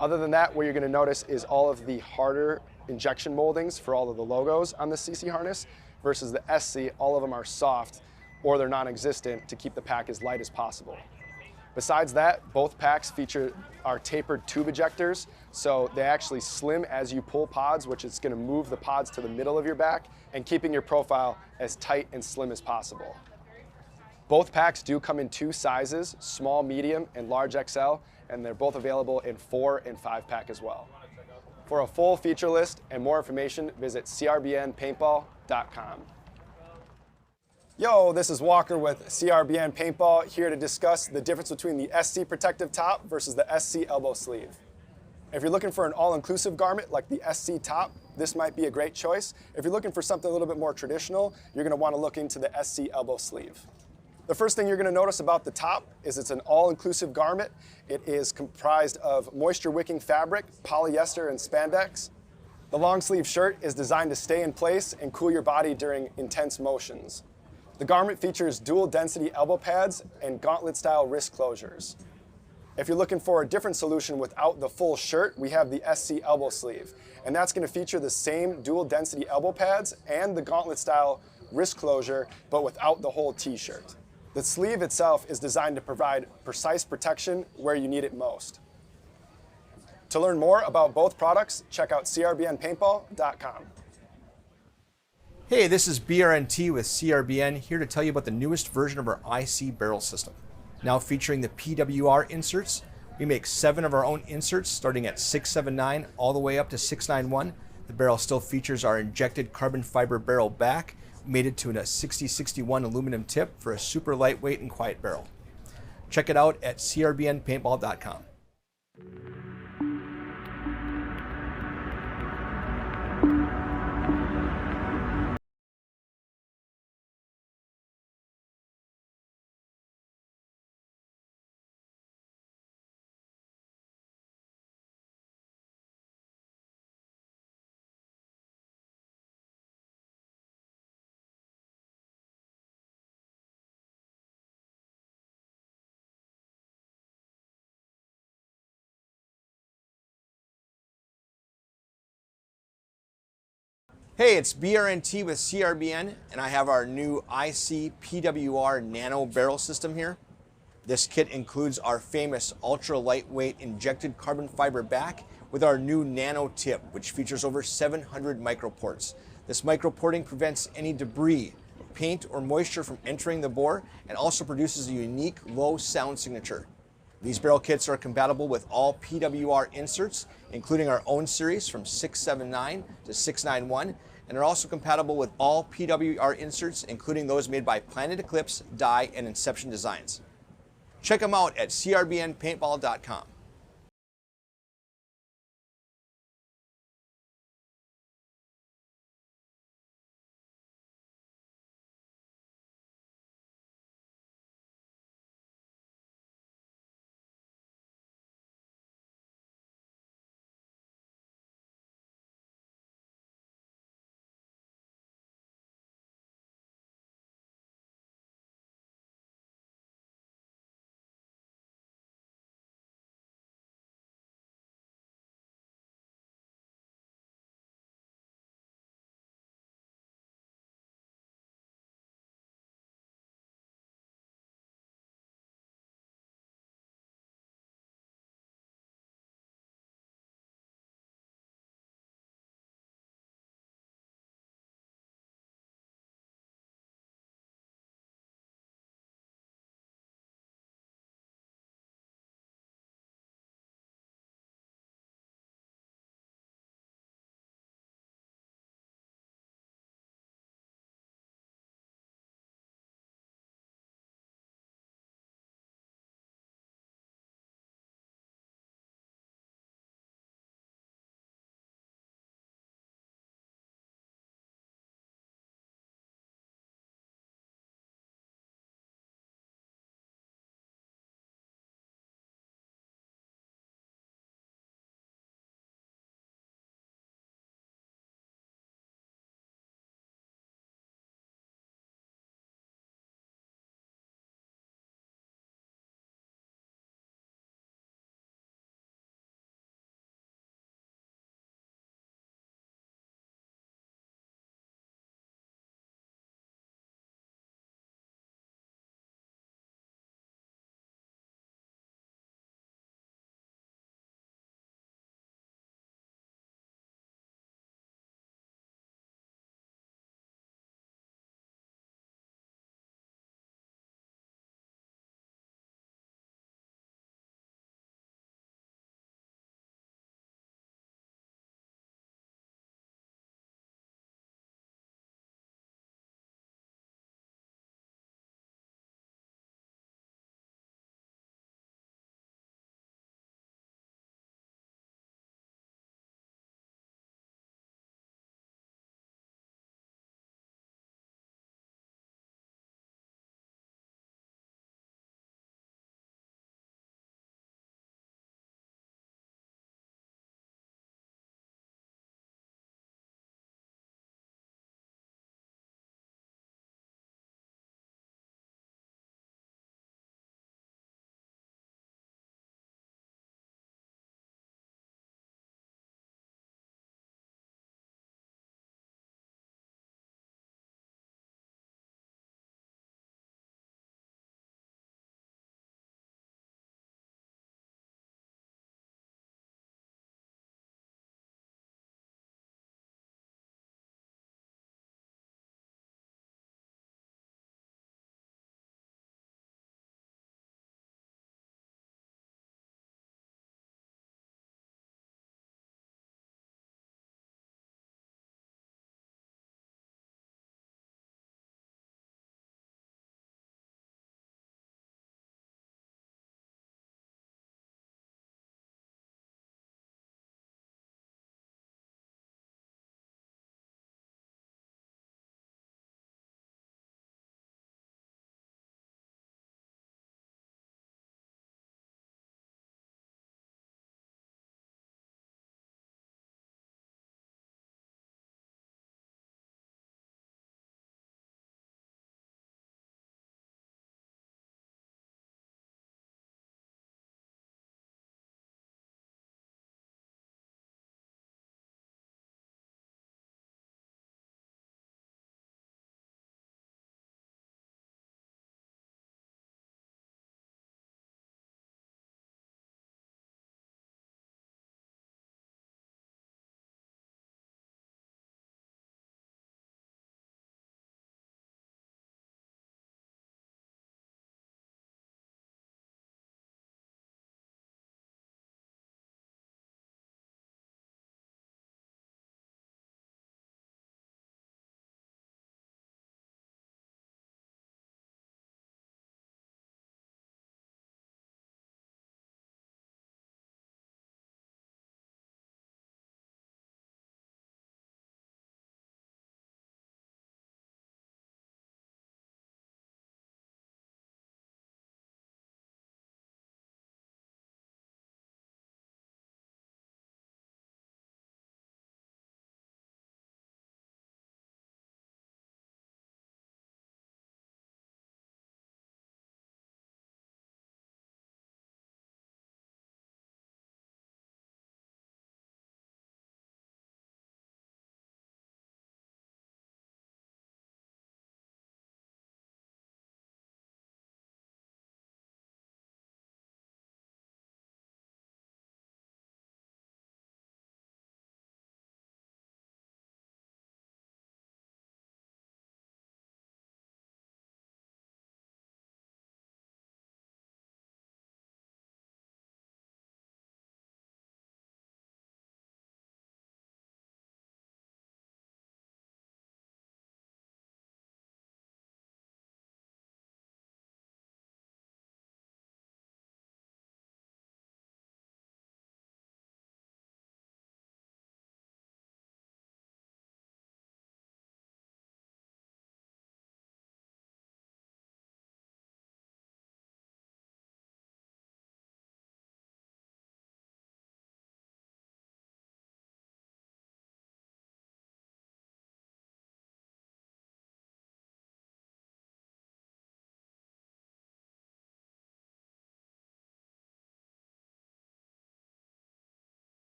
Other than that, what you're going to notice is all of the harder injection moldings for all of the logos on the CC harness versus the SC, all of them are soft or they're non-existent to keep the pack as light as possible. Besides that, both packs feature our tapered tube ejectors, so they actually slim as you pull pods, which is going to move the pods to the middle of your back and keeping your profile as tight and slim as possible. Both packs do come in 2 sizes, small, medium, and large XL, and they're both available in 4 and 5 pack as well. For a full feature list and more information, visit CRBNPaintball.com. Yo, this is Walker with CRBN Paintball, here to discuss the difference between the SC protective top versus the SC elbow sleeve. If you're looking for an all-inclusive garment like the SC top, this might be a great choice. If you're looking for something a little bit more traditional, you're going to want to look into the SC elbow sleeve. The first thing you're going to notice about the top is it's an all-inclusive garment. It is comprised of moisture-wicking fabric, polyester, and spandex. The long-sleeve shirt is designed to stay in place and cool your body during intense motions. The garment features dual-density elbow pads and gauntlet-style wrist closures. If you're looking for a different solution without the full shirt, we have the SC elbow sleeve, and that's going to feature the same dual-density elbow pads and the gauntlet-style wrist closure, but without the whole t-shirt. The sleeve itself is designed to provide precise protection where you need it most. To learn more about both products, check out CRBNPaintball.com. Hey, this is BRNT with CRBN, here to tell you about the newest version of our IC barrel system. Now featuring the PWR inserts, we make 7 of our own inserts starting at 679 all the way up to 691. The barrel still features our injected carbon fiber barrel back, mated to a 6061 aluminum tip for a super lightweight and quiet barrel. Check it out at CRBNPaintball.com. Hey, it's BRNT with CRBN, and I have our new IC PWR nano barrel system here. This kit includes our famous ultra lightweight injected carbon fiber back with our new nano tip, which features over 700 microports. This microporting prevents any debris, paint, or moisture from entering the bore and also produces a unique low sound signature. These barrel kits are compatible with all PWR inserts, including our own series from 679 to 691, and are also compatible with all PWR inserts, including those made by Planet Eclipse, Dye, and Inception Designs. Check them out at CRBNPaintball.com.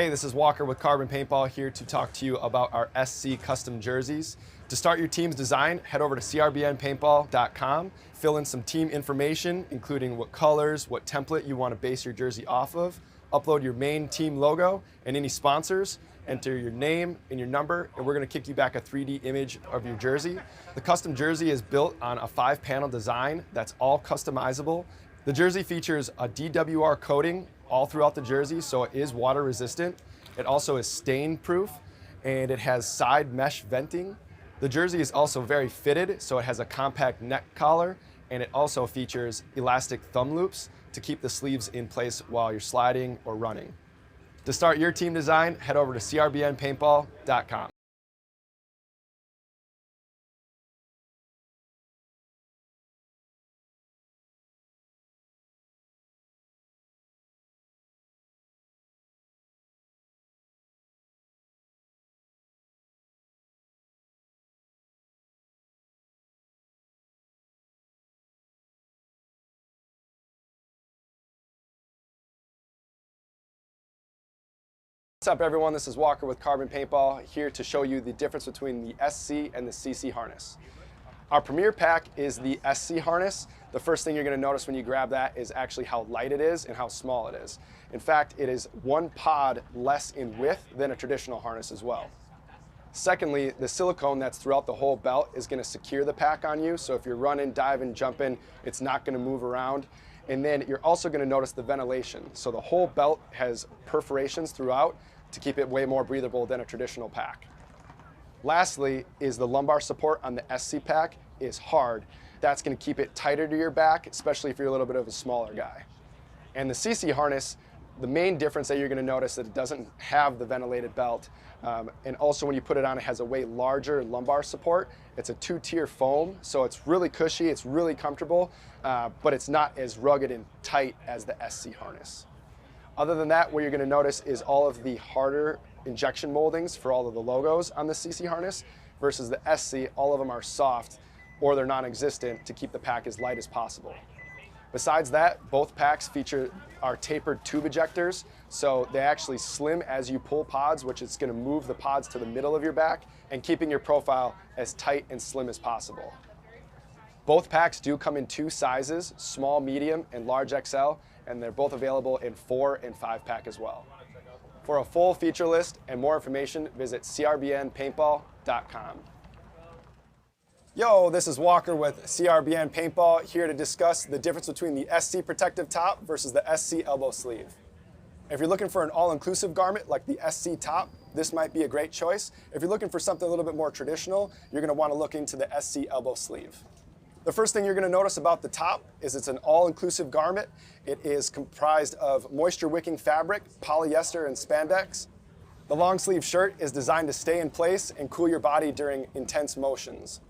Hey, this is Walker with CRBN Paintball here to talk to you about our SC custom jerseys. To start your team's design, head over to CRBNPaintball.com, fill in some team information, including what colors, what template you want to base your jersey off of, upload your main team logo and any sponsors, enter your name and your number, and we're going to kick you back a 3D image of your jersey. The custom jersey is built on a 5-panel design that's all customizable. The jersey features a DWR coating all throughout the jersey, so it is water resistant. It also is stain proof, and it has side mesh venting. The jersey is also very fitted, so it has a compact neck collar, and it also features elastic thumb loops to keep the sleeves in place while you're sliding or running. To start your team design, head over to CRBNPaintball.com. What's up everyone, this is Walker with CRBN Paintball here to show you the difference between the SC and the CC harness. Our premier pack is the SC harness. The first thing you're going to notice when you grab that is actually how light it is and how small it is. In fact, it is 1 pod less in width than a traditional harness as well. Secondly, the silicone that's throughout the whole belt is going to secure the pack on you, so if you're running, diving, jumping, it's not going to move around. And then you're also going to notice the ventilation. So the whole belt has perforations throughout to keep it way more breathable than a traditional pack. Lastly is the lumbar support on the SC pack is hard. That's going to keep it tighter to your back, especially if you're a little bit of a smaller guy. And the CC harness, the main difference that you're going to notice that it doesn't have the ventilated belt, and also when you put it on, it has a way larger lumbar support. It's a 2-tier foam, so it's really cushy, it's really comfortable, but it's not as rugged and tight as the SC harness. Other than that, what you're going to notice is all of the harder injection moldings for all of the logos on the CC harness versus the SC, all of them are soft or they're non-existent to keep the pack as light as possible. Besides that, both packs feature our tapered tube ejectors, so they actually slim as you pull pods, which is going to move the pods to the middle of your back and keeping your profile as tight and slim as possible. Both packs do come in 2 sizes, small, medium, and large XL, and they're both available in 4 and 5-pack as well. For a full feature list and more information, visit CRBNPaintball.com. Yo, this is Walker with CRBN Paintball here to discuss the difference between the SC protective top versus the SC elbow sleeve. If you're looking for an all-inclusive garment like the SC top, this might be a great choice. If you're looking for something a little bit more traditional, you're going to want to look into the SC elbow sleeve. The first thing you're going to notice about the top is it's an all-inclusive garment. It is comprised of moisture-wicking fabric, polyester, and spandex. The long sleeve shirt is designed to stay in place and cool your body during intense motions.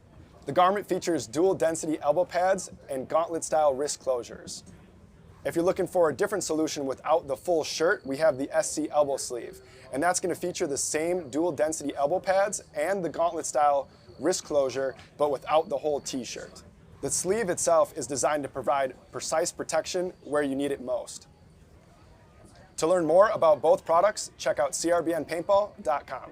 The garment features dual-density elbow pads and gauntlet-style wrist closures. If you're looking for a different solution without the full shirt, we have the SC elbow sleeve, and that's going to feature the same dual-density elbow pads and the gauntlet-style wrist closure, but without the whole t-shirt. The sleeve itself is designed to provide precise protection where you need it most. To learn more about both products, check out CRBNPaintball.com.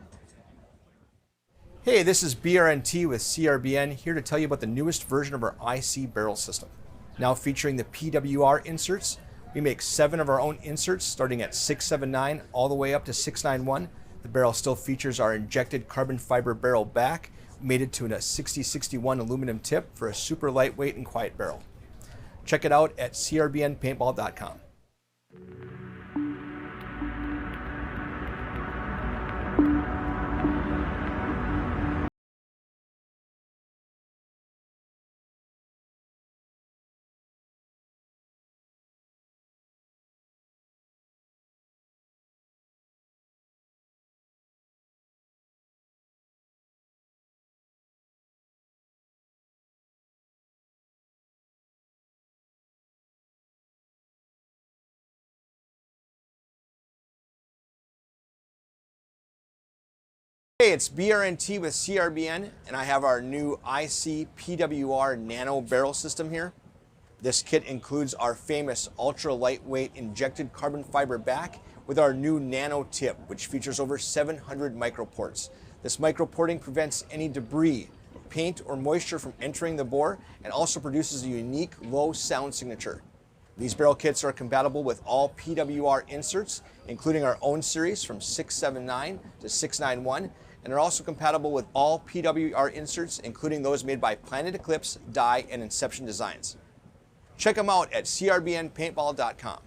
Hey, this is BRNT with CRBN here to tell you about the newest version of our IC barrel system. Now featuring the PWR inserts, we make 7 of our own inserts starting at 679 all the way up to 691. The barrel still features our injected carbon fiber barrel back, mated to a 6061 aluminum tip for a super lightweight and quiet barrel. Check it out at CRBNPaintball.com. Hey, it's BRNT with CRBN, and I have our new IC PWR nano barrel system here. This kit includes our famous ultra lightweight injected carbon fiber back with our new nano tip, which features over 700 microports. This microporting prevents any debris, paint, or moisture from entering the bore and also produces a unique low sound signature. These barrel kits are compatible with all PWR inserts, including our own series from 679 to 691, and are also compatible with all PWR inserts, including those made by Planet Eclipse, Dye, and Inception Designs. Check them out at CRBNPaintball.com.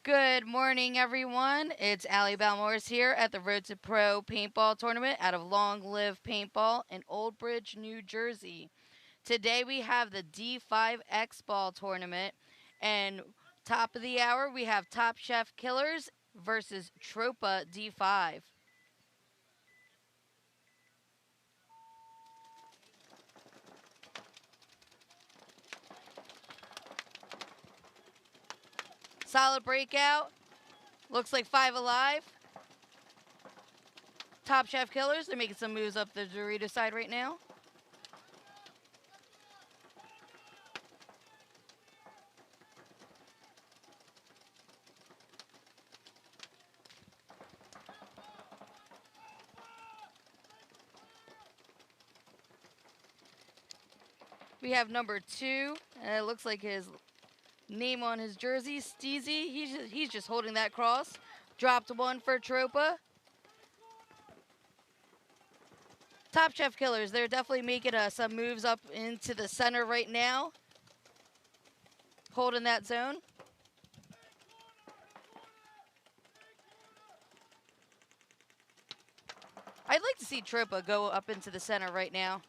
Good morning, everyone. It's Allie Balmores here at the Road to Pro Paintball Tournament out of Long Live Paintball in Old Bridge, New Jersey. Today we have the D5 Xball Tournament, and top of the hour we have Top Chef Killers versus Tropa D5. Solid breakout. Looks like 5 alive. Top Chef Killers, they're making some moves up the Dorito side right now. We have number 2, and it looks like his name on his jersey, Steezy. He's just holding that cross. Dropped one for Tropa. Top Chef Killers, they're definitely making some moves up into the center right now. Holding that zone. I'd like to see Tropa go up into the center right now.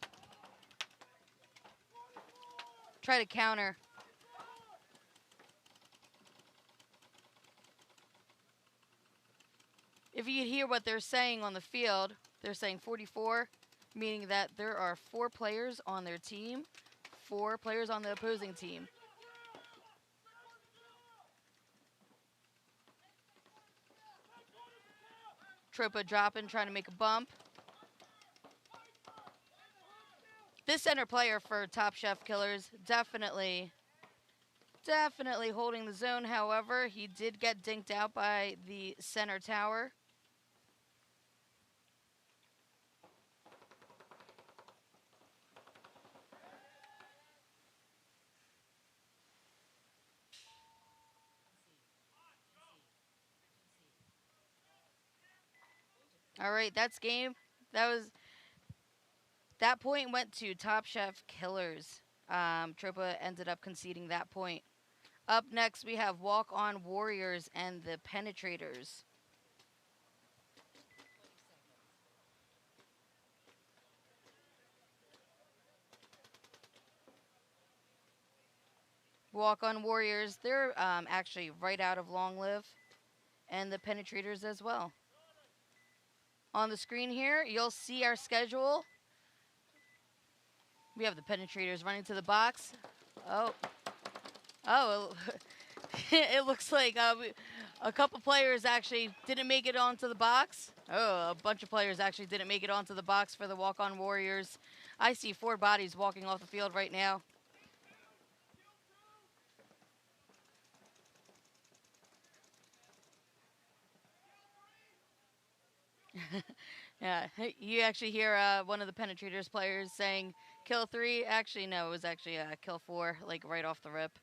Try to counter. If you could hear what they're saying on the field, they're saying 44, meaning that there are 4 players on their team, 4 players on the opposing team. Tropa dropping, trying to make a bump. This center player for Top Chef Killers definitely holding the zone. However, he did get dinked out by the center tower. All right, that's game. That point went to Top Chef Killers. Tropa ended up conceding that point. Up next, we have Walk On Warriors and the Penetrators. Walk On Warriors, they're actually right out of Long Live, and the Penetrators as well. On the screen here, you'll see our schedule. We have the Penetrators running to the box. Oh, it looks like a couple players actually didn't make it onto the box. Oh, a bunch of players actually didn't make it onto the box for the Walk-On Warriors. I see 4 bodies walking off the field right now. Yeah, you actually hear one of the Penetrators players saying kill 3. Actually, no, it was actually kill 4, like right off the rip.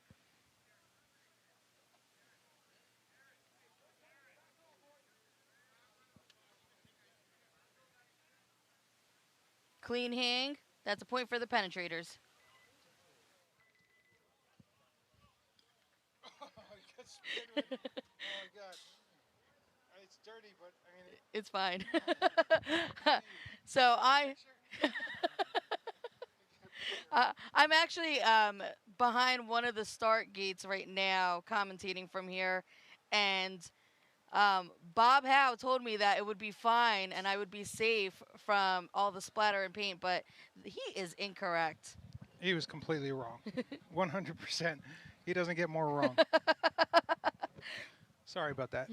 Clean hang. That's a point for the Penetrators. Oh, my God. It's dirty, but I mean... It's fine. So I'm actually behind one of the start gates right now, commentating from here, and Bob Howe told me that it would be fine and I would be safe from all the splatter and paint, but he is incorrect. He was completely wrong. 100%. He doesn't get more wrong. Sorry about that.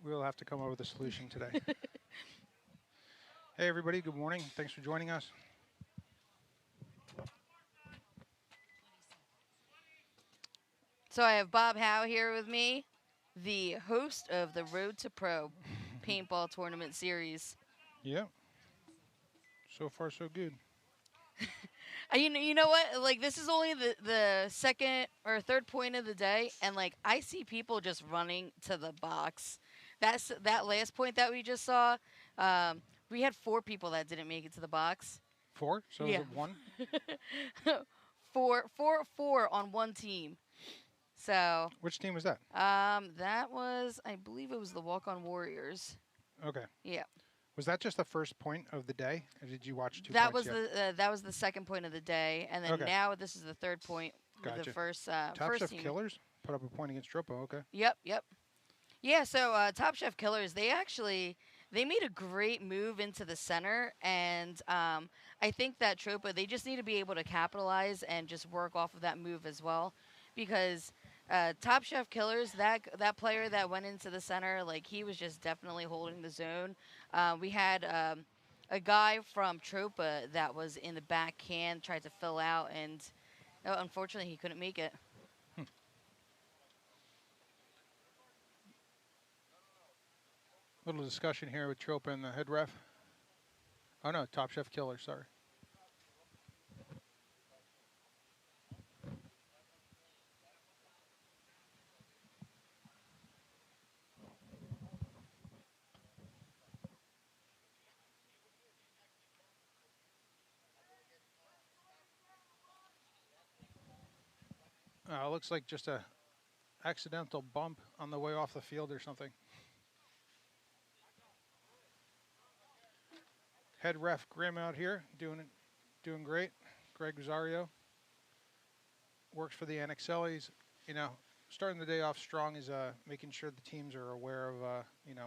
We'll have to come up with a solution today. Hey, everybody. Good morning. Thanks for joining us. So I have Bob Howe here with me, the host of the Road to Pro Paintball Tournament Series. Yeah. So far, so good. You know what? Like, this is only the second or third point of the day, and, like, I see people just running to the box. That last point that we just saw, we had 4 people that didn't make it to the box. 4? So yeah. is it 1? four on one team. So Which team was that? that was, I believe it was the Walk-On Warriors. Okay. Yeah. Was that just the first point of the day, or did you watch 2 That points was yet? that was the second point of the day, and then Okay. now this is the third point with Gotcha. the first Top first Chef team. Killers put up a point against Tropo. Okay. Yep, yep. Yeah, so Top Chef Killers, they made a great move into the center, and I think that Tropa, they just need to be able to capitalize and just work off of that move as well, because Top Chef Killers, that player that went into the center, like he was just definitely holding the zone. We had a guy from Tropa that was in the back can, tried to fill out, and unfortunately he couldn't make it. Little discussion here with Tropa and the head ref. Oh no, Top Chef Killer, sorry. Looks like just a accidental bump on the way off the field or something. Head ref Grim out here doing great. Greg Rosario works for the NXL. He's, starting the day off strong is making sure the teams are aware of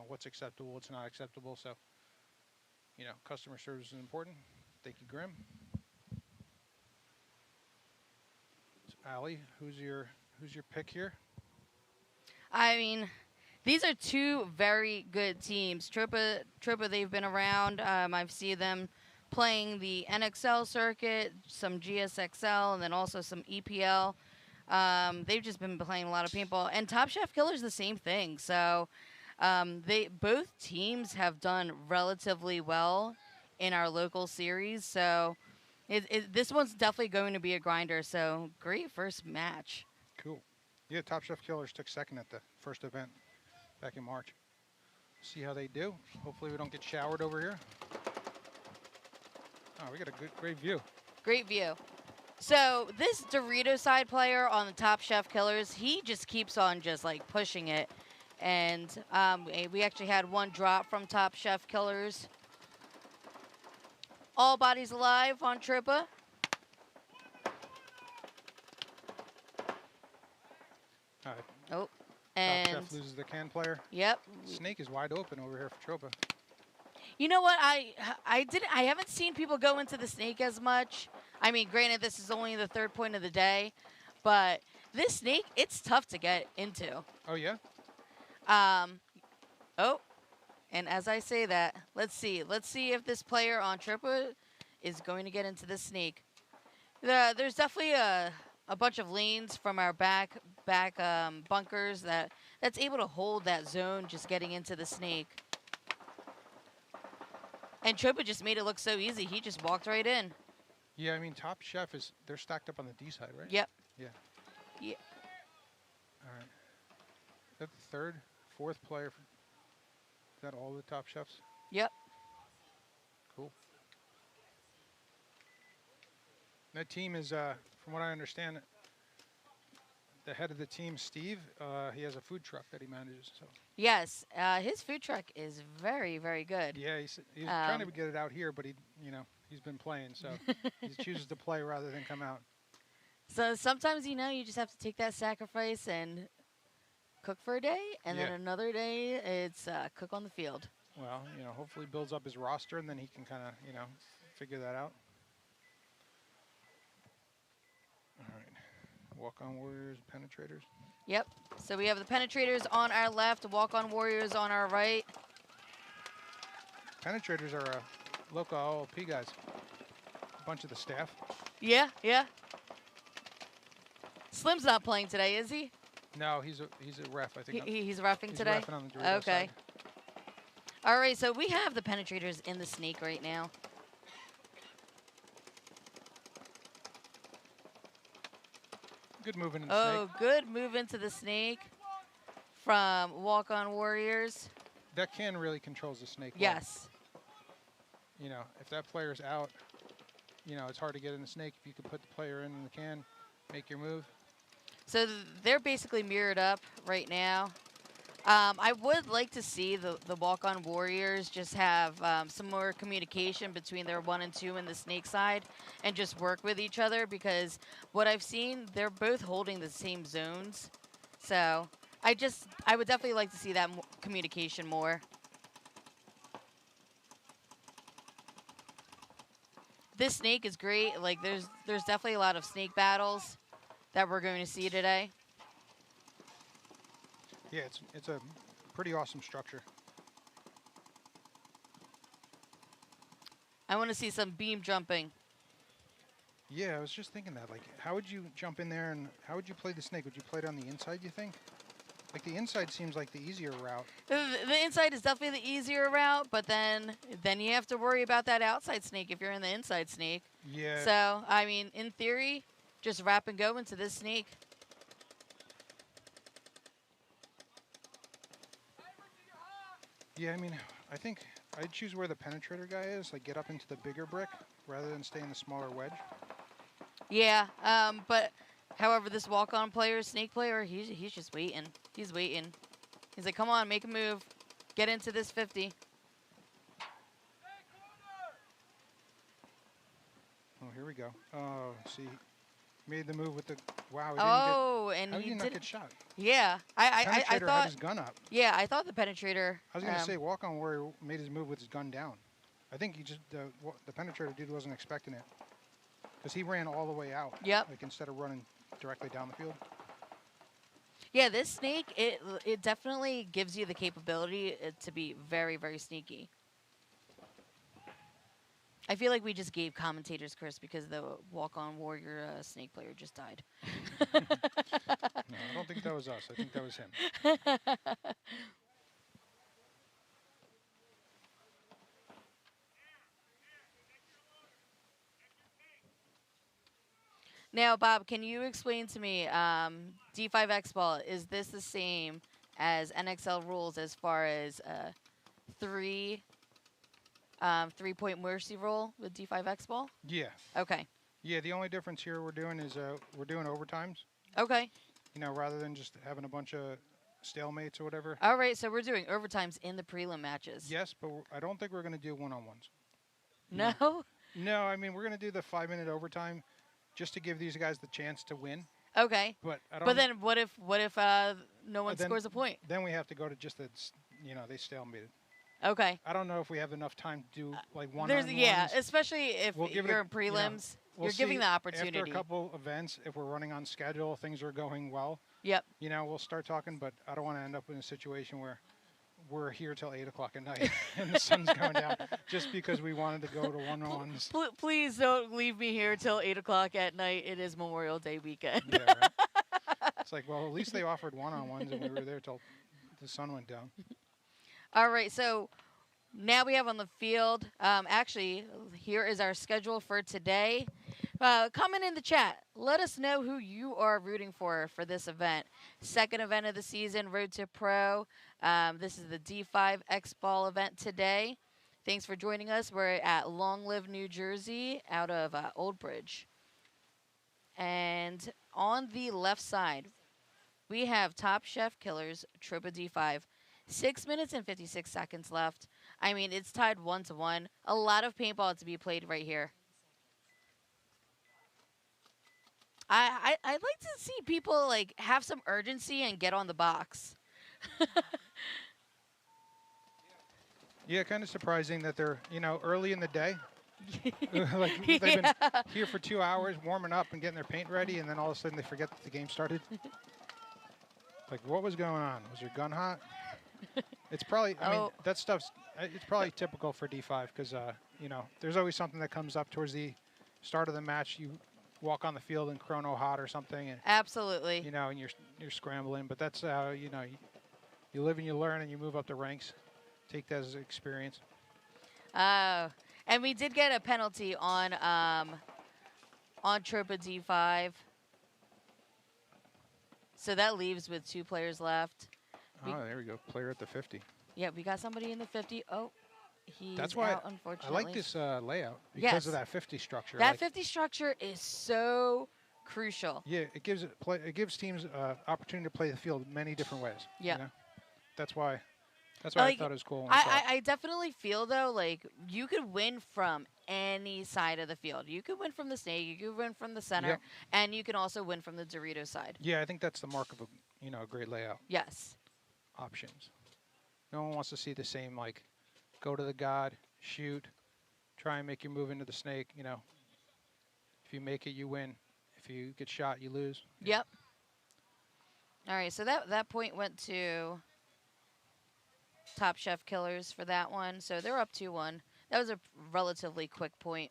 what's acceptable, what's not acceptable. So, customer service is important. Thank you, Grim. So, Allie, who's your pick here? I mean, these are two very good teams. Tropa, they've been around. I've seen them playing the NXL circuit, some GSXL, and then also some EPL. They've just been playing a lot of paintball. And Top Chef Killer's the same thing. So both teams have done relatively well in our local series. So this one's definitely going to be a grinder. So great first match. Cool. Yeah, Top Chef Killers took second at the first event back in March. See how they do. Hopefully we don't get showered over here. Oh, we got a great view. Great view. So this Dorito side player on the Top Chef Killers, he just keeps on just like pushing it. And we actually had one drop from Top Chef Killers. All bodies alive on Tropa. All right. Oh, Top and Chef loses the can player. Yep. Snake is wide open over here for Tropa. You know what? I haven't seen people go into the snake as much. I mean, granted, this is only the third point of the day, but this snake, it's tough to get into. Oh yeah. Oh, and as I say that, let's see if this player on Tropa is going to get into the snake. There's definitely a bunch of lanes from our back bunkers that's able to hold that zone, just getting into the snake. And Tropa just made it look so easy. He just walked right in. Yeah, I mean, Top Chef they're stacked up on the D side, right? Yep. Yeah. Yeah. All right. Is that the third, fourth player? Is that all the Top Chefs? Yep. Cool. That team is, from what I understand, the head of the team, Steve, he has a food truck that he manages. So. Yes, his food truck is very, very good. Yeah, he's trying to get it out here, but he's been playing, so he chooses to play rather than come out. So sometimes, you just have to take that sacrifice and cook for a day, and then another day it's cook on the field. Well, hopefully builds up his roster, and then he can kind of, figure that out. All right. Walk-on Warriors, Penetrators. Yep. So we have the Penetrators on our left, Walk-on Warriors on our right. Penetrators are local OLP guys. A bunch of the staff. Yeah, yeah. Slim's not playing today, is he? No, he's a ref, I think. He's reffing today? He's reffing on the Dorito okay. side. All right, so we have the Penetrators in the snake right now. Good moving in the snake. Oh, good move into the snake from Walk-on Warriors. That can really controls the snake. Yes. Well. If that player's out, it's hard to get in the snake. If you can put the player in the can, make your move. So they're basically mirrored up right now. I would like to see the walk-on warriors just have some more communication between their 1 and 2 and the snake side and just work with each other, because what I've seen, they're both holding the same zones. So I would definitely like to see that communication more. This snake is great. Like there's definitely a lot of snake battles that we're going to see today. Yeah, it's a pretty awesome structure. I want to see some beam jumping. Yeah, I was just thinking that. Like, how would you jump in there and how would you play the snake? Would you play it on the inside, you think? Like, the inside seems like the easier route. The inside is definitely the easier route, but then you have to worry about that outside snake if you're in the inside snake. Yeah. So, I mean, in theory, just wrap and go into this snake. Yeah, I mean, I think I'd choose where the penetrator guy is, like get up into the bigger brick rather than stay in the smaller wedge. Yeah, but however, this walk-on player, snake player, he's just waiting. He's waiting. He's like, come on, make a move. Get into this 50. Oh, here we go. Oh, see, made the move with the, wow. And how he did he not didn't. get shot? Yeah, I Penetrator thought. had his gun up. Yeah, I thought the penetrator. I was gonna say walk-on warrior made his move with his gun down. I think he just the penetrator dude wasn't expecting it because he ran all the way out. Yep. Like instead of running directly down the field. Yeah, this snake, it definitely gives you the capability to be very, very sneaky. I feel like we just gave commentators curse because the walk-on warrior snake player just died. No, I don't think that was us. I think that was him. Now, Bob, can you explain to me, D5 Xball, is this the same as NXL rules as far as three-point mercy roll with D5 Xball? Yeah. Okay. Yeah, the only difference here we're doing is we're doing overtimes. Okay. You know, rather than just having a bunch of stalemates or whatever. All right, so we're doing overtimes in the prelim matches. Yes, but I don't think we're going to do one-on-ones. No? No, I mean, we're going to do the 5-minute overtime just to give these guys the chance to win. Okay. But I don't. But then what if no one scores a point? Then we have to go to just the, they stalemated. Okay. I don't know if we have enough time to do like one-on-ones. Yeah, especially if We'll give it you're a- in prelims, We'll you're giving see the opportunity. After a couple events, if we're running on schedule, things are going well. Yep. We'll start talking, but I don't want to end up in a situation where we're here till 8 o'clock at night and the sun's going down just because we wanted to go to one-on-ones. Please don't leave me here till 8 o'clock at night. It is Memorial Day weekend. Yeah, right? It's like, well, at least they offered one-on-ones and we were there till the sun went down. All right, so now we have on the field. Actually, here is our schedule for today. Comment in the chat. Let us know who you are rooting for this event. Second event of the season, Road to Pro. This is the D5 Xball event today. Thanks for joining us. We're at Long Live, New Jersey, out of Old Bridge. And on the left side, we have Top Chef Killers, Tropa D5. 6 minutes and 56 seconds left. I mean, it's tied 1-1. A lot of paintball to be played right here. I'd like to see people like have some urgency and get on the box. Yeah, kind of surprising that they're, early in the day. Like they've been here for 2 hours warming up and getting their paint ready, and then all of a sudden they forget that the game started. Like, what was going on? Was your gun hot? It's probably, I mean, that stuff's, it's probably typical for D5 because, there's always something that comes up towards the start of the match. You walk on the field in chrono hot or something. And, Absolutely. and you're scrambling. But that's how, you live and you learn and you move up the ranks. Take that as an experience. And we did get a penalty on Tropa D5. So that leaves with 2 players left. Oh, there we go. Player at the 50. Yeah, we got somebody in the 50. Oh, he's That's why out, unfortunately. I like this layout because of that 50 structure. That 50 structure is so crucial. Yeah, it gives teams opportunity to play the field many different ways. Yeah. You know? That's why I thought it was cool. When I saw it. I definitely feel though like you could win from any side of the field. You could win from the snake, you could win from the center, Yep. and you can also win from the Dorito side. Yeah, I think that's the mark of a great layout. Yes. Options. No one wants to see the same like go to the god, shoot, try and make your move into the snake. You know, if you make it, you win. If you get shot, you lose. Yep. All right, so that point went to Top Chef Killers for that one. So they're up 2-1. That was a relatively quick point.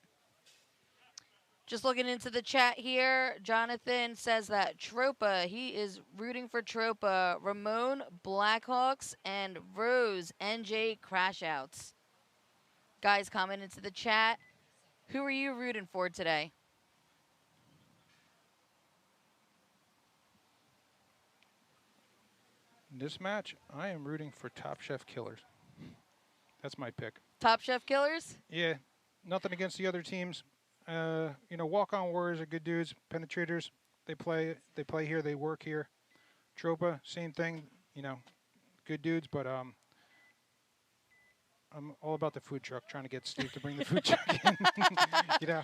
Just looking into the chat here, Jonathan says that Tropa, he is rooting for Tropa, Ramon Blackhawks, and Rose NJ Crashouts. Guys, comment into the chat. Who are you rooting for today? In this match, I am rooting for Top Chef Killers. That's my pick. Top Chef Killers? Yeah, nothing against the other teams. You know, Walk-On Warriors are good dudes, penetrators. They play here, they work here. Tropa, same thing. You know, good dudes, but I'm all about the food truck, trying to get Steve to bring the food truck in. You know,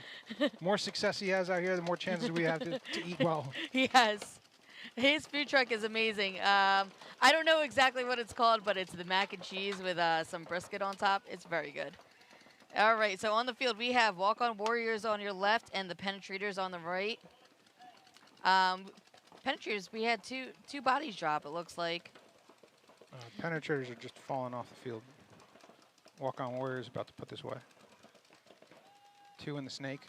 more success he has out here, the more chances we have to eat well. Yes. His food truck is amazing. I don't know exactly what it's called, but it's the mac and cheese with some brisket on top. It's very good. All right, so on the field, we have Walk-On Warriors on your left and the Penetrators on the right. Penetrators, we had two bodies drop, it looks like. Penetrators are just falling off the field. Walk-On Warriors about to put this away. 2 in the snake.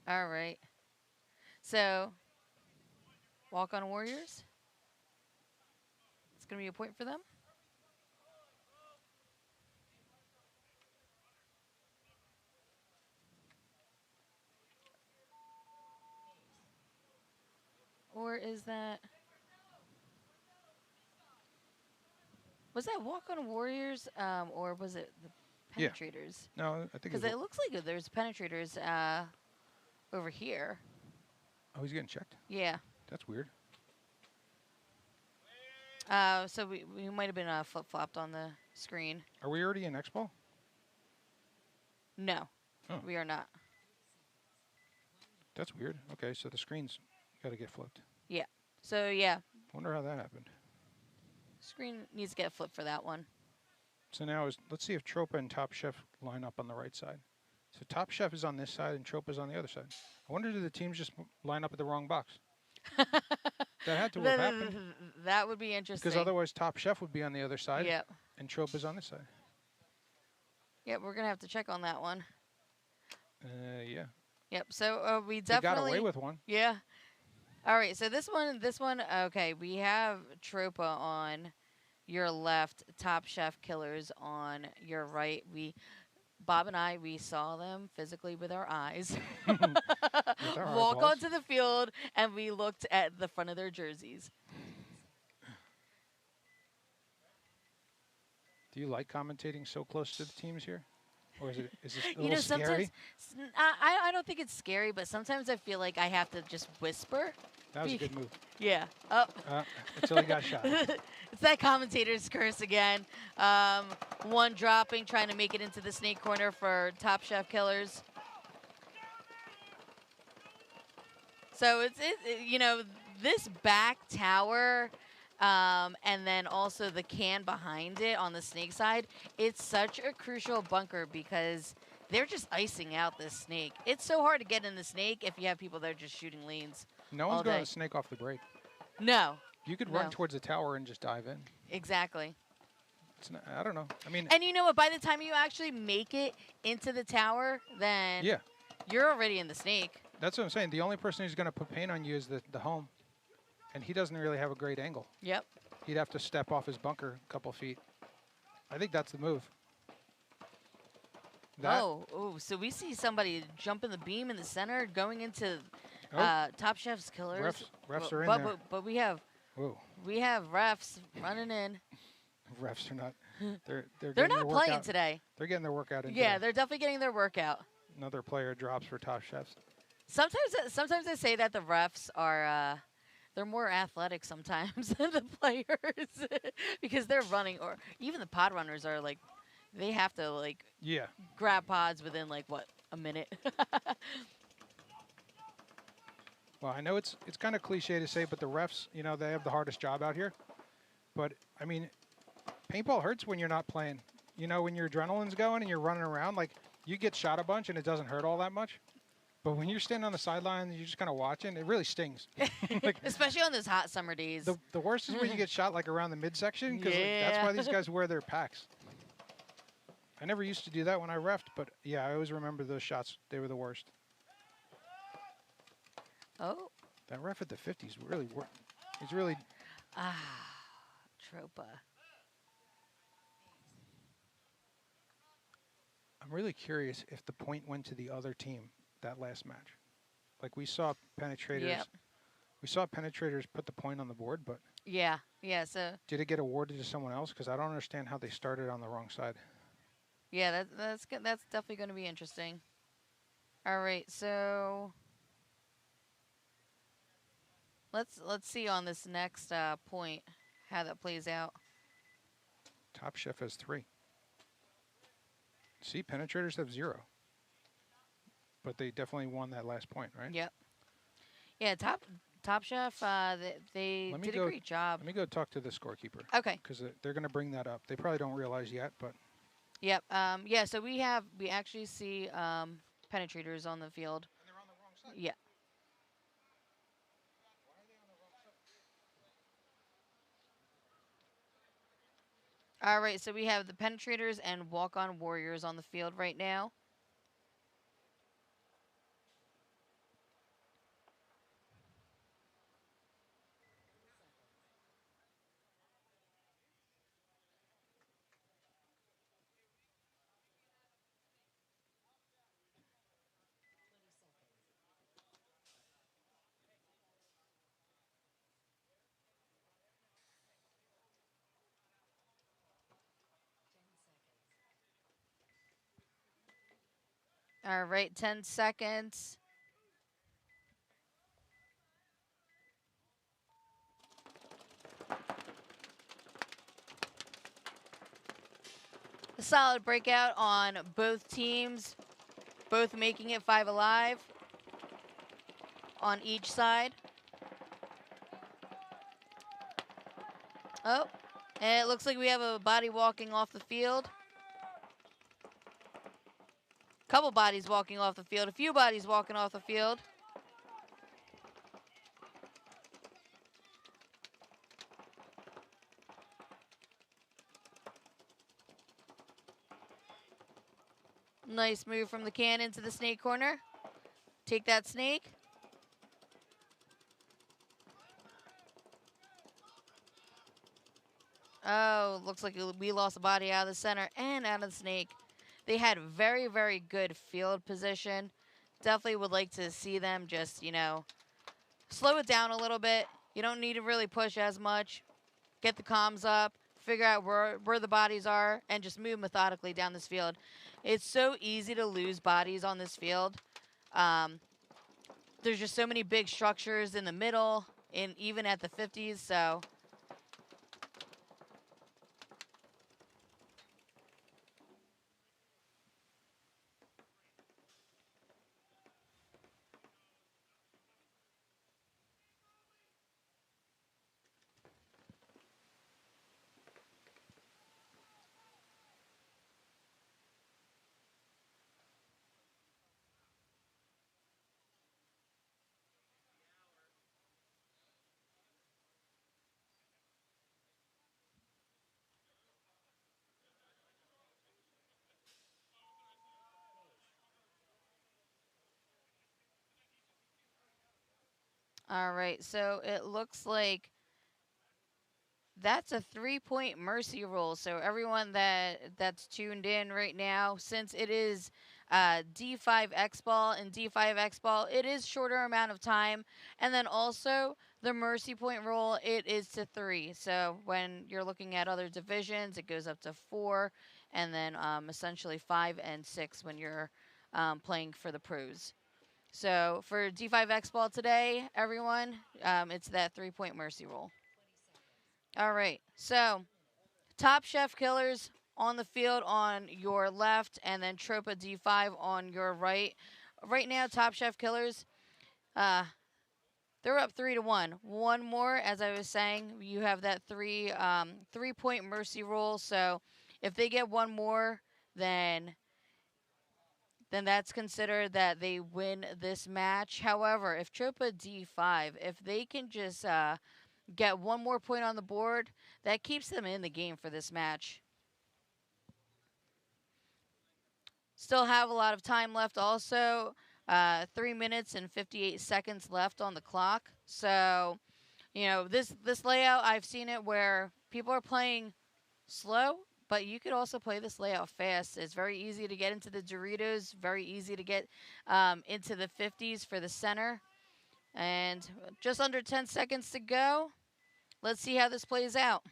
All right. So, Walk-On Warriors. It's going to be a point for them. Or is that... Was that Walk-On Warriors, or was it the Penetrators? Yeah. No, I think because it looks like there's Penetrators over here. Oh, he's getting checked? Yeah. That's weird. So we might have been flip-flopped on the screen. Are we already in Xball? No, Oh. we are not. That's weird. Okay, so the screen's got to get flipped. Yeah. So, yeah. Wonder how that happened. Screen needs to get flipped for that one. So now let's see if Tropa and Top Chef line up on the right side. So Top Chef is on this side and Tropa's on the other side. I wonder, did the teams just line up at the wrong box? That had to have happened. That would be interesting. Because otherwise Top Chef would be on the other side. Yep. And Tropa's on this side. Yep, we're going to have to check on that one. Yeah. Yep, so we They definitely... got away with one. Yeah. All right, so this one, okay, we have Tropa on your left, Top Chef Killers on your right. Bob and I, we saw them physically with our eyes. Walk onto the field, and we looked at the front of their jerseys. Do you like commentating so close to the teams here? Or is this a You know, little scary? sometimes I don't think it's scary, but sometimes I feel like I have to just whisper. That was a good move. Yeah. Oh. Until he got shot. It's that commentator's curse again. One dropping, trying to make it into the snake corner for Top Chef Killers. So you know, this back tower, and then also the can behind it on the snake side, it's such a crucial bunker because they're just icing out this snake. It's so hard to get in the snake if you have people that are just shooting lanes. No one's going to snake off the break. No. You could run towards the tower and just dive in. Exactly. It's not, I don't know. I mean, and you know what? By the time you actually make it into the tower, then you're already in the snake. That's what I'm saying. The only person who's going to put paint on you is the home. And he doesn't really have a great angle. Yep. He'd have to step off his bunker a couple feet. I think that's the move. Oh, so we see somebody jumping the beam in the center, going into Top Chef's Killers. Refs are in there. But we have refs running in. Refs are not. They're They're getting their not playing workout. today. They're getting their workout in. Yeah, today. they're definitely getting their workout. Another player drops for Top Chefs. Sometimes they say that the refs are they're more athletic sometimes than the players because they're running, or even the pod runners are like they have to like Yeah. grab pods within like what, a minute. Well, I know it's kind of cliche to say, but the refs, you know, they have the hardest job out here. But I mean, paintball hurts when you're not playing. You know, when your adrenaline's going and you're running around, like you get shot a bunch and it doesn't hurt all that much. But when you're standing on the sideline and you're just kind of watching, it really stings. Like, Especially on those hot summer days. the worst is when you get shot like around the midsection, because that's Yeah. why these guys wear their packs. I never used to do that when I refed, but yeah, I always remember those shots. They were the worst. Oh, That ref at the 50s really worked. He's really Tropa. I'm really curious if the point went to the other team that last match. Like we saw penetrators. Yep. We saw penetrators put the point on the board, but Yeah, yeah. So did it get awarded to someone else? Because I don't understand how they started on the wrong side. yeah, that's good. That's definitely going to be interesting. All right, so let's see on this next point how that plays out. Top Chef has 3. See, penetrators have 0. But they definitely won that last point, right? Yep. Yeah, Top Chef. They Let me did go- a great job. Let me go talk to the scorekeeper. Okay. Because they're going to bring that up. They probably don't realize yet, but Yep. Yeah. So we actually see penetrators on the field. and they're on the wrong side. Yeah. Why are they on the wrong side? All right. So we have the penetrators and walk-on warriors on the field right now. All right. 10 seconds. A solid breakout on both teams, both making it 5 alive on each side. Oh, and it looks like we have a body walking off the field. Couple bodies walking off the field, a few bodies walking off the field. Nice move from the cannon to the snake corner. Take that snake. Oh, looks like we lost a body out of the center and out of the snake. They had very, very good field position. Definitely would like to see them just, you know, slow it down a little bit. You don't need to really push as much. Get the comms up, figure out where the bodies are, and just move methodically down this field. It's so easy to lose bodies on this field. There's just so many big structures in the middle, and even at the 50s, so... All right, so it looks like that's a 3-point mercy rule. So everyone that's tuned in right now, since it is D5 Xball and D5 Xball, it is shorter amount of time. And then also the mercy point rule, it is to 3. So when you're looking at other divisions, it goes up to 4, and then essentially 5 and 6 when you're playing for the pros. So for D5 Xball today, everyone, it's that 3-point mercy rule. All right, so Top Chef Killers on the field on your left, and then Tropa D5 on your right. Right now, Top Chef Killers, they're up 3-1. One more, as I was saying, you have that 3-point mercy rule. So if they get one more, then that's considered that they win this match. However, if Tropa D5, if they can just get one more point on the board, that keeps them in the game for this match. Still have a lot of time left also. 3 minutes and 58 seconds left on the clock. So, you know, this layout, I've seen it where people are playing slow, but you could also play this layout fast. It's very easy to get into the Doritos, very easy to get into the 50s for the center. And just under 10 seconds to go. Let's see how this plays out.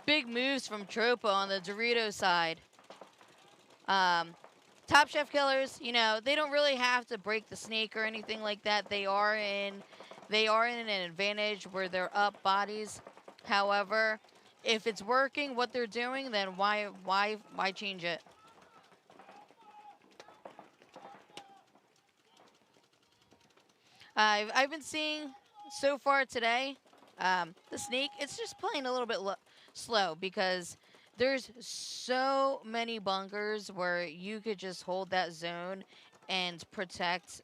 Big moves from Tropa on the Dorito side. Top Chef Killers, you know, they don't really have to break the snake or anything like that. They are in an advantage where they're up bodies. However, if it's working what they're doing, then why change it? I've been seeing so far today, the snake, it's just playing a little bit slow because there's so many bunkers where you could just hold that zone and protect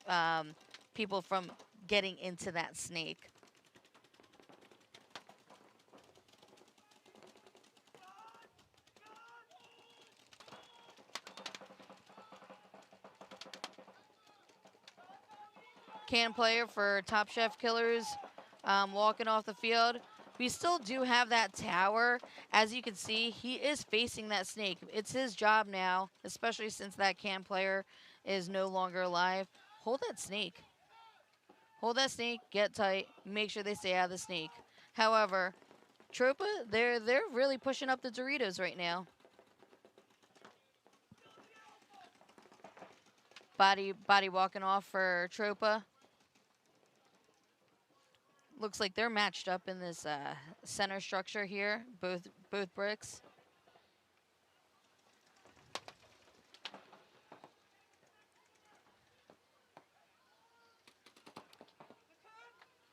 people from getting into that snake. Can player for Top Chef Killers walking off the field. We still do have that tower. As you can see, he is facing that snake. It's his job now, especially since that can player is no longer alive. Hold that snake. Hold that snake, get tight, make sure they stay out of the snake. However, Tropa, they're really pushing up the Doritos right now. Body walking off for Tropa. Looks like they're matched up in this center structure here, both bricks.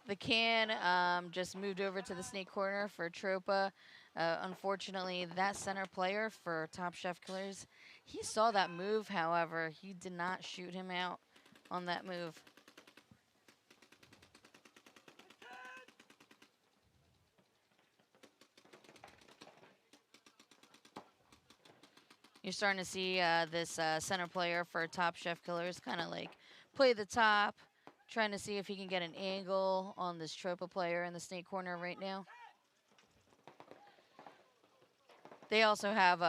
The can just moved over to the snake corner for Tropa. Unfortunately, that center player for Top Chef Killers, he saw that move. However, he did not shoot him out on that move. You're starting to see this center player for Top Chef Killers kind of like play the top, trying to see if he can get an angle on this Tropa player in the snake corner right now. They also have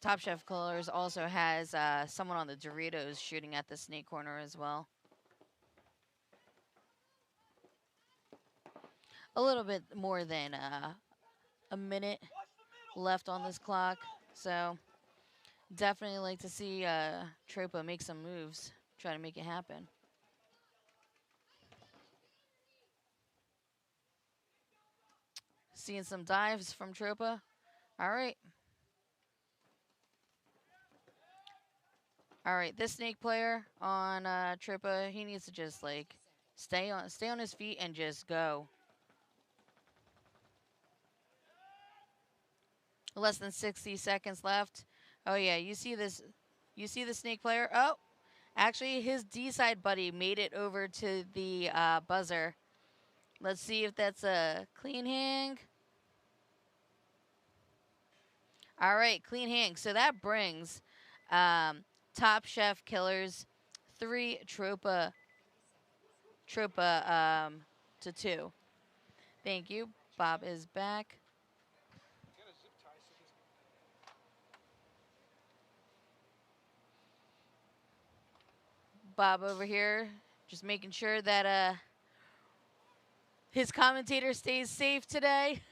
Top Chef Killers also has someone on the Doritos shooting at the snake corner as well. A little bit more than a minute left on this clock, so definitely like to see Tropa make some moves, try to make it happen. Seeing some dives from Tropa. All right. All right, this snake player on Tropa, he needs to just like stay on his feet and just go. Less than 60 seconds left. Oh yeah, you see this? You see the snake player? Oh, actually, his D-side buddy made it over to the buzzer. Let's see if that's a clean hang. All right, clean hang. So that brings Top Chef Killers 3, Tropa to 2. Thank you. Bob is back. Bob over here, just making sure that his commentator stays safe today.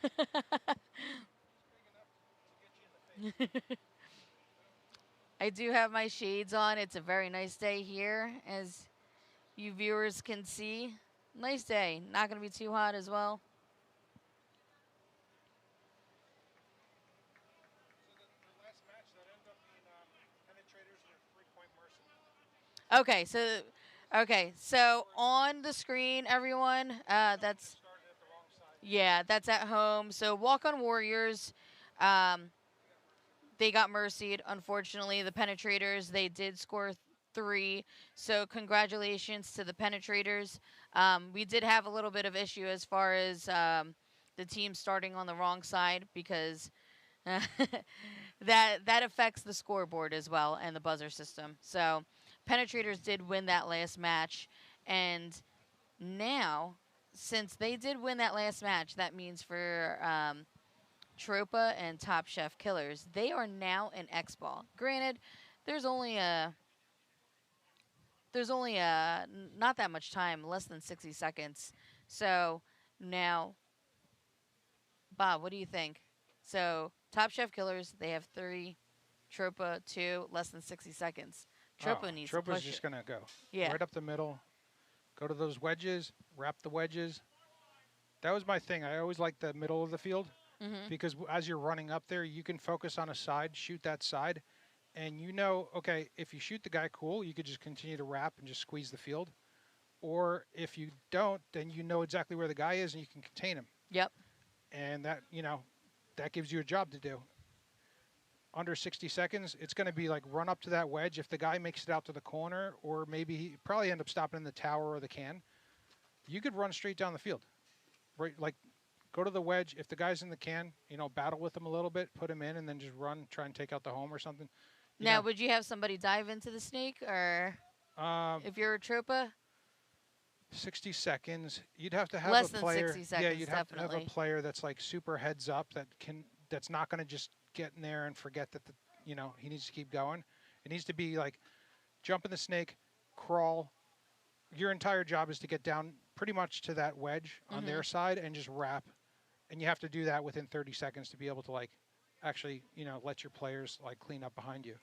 I do have my shades on. It's a very nice day here, as you viewers can see. Nice day. Not going to be too hot as well. Okay, so on the screen, everyone, that's at home. So Walk On Warriors, they got mercied. Unfortunately, the penetrators, they did score 3. So congratulations to the penetrators. We did have a little bit of issue as far as the team starting on the wrong side, because that affects the scoreboard as well and the buzzer system. So penetrators did win that last match, and now, since they did win that last match, that means for Tropa and Top Chef Killers, they are now in Xball. Granted, there's only not that much time, less than 60 seconds. So now, Bob, what do you think? So Top Chef Killers, they have 3, Tropa 2, less than 60 seconds. Tropa needs to push Tropa's just going to go right up the middle, go to those wedges, wrap the wedges. That was my thing. I always liked the middle of the field, because as you're running up there, you can focus on a side, shoot that side, and you know, okay, if you shoot the guy, cool, you could just continue to wrap and just squeeze the field. Or if you don't, then you know exactly where the guy is and you can contain him. Yep. And that, that gives you a job to do. Under 60 seconds, it's going to be like run up to that wedge. If the guy makes it out to the corner, or maybe he probably end up stopping in the tower or the can, you could run straight down the field. Right, like go to the wedge. If the guy's in the can, battle with him a little bit, put him in, and then just run, try and take out the home or something. Now, would you have somebody dive into the snake, or if you're a Tropa? 60 seconds. You'd have to have less a player. than 60 seconds, yeah, you'd have definitely. to have a player that's like super heads up, that's not going to just get in there and forget that he needs to keep going. It needs to be like jump in the snake, crawl. Your entire job is to get down pretty much to that wedge on their side and just wrap. And you have to do that within 30 seconds to be able to actually, let your players clean up behind you.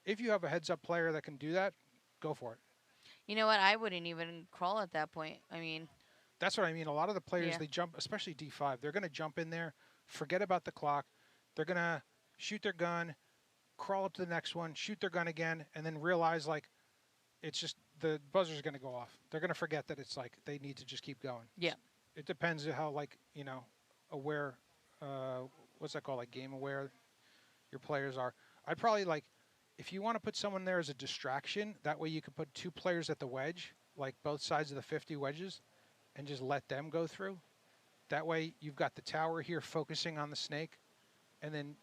If you have a heads up player that can do that, go for it. You know what? I wouldn't even crawl at that point. I mean, that's what I mean. A lot of the players, they jump, especially D5, they're going to jump in there, forget about the clock. They're going to shoot their gun, crawl up to the next one, shoot their gun again, and then realize it's just the buzzer's going to go off. They're going to forget that it's they need to just keep going. Yeah. It depends on how aware, what's that called? Game aware your players are. I'd probably if you want to put someone there as a distraction, that way you could put 2 players at the wedge, both sides of the 50 wedges, and just let them go through. That way you've got the tower here focusing on the snake, and then,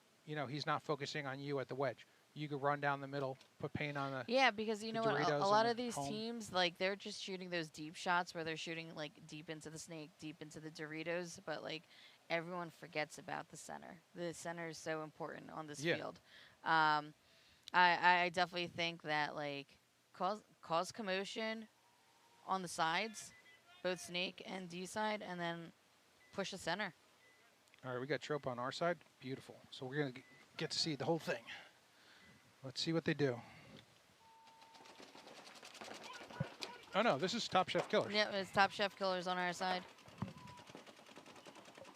he's not focusing on you at the wedge. You could run down the middle, put paint on the Yeah, because you know what? A lot of these home. teams, they're just shooting those deep shots where they're shooting, deep into the snake, deep into the Doritos, but, everyone forgets about the center. The center is so important on this field. I definitely think that, cause commotion on the sides, both snake and D side, and then push the center. All right, we got Trope on our side. Beautiful. So we're going to get to see the whole thing. Let's see what they do. Oh, no, this is Top Chef Killers. Yep, it's Top Chef Killers on our side.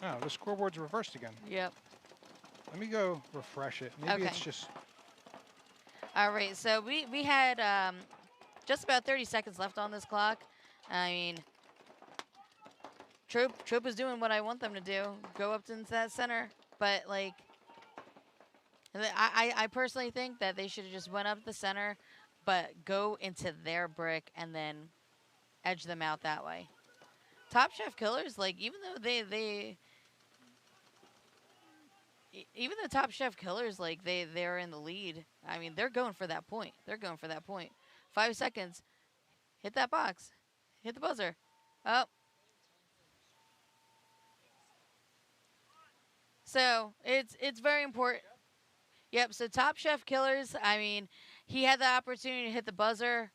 Oh, the scoreboard's reversed again. Yep. Let me go refresh it. Maybe it's just... All right, so we had just about 30 seconds left on this clock. I mean, Trope is doing what I want them to do, go up into that center. But, I personally think that they should have just went up the center, but go into their brick and then edge them out that way. Top Chef Killers, even though even the Top Chef Killers, they're in the lead. I mean, they're going for that point. 5 seconds. Hit that box. Hit the buzzer. Oh. So, it's very important. Yep, so Top Chef Killers, I mean, he had the opportunity to hit the buzzer.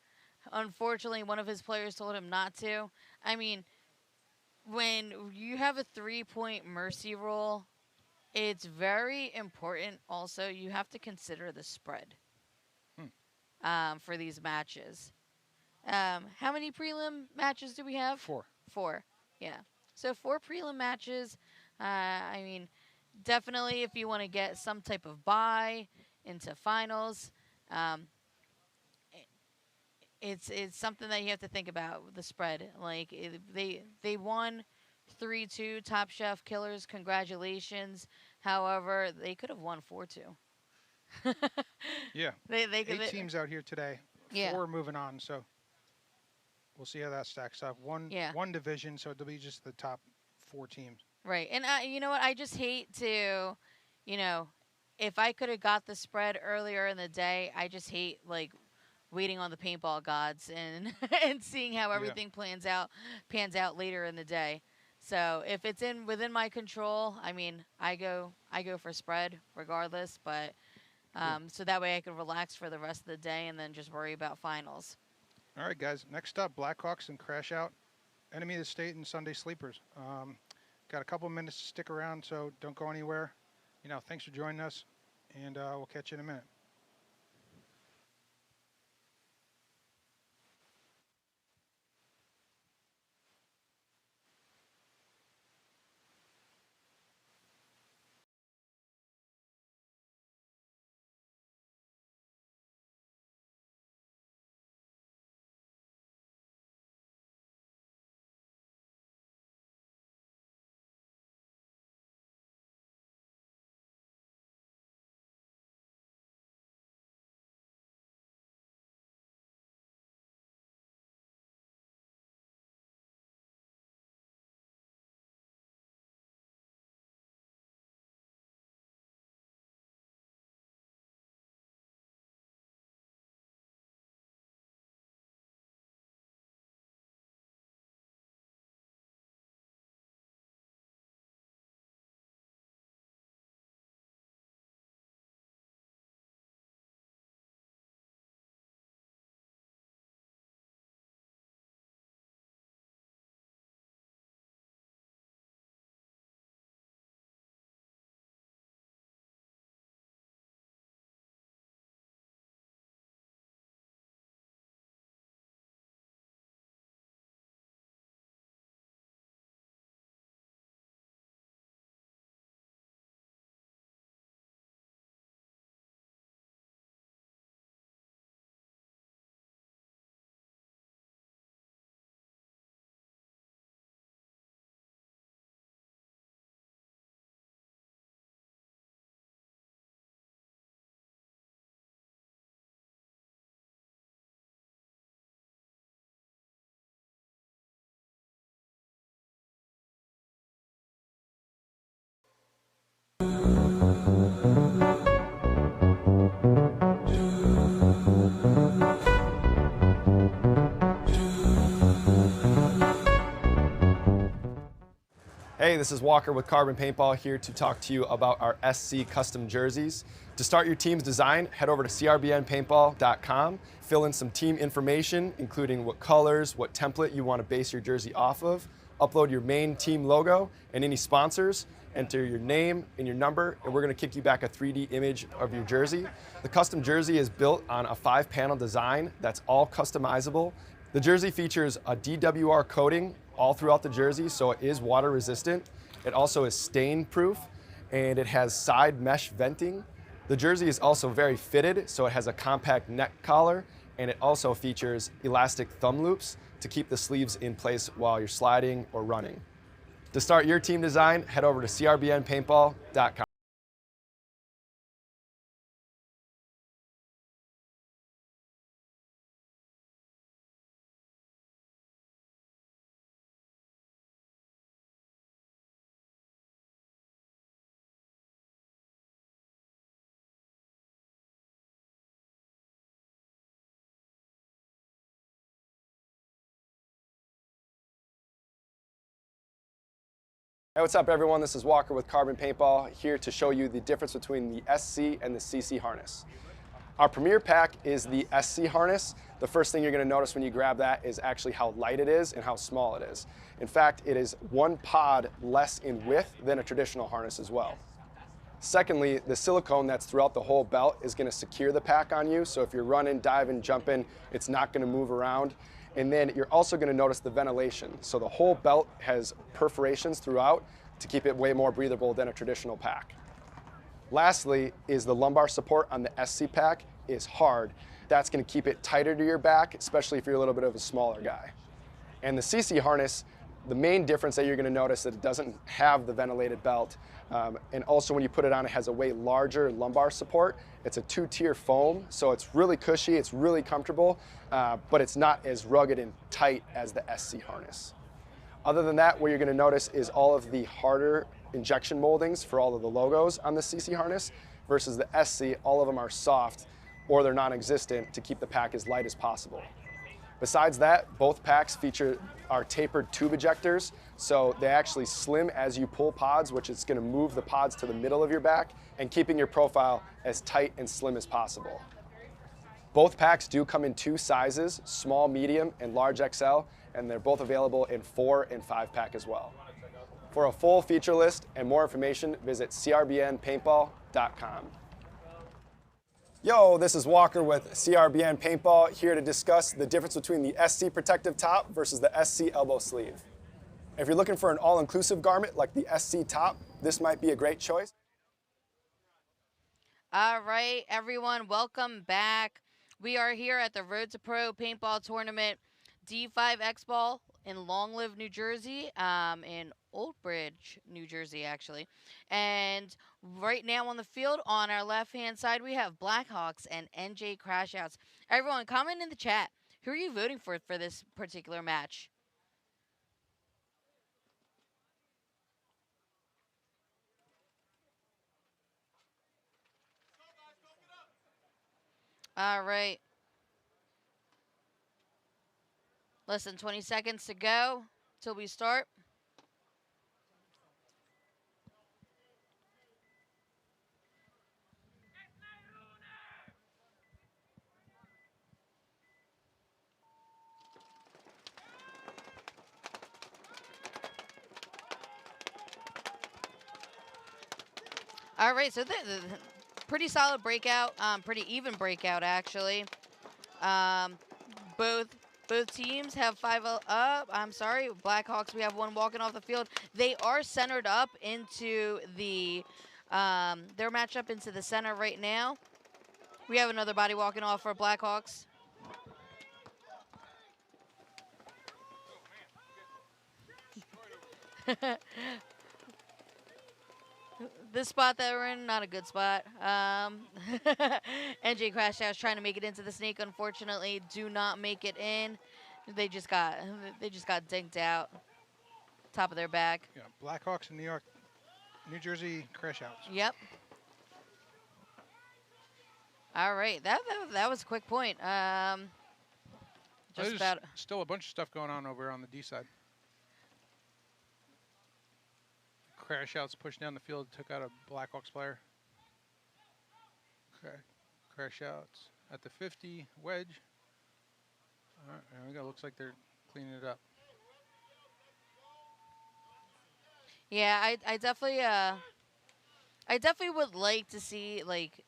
unfortunately, one of his players told him not to. I mean, when you have a 3-point mercy rule, it's very important also. You have to consider the spread for these matches. How many prelim matches do we have? 4. 4, yeah. So 4 prelim matches. I mean, definitely if you want to get some type of bye into finals, it's something that you have to think about, the spread. Like, they won 3-2, Top Chef Killers, congratulations. However, they could have won 4-2. Yeah. They could. 8 teams out here today. Yeah. 4 moving on, so we'll see how that stacks up. One division, so it'll be just the top 4 teams. Right. And you know what? I just hate to, if I could have got the spread earlier in the day, I just hate, like, waiting on the paintball gods and and seeing how everything pans out later in the day. So if it's within my control, I mean, I go for spread regardless, but so that way I can relax for the rest of the day and then just worry about finals. All right, guys. Next up, Blackhawks and Crash Out, Enemy of the State and Sunday Sleepers. Got a couple minutes to stick around, so don't go anywhere. Thanks for joining us, and we'll catch you in a minute. Hey, this is Walker with CRBN Paintball here to talk to you about our SC custom jerseys. To start your team's design, head over to CRBNPaintball.com, fill in some team information, including what colors, what template you want to base your jersey off of, upload your main team logo and any sponsors, enter your name and your number, and we're going to kick you back a 3D image of your jersey. The custom jersey is built on a 5-panel design that's all customizable. The jersey features a DWR coating all throughout the jersey, so it is water resistant. It also is stain proof, and it has side mesh venting. The jersey is also very fitted, so it has a compact neck collar, and it also features elastic thumb loops to keep the sleeves in place while you're sliding or running. To start your team design, head over to CRBNPaintball.com. Hey, what's up everyone? This is Walker with CRBN Paintball, here to show you the difference between the SC and the CC harness. Our premier pack is the SC harness. the first thing you're going to notice when you grab that is actually how light it is and how small it is. In fact, it is 1 pod less in width than a traditional harness as well. Secondly, the silicone that's throughout the whole belt is going to secure the pack on you, so if you're running, diving, jumping, it's not going to move around. And then you're also going to notice the ventilation. So the whole belt has perforations throughout to keep it way more breathable than a traditional pack. Lastly is the lumbar support on the SC pack is hard. That's going to keep it tighter to your back, especially if you're a little bit of a smaller guy. And the CC harness, the main difference that you're going to notice that it doesn't have the ventilated belt, and also when you put it on, it has a way larger lumbar support. It's a 2-tier foam, so it's really cushy, it's really comfortable, but it's not as rugged and tight as the SC harness. Other than that, what you're going to notice is all of the harder injection moldings for all of the logos on the CC harness versus the SC, all of them are soft or they're non-existent to keep the pack as light as possible. Besides that, both packs feature our tapered tube ejectors, so they actually slim as you pull pods, which is going to move the pods to the middle of your back and keeping your profile as tight and slim as possible. Both packs do come in 2 sizes, small, medium, and large XL, and they're both available in 4 and 5 pack as well. For a full feature list and more information, visit CRBNPaintball.com. Yo, this is Walker with CRBN Paintball, here to discuss the difference between the SC protective top versus the SC elbow sleeve. If you're looking for an all-inclusive garment like the SC top, this might be a great choice. All right, everyone, welcome back. We are here at the Road to Pro Paintball Tournament, D5 Xball in Long Live, New Jersey, in Old Bridge, New Jersey, actually. And right now on the field, on our left-hand side, we have Blackhawks and NJ Crashouts. Everyone, comment in the chat. Who are you voting for this particular match? All right. Less than 20 seconds to go till we start. All right, so the pretty solid breakout, pretty even breakout actually. Both teams have 5 up. I'm sorry, Blackhawks. We have one walking off the field. They are centered up into the their matchup into the center right now. We have another body walking off for Blackhawks. This spot that we're in, not a good spot. NJ Crash House trying to make it into the snake. Unfortunately, do not make it in. They just got dinked out. Top of their back. Yeah, Blackhawks in New Jersey Crash Outs. Yep. All right, that was a quick point. There's still a bunch of stuff going on over on the D side. Crash Outs pushed down the field, took out a Blackhawks player. Okay. Crash Outs at the 50, wedge. All right, there we go. Looks like they're cleaning it up. Yeah, I definitely would like to see, like,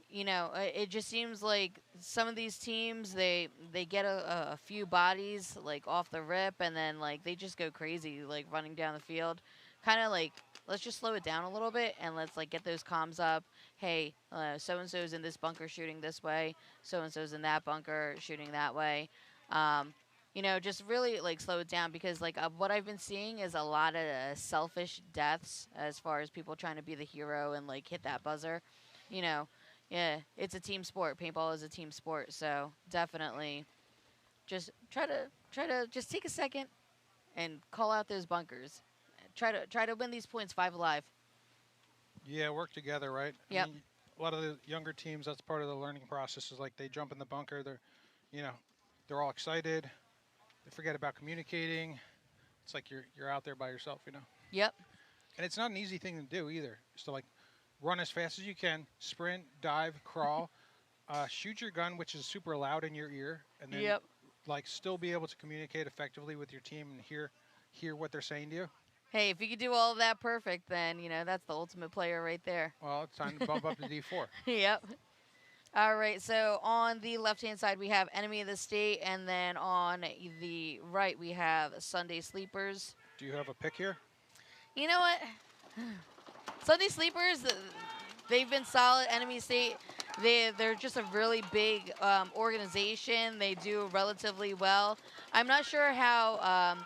you know, it just seems like some of these teams, they get a few bodies, like, off the rip, and then, like, they just go crazy, like, running down the field. Kind of like, let's just slow it down a little bit, and let's, like, get those comms up. Hey, so-and-so's in this bunker shooting this way. So-and-so's in that bunker shooting that way. You know, just really, like, slow it down, because, like, what I've been seeing is a lot of selfish deaths as far as people trying to be the hero and, like, hit that buzzer, you know. Yeah, it's a team sport. Paintball is a team sport, so definitely just try to just take a second and call out those bunkers. Try to win these points 5 alive. Yeah, work together, right? Yep. I mean, a lot of the younger teams, that's part of the learning process, is like they jump in the bunker, they're all excited. They forget about communicating. It's like you're out there by yourself, you know. Yep. And it's not an easy thing to do either. So, like, run as fast as you can, sprint, dive, crawl, shoot your gun, which is super loud in your ear, and then Yep. like still be able to communicate effectively with your team and hear what they're saying to you. Hey, if you could do all of that perfect, then, that's the ultimate player right there. Well, it's time to bump up to D4. Yep. All right, so on the left-hand side, we have Enemy of the State, and then on the right, we have Sunday Sleepers. Do you have a pick here? You know what? Sunday Sleepers, they've been solid. Enemy State, they're just a really big organization. They do relatively well. I'm not sure how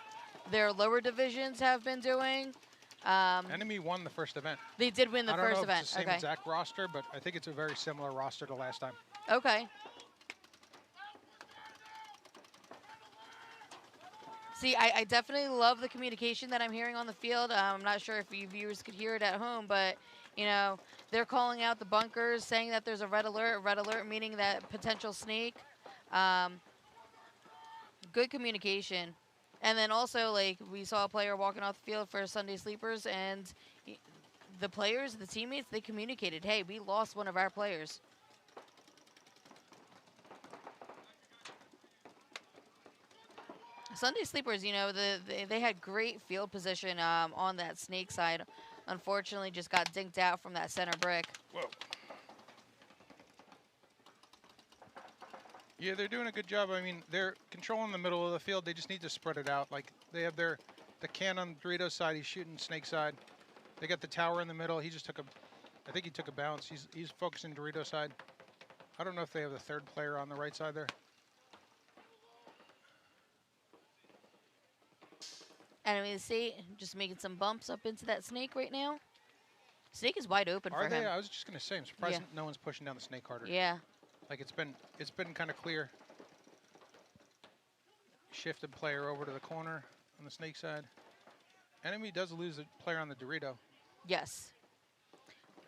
their lower divisions have been doing. Enemy won the first event. They did win the I don't first know event. If it's the same Okay. exact roster, but I think it's a very similar roster to last time. Okay. See, I definitely love the communication that I'm hearing on the field. I'm not sure if you viewers could hear it at home, but, they're calling out the bunkers, saying that there's a red alert meaning that potential snake. Good communication. And then also, like, we saw a player walking off the field for Sunday Sleepers, and the players, the teammates, they communicated, hey, we lost one of our players. Sunday Sleepers, they had great field position on that snake side. Unfortunately, just got dinked out from that center brick. Whoa. Yeah, they're doing a good job. I mean, they're controlling the middle of the field. They just need to spread it out. Like, they have the can on Dorito's side. He's shooting snake side. They got the tower in the middle. He just took I think he took a bounce. He's focusing Dorito's side. I don't know if they have the third player on the right side there. Enemy of the State just making some bumps up into that snake right now. Snake is wide open Are for they? him. I was just gonna say, I'm surprised Yeah. no one's pushing down the snake harder. Yeah. Like it's been kind of clear. Shifted player over to the corner on the snake side. Enemy does lose a player on the Dorito. Yes.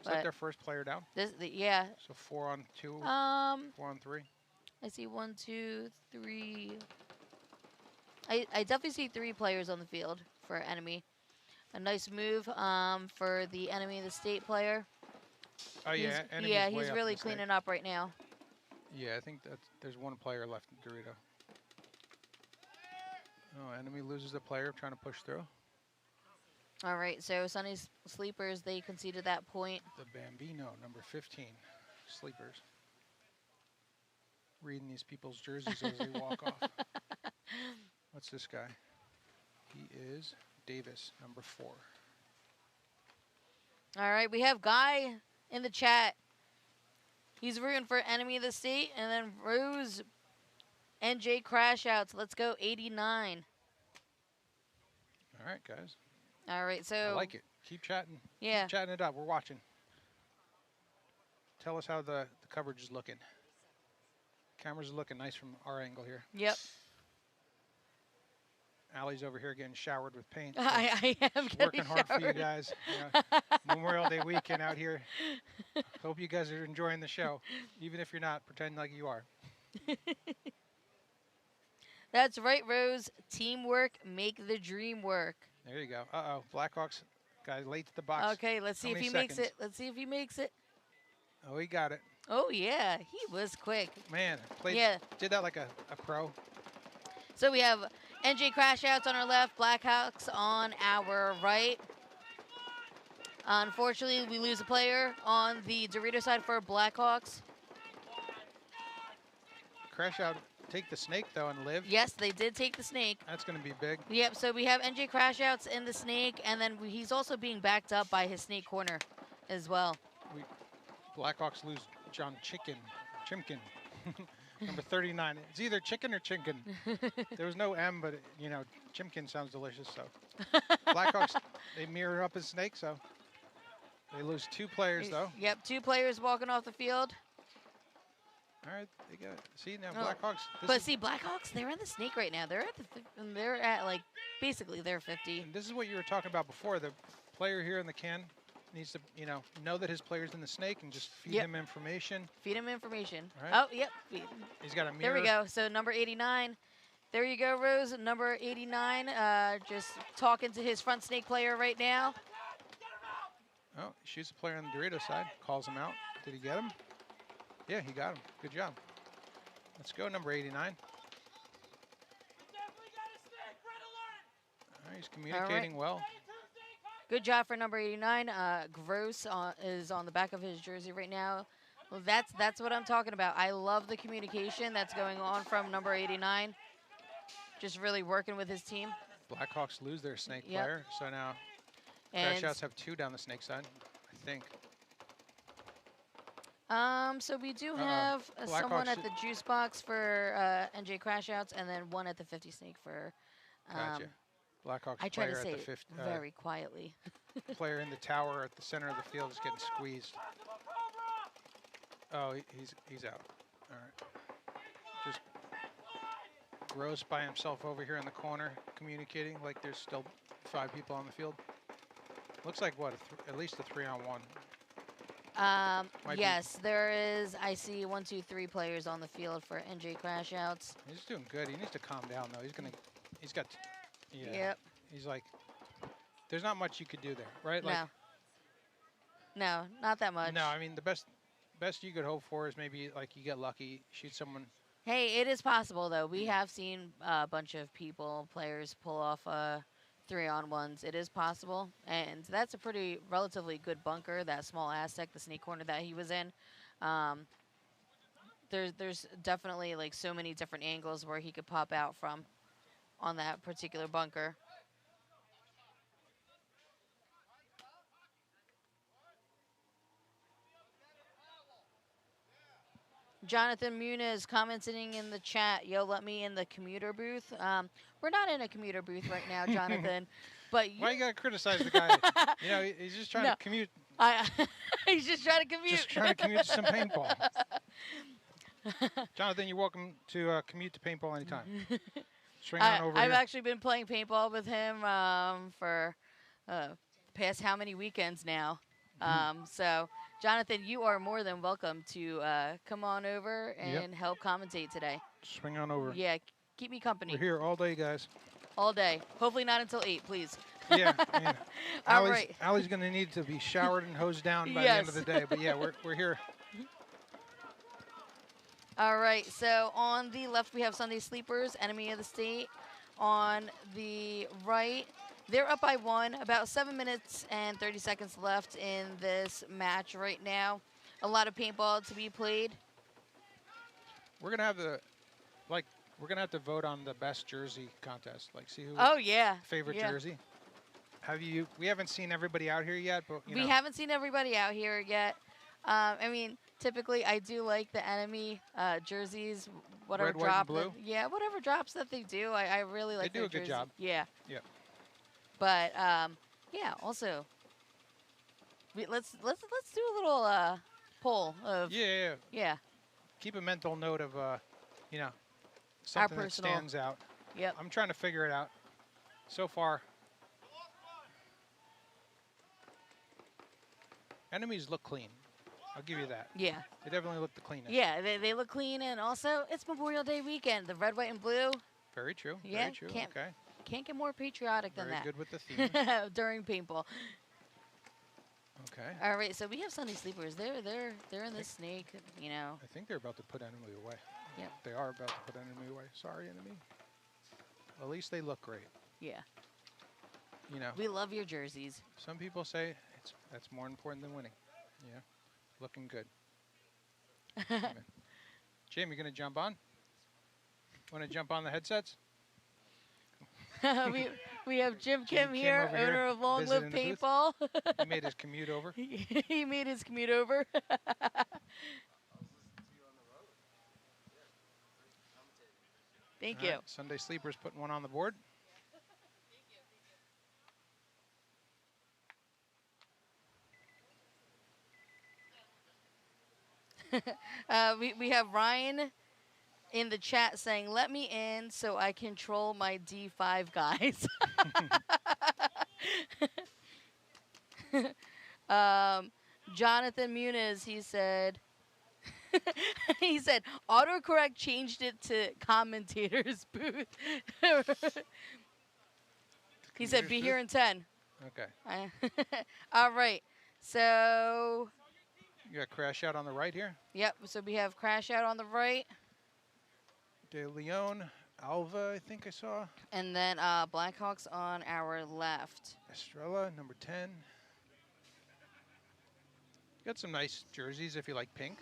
Is that their first player down? Yeah. So 4 on 2, 4 on 3. I see 1, 2, 3. I definitely see 3 players on the field for Enemy. A nice move for the Enemy of the State player. Oh yeah, Enemy's Yeah, way he's up really the snake. cleaning up right now. Yeah, I think there's one player left in Dorito. Oh, Enemy loses a player trying to push through. All right, so Sunday Sleepers, they conceded that point. The Bambino, number 15, Sleepers. Reading these people's jerseys as they walk off. What's this guy? He is Davis, number 4. All right, we have Guy in the chat. He's rooting for Enemy of the State, and then Rose NJ Crash Outs. Let's go 89. All right, guys. All right, so I like it. Keep chatting. Yeah. Keep chatting it up. We're watching. Tell us how the coverage is looking. Cameras are looking nice from our angle here. Yep. Allie's over here getting showered with paint. So I am she's getting working hard for you showered. guys. Yeah. Memorial Day weekend out here. Hope you guys are enjoying the show. Even if you're not, pretend like you are. That's right, Rose. Teamwork make the dream work. There you go. Uh-oh. Blackhawks guy late to the box. Okay, let's see How if he many makes it. seconds? Let's see if he makes it. Oh, he got it. Oh, yeah, he was quick. Man, did that like a pro. So we have NJ Crash Outs on our left, Blackhawks on our right. Unfortunately, we lose a player on the Dorito side for Blackhawks. Crash out. Take the snake, though, and live. Yes, they did take the snake. That's going to be big. Yep, so we have NJ Crash Outs in the snake, and then he's also being backed up by his snake corner as well. Blackhawks lose John Chimkin, number 39. It's either chicken or chinkin. There was no M, but, Chimkin sounds delicious, so. Blackhawks, they mirror up his snake, so. They lose 2 players, though. Yep, 2 players walking off the field. All right, they got it. See, now Oh. Blackhawks. But see, Blackhawks, they're in the snake right now. They're at like basically they're 50. And this is what you were talking about before. The player here in the can needs to, know that his player's in the snake and just feed him information. Feed him information. Right. Oh, yep. He's got a mirror. There we go. So number 89. There you go, Rose. Number 89, just talking to his front snake player right now. Oh, he shoots the player on the Dorito side. Calls him out. Did he get him? Yeah, he got him. Good job. Let's go, number 89. All right, he's communicating well. Good job for number 89. Gross is on the back of his jersey right now. Well, that's what I'm talking about. I love the communication that's going on from number 89. Just really working with his team. Blackhawks lose their snake player, so now Crash Outs have 2 down the snake side, I think. So we do have someone at the juice box for NJ Crash Outs, and then one at the 50 snake for. Gotcha. Blackhawks I try to player say at the it very quietly. player in the tower at the center of the field is getting squeezed. Oh, he's out. All right. Just Gross by himself over here in the corner, communicating like there's still 5 people on the field. Looks like what? At least a 3-on-1. Yes, there is. I see 1, 2, 3 players on the field for NJ Crash Outs. He's doing good. He needs to calm down though. He's got. Yeah. Yep. He's like. There's not much you could do there, right? No. Like, no, not that much. no, I mean the best you could hope for is maybe like you get lucky, shoot someone. Hey, it is possible though. We have seen a bunch of players pull off 3-on-1s. It is possible, and that's a pretty relatively good bunker. That small Aztec, the snake corner that he was in. There's definitely like so many different angles where he could pop out from on that particular bunker. Jonathan Muniz commenting in the chat, yo, let me in the commuter booth. We're not in a commuter booth right now, Jonathan. But Why you gotta criticize the guy? You know, he's just trying to commute. He's just trying to commute. Just trying to commute to some paintball. Jonathan, you're welcome to commute to paintball anytime. Swing on over I've here. actually been playing paintball with him for past how many weekends now. So, Jonathan, you are more than welcome to come on over and help commentate today. Swing on over. Yeah, keep me company. We're here all day, guys. All day. Hopefully not until 8, please. Yeah. All right. Allie's going to need to be showered and hosed down by the end of the day. But yeah, we're here. All right. So on the left, we have Sunday Sleepers, Enemy of the State. On the right, they're up by 1. About 7 minutes and 30 seconds left in this match right now. A lot of paintball to be played. We're going to have we're going to have to vote on the best jersey contest. Like, see who favorite jersey. We haven't seen everybody out here yet, but we haven't seen everybody out here yet. I mean, typically I do like the Enemy jerseys, whatever Red, white, and blue? whatever drops that they do. I really like they do a good job. Yeah. Yeah. But yeah, also let's do a little poll of Yeah. Keep a mental note of something that stands out. Yep. I'm trying to figure it out. So far, enemies look clean. I'll give you that. Yeah. They definitely look the cleanest. Yeah, they look clean, and also it's Memorial Day weekend. The red, white, and blue. Very true. Yeah. Very true. Okay. Can't get more patriotic than that. Very good with the theme. During paintball. Okay. All right, so we have Sunday Sleepers. They're in the snake, I think they're about to put enemy away. Yep. They are about to put enemy away. Sorry, enemy. At least they look great. Yeah. You know. We love your jerseys. Some people say that's more important than winning. Yeah. Looking good. Okay. Jim, you gonna jump on? Want to jump on the headsets? we have Jim Kim here, owner of Long Live Paintball. He made his commute over. He made his commute over. Thank you. Sunday Sleepers putting one on the board. We have Ryan in the chat saying, let me in so I control my D5 guys. Jonathan Muniz, he said, autocorrect changed it to commentator's booth. He said, be here in 10. Okay. All right. So You got Crash Out on the right here. Yep, so we have Crash Out on the right. De Leon, Alva, I think I saw. And then Blackhawks on our left. Estrella, number 10. Got some nice jerseys if you like pink.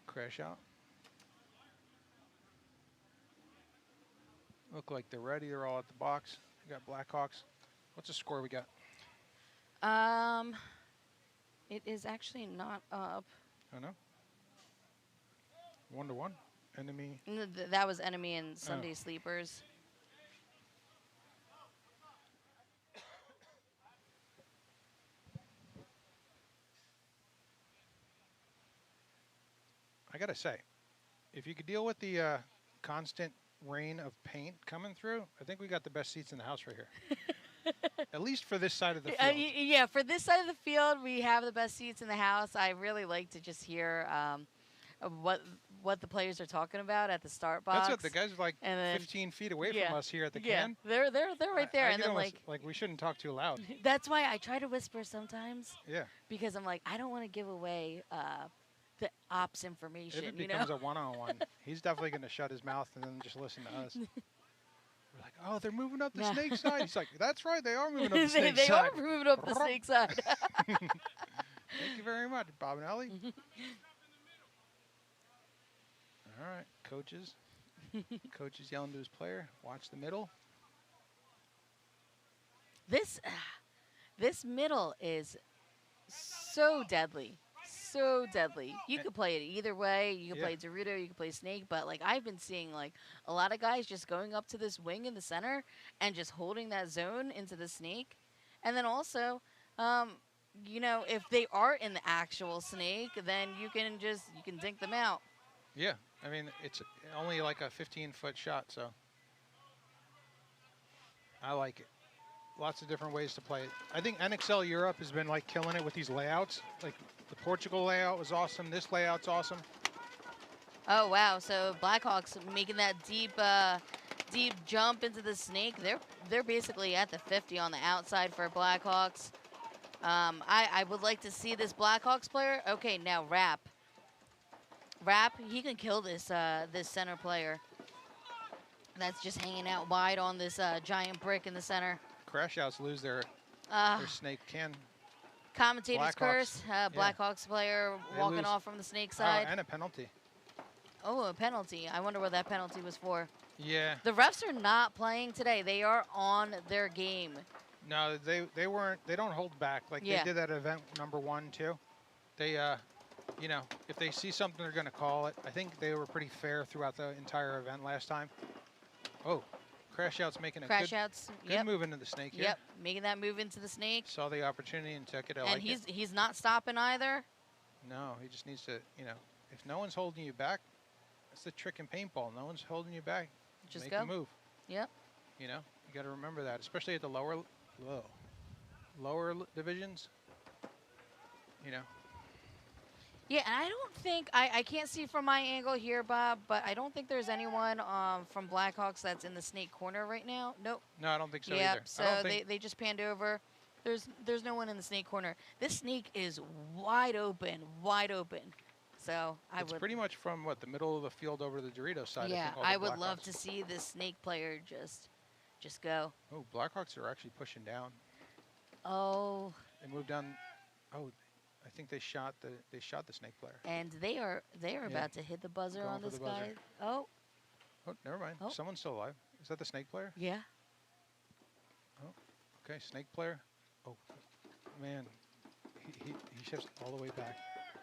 Crash Out. Look like they're ready. They're all at the box. We got Blackhawks. What's the score we got? It is actually not up. Oh, no? 1-1. Enemy. That was Enemy and Sunday Sleepers. I gotta say, if you could deal with the constant rain of paint coming through, I think we got the best seats in the house right here. At least for this side of the field. Yeah, for this side of the field, we have the best seats in the house. I really like to just hear what the players are talking about at the start box. That's it. The guys are like And then- 15 feet away from us here at the Yeah, can. they're right there, I and get then almost like we shouldn't talk too loud. that's why I try to whisper sometimes Yeah. because I'm like I don't want to give away the ops information. If it You becomes know? a one-on-one, he's definitely going to shut his mouth and then just listen to us. We're like, oh, they're moving up the No. snake side. He's like, that's right, they are moving up the snake they side. are moving up the snake side. Thank you very much, Bob and Ellie. All right, coaches. Coach is yelling to his player, watch the middle. This middle is so deadly. So deadly. You could play it either way. You could play Dorito, you could play Snake, but like I've been seeing like a lot of guys just going up to this wing in the center and just holding that zone into the Snake. And then also, you know, if they are in the actual Snake, then you can dink them out. Yeah, I mean, it's only like a 15-foot shot, so I like it. Lots of different ways to play it. I think NXL Europe has been like killing it with these layouts. Like the Portugal layout was awesome. This layout's awesome. Oh wow! So Blackhawks making that deep jump into the Snake. They're basically at the 50 on the outside for Blackhawks. I would like to see this Blackhawks player. Okay, now Rap, he can kill this this center player. That's just hanging out wide on this giant brick in the center. Crash outs lose their Snake can. Commentator's Blackhawks. curse. Blackhawks player They walking lose. off from the Snake side. And a penalty. Oh, a penalty. I wonder what that penalty was for. Yeah. The refs are not playing today. They are on their game. No, they weren't. They don't hold back like they did at event number 1 too. They you know, if they see something, they're going to call it. I think they were pretty fair throughout the entire event last time. Oh, Crash Out's making a good move into the Snake here. Yep, making that move into the Snake. Saw the opportunity and took it. And he's not stopping either. No, he just needs to, you know, if no one's holding you back, that's the trick in paintball. No one's holding you back. Just make go. a move. Yep. You know, you got to remember that, especially at the lower divisions. You know. Yeah, and I don't think, I can't see from my angle here, Bob, but I don't think there's anyone from Blackhawks that's in the Snake corner right now. Nope. No, I don't think so Yep, either. so they just panned over. There's no one in the Snake corner. This Snake is wide open. So It's pretty much from what, the middle of the field over to the Dorito side. Yeah, I would love to see this Snake player just go. Oh, Blackhawks are actually pushing down. Oh. They moved down. Oh, I think they shot the Snake player. And they are about to hit the buzzer Going on for this the buzzer. guy. Oh. Oh, never mind. Oh. Someone's still alive. Is that the Snake player? Yeah. Oh, okay, Snake player. Oh, man, he shifts all the way back.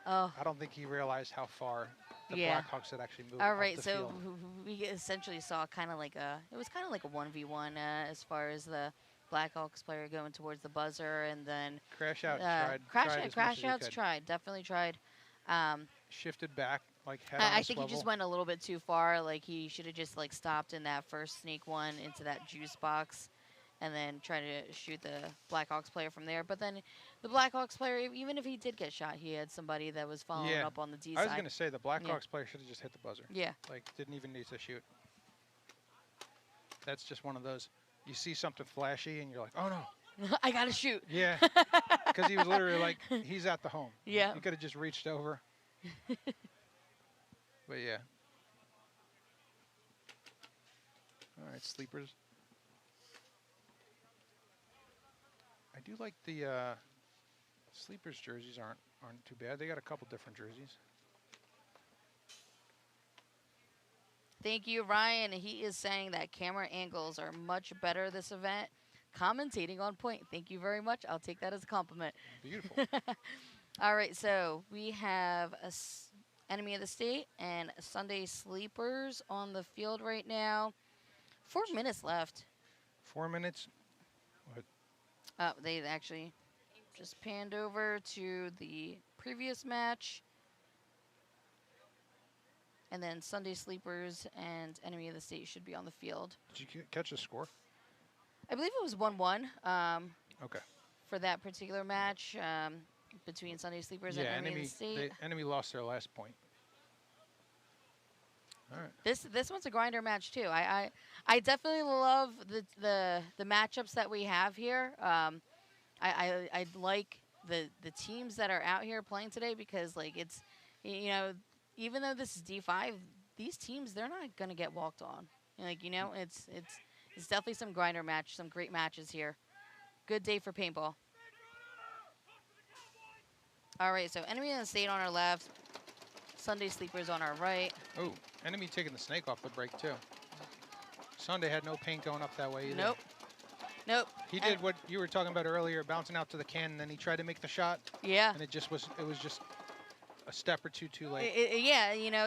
Oh. I don't think he realized how far the Yeah. Blackhawks had actually moved. All up right, the so field. we essentially saw kind of like a 1v1 as far as the Blackhawks player going towards the buzzer, and then Crash Out tried as Crash much as he Outs could. definitely tried. Shifted back like head on I a think swivel. he just went a little bit too far. Like he should have just like stopped in that first Snake one into that juice box, and then try to shoot the Blackhawks player from there. But then the Blackhawks player, even if he did get shot, he had somebody that was following up on the D I side. was going to say the Blackhawks player should have just hit the buzzer. Yeah. Like didn't even need to shoot. That's just one of those. You see something flashy and you're like, oh no, I gotta shoot. Yeah, because he was literally like, he's at the home. Yeah. He could have just reached over. But yeah. All right, sleepers. I do like the sleepers jerseys aren't too bad. They got a couple different jerseys. Thank you, Ryan. He is saying that camera angles are much better this event. Commentating on point. Thank you very much. I'll take that as a compliment. Beautiful. All right, so we have Enemy of the State and Sunday Sleepers on the field right now. 4 minutes left. 4 minutes. What? They actually just panned over to the previous match. And then Sunday Sleepers and Enemy of the State should be on the field. Did you catch the score? I believe it was 1-1 Okay. for that particular match between Sunday Sleepers and Enemy of the State. Enemy lost their last point. All right. This one's a grinder match too. I definitely love the matchups that we have here. I like the teams that are out here playing today because like it's, you know, even though this is D5, these teams, they're not gonna get walked on. Like, you know, it's definitely some grinder match, some great matches here. Good day for paintball. All right, so Enemy of the State on our left, Sunday Sleepers on our right. Oh, enemy taking the snake off the break too. Sunday had no paint going up that way either. Nope. Nope. He did what you were talking about earlier, bouncing out to the can, and then he tried to make the shot. Yeah. And it was just a step or two too late. Yeah, you know,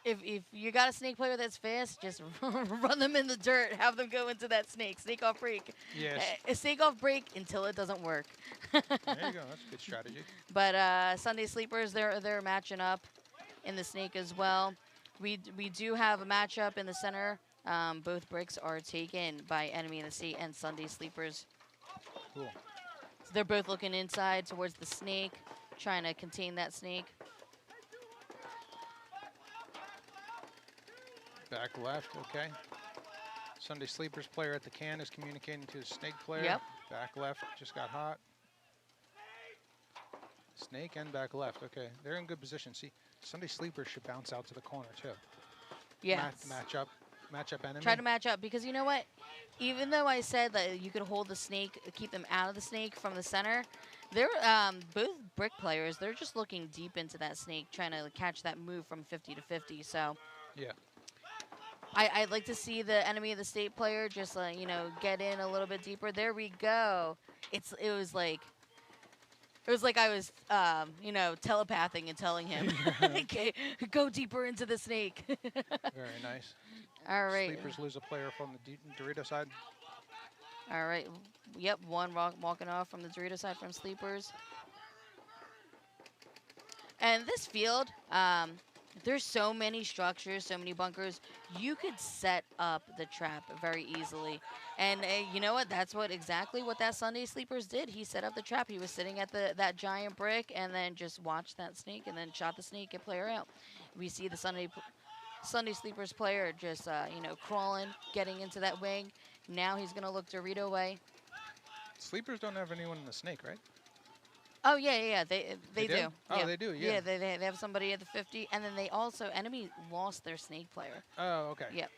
if you got a snake player that's fast, just run them in the dirt, have them go into that snake off break. Yes. A snake off break until it doesn't work. There you go. That's a good strategy. But Sunday Sleepers, they're matching up in the snake as well. We do have a matchup in the center. Both bricks are taken by Enemy of the State and Sunday Sleepers. Cool. So they're both looking inside towards the snake, trying to contain that snake. Back left, okay. Sunday Sleepers player at the can is communicating to his snake player. Yep. Back left just got hot. Snake and back left, okay. They're in good position. See, Sunday Sleepers should bounce out to the corner too. Yeah. Match up enemy. Try to match up because you know what? Even though I said that you could hold the snake, keep them out of the snake from the center, they're both brick players. They're just looking deep into that snake, trying to catch that move from 50 to 50. So yeah. I'd like to see the Enemy of the State player just you know, get in a little bit deeper. There we go. It was like I was you know, telepathing and telling him, okay, go deeper into the snake. Very nice. All right. Sleepers lose a player from the Dorito side. All right. Yep, one walking off from the Dorito side from Sleepers. And this field, there's so many structures, so many bunkers. You could set up the trap very easily. And you know what? That's exactly what that Sunday Sleepers did. He set up the trap. He was sitting at that giant brick and then just watched that snake and then shot the snake and player out. We see the Sunday Sleepers player just, you know, crawling, getting into that wing. Now he's going to look Dorito way. Sleepers don't have anyone in the snake, right? Oh, yeah. They do. Oh, yeah. they do, yeah. Yeah, they have somebody at the 50. And then they also, Enemy lost their snake player. Oh, okay. Yep.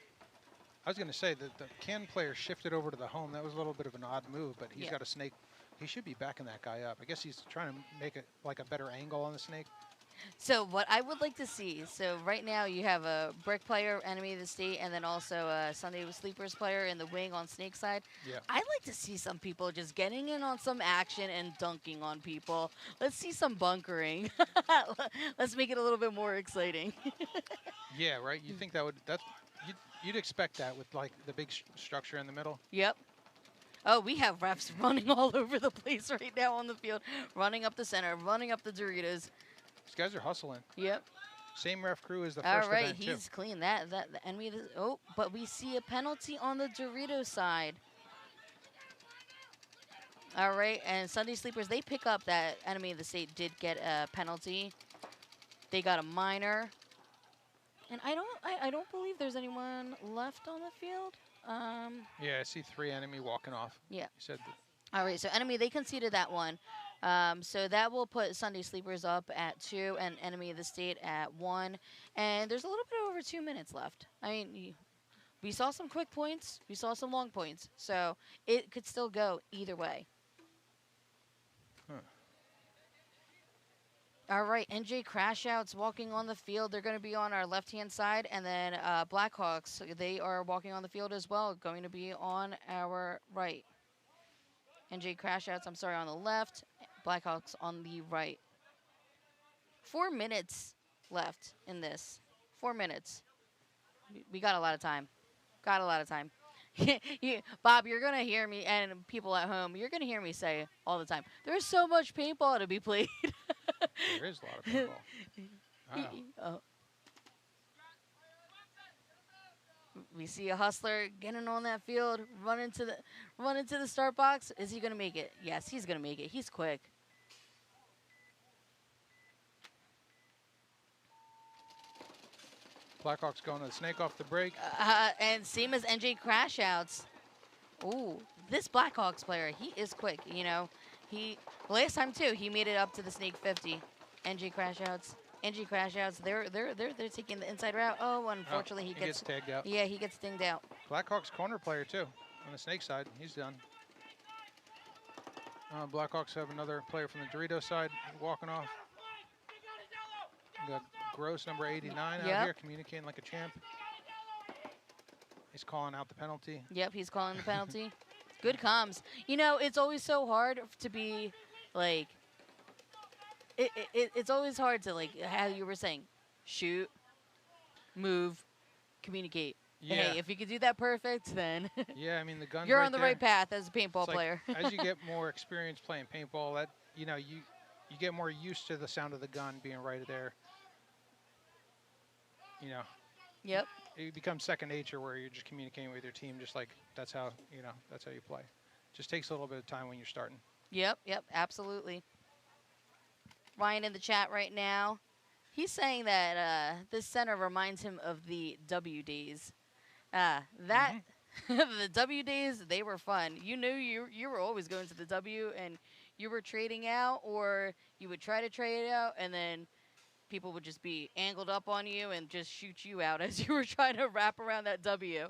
I was going to say that the can player shifted over to the home. That was a little bit of an odd move, but he's got a snake. He should be backing that guy up. I guess he's trying to make it like a better angle on the snake. So what I would like to see, so right now you have a brick player, Enemy of the State, and then also a Sunday Sleepers player in the wing on snake side. Yeah. I'd like to see some people just getting in on some action and dunking on people. Let's see some bunkering. Let's make it a little bit more exciting. Yeah, right. You think you'd expect that with like the big structure in the middle. Yep. Oh, we have refs running all over the place right now on the field, running up the center, running up the Doritos. These guys are hustling. Yep. Same ref crew as the first All right, event, he's too. clean. The Enemy. Oh, but we see a penalty on the Dorito side. All right, and Sunday Sleepers, they pick up that Enemy of the State did get a penalty. They got a minor. And I don't believe there's anyone left on the field. Yeah, I see 3 enemy walking off. Yeah. You said All right, so enemy, they conceded that one. So that will put Sunday Sleepers up at 2 and Enemy of the State at 1. And there's a little bit over 2 minutes left. I mean, we saw some quick points. We saw some long points. So it could still go either way. Huh. All right, NJ Crashouts walking on the field. They're going to be on our left-hand side. And then Blackhawks, they are walking on the field as well, going to be on our right. NJ Crashouts, I'm sorry, on the left. Blackhawks on the right. 4 minutes left in this. 4 minutes. We got a lot of time. Got a lot of time. Bob, you're going to hear me, and people at home, you're going to hear me say all the time, there's so much paintball to be played. There is a lot of paintball. Wow. We see a hustler getting on that field, run into the start box. Is he going to make it? Yes, he's going to make it. He's quick. Blackhawks going to the snake off the break. And same as NJ Crashouts. Ooh, this Blackhawks player, he is quick. You know, last time too, he made it up to the snake 50. NJ Crashouts, they're taking the inside route. Oh, unfortunately, he gets tagged out. Yeah, he gets dinged out. Blackhawks corner player too, on the snake side. He's done. Blackhawks have another player from the Dorito side walking off. We got Gross, number 89, out here communicating like a champ. He's calling out the penalty. Yep, he's calling the penalty. Good comms. You know, it's always so hard to be like. It's always hard to, like, how you were saying, shoot, move, communicate. Yeah. Hey, if you could do that perfect, then yeah, I mean the gun's you're right on the there. right path as a paintball It's player. like, as you get more experience playing paintball, that you get more used to the sound of the gun being right there. You know. Yep. It becomes second nature where you're just communicating with your team, just like that's how you play. Just takes a little bit of time when you're starting. Yep, absolutely. Ryan in the chat right now, he's saying that this center reminds him of the W days. The W days, they were fun. You knew you were always going to the W, and you were trading out, or you would try to trade out, and then people would just be angled up on you and just shoot you out as you were trying to wrap around that W.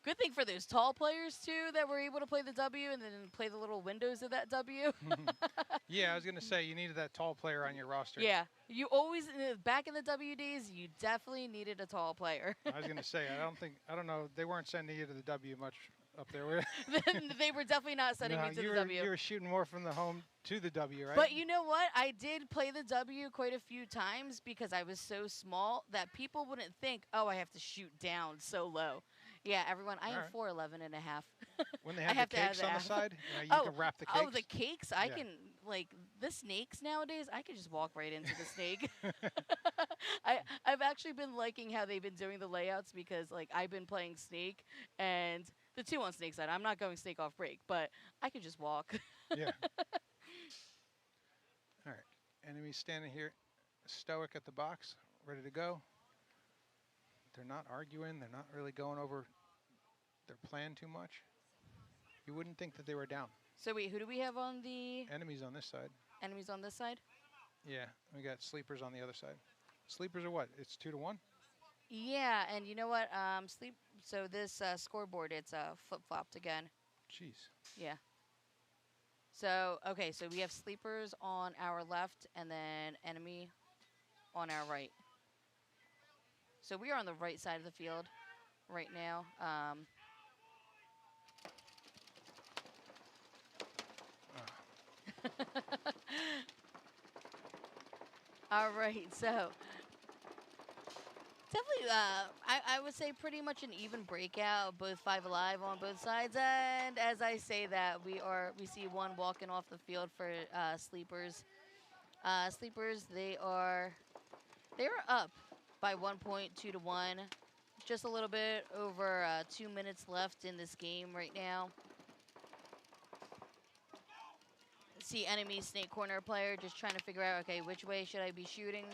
Good thing for those tall players, too, that were able to play the W and then play the little windows of that W. Yeah, I was going to say, you needed that tall player on your roster. Yeah. You always, back in the W days, you definitely needed a tall player. I was going to say, I don't know, they weren't sending you to the W much up there, were They were definitely not sending me to the W. You were shooting more from the home to the W, right? But you know what? I did play the W quite a few times because I was so small that people wouldn't think, oh, I have to shoot down so low. Yeah, everyone, I am 4'11" and a half. When they have the cakes on the side, you can wrap the cakes. Oh, the cakes? I can, like, the snakes nowadays, I can just walk right into the snake. I've actually been liking how they've been doing the layouts because, like, I've been playing snake and the 2 on snake side. I'm not going snake off break, but I could just walk. Yeah. All right. Enemy standing here, stoic at the box, ready to go. They're not arguing. They're not really going over their plan too much. You wouldn't think that they were down. So wait, who do we have on the... Enemies on this side. Enemies on this side? Yeah, we got sleepers on the other side. Sleepers are what? It's 2-1? Yeah, and you know what? So this scoreboard, it's flip-flopped again. Jeez. Yeah. So, okay, so we have sleepers on our left and then enemy on our right. So we are on the right side of the field right now. All right, so definitely, I would say pretty much an even breakout, both 5 alive on both sides. And as I say that, we see one walking off the field for sleepers. Sleepers, they are up by 1 point, 2-1. Just a little bit over 2 minutes left in this game right now. See enemy snake corner player just trying to figure out, okay, which way should I be shooting?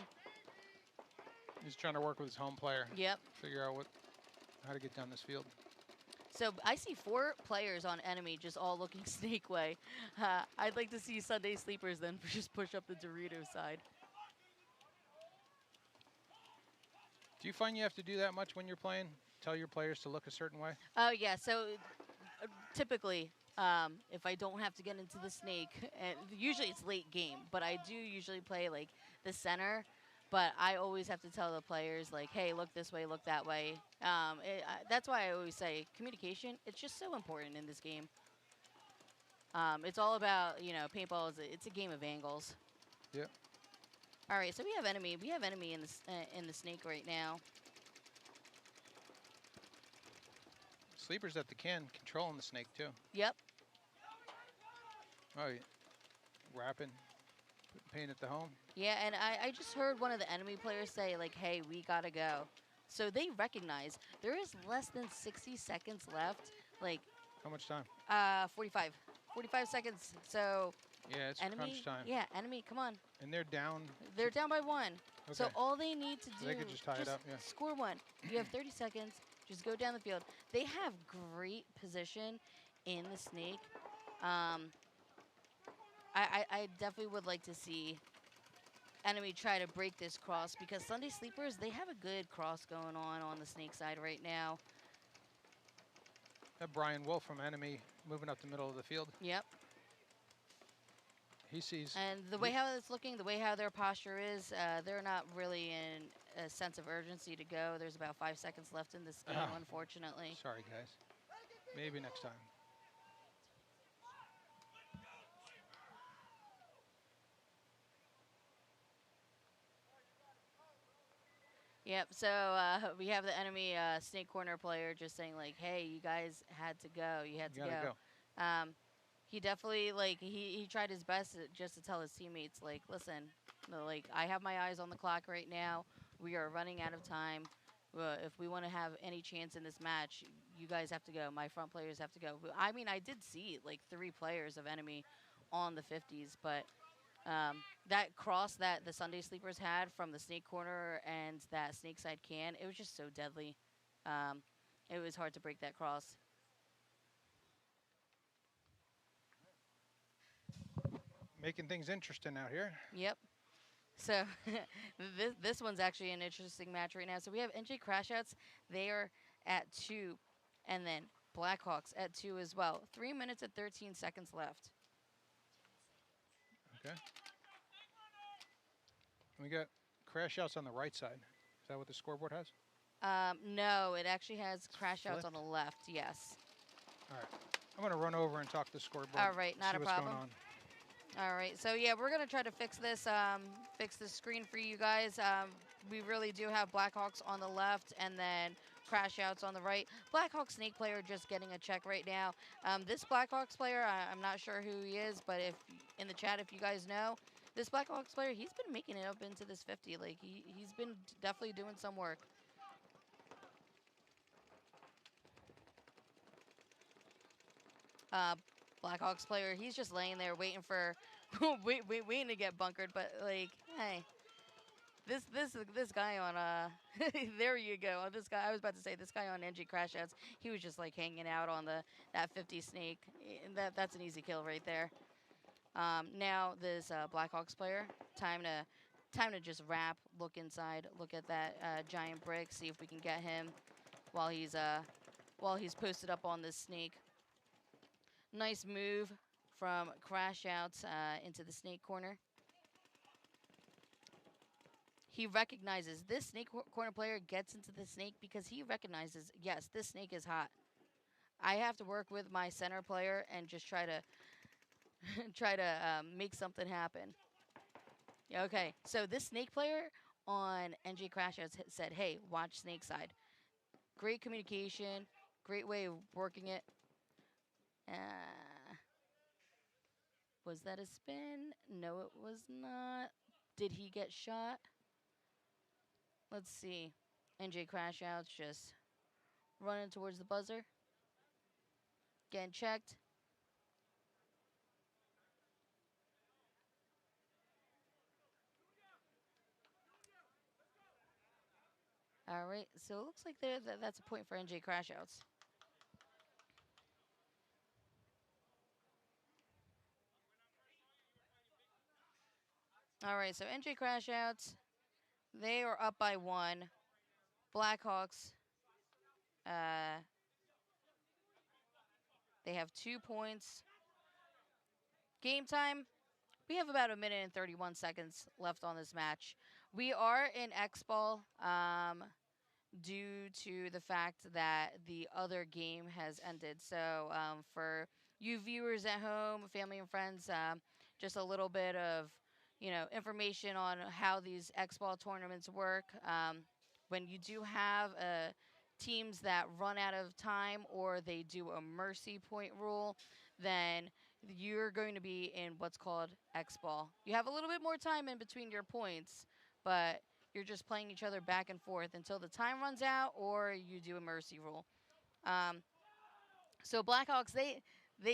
He's trying to work with his home player. Yep. Figure out how to get down this field. So I see 4 players on enemy just all looking snake way. I'd like to see Sunday Sleepers then just push up the Dorito side. Do you find you have to do that much when you're playing? Tell your players to look a certain way? Oh, yeah. So typically, if I don't have to get into the snake, and usually it's late game, but I do usually play like the center. But I always have to tell the players, like, hey, look this way, look that way. That's why I always say communication, it's just so important in this game. It's all about, you know, paintball, it's a game of angles. Yep. All right, so we have enemy. We have enemy in the snake right now. Sleepers at the can, controlling the snake too. Yep. Oh, yeah. Wrapping, putting paint at the home. Yeah, and I just heard one of the enemy players say, like, hey, we gotta go. So they recognize there is less than 60 seconds left. Like, How much time? 45. 45 seconds. So Yeah, it's enemy, crunch time. yeah, enemy, come on. And they're down. They're down by 1. So Okay. all they need to do, So they could just tie it up, yeah. score 1. You have 30 seconds. Just go down the field. They have great position in the snake. I definitely would like to see enemy try to break this cross because Sunday Sleepers, they have a good cross going on the snake side right now. That Brian Wolf from enemy moving up the middle of the field. Yep. He sees. And the way how it's looking, the way how their posture is, they're not really in a sense of urgency to go. There's about 5 seconds left in this game, Oh. unfortunately. Sorry, guys. Maybe next time. Yep, so we have the enemy snake corner player just saying, like, hey, you guys had to go. You had to gotta go. He definitely, like, he tried his best just to tell his teammates, like, listen, like, I have my eyes on the clock right now. We are running out of time. If we want to have any chance in this match, you guys have to go. My front players have to go. I mean, I did see, like, 3 players of enemy on the 50s, but that cross that the Sunday Sleepers had from the snake corner and that snake side can, it was just so deadly. It was hard to break that cross. Making things interesting out here. Yep. So this one's actually an interesting match right now. So we have NJ Crashouts. They are at 2. And then Blackhawks at 2 as well. 3 minutes and 13 seconds left. Okay. We got crash outs on the right side. Is that what the scoreboard has? No, it actually has Crashouts flipped? on the left, yes. All right. I'm going to run over and talk to the scoreboard. All right, not see a what's problem. Going on. All right, so yeah, we're gonna try to fix this screen for you guys. We really do have Blackhawks on the left and then Crashouts on the right. Blackhawks snake player just getting a check right now. This Blackhawks player, I'm not sure who he is, but if in the chat, if you guys know, this Blackhawks player, he's been making it up into this 50. Like he's been definitely doing some work. Blackhawks player, he's just laying there waiting for, waiting to get bunkered. But like, hey, this guy on there you go. This guy, I was about to say this guy on NG Crashouts, he was just like hanging out on that 50 snake. That's an easy kill right there. Now this Blackhawks player, time to just wrap, look inside, look at that giant brick, see if we can get him while he's posted up on this snake. Nice move from Crashouts into the snake corner. He recognizes this snake corner player gets into the snake because he recognizes, yes, this snake is hot. I have to work with my center player and just try to make something happen. Okay, so this snake player on NJ Crashouts said, hey, watch snake side. Great communication, great way of working it. Was that a spin? No, it was not. Did he get shot? Let's see. NJ Crashouts just running towards the buzzer. Getting checked. All right, so it looks like that's a point for NJ Crashouts. All right, so NJ Crash Outs, they are up by 1. Blackhawks, they have 2 points. Game time, we have about 1 minute and 31 seconds left on this match. We are in Xball due to the fact that the other game has ended. So for you viewers at home, family and friends, just a little bit of information on how these Xball tournaments work. When you do have teams that run out of time or they do a mercy point rule, then you're going to be in what's called Xball. You have a little bit more time in between your points, but you're just playing each other back and forth until the time runs out or you do a mercy rule. So Blackhawks, they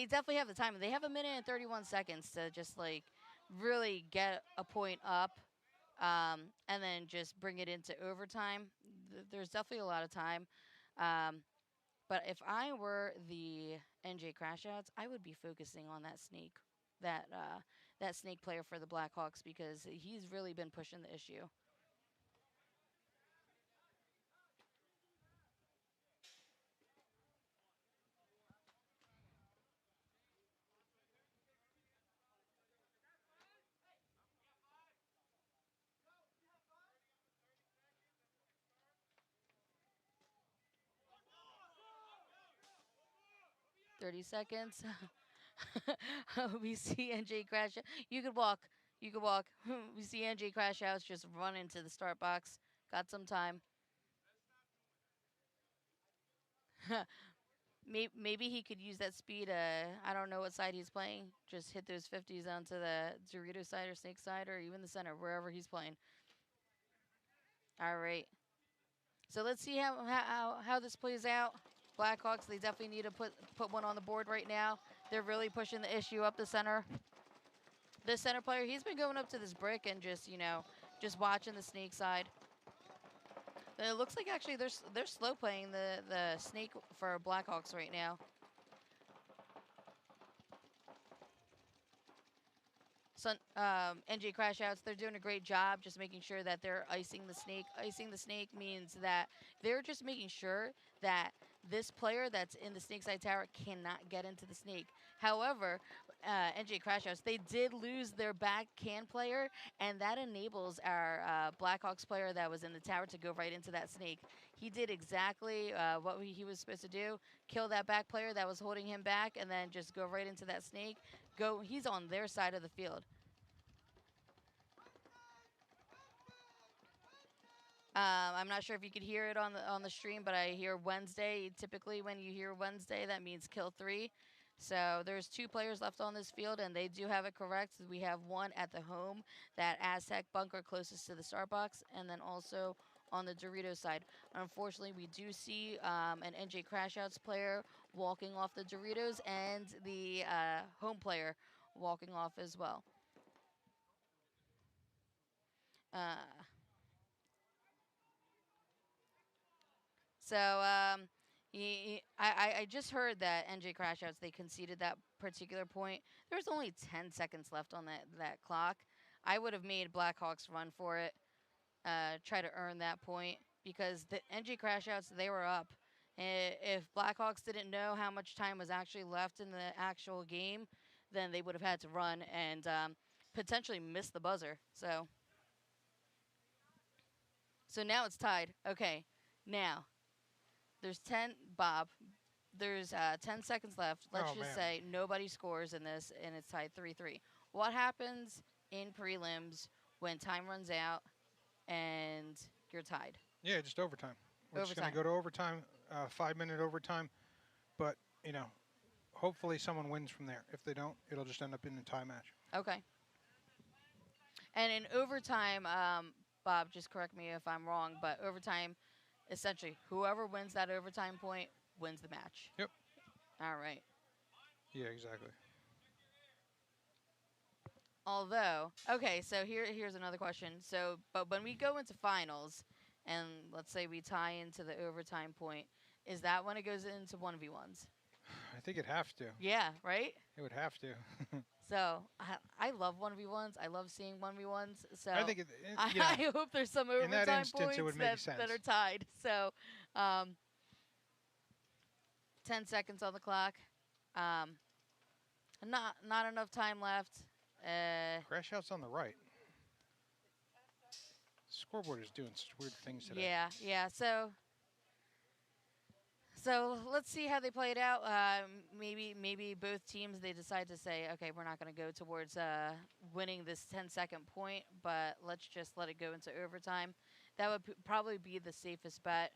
definitely have the time. They have 1 minute and 31 seconds to just really get a point up, and then just bring it into overtime. There's definitely a lot of time. But if I were the NJ Crash Outs, I would be focusing on that snake, that snake player for the Blackhawks, because he's really been pushing the issue. 30 seconds. We see NJ crash. You could walk. You could walk. We see NJ crash outs just run into the start box. Got some time. Maybe he could use that speed. I don't know what side he's playing. Just hit those 50s onto the Dorito side or Snake side or even the center, wherever he's playing. All right. So let's see how this plays out. Blackhawks, they definitely need to put one on the board right now. They're really pushing the issue up the center. This center player, he's been going up to this brick and just watching the snake side. It looks like actually they're slow playing the snake for Blackhawks right now. So NJ Crash Outs, they're doing a great job just making sure that they're icing the snake. Icing the snake means that they're just making sure that this player that's in the snake side tower cannot get into the snake. However, NJ Crash Outs, they did lose their backhand player, and that enables our Blackhawks player that was in the tower to go right into that snake. He did exactly what he was supposed to do, kill that back player that was holding him back, and then just go right into that snake. He's on their side of the field. I'm not sure if you could hear it on the stream, but I hear Wednesday. Typically, when you hear Wednesday, that means kill 3. So there's 2 players left on this field, and they do have it correct. We have one at the home, that Aztec bunker closest to the start box, and then also on the Dorito side. Unfortunately, we do see an NJ Crash Outs player walking off the Doritos and the home player walking off as well. So I just heard that NJ Crash Outs, they conceded that particular point. There's only 10 seconds left on that clock. I would have made Blackhawks run for it, try to earn that point, because the NJ Crash Outs, they were up. If Blackhawks didn't know how much time was actually left in the actual game, then they would have had to run and potentially miss the buzzer. So now it's tied. Okay, now there's 10, Bob. There's 10 seconds left. Let's just say nobody scores in this, and it's tied 3-3. What happens in prelims when time runs out and you're tied? Yeah, just overtime. We're just going to go to overtime, 5-minute overtime. But, hopefully someone wins from there. If they don't, it'll just end up in a tie match. Okay. And in overtime, Bob, just correct me if I'm wrong, but overtime, essentially, whoever wins that overtime point wins the match. Yep. All right. Yeah, exactly. Although, okay, so here's another question. So, but when we go into finals, and let's say we tie into the overtime point, is that when it goes into 1v1s? I think it'd have to. Yeah, right? It would have to. So I love 1v1s. I love seeing 1v1s. So I think I hope there's some in that overtime instance, it would make points that sense. are tied. So 10 seconds on the clock. Not enough time left. Crash outs on the right. Scoreboard is doing such weird things today. Yeah. So let's see how they play it out. Maybe both teams, they decide to say, okay, we're not going to go towards winning this 10-second point, but let's just let it go into overtime. That would probably be the safest bet.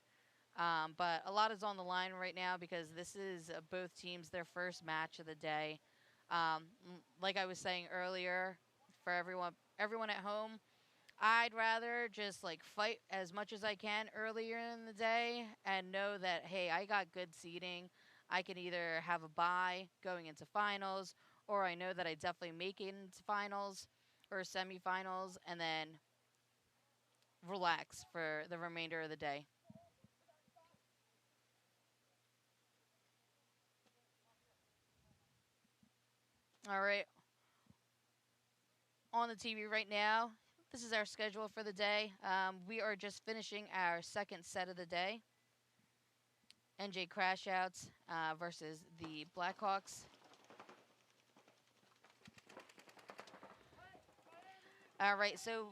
But a lot is on the line right now because this is both teams their first match of the day. Like I was saying earlier, for everyone at home, I'd rather just like fight as much as I can earlier in the day and know that, hey, I got good seating. I can either have a bye going into finals, or I know that I definitely make it into finals or semifinals, and then relax for the remainder of the day. All right. On the TV right now, this is our schedule for the day. We are just finishing our second set of the day. NJ Crashouts versus the Blackhawks. All right, so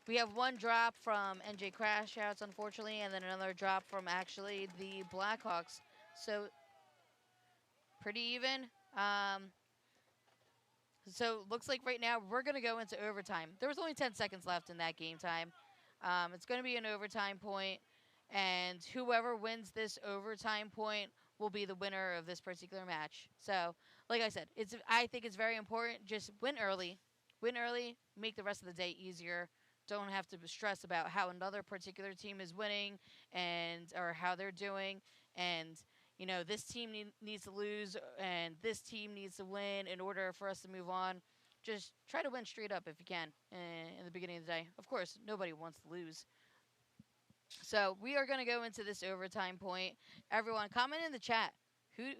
we have one drop from NJ Crashouts, unfortunately, and then another drop from actually the Blackhawks. So pretty even. So looks like right now we're going to go into overtime. There was only 10 seconds left in that game time. It's going to be an overtime point, and whoever wins this overtime point will be the winner of this particular match. So, like I said, I think it's very important. Just win early, make the rest of the day easier. Don't have to stress about how another particular team is winning or how they're doing, and you know, this team needs to lose and this team needs to win in order for us to move on. Just try to win straight up if you can in the beginning of the day. Of course, nobody wants to lose. So we are going to go into this overtime point. Everyone, comment in the chat. Who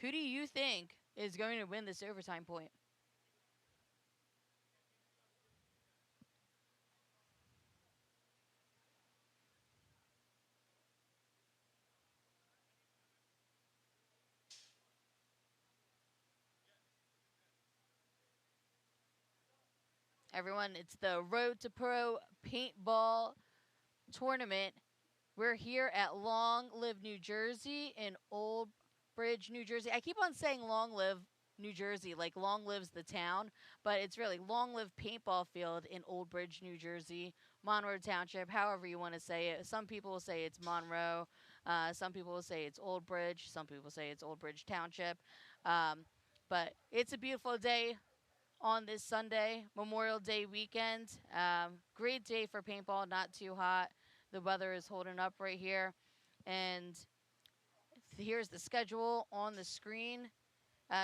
do you think is going to win this overtime point? Everyone, it's the Road to Pro Paintball tournament. We're here at Long Live, New Jersey in Old Bridge, New Jersey. I keep on saying Long Live, New Jersey, like Long Live's the town, but it's really Long Live Paintball Field in Old Bridge, New Jersey, Monroe Township, however you want to say it. Some people will say it's Monroe. Some people will say it's Old Bridge. Some people say it's Old Bridge Township. But it's a beautiful day on this Sunday, Memorial Day weekend. Great day for paintball, not too hot. The weather is holding up right here. And here's the schedule on the screen.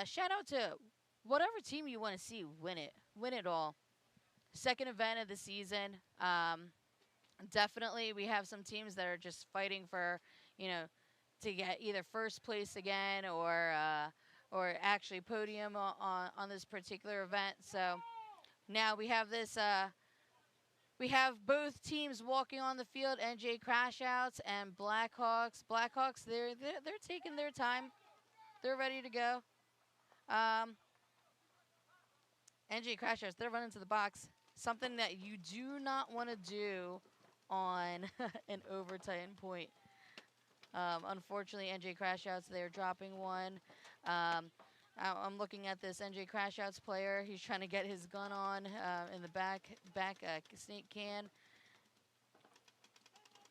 Shout out to whatever team you want to see win it. Win it all. Second event of the season. Definitely we have some teams that are just fighting for, to get either first place again or actually podium on this particular event. So now we have this, we have both teams walking on the field, NJ Crashouts and Blackhawks. Blackhawks, they're taking their time. They're ready to go. NJ Crashouts, they're running to the box. Something that you do not want to do on an overtime point. Unfortunately, NJ Crashouts, they're dropping one. I'm looking at this NJ Crashouts player. He's trying to get his gun on in the back snake can.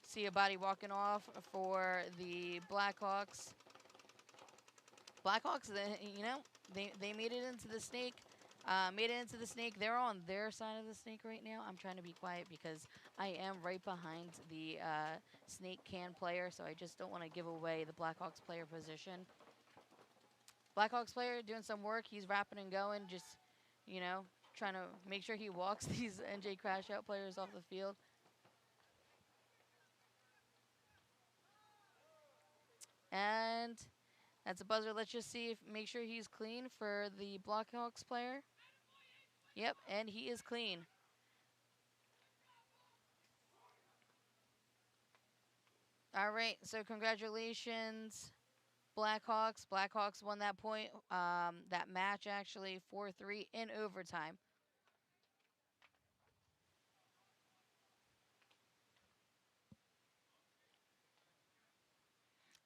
See a body walking off for the Blackhawks. Blackhawks, they made it into the snake. They're on their side of the snake right now. I'm trying to be quiet because I am right behind the snake can player, so I just don't want to give away the Blackhawks player position. Blackhawks player doing some work. He's rapping and going, just, trying to make sure he walks these NJ Crashout players off the field. And That's a buzzer. Let's just see if make sure he's clean for the Blackhawks player. Yep, and he is clean. All right, so congratulations, Blackhawks. Blackhawks won that point, that match actually 4-3 in overtime.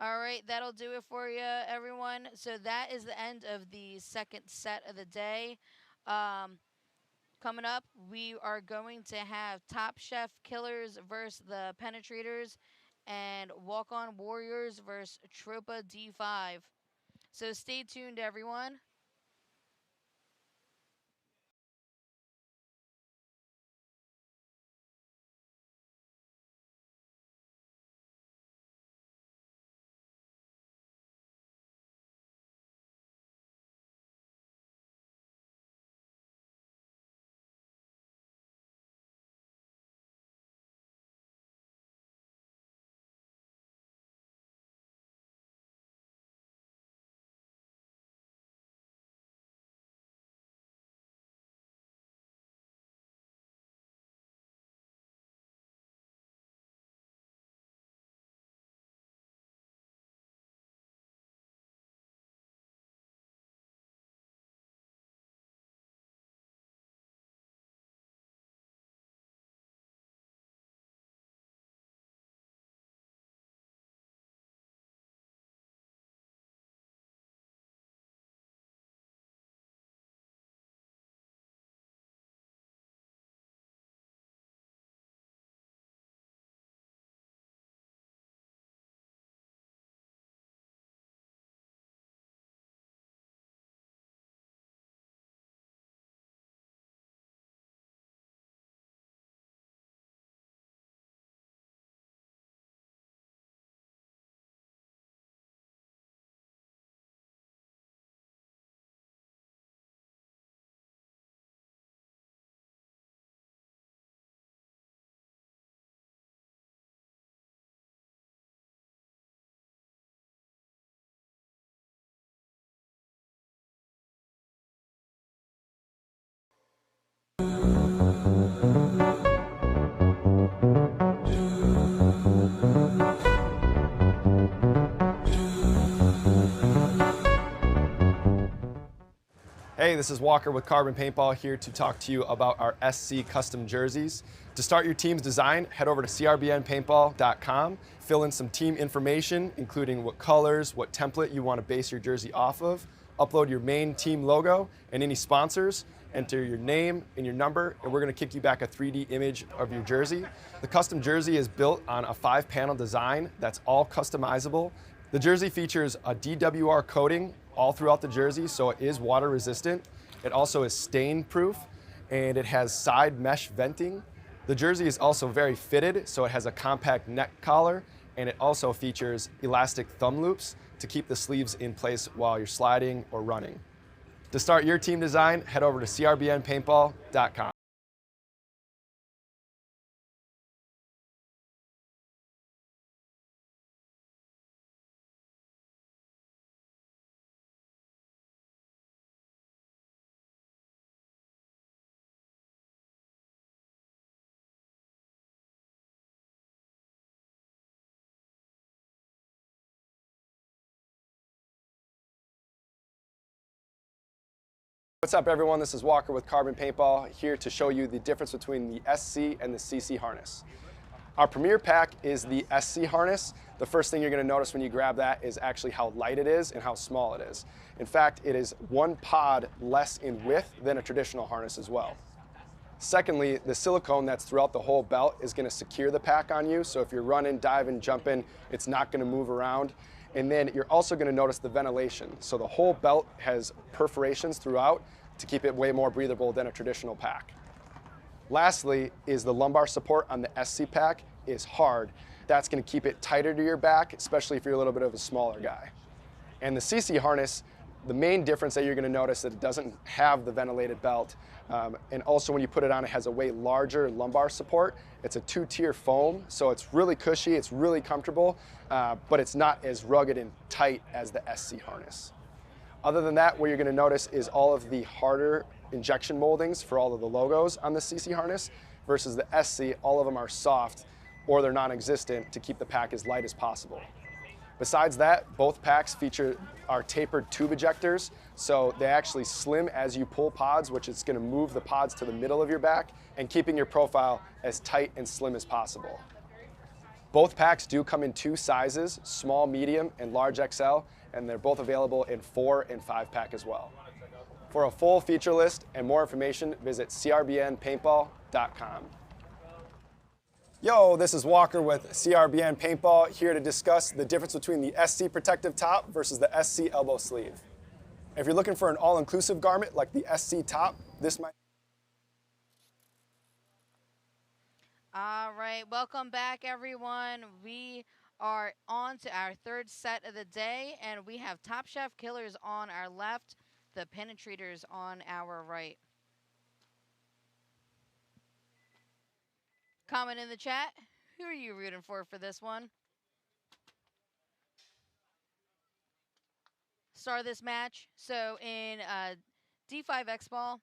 All right, that'll do it for you, everyone. So that is the end of the second set of the day. Coming up, we are going to have Top Chef Killers versus the Penetrators and Walk-On Warriors versus Tropa D5. So stay tuned, everyone. Hey, this is Walker with CRBN Paintball here to talk to you about our SC custom jerseys. To start your team's design, head over to CRBNPaintball.com, fill in some team information, including what colors, what template you want to base your jersey off of, upload your main team logo and any sponsors, enter your name and your number, and we're going to kick you back a 3D image of your jersey. The custom jersey is built on a 5-panel design that's all customizable. The jersey features a DWR coating all throughout the jersey, so it is water resistant. It also is stain proof, and it has side mesh venting. The jersey is also very fitted, so it has a compact neck collar, and it also features elastic thumb loops to keep the sleeves in place while you're sliding or running. To start your team design, head over to CRBNPaintball.com. What's up, everyone? This is Walker with CRBN Paintball, here to show you the difference between the SC and the CC harness. Our premier pack is the SC harness. The first thing you're going to notice when you grab that is actually how light it is and how small it is. In fact, it is 1 pod less in width than a traditional harness as well. Secondly, the silicone that's throughout the whole belt is going to secure the pack on you, so if you're running, diving, jumping, it's not going to move around. And then you're also going to notice the ventilation. So the whole belt has perforations throughout to keep it way more breathable than a traditional pack. Lastly is the lumbar support on the SC pack is hard. That's going to keep it tighter to your back, especially if you're a little bit of a smaller guy. And the CC harness The main difference that you're going to notice that it doesn't have the ventilated belt, and also when you put it on, it has a way larger lumbar support. It's a 2-tier foam, so it's really cushy, it's really comfortable, but it's not as rugged and tight as the SC harness. Other than that, what you're going to notice is all of the harder injection moldings for all of the logos on the CC harness versus the SC. All of them are soft or they're non-existent to keep the pack as light as possible. Besides that, both packs feature our tapered tube ejectors, so they actually slim as you pull pods, which is going to move the pods to the middle of your back and keeping your profile as tight and slim as possible. Both packs do come in 2 sizes, small, medium, and large XL, and they're both available in 4 and 5 pack as well. For a full feature list and more information, visit CRBNPaintball.com. Yo, this is Walker with CRBN Paintball, here to discuss the difference between the SC protective top versus the SC elbow sleeve. If you're looking for an all-inclusive garment like the SC top, this might... All right, welcome back, everyone. We are on to our 3rd set of the day, and we have Top Chef Killers on our left, the Penetrators on our right. Comment in the chat. Who are you rooting for this one? Start this match. So in D5 Xball,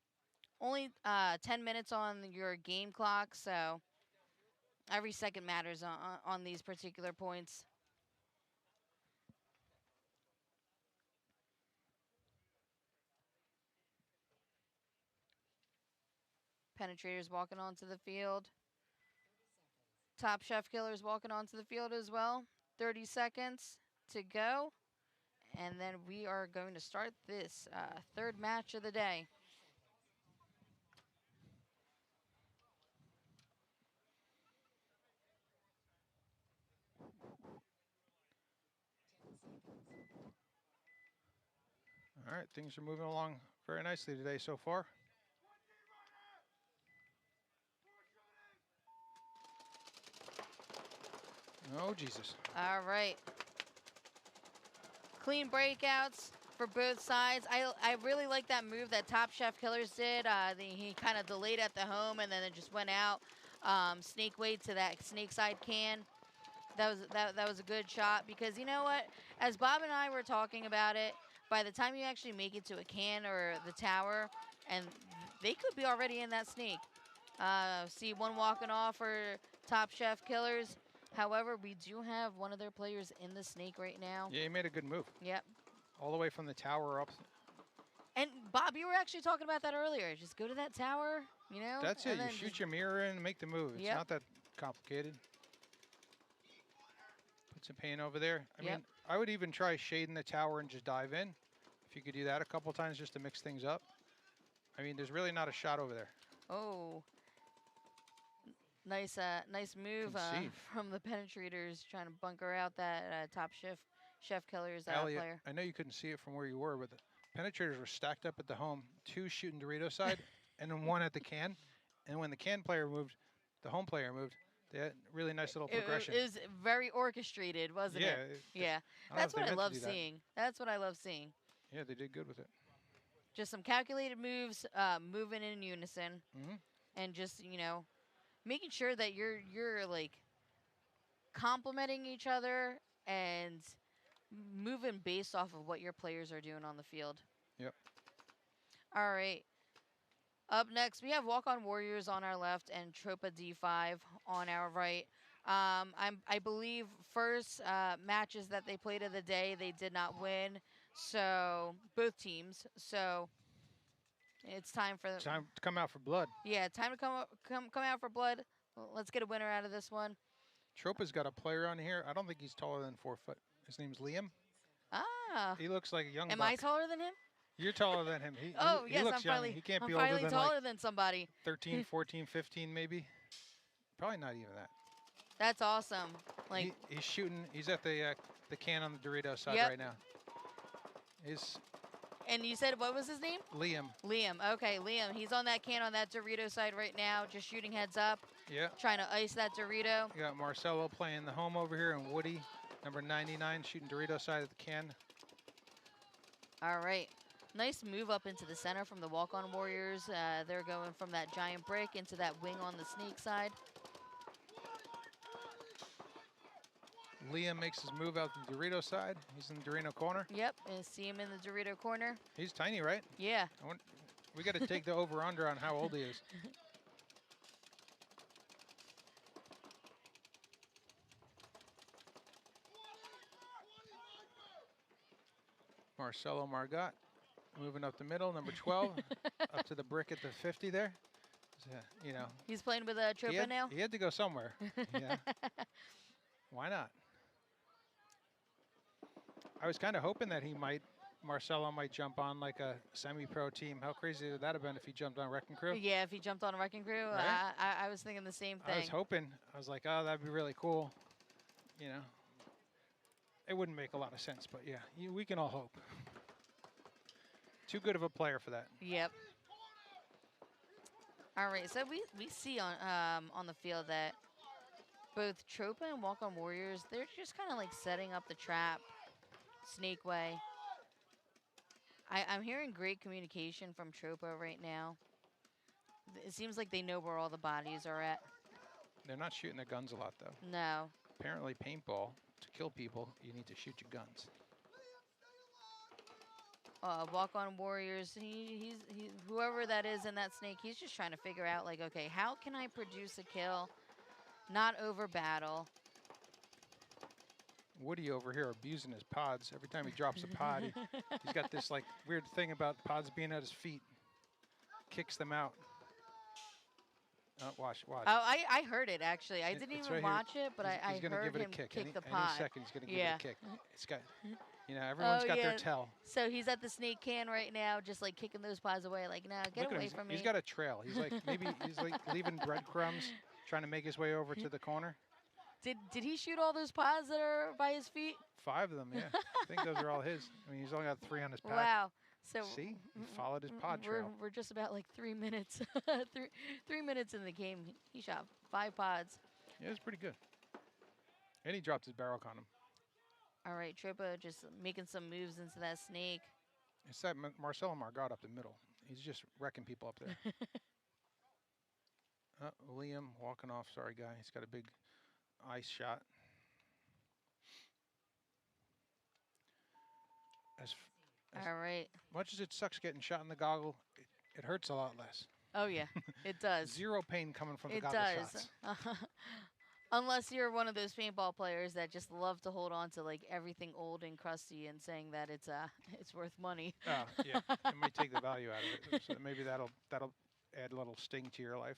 only 10 minutes on your game clock, so every second matters on these particular points. Penetrators walking onto the field. Top Chef Killers walking onto the field as well. 30 seconds to go. And then we are going to start this 3rd match of the day. All right, things are moving along very nicely today so far. Oh, Jesus. All right. Clean breakouts for both sides. I really like that move that Top Chef Killers did. He kind of delayed at the home and then it just went out. Snake way to that snake side can. That was a good shot because you know what? As Bob and I were talking about it, by the time you actually make it to a can or the tower, and they could be already in that snake. See one walking off for Top Chef Killers. However, we do have one of their players in the snake right now. Yeah, he made a good move. Yep. All the way from the tower up. And Bob, you were actually talking about that earlier. Just go to that tower, you know? That's it. You shoot your mirror in and make the move. It's not that complicated. Put some paint over there. I mean, I would even try shading the tower and just dive in. If you could do that a couple times just to mix things up. I mean, there's really not a shot over there. Oh. Nice move from the Penetrators trying to bunker out that Top Chef Killers Elliot, player. I know you couldn't see it from where you were, but the Penetrators were stacked up at the home, 2 shooting Dorito side, and then 1 at the can. And when the can player moved, the home player moved. They had really nice little progression. It was very orchestrated, wasn't it? Yeah. That's what I love seeing. That's what I love seeing. Yeah, they did good with it. Just some calculated moves, moving in unison, and just, you know, making sure that you're like complementing each other and moving based off of what your players are doing on the field. Yep. All right. Up next, we have Walk On Warriors on our left and Tropa D5 on our right. I believe first matches that they played of the day, they did not win. So both teams. So it's time for time to come out for blood. Yeah, time to come out for blood. Let's get a winner out of this one. Tropa's got a player on here. I don't think he's taller than 4 foot. His name's Liam. Ah. He looks like a young Am buck. I taller than him? You're taller than him. He yes, looks I'm young. finally, He can't I'm be older finally than taller like than somebody. 13, 14, 15 maybe. Probably not even that. That's awesome. Like he's shooting. He's at the can on the Dorito side right now. And you said, what was his name? Liam. Liam. Okay, Liam. He's on that can on that Dorito side right now, just shooting heads up. Yeah. Trying to ice that Dorito. You got Marcelo playing the home over here, and Woody, number 99, shooting Dorito side of the can. All right. Nice move up into the center from the walk-on warriors. They're going from that giant brick into that wing on the snake side. Liam makes his move out the Dorito side. He's in the Dorito corner. Yep, and see him in the Dorito corner. He's tiny, right? Yeah. We got to take the over-under on how old he is. Marcelo Margot moving up the middle, number 12, up to the brick at the 50 there. You know. He's playing with a Tropa now? He had to go somewhere. Yeah. Why not? I was kind of hoping that Marcelo might jump on like a semi-pro team. How crazy would that have been if he jumped on Wrecking Crew? Yeah, if he jumped on a Wrecking Crew, Right? I was thinking the same thing. I was hoping. I was like, oh, that'd be really cool. You know, it wouldn't make a lot of sense, but yeah, we can all hope. Too good of a player for that. Yep. All right, so we see on the field that both Tropa and Walk-On Warriors, they're just kind of like setting up the trap snake way. I'm hearing great communication from Tropa right now. It seems like they know where all the bodies are at. They're not shooting their guns a lot, though. No. Apparently, paintball, to kill people, you need to shoot your guns. Walk-On Warriors, he's whoever that is in that snake, he's just trying to figure out, like, okay, how can I produce a kill, not over battle? Woody over here abusing his pods. Every time he drops a pod, he's got this like weird thing about pods being at his feet. Kicks them out. Watch. Oh, I heard it, actually. I didn't It's even right watch here. it, but I he's gonna heard give it him a kick. kick the Any pod. second he's going to give it a kick. It's got, everyone's Oh, got yeah. their tell. So he's at the snake can right now, just like kicking those pods away, like, nah, get Look at away him. from me. He's got a trail. He's like, maybe he's like leaving breadcrumbs, trying to make his way over to the corner. Did he shoot all those pods that are by his feet? 5 of them, yeah. I think those are all his. I mean, he's only got 3 on his pack. Wow. So See, he followed his pod trail. we're just about like 3 minutes, 3 minutes in the game. He shot 5 pods. Yeah, it was pretty good. And he dropped his barrel on him. All right, Tropa just making some moves into that snake. It's that Marcelo Margot up the middle. He's just wrecking people up there. Liam walking off. Sorry, guy. He's got a big ice shot. As All right. much as it sucks getting shot in the goggle, it hurts a lot less. Oh, yeah, it does. Zero pain coming from the It goggle does. shots. Unless you're one of those paintball players that just love to hold on to like everything old and crusty and saying that it's worth money. Oh, yeah. It might take the value out of it. So maybe that'll add a little sting to your life.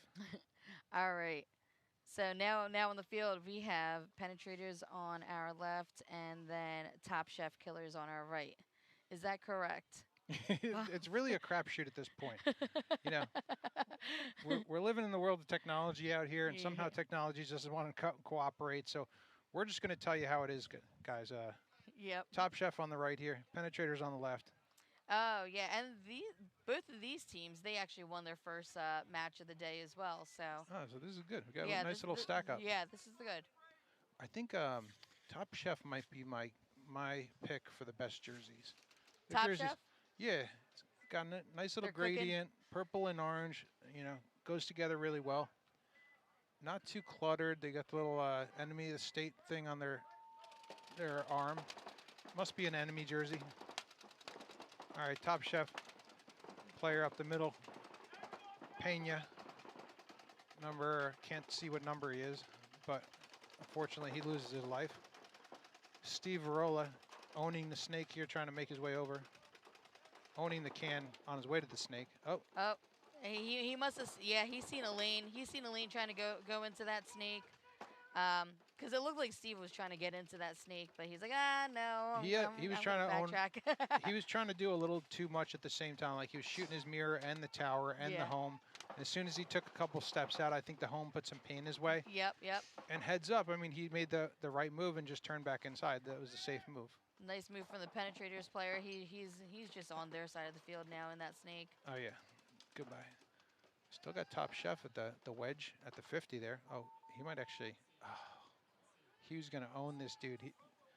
All right. So now on the field, we have penetrators on our left and then Top Chef killers on our right. Is that correct? It's really a crapshoot at this point. You know, we're living in the world of technology out here, and somehow technology doesn't want to cooperate. So we're just going to tell you how it is, guys. Yep. Top Chef on the right here, penetrators on the left. Oh, yeah. And both of these teams, they actually won their first match of the day as well. So. Oh, so this is good. We got a nice little stack up. Yeah, this is good. I think Top Chef might be my pick for the best jerseys. The Top jerseys, Chef? Yeah, it's got a nice little They're cooking. gradient, purple and orange. You know, goes together really well. Not too cluttered. They got the little enemy of the state thing on their arm. Must be an enemy jersey. All right, Top Chef player up the middle. Pena. Can't see what number he is, but unfortunately he loses his life. Steve Varola owning the snake here, trying to make his way over. Owning the can on his way to the snake. Oh. Oh, he must have. Yeah, he's seen a lane. He's seen a lane trying to go into that snake. Because it looked like Steve was trying to get into that snake, but he's like, no. He was trying to backtrack. he was trying to do a little too much at the same time. Like he was shooting his mirror and the tower and the home. And as soon as he took a couple steps out, I think the home put some pain his way. Yep. And heads up, I mean, he made the right move and just turned back inside. That was a safe move. Nice move from the penetrators player. He's just on their side of the field now in that snake. Oh yeah, goodbye. Still got Top Chef at the wedge at the 50 there. Oh, he might actually. Oh, he was gonna own this dude.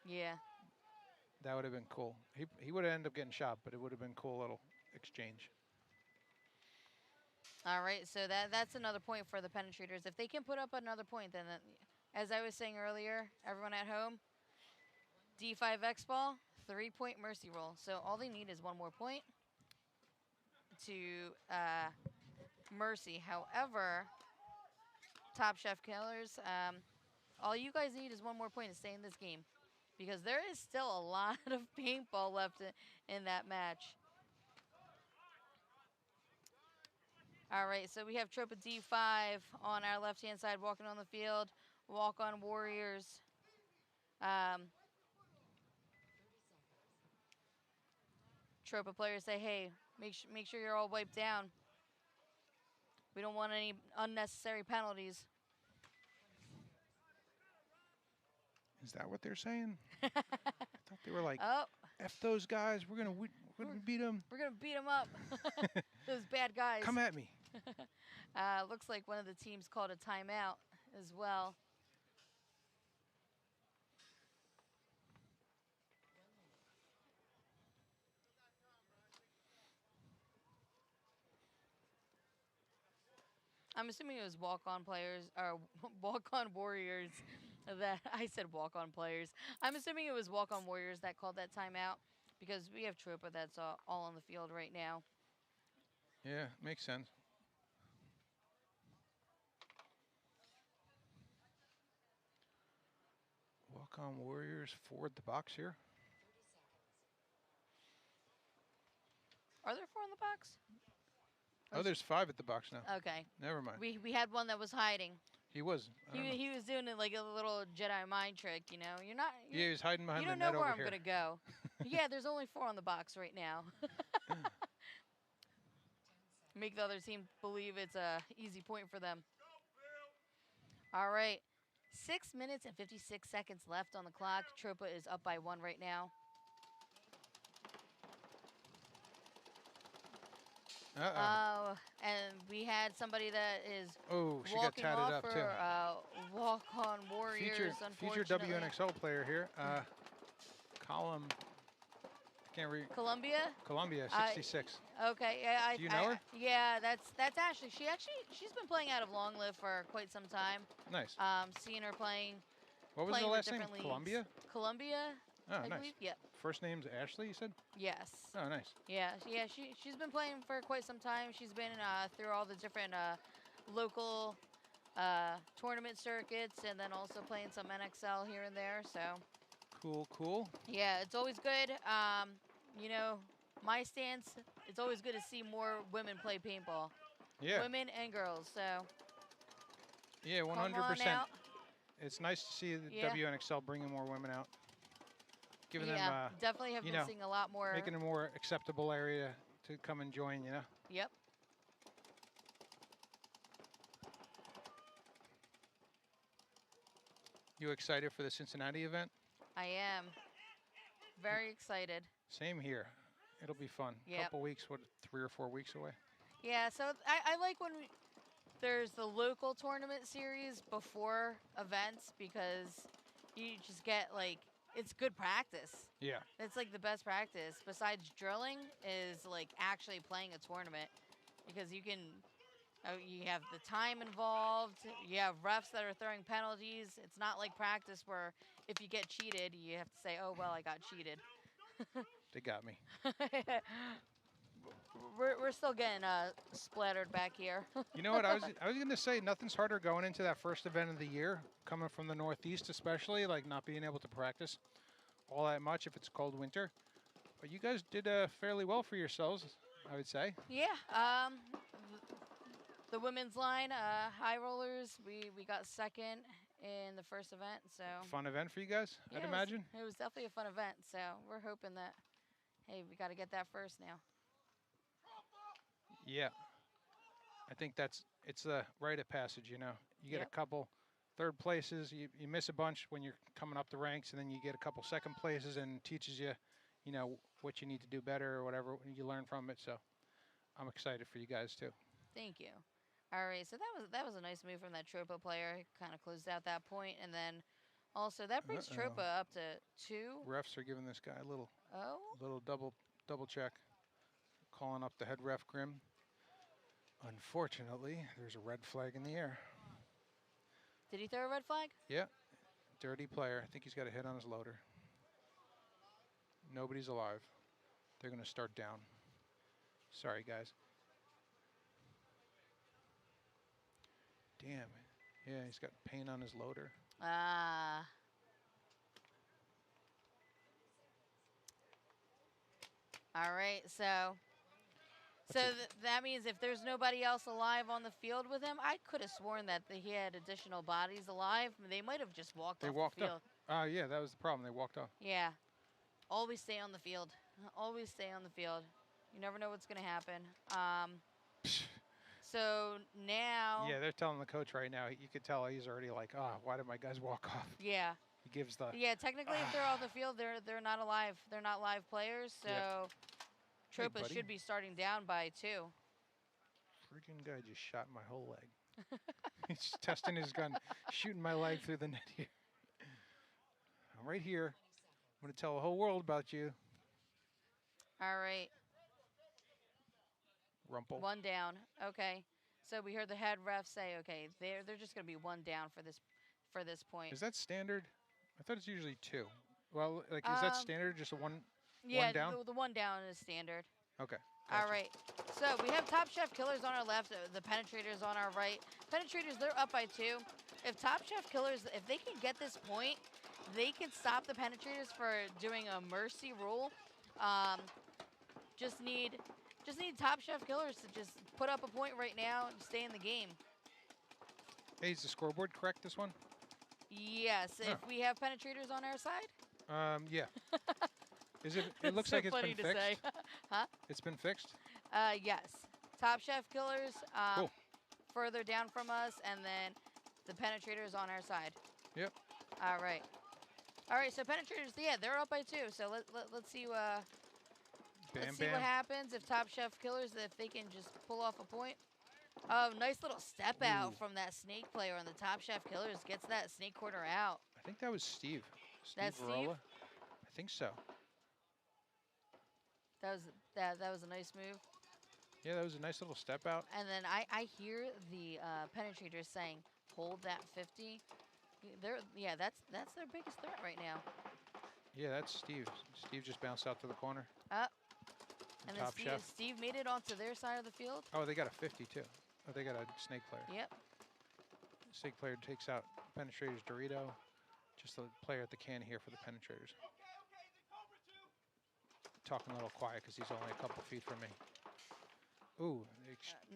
Yeah. That would have been cool. He would have ended up getting shot, but it would have been a cool little exchange. All right, so that's another point for the penetrators. If they can put up another point, then, as I was saying earlier, everyone at home, D5 Xball, 3-point mercy roll. So all they need is one more point to mercy. However, Top Chef Killers, all you guys need is one more point to stay in this game, because there is still a lot of paintball left in that match. All right, so we have Tropa D5 on our left-hand side walking on the field. Walk-on Warriors. Tropa players say, hey, make sure you're all wiped down. We don't want any unnecessary penalties. Is that what they're saying? I thought they were like, Oh, F those guys. We're gonna beat them. we're going to beat them up. Those bad guys. Come at me. Looks like one of the teams called a timeout as well. I'm assuming it was walk-on players, or walk-on Warriors that, I said walk-on players. I'm assuming it was walk-on Warriors that called that timeout, because we have Tropa that's all on the field right now. Yeah, makes sense. Walk-on Warriors forward the box here. Are there 4 in the box? Oh, there's 5 at the box now. Okay. Never mind. We had one that was hiding. He was. He was doing it like a little Jedi mind trick, you know. You're not. Yeah, he was hiding behind You the don't net know where over I'm here. gonna go. Yeah, there's only 4 on the box right now. Make the other team believe it's a easy point for them. All right, 6 minutes and 56 seconds left on the clock. Tropa is up by 1 right now. Uh-oh. And we had somebody that is Oh, she got walking tatted off up, for walk-on Warriors, Future unfortunately. WNXL player here. Column. Can't read. Columbia? Columbia, 66. Okay, yeah, Do you know her? Yeah, that's Ashley. She's been playing out of Long Live for quite some time. Nice. Seeing her playing. What was playing the with last name? different leagues. Columbia? Columbia. Oh, I nice. believe. Yep. First name's Ashley, you said? Yes. Oh, nice. Yeah. She's been playing for quite some time. She's been through all the different local tournament circuits, and then also playing some NXL here and there. So. Cool, cool. Yeah, it's always good. You know, my stance, it's always good to see more women play paintball. Yeah. Women and girls, so. Yeah, Come on 100%. out. It's nice to see the Yeah. WNXL bringing more women out. Giving Yeah, them, definitely have been seeing a lot more. making a more acceptable area to come and join, you know? Yep. You excited for the Cincinnati event? I am. Very excited. Same here. It'll be fun. Yep. Couple weeks, what, 3 or 4 weeks away? Yeah, so I like when there's the local tournament series before events, because you just get, like, it's good practice. Yeah. It's like the best practice besides drilling is like actually playing a tournament, because you can, you have the time involved. You have refs that are throwing penalties. It's not like practice where if you get cheated, you have to say, oh, well, I got cheated. They got me. We're still getting splattered back here. You know what? I was going to say nothing's harder going into that first event of the year, coming from the Northeast especially, like not being able to practice all that much if it's cold winter. But you guys did fairly well for yourselves, I would say. Yeah. The women's line, high rollers, we got second in the first event. So Fun event for you guys, yeah, I'd imagine. It was definitely a fun event. So we're hoping that, hey, we got to get that first now. Yeah. I think it's the rite of passage, you know. You get a couple third places, you miss a bunch when you're coming up the ranks, and then you get a couple second places and teaches you, you know, what you need to do better or whatever you learn from it. So I'm excited for you guys too. Thank you. All right, so that was a nice move from that Tropa player. He kind of closed out that point, and then Also, that brings Tropa up to 2. Refs are giving this guy a little Oh. double check. Calling up the head ref, Grim. Unfortunately, there's a red flag in the air. Did he throw a red flag? Yeah. Dirty player. I think he's got a hit on his loader. Nobody's alive. They're going to start down. Sorry, guys. Damn. Yeah, he's got paint on his loader. Ah. All right, so that means if there's nobody else alive on the field with him, I could have sworn that he had additional bodies alive. They might have just walked off the field. Yeah, that was the problem. They walked off. Yeah. Always stay on the field. Always stay on the field. You never know what's going to happen. So now... Yeah, they're telling the coach right now. You could tell he's already like, why did my guys walk off? Yeah. He gives the... Yeah, technically if they're off the field, they're not alive. They're not live players, so Tropa should be starting down by 2. Freaking guy just shot my whole leg. He's testing his gun, shooting my leg through the net here. I'm right here. I'm going to tell the whole world about you. All right. Rumple. 1 down. Okay. So we heard the head ref say, okay, they're just going to be 1 down for this point. Is that standard? I thought it's usually 2. Well, like, is that standard? Just a one down? Yeah, the 1 down is standard. Okay. Gotcha. All Gotcha. right. So we have Top Chef Killers on our left, the Penetrators on our right. Penetrators, they're up by 2. If Top Chef Killers, if they can get this point, they can stop the Penetrators for doing a mercy rule. Just need Top Chef Killers to just put up a point right now and stay in the game. Hey, is the scoreboard correct, this one? Yes, if we have Penetrators on our side. Yeah. Is it? It looks so like it's funny been to fixed. say. Huh? It's been fixed. Yes. Top Chef Killers Cool. further down from us, and then the Penetrators on our side. Yep. All right. All right. So Penetrators, yeah, they're up by 2. So let's see. Let's see what happens if Top Chef Killers, if they can just pull off a point. Oh, nice little step out from that snake player on the Top Chef Killers. Gets that snake quarter out. I think that was Steve. That's Steve Varola? Steve? I think so. That was a nice move. Yeah, that was a nice little step out. And then I hear the Penetrators saying, hold that 50. That's their biggest threat right now. Yeah, that's Steve. Steve just bounced out to the corner. Up. And then Top Chef. Steve made it onto their side of the field. Oh, they got a 50 too. Oh, they got a snake player. Yep. Snake player takes out Penetrators Dorito. Just the player at the can here for the Penetrators. Talking a little quiet because he's only a couple feet from me. Ooh,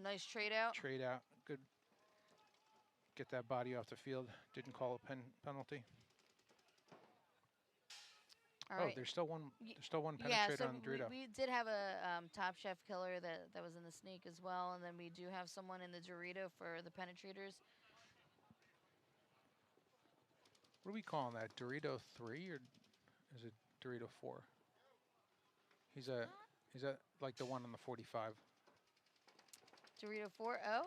Nice trade out. trade out. Good. Get that body off the field. Didn't call a penalty. All Oh, right. there's still one. There's still one Yeah, penetrator so on Dorito. we did have a Top Chef Killer that was in the snake as well, and then we do have someone in the Dorito for the Penetrators. What are we calling that? Dorito 3 or is it Dorito 4? He's that like the one on the 45? Dorito 4. Oh.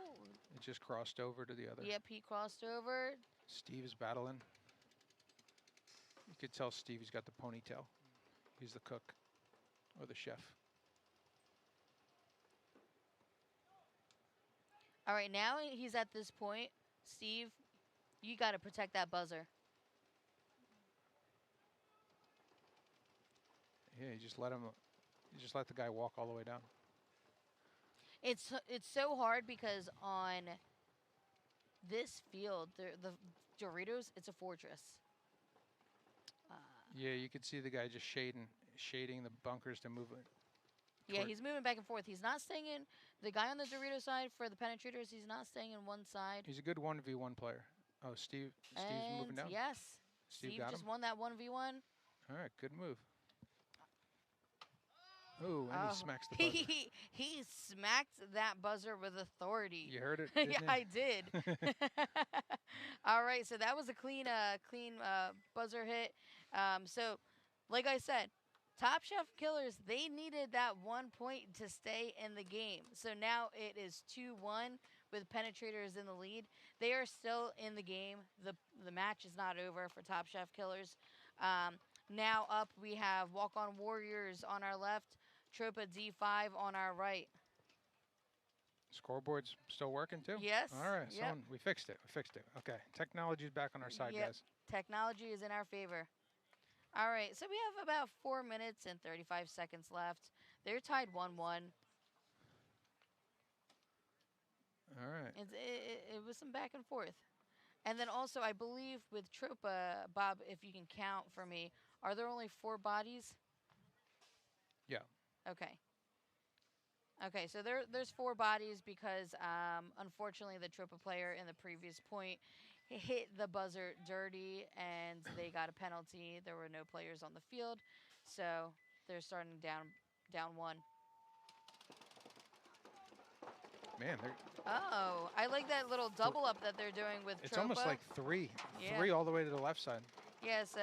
It just crossed over to the other. Yep, he crossed over. Steve's battling. You could tell Steve, he's got the ponytail. He's the cook or the chef. All right, now he's at this point. Steve, you got to protect that buzzer. Yeah, you just let the guy walk all the way down. It's so hard because on this field, the Doritos, it's a fortress. Yeah, you could see the guy just shading the bunkers to move it. Yeah, he's moving back and forth. He's not staying in the guy on the Dorito side for the Penetrators. He's not staying in one side. He's a good 1v1 player. Oh, Steve's moving down. Yes, Steve Steve got just him? won that 1v1. All right, good move. Ooh, and he smacks the buzzer. He smacked that buzzer with authority. You heard it? Yeah, I did. All right, so that was a clean buzzer hit. So, like I said, Top Chef Killers, they needed that 1 point to stay in the game. So now it is 2-1. with penetrators in the lead. They are still in the game. The match is not over for Top Chef Killers. Now up, we have Walk On Warriors on our left, Tropa D5 on our right. Scoreboard's still working too? Yes. All right, Yep. we fixed it. Okay, technology's back on our side, Yep. guys. Technology is in our favor. All right, so we have about 4 minutes and 35 seconds left. They're tied 1-1. All right. It was some back and forth. And then also, I believe with Tropa, Bob, if you can count for me, are there only 4 bodies? Yeah. Okay. Okay, so there's 4 bodies because, unfortunately, the Tropa player in the previous point hit the buzzer dirty, and they got a penalty. There were no players on the field, so they're starting down 1. Man, Oh, I like that little double up that they're doing with it's Tropa. almost like 3. Yeah. 3 all the way to the left side. Yeah, so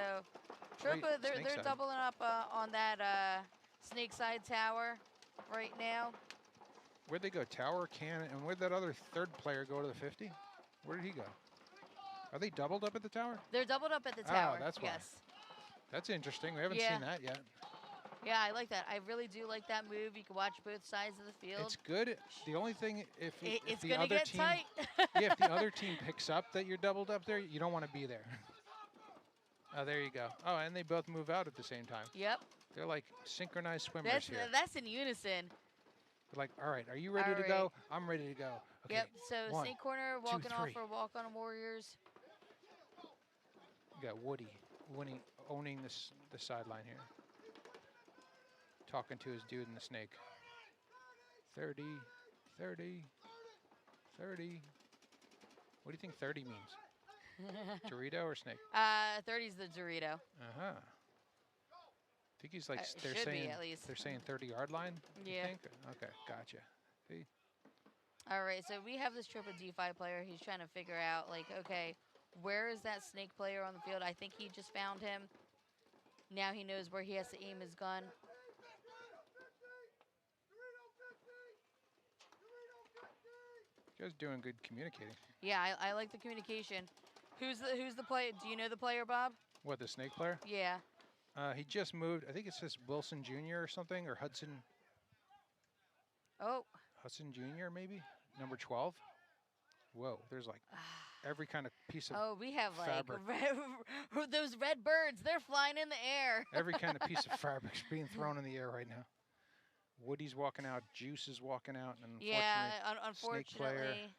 Right, Tropa, they're snake side. doubling up on that snake side tower right now. Where'd they go? Tower, cannon, and where'd that other third player go to the 50? Where did he go? Are they doubled up at the tower? They're doubled up at the tower. Oh, that's why. Yes. That's interesting. We haven't Yeah. seen that yet. Yeah, I like that. I really do like that move. You can watch both sides of the field. It's good. The only thing, if It's the gonna other get team, tight. yeah, if the other team picks up that you're doubled up there, you don't want to be there. Oh, there you go. Oh, and they both move out at the same time. Yep. They're like synchronized swimmers here. That's in unison. They're like, all right, are you ready All to right. go? I'm ready to go. Okay. Yep. So 1, snake corner 2, walking off 3. for Walk On Warriors. You got Woody owning the sideline here. Talking to his dude in the snake. 30, 30, 30. What do you think 30 means? Dorito or snake? 30's the Dorito. Uh-huh. I think he's like, It they're should be, saying, at least. they're saying 30-yard line, you Yeah. think? Okay, gotcha. See? All right, so we have this Tropa D5 player. He's trying to figure out, like, okay, where is that snake player on the field? I think he just found him. Now he knows where he has to aim his gun. You guys doing good communicating. Yeah, I like the communication. Who's the player? Do you know the player, Bob? What, the snake player? Yeah. He just moved. I think it says Wilson Jr. or something, or Hudson Oh. Jr. maybe? Number 12? Whoa, there's like every kind of piece of Oh, we have fabric. like those red birds. They're flying in the air. Every kind of piece of fabric's being thrown in the air right now. Woody's walking out. Juice is walking out. And Yeah, snake player. unfortunately.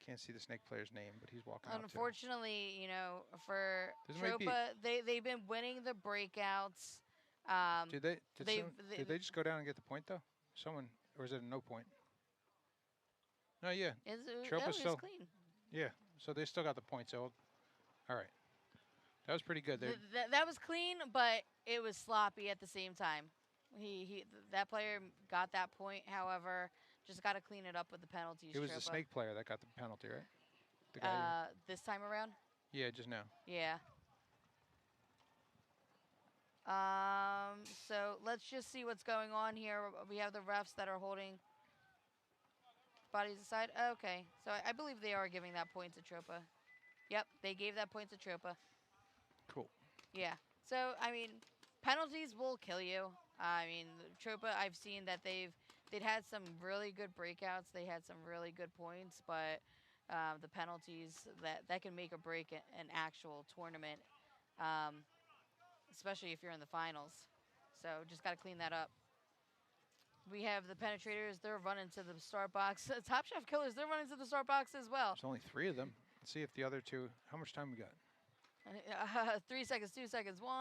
Can't see the snake player's name, but he's walking out Unfortunately, you know, for This might be- Tropa, they've been winning the breakouts. too. Did they just go down and get the point though? Someone, or is it a no point? No, yeah, Tropa's still clean. yeah. So they still got the point. So, all right, that was pretty good. That was clean, but it was sloppy at the same time. That player got that point. However, just got to clean it up with the penalties. It was Tropa. the snake player that got the penalty, right? The guy. This time around. Yeah, just now. Yeah. So let's just see what's going on here. We have the refs that are holding bodies aside. Okay, so I believe they are giving that point to Tropa. Yep, they gave that point to Tropa. Cool. Yeah. So I mean, penalties will kill you. I mean, Tropa, I've seen that they'd had some really good breakouts. They had some really good points, but the penalties that can make or break an actual tournament, especially if you're in the finals. So just got to clean that up. We have the penetrators. They're running to the start box. Top Chef Killers, they're running to the start box as well. There's only 3 of them. Let's see if the other 2. How much time we got? 3 seconds, 2 seconds. 1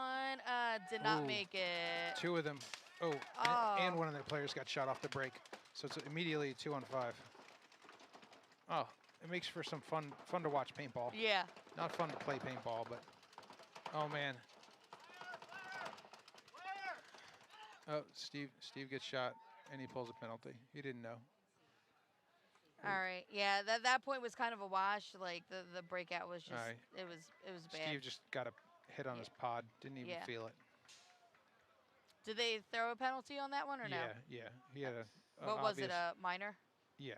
did not Ooh. make it. 2 of them. Oh, Oh. And one of their players got shot off the break. So it's immediately 2 on 5. Oh, it makes for some fun to watch paintball. Yeah. Not fun to play paintball, but oh man. Oh, Steve gets shot and he pulls a penalty. He didn't know. All right. Yeah, that point was kind of a wash. Like the breakout was just Right. it was bad. Steve just got a hit on his pod. Didn't even Yeah. feel it. Did they throw a penalty on that one or no? Yeah. He had a What was it? obvious- A minor? Yeah.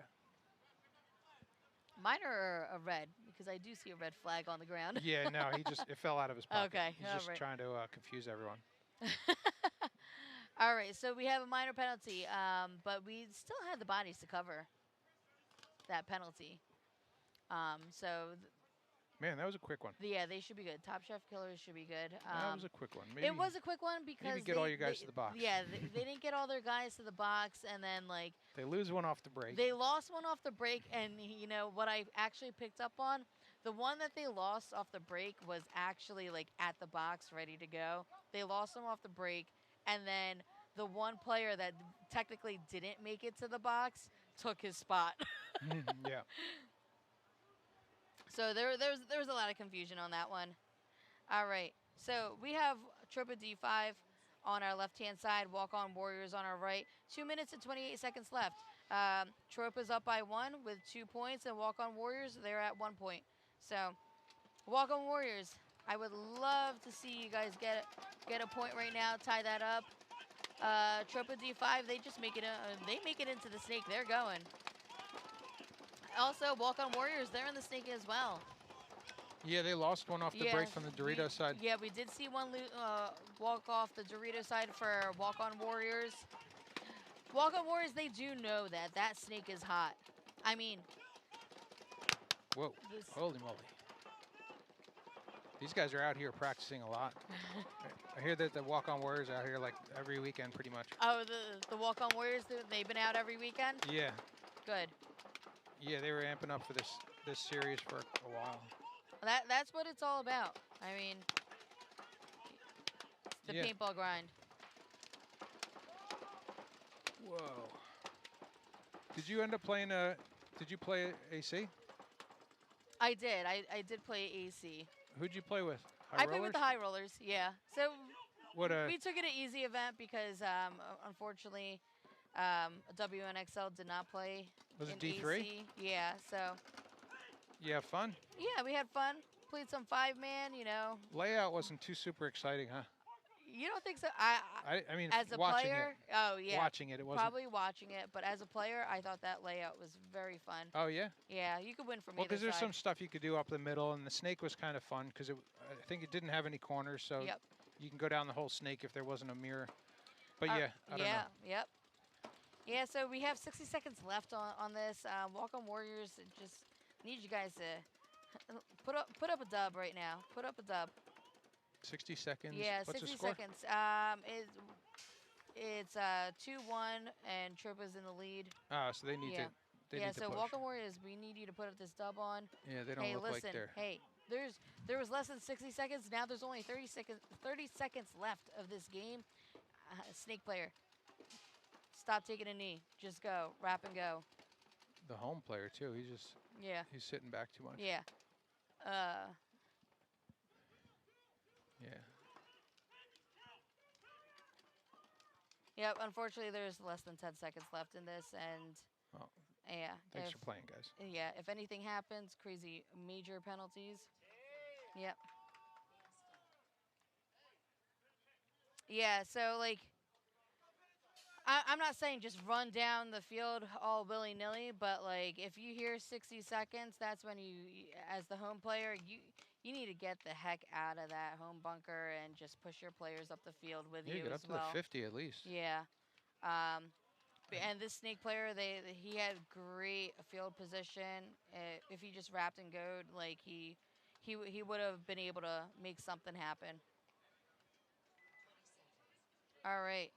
Mine are a red because I do see a red flag on the ground. Yeah, no, it fell out of his pocket. Okay, He's all just right. trying to confuse everyone. All right, so we have a minor penalty, but we still had the bodies to cover that penalty. Man, that was a quick one. Yeah, they should be good. Top Chef Killers should be good. That was a quick one. Maybe, It was a quick one because maybe get all your guys to the box. Yeah, they didn't get all their guys to the box, and then like They lose one off the break. they lost one off the break, and you know what I actually picked up on, the one that they lost off the break was actually like at the box, ready to go. They lost them off the break, and then the one player that technically didn't make it to the box took his spot. Yeah. So there was a lot of confusion on that one. All right, so we have Tropa D5 on our left-hand side, Walk-On Warriors on our right. 2 minutes and 28 seconds left. Tropa's up by 1 with 2 points, and Walk-On Warriors, they're at 1 point. So Walk-On Warriors, I would love to see you guys get a point right now, tie that up. Tropa D5, they just make it. They make it into the snake. They're going. Also, Walk-On Warriors, they're in the snake as well. Yeah, they lost one off the break from the Dorito side. Yeah, we did see one walk off the Dorito side for Walk-On Warriors. Walk-On Warriors, they do know that snake is hot. I mean, whoa, holy moly. These guys are out here practicing a lot. I hear that the Walk-On Warriors are out here like every weekend pretty much. Oh, the Walk-On Warriors, they've been out every weekend? Yeah. Good. Yeah, they were amping up for this series for a while. That's what it's all about. I mean, it's the paintball grind. Whoa. Did you end up playing did you play AC? I did. I did play AC. Who'd you play with? I played with the high rollers, yeah. So we took it an easy event because unfortunately WNXL did not play. Was it in D3? AC. Yeah, so. You have fun? Yeah, we had fun. Played some 5-man, you know. Layout wasn't too super exciting, huh? You don't think so? I mean, as a watching player, it. oh yeah. Watching it wasn't. Probably watching it, but as a player, I thought that layout was very fun. Oh yeah. Yeah, you could win from well, either because there's side. some stuff you could do up the middle, and the snake was kind of fun because I think it didn't have any corners, so you can go down the whole snake if there wasn't a mirror. But yeah, I don't know. Yep. Yeah, so we have 60 seconds left on this. Walk-On Warriors, just need you guys to put up a dub right now. Put up a dub. 60 seconds. Yeah, What's 60 the score? seconds. It's 2-1, and Tropa's in the lead. Ah, so they need to. They need so to push. Walk-On Warriors, we need you to put up this dub on. Yeah, they don't hey, look listen, like they're. Hey, there was less than 60 seconds. Now there's only 30 seconds left of this game. Snake player, stop taking a knee. Just go, wrap and go. The home player too. He's just. Yeah. He's sitting back too much. Yeah. Yeah. Yep, unfortunately, there's less than 10 seconds left in this, and Well, yeah. thanks for playing, guys. Yeah, if anything happens, crazy major penalties. Yep. Yeah, so, like, I'm not saying just run down the field all willy-nilly, but, like, if you hear 60 seconds, that's when you, as the home player, you need to get the heck out of that home bunker and just push your players up the field with you get as up well. to the 50 at least. Yeah. And this snake player, he had great field position. If he just wrapped and goed, like, he would have been able to make something happen. All right.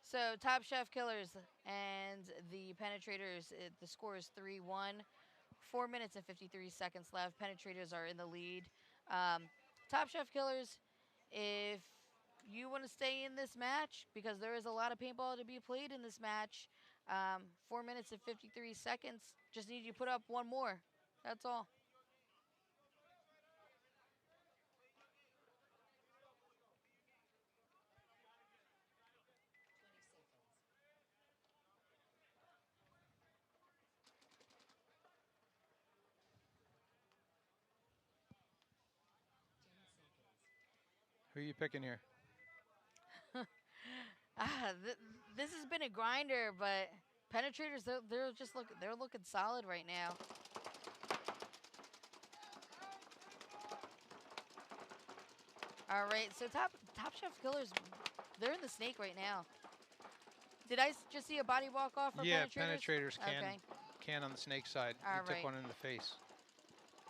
So Top Chef Killers and the Penetrators, the score is 3-1. 4 minutes and 53 seconds left. Penetrators are in the lead. Top Chef Killers, if you want to stay in this match, because there is a lot of paintball to be played in this match, 4 minutes and 53 seconds. Just need you to put up one more. That's all. Who are you picking here? This has been a grinder, but Penetrators, they're looking solid right now. All right, so Top Chef Killers, they're in the snake right now. Did I just see a body walk off for Yeah, penetrators? penetrators can on the snake side. All He right. took one in the face.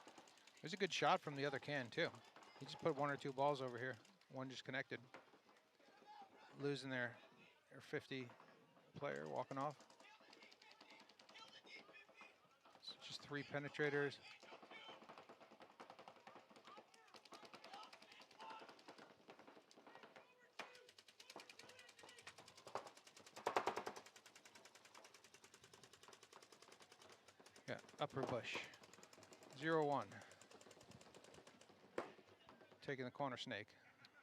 It was a good shot from the other can too. He just put 1 or 2 balls over here. One just connected. Losing their 50 player walking off. So just 3 penetrators. Yeah, upper bush. 0-1. Taking the corner snake.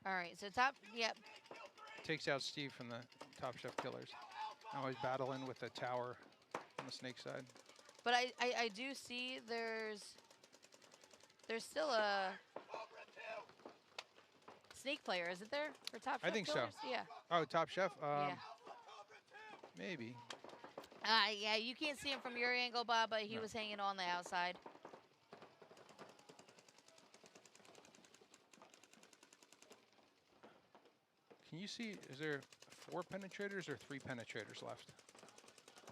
All right, so yep. Takes out Steve from the Top Chef Killers. Now he's battling with the tower on the snake side. But I do see there's still a snake player, isn't there, for Top Chef I think Killers? so. Yeah. Oh, Top Chef? Yeah. Maybe. Yeah, you can't see him from your angle, Bob, but he was hanging on the outside. Can you see, is there 4 penetrators or 3 penetrators left?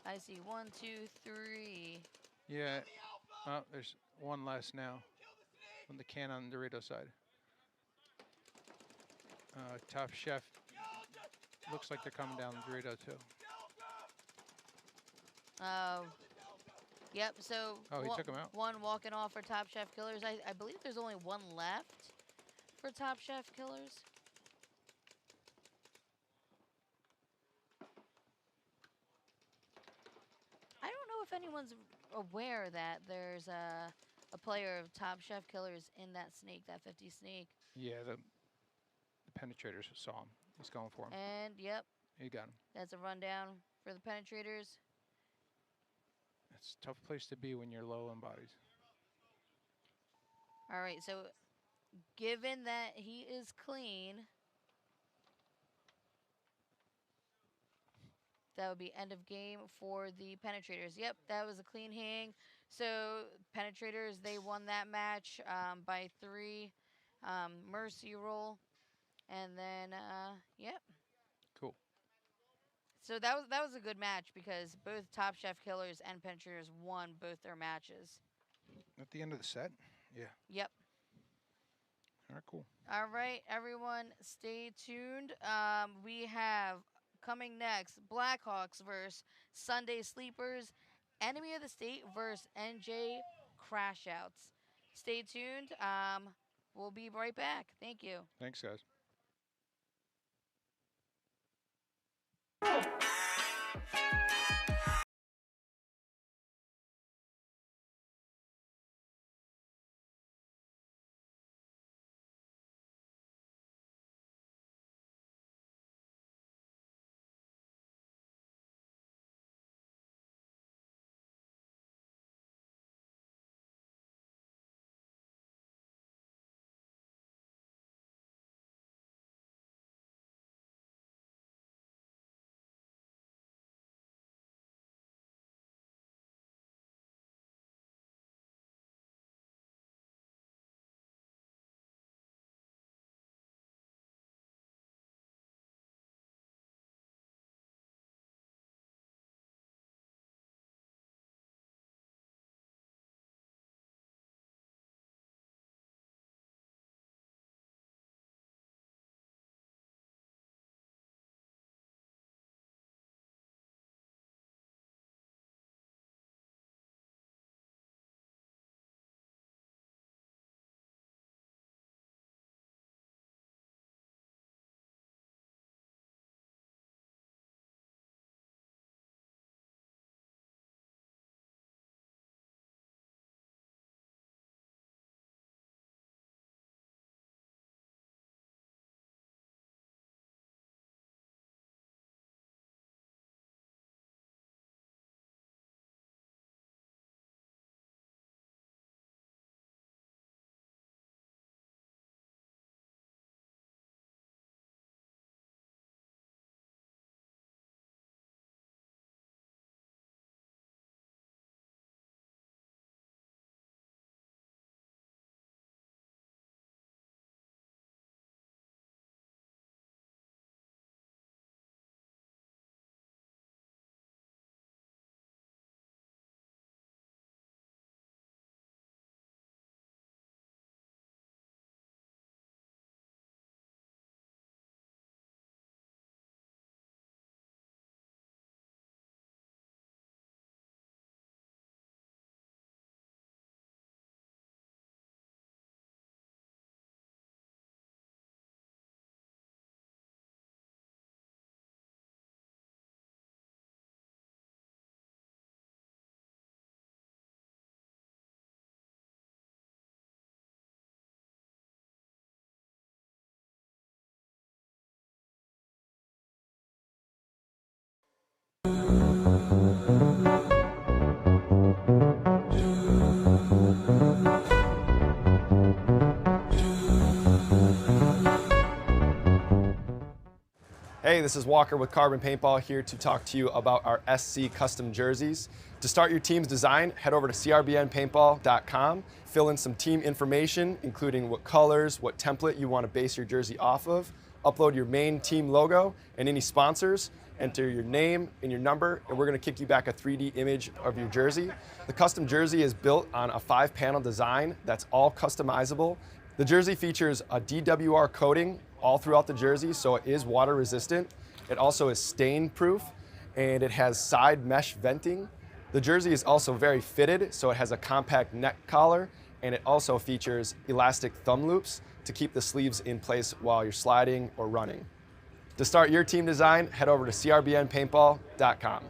I see 1, 2, 3. Yeah. Oh, there's 1 less now on the can on the Dorito side. Top Chef. Looks like they're coming down the Dorito too. Yep, so Oh, he took him out. 1 walking off for Top Chef Killers. I believe there's only 1 left for Top Chef Killers. I don't know if anyone's aware that there's a player of Top Chef Killers in that snake, that 50 snake. Yeah, the penetrators saw him. He's going for him. And, yep. He got him. That's a rundown for the penetrators. It's a tough place to be when you're low on bodies. All right, so given that he is clean, that would be end of game for the penetrators. Yep, that was a clean hang. So penetrators, they won that match by 3 mercy roll. And then, yep. Cool. So that was a good match because both Top Chef Killers and penetrators won both their matches. At the end of the set? Yeah. Yep. All right, cool. All right, everyone, stay tuned. We have coming next Blackhawks versus Sunday Sleepers, Enemy of the State versus NJ Crashouts. Stay tuned. We'll be right back. Thank you. Thanks, guys. Hey, this is Walker with CRBN Paintball here to talk to you about our SC custom jerseys. To start your team's design, head over to CRBNPaintball.com, fill in some team information, including what colors, what template you want to base your jersey off of, upload your main team logo and any sponsors, enter your name and your number, and we're going to kick you back a 3D image of your jersey. The custom jersey is built on a 5-panel design that's all customizable. The jersey features a DWR coating all throughout the jersey, so it is water resistant. It also is stain proof, and it has side mesh venting. The jersey is also very fitted, so it has a compact neck collar, and it also features elastic thumb loops to keep the sleeves in place while you're sliding or running. To start your team design, head over to CRBNPaintball.com.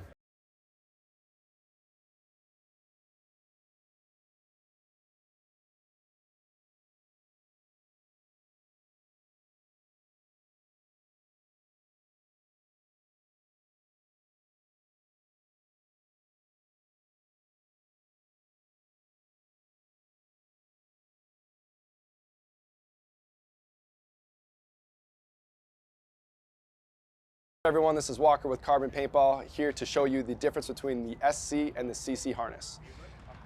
Everyone, this is Walker with CRBN Paintball here to show you the difference between the SC and the CC harness.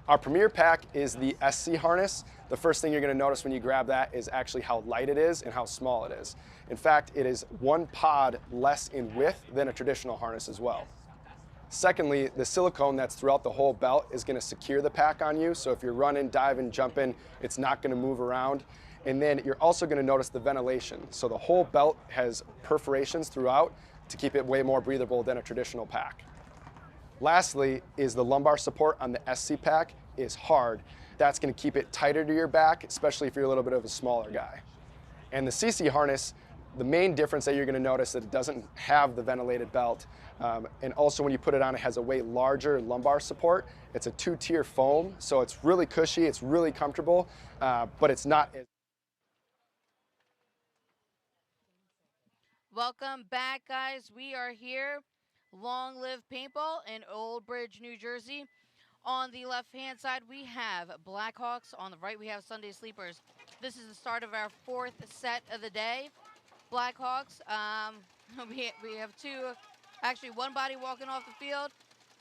Our premier pack is the SC harness. The first thing you're going to notice when you grab that is actually how light it is and how small it is. In fact, it is 1 pod less in width than a traditional harness as well. Secondly, the silicone that's throughout the whole belt is going to secure the pack on you, so if you're running, diving, jumping, it's not going to move around. And then you're also going to notice the ventilation. So the whole belt has perforations throughout to keep it way more breathable than a traditional pack. Lastly is the lumbar support on the SC pack is hard. That's going to keep it tighter to your back, especially if you're a little bit of a smaller guy. And the CC harness, the main difference that you're going to notice that it doesn't have the ventilated belt, and also when you put it on, it has a way larger lumbar support. It's a 2-tier foam, so it's really cushy, it's really comfortable, but it's not as Welcome back, guys. We are here, Long Live Paintball in Old Bridge, New Jersey. On the left-hand side, we have Blackhawks. On the right, we have Sunday Sleepers. This is the start of our 4th set of the day. Blackhawks, we have one body walking off the field.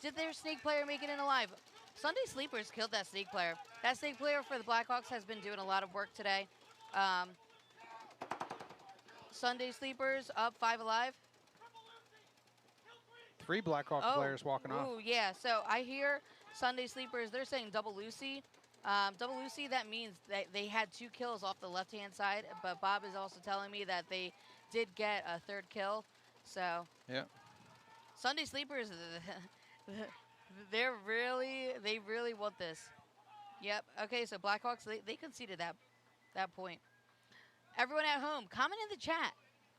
Did their snake player make it in alive? Sunday Sleepers killed that snake player. That snake player for the Blackhawks has been doing a lot of work today. Sunday Sleepers up 5 alive. 3 Blackhawk players walking off. Oh, yeah. So I hear Sunday Sleepers, they're saying double Lucy. Double Lucy, that means that they had 2 kills off the left-hand side, but Bob is also telling me that they did get a 3rd kill. So yeah, Sunday Sleepers, they really want this. Yep. Okay, so Blackhawks, they conceded that point. Everyone at home, comment in the chat.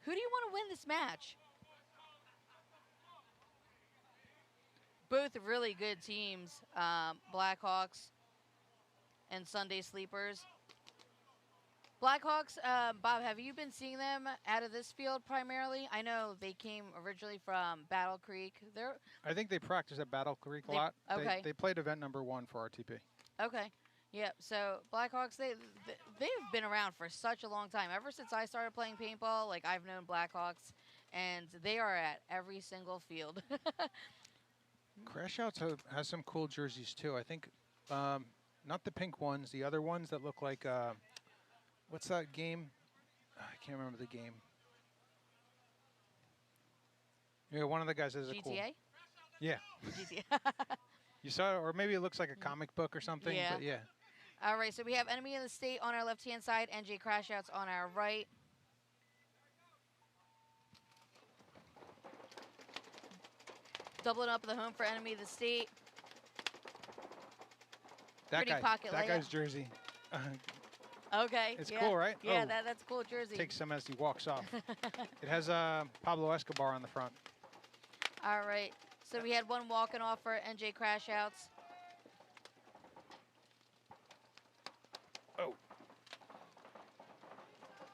Who do you want to win this match? Both really good teams, Blackhawks and Sunday Sleepers. Blackhawks, Bob, have you been seeing them out of this field primarily? I know they came originally from Battle Creek. I think they practice at Battle Creek a lot. Okay. They played event number 1 for RTP. Okay. Yep. So Blackhawks, they've been around for such a long time. Ever since I started playing paintball, like I've known Blackhawks, and they are at every single field. Crash Outs has some cool jerseys too. I think not the pink ones, the other ones that look like what's that game? I can't remember the game. Yeah, one of the guys has a cool. GTA. Yeah. GTA. You saw it, or maybe it looks like a comic book or something. Yeah. But yeah. All right, so we have Enemy of the State on our left-hand side, NJ Crashouts on our right. Doubling up the home for Enemy of the State. That Pretty pocket that layup. guy's jersey. Okay. It's yeah. cool, right? Yeah, Oh. that's a cool jersey. Takes him as he walks off. It has Pablo Escobar on the front. All right. So we had one walking off for NJ Crashouts. Oh.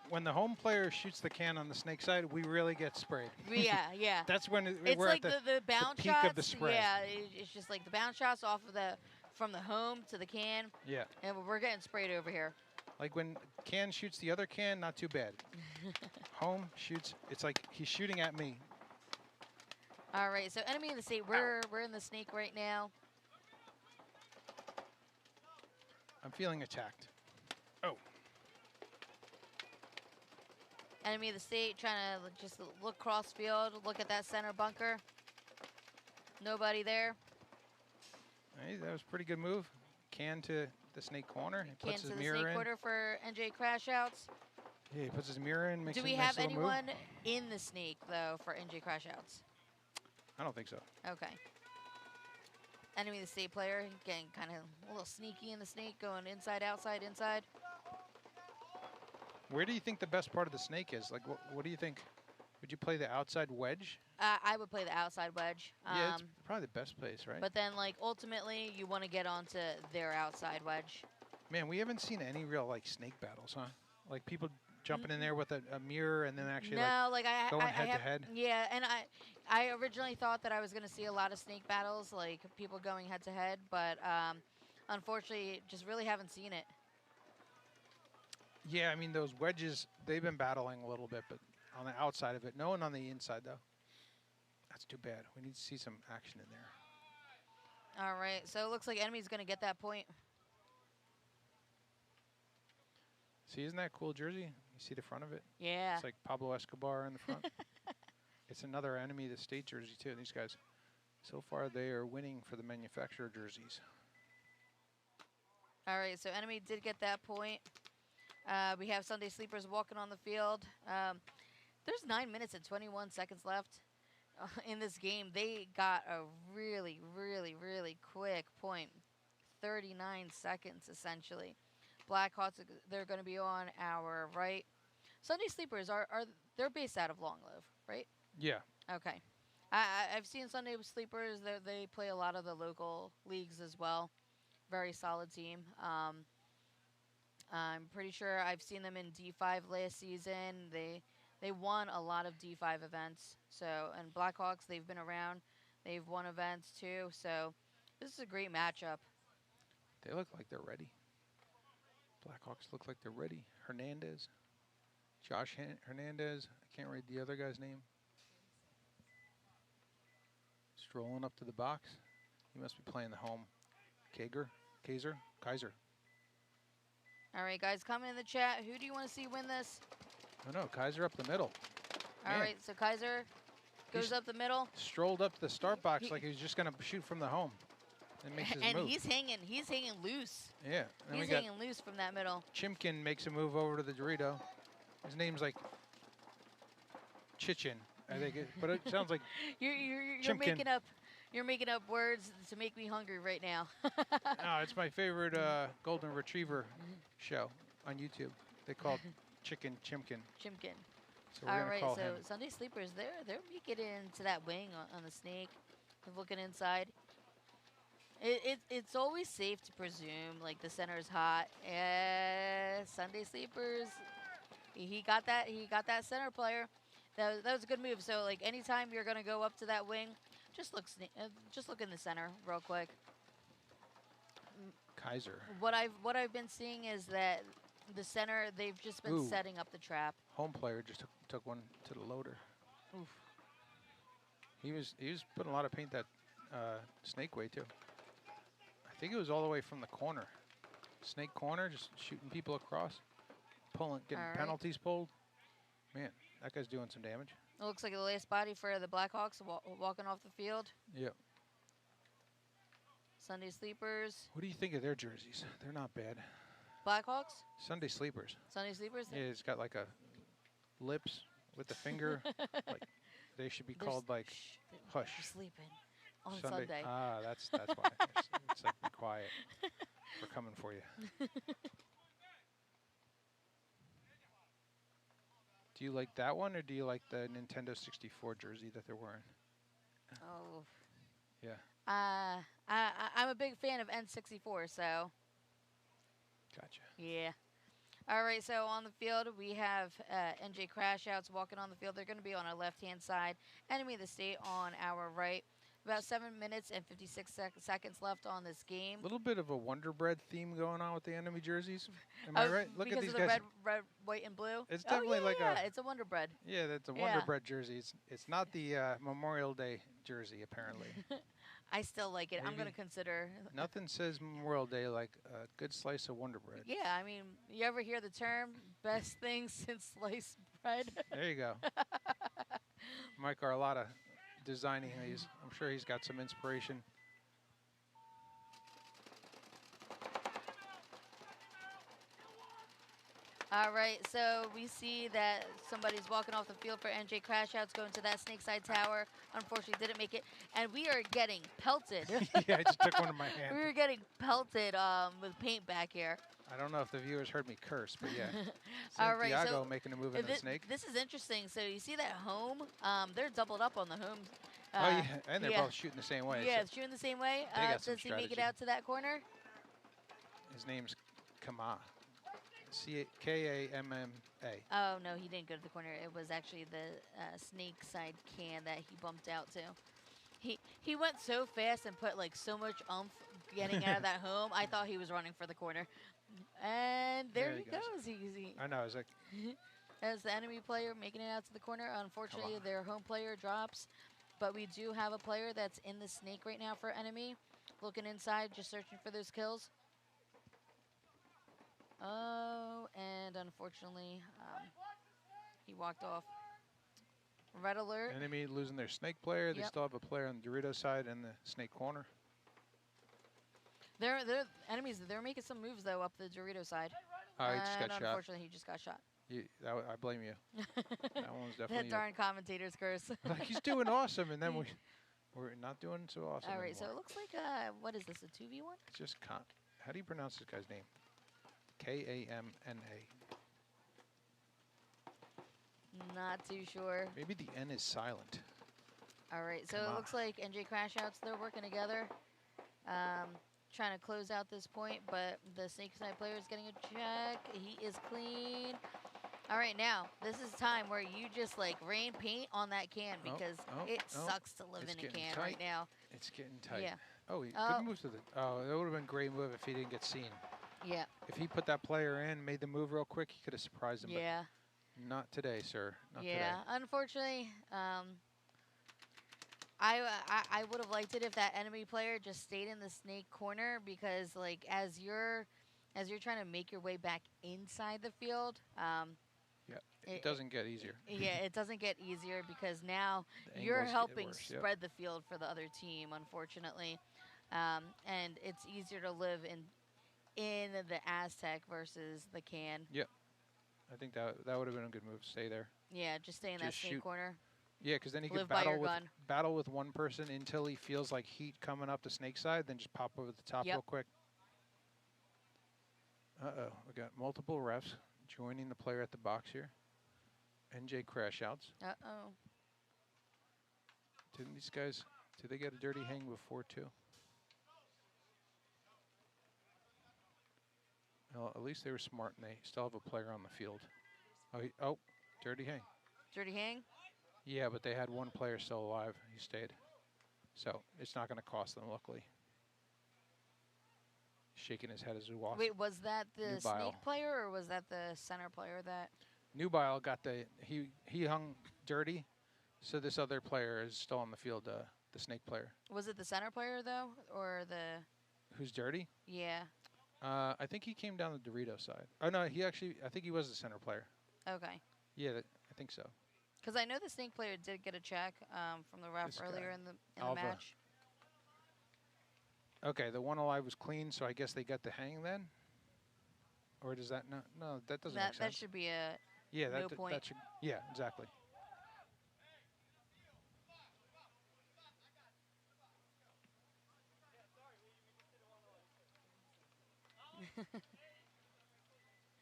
When the home player shoots the can on the snake side, we really get sprayed. Yeah, yeah. That's when It's we're like at the bounce peak shots. of the spray. Yeah, it's just like the bounce shots off of from the home to the can. Yeah. And we're getting sprayed over here. Like when can shoots the other can, not too bad. Home shoots, it's like he's shooting at me. All right, so enemy in the state, we're in the snake right now. I'm feeling attacked. Oh. Enemy of the state trying to just look cross field, look at that center bunker. Nobody there. Hey, that was a pretty good move. Can to the snake corner. He Can puts to his the mirror snake in. quarter for NJ Crash Outs. Yeah, he puts his mirror in, makes Do a we nice have little anyone move. in the snake, though, for NJ Crash Outs? I don't think so. Okay. Enemy of the state player, getting kind of a little sneaky in the snake, going inside, outside, inside. Where do you think the best part of the snake is? Like, what do you think? Would you play the outside wedge? I would play the outside wedge. Yeah, it's probably the best place, right? But then, like, ultimately, you want to get onto their outside wedge. Man, we haven't seen any real, like, snake battles, huh? Like, people jumping in there with a mirror and then actually, No, like going head-to-head? Yeah, and I originally thought that I was going to see a lot of snake battles, like people going head-to-head, but unfortunately, just really haven't seen it. Yeah, I mean, those wedges, they've been battling a little bit, but on the outside of it. No one on the inside, though. That's too bad. We need to see some action in there. All right, so it looks like enemy's going to get that point. See, isn't that cool jersey? You see the front of it? Yeah. It's like Pablo Escobar in the front. It's another enemy of the state jersey, too. These guys, so far, they are winning for the manufacturer jerseys. All right, so enemy did get that point. We have Sunday Sleepers walking on the field. There's 9 minutes and 21 seconds left in this game. They got a really, really, really quick point. 39 seconds, essentially. Blackhawks, they're going to be on our right. Sunday Sleepers, they're based out of Long Live, right? Yeah. Okay. I've seen Sunday Sleepers. They play a lot of the local leagues as well. Very solid team. I'm pretty sure I've seen them in D5 last season. They won a lot of D5 events. So, and Blackhawks, they've been around. They've won events too. So this is a great matchup. They look like they're ready. Blackhawks look like they're ready. Hernandez. Josh Hernandez. I can't read the other guy's name. Strolling up to the box. He must be playing the home. Kaiser. All right, guys, comment in the chat. Who do you want to see win this? Oh, no, Kaiser up the middle. All right, so Kaiser goes up the middle. Strolled up to the start box like he was just going to shoot from the home. And makes his and move. he's hanging loose. Yeah. And He's hanging loose from that middle. Chimkin makes a move over to the Dorito. His name's like Chichin, I think. But it sounds like You're making up words to make me hungry right now. No, it's my favorite golden retriever show on YouTube. They call it Chicken Chimkin. Chimkin. So we're All gonna right, call so him. Sunday Sleepers, they're making it into that wing on the snake. They're looking inside. It's always safe to presume like the center is hot. Sunday Sleepers, he got that center player. That was a good move. So like anytime you're gonna go up to that wing, just look in the center real quick. Kaiser. What I've been seeing is that the center, they've just been setting up the trap. Home player just took one to the loader. Oof. He was putting a lot of paint that snake way too. I think it was all the way from the corner. Snake corner, just shooting people across, getting penalties pulled. Man, that guy's doing some damage. It looks like the last body for the Blackhawks walking off the field. Yeah. Sunday Sleepers. What do you think of their jerseys? They're not bad. Blackhawks? Sunday Sleepers. Sunday Sleepers? Yeah, it's got like a lips with the finger. Like they should be called like hush. They're sleeping on Sunday. Ah, that's why. It's like be quiet. We're coming for you. Do you like that one, or do you like the Nintendo 64 jersey that they're wearing? Oh. Yeah. I'm a big fan of N64, so. Gotcha. Yeah. All right, so on the field, we have NJ Crash Outs walking on the field. They're going to be on our left-hand side. Enemy of the State on our right. About 7 minutes and 56 seconds left on this game. A little bit of a Wonder Bread theme going on with the enemy jerseys. Am I right? Look at these because of the guys. red, white, and blue. It's definitely like it's a Wonder Bread. Yeah, that's a Wonder Bread jersey. It's not the Memorial Day jersey, apparently. I still like it. I'm Maybe. going to consider. Nothing says Memorial Day like a good slice of Wonder Bread. Yeah, I mean, you ever hear the term best thing since sliced bread? There you go. Mike Arlotta designing these. I'm sure he's got some inspiration. All right, so we see that somebody's walking off the field for NJ Crashouts, going to that snake side tower. Unfortunately, didn't make it, and we are getting pelted. Yeah, I just took one in my hand. We were getting pelted with paint back here. I don't know if the viewers heard me curse, but yeah. All right, Santiago so making a move in the snake. This is interesting. So you see that home? They're doubled up on the homes. Oh, yeah, and they're both shooting the same way. Yeah, so shooting the same way. got some Does he make it strategy. out to that corner? His name's Kama. K-A-M-M-A. Oh, no, he didn't go to the corner. It was actually the snake side can that he bumped out to. He went so fast and put like so much oomph getting out of that home. I thought he was running for the corner. And there he goes. I know. I was like, As the enemy player making it out to the corner. Unfortunately, their home player drops. But we do have a player that's in the snake right now for enemy. Looking inside, just searching for those kills. Oh, and unfortunately, he walked off. Red alert. enemy losing their snake player. They still have a player on the Dorito side and the snake corner. They're enemies. They're making some moves, though, up the Dorito side. Oh, he just got shot. Unfortunately, he just got shot. I blame you. That one's definitely That darn commentator's curse. like, he's doing awesome, and then we're not doing so awesome All right, anymore. so it looks like, what is this, a 2v1? It's just how do you pronounce this guy's name? K-A-M-N-A. Not too sure. Maybe the N is silent. All right, so Come it on. looks like NJ Crashouts, they're working together, trying to close out this point, but the snake side player is getting a check. He is clean. All right, now, this is time where you just, like, rain paint on that can because it sucks to live in a can right now. It's getting tight. Yeah. Oh, good move to the... Oh, that would have been a great move if he didn't get seen. Yeah. If he put that player in, made the move real quick, he could have surprised him. Yeah. But not today, sir. Not Yeah, today. unfortunately, I would have liked it if that enemy player just stayed in the snake corner because, like, as you're trying to make your way back inside the field, Yeah, it doesn't get easier. yeah, it doesn't get easier because now The you're angles get helping worse, yep. spread the field for the other team, unfortunately, and it's easier to live in the Aztec versus the can. Yep. I think that would have been a good move. Stay there. Yeah, just stay in that Just snake shoot. corner. Yeah, because then he Live could by your gun. battle with one person until he feels like heat coming up the snake side, then just pop over the top real quick. Uh-oh. We got multiple refs joining the player at the box here. NJ Crashouts. Uh-oh. Didn't these guys, did they get a dirty hang before, too? Well, at least they were smart, and they still have a player on the field. Oh, dirty hang. Dirty hang? Yeah, but they had one player still alive. He stayed. So it's not going to cost them, luckily. Shaking his head as he walks. Wait, was that the Nubile. snake player or was that the center player that... Nubile got he hung dirty, so this other player is still on the field, the snake player. Was it the center player, though, or the... Who's dirty? Yeah. I think he came down the Dorito side. Oh, no, I think he was the center player. Okay. Yeah, I think so. Because I know the snake player did get a check from the ref This earlier guy, in the Alva. match. Okay, the one alive was clean, so I guess they got the hang then? Or does that not? No, that doesn't make sense. That should be a Yeah, no that point. should. Yeah, exactly.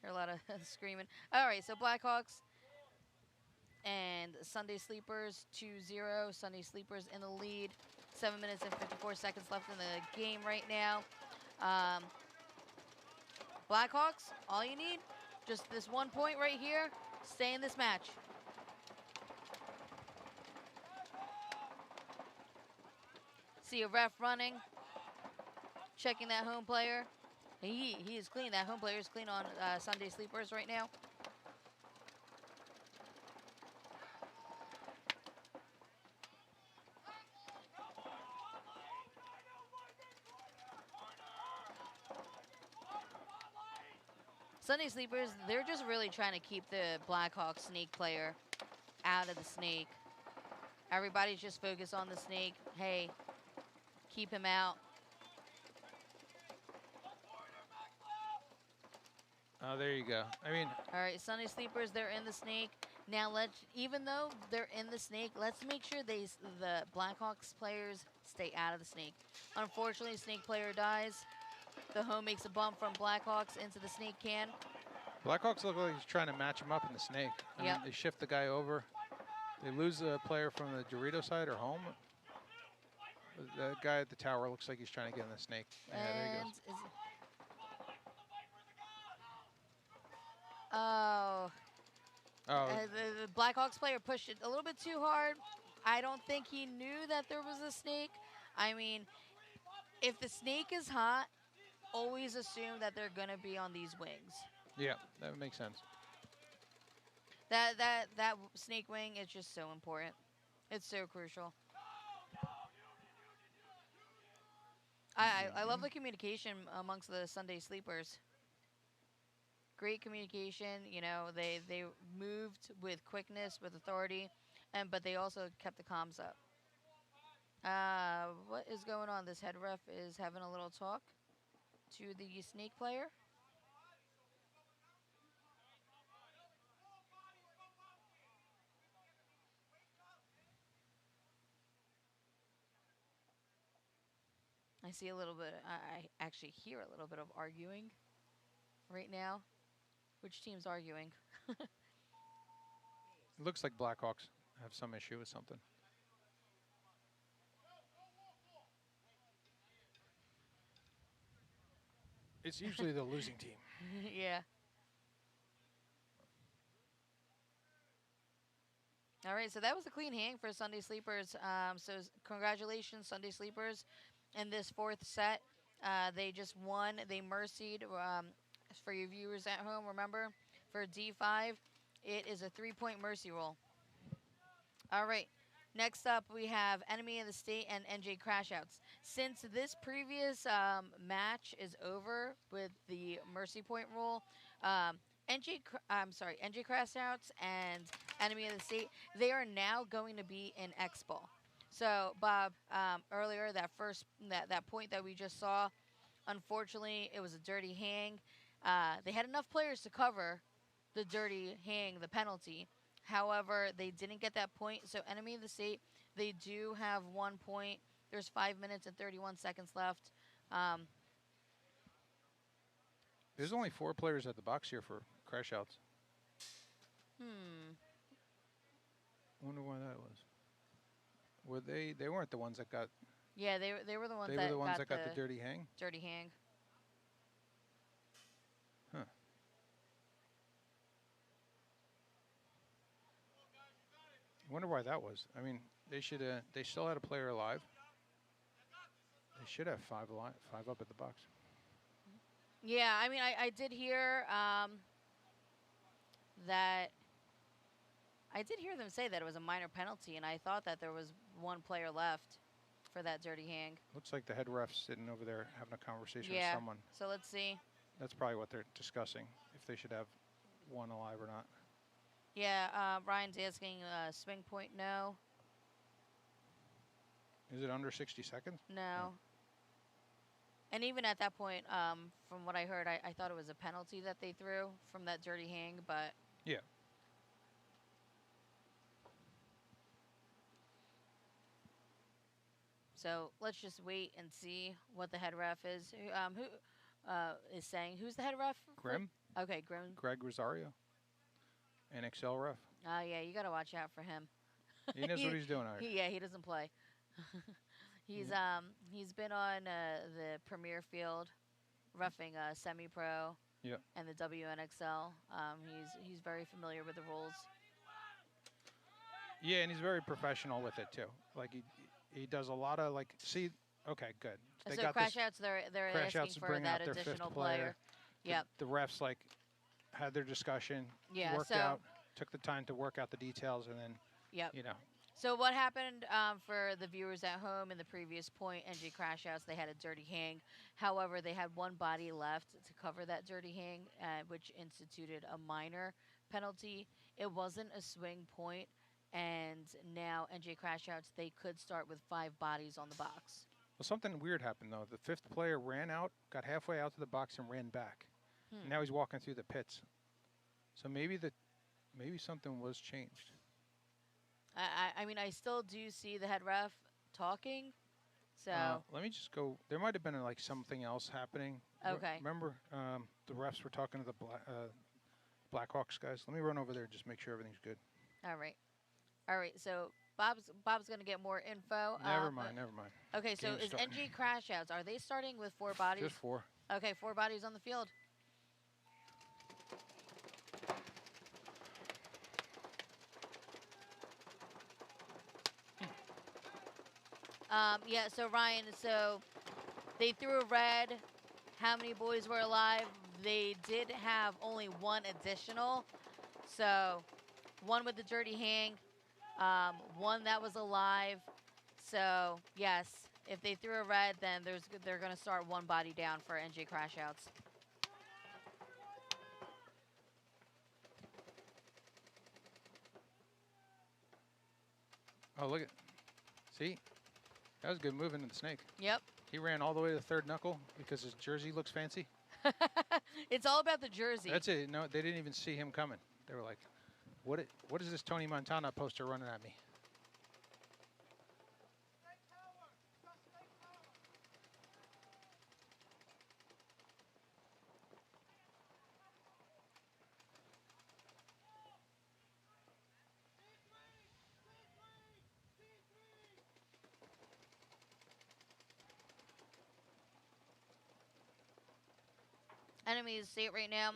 Hear a lot of screaming. All right, so Blackhawks and Sunday Sleepers 2-0. Sunday Sleepers in the lead. 7 minutes and 54 seconds left in the game right now. Blackhawks, all you need, just this 1 point right here. Stay in this match. See a ref running, checking that home player. He is clean. That home player is clean on Sunday Sleepers right now. Sunday Sleepers, they're just really trying to keep the Blackhawks snake player out of the snake. Everybody's just focused on the snake. Hey, keep him out. Oh, there you go. I mean, All right, Sunday Sleepers, they're in the snake. Now even though they're in the snake, let's make sure the Blackhawks players stay out of the snake. Unfortunately, snake player dies. The home makes a bump from Blackhawks into the snake can. Blackhawks look like he's trying to match him up in the snake. I mean, they shift the guy over. They lose the player from the Dorito side or home. The guy at the tower looks like he's trying to get in the snake. Yeah, there he goes. Oh. The Blackhawks player pushed it a little bit too hard. I don't think he knew that there was a snake. I mean, if the snake is hot, always assume that they're going to be on these wings. Yeah, that makes sense. That snake wing is just so important. It's so crucial. I love the communication amongst the Sunday Sleepers. Great communication. You know, they moved with quickness, with authority, but they also kept the comms up. What is going on? This head ref is having a little talk to the snake player. I see a little bit, I actually hear a little bit of arguing right now. Which team's arguing? It looks like Blackhawks have some issue with something. It's usually the losing team. Yeah. All right, so that was a clean hang for Sunday Sleepers. So congratulations, Sunday Sleepers. In this fourth set, they just won. They mercied. For your viewers at home, remember, for D5, it is a 3-point mercy roll. All right. Next up, we have Enemy of the State and NJ Crashouts. Since this previous match is over with the mercy point rule, NJ Crashouts and Enemy of the State, they are now going to be in Xball. So, Bob, earlier that point that we just saw, unfortunately, it was a dirty hang. They had enough players to cover the dirty hang, the penalty. However, they didn't get that point. So Enemy of the State, they do have 1 point. There's 5 minutes and 31 seconds left. There's only 4 players at the box here for crash outs. Wonder why that was. Were they weren't the ones that got. Yeah, they were the ones that got the dirty hang. Dirty hang. Huh. I wonder why that was. I mean, they should. They still had a player alive. They should have 5 alive, 5 up at the box. Yeah, I mean, I did hear that. I did hear them say that it was a minor penalty, and I thought that there was 1 player left for that dirty hang. Looks like the head ref's sitting over there having a conversation with someone. So let's see. That's probably what they're discussing, if they should have 1 alive or not. Yeah, Ryan's asking swing point, no. Is it under 60 seconds? No. And even at that point, from what I heard, I thought it was a penalty that they threw from that dirty hang, but... Yeah. So let's just wait and see what the head ref is. Who is saying? Who's the head ref? Grim. Okay, Grim. Greg Rosario. NXL ref. Oh, yeah, you got to watch out for him. He knows what he's doing out here. Yeah, he doesn't play. He's been on the Premier Field, roughing semi-pro. Yep. And the WNXL. He's very familiar with the rules. Yeah, and he's very professional with it too. Like he does a lot of like. See, okay, good. They So got crash this. outs, they're Crash outs asking to for bring that out their fifth additional player. player. Yep. The refs like had their discussion, Yeah, worked so- out, took the time to work out the details, and then Yep. you know. So what happened for the viewers at home in the previous point, NJ Crash Outs, they had a dirty hang. However, they had one body left to cover that dirty hang, which instituted a minor penalty. It wasn't a swing point, and now NJ Crash Outs, they could start with 5 bodies on the box. Well, something weird happened though. The fifth player ran out, got halfway out to the box, and ran back. And now he's walking through the pits. So maybe something was changed. I mean, I still do see the head ref talking, so... Let me just go. There might have been like something else happening. Okay. Remember, the refs were talking to the Blackhawks guys. Let me run over there and just make sure everything's good. All right, so Bob's going to get more info. Never mind. Okay, so Game's is starting. NG Crash Outs, are they starting with 4 bodies? Just 4. Okay, 4 bodies on the field. Yeah, so Ryan, so they threw a red. How many boys were alive? They did have only 1 additional. So 1 with the dirty hang, 1 that was alive. So yes, if they threw a red, then they're going to start 1 body down for NJ Crash Outs. Oh, look at. See? That was a good move into the snake. Yep. He ran all the way to the 3rd knuckle because his jersey looks fancy. It's all about the jersey. That's it. No, they didn't even see him coming. They were like, what is this Tony Montana poster running at me? Enemies see it right now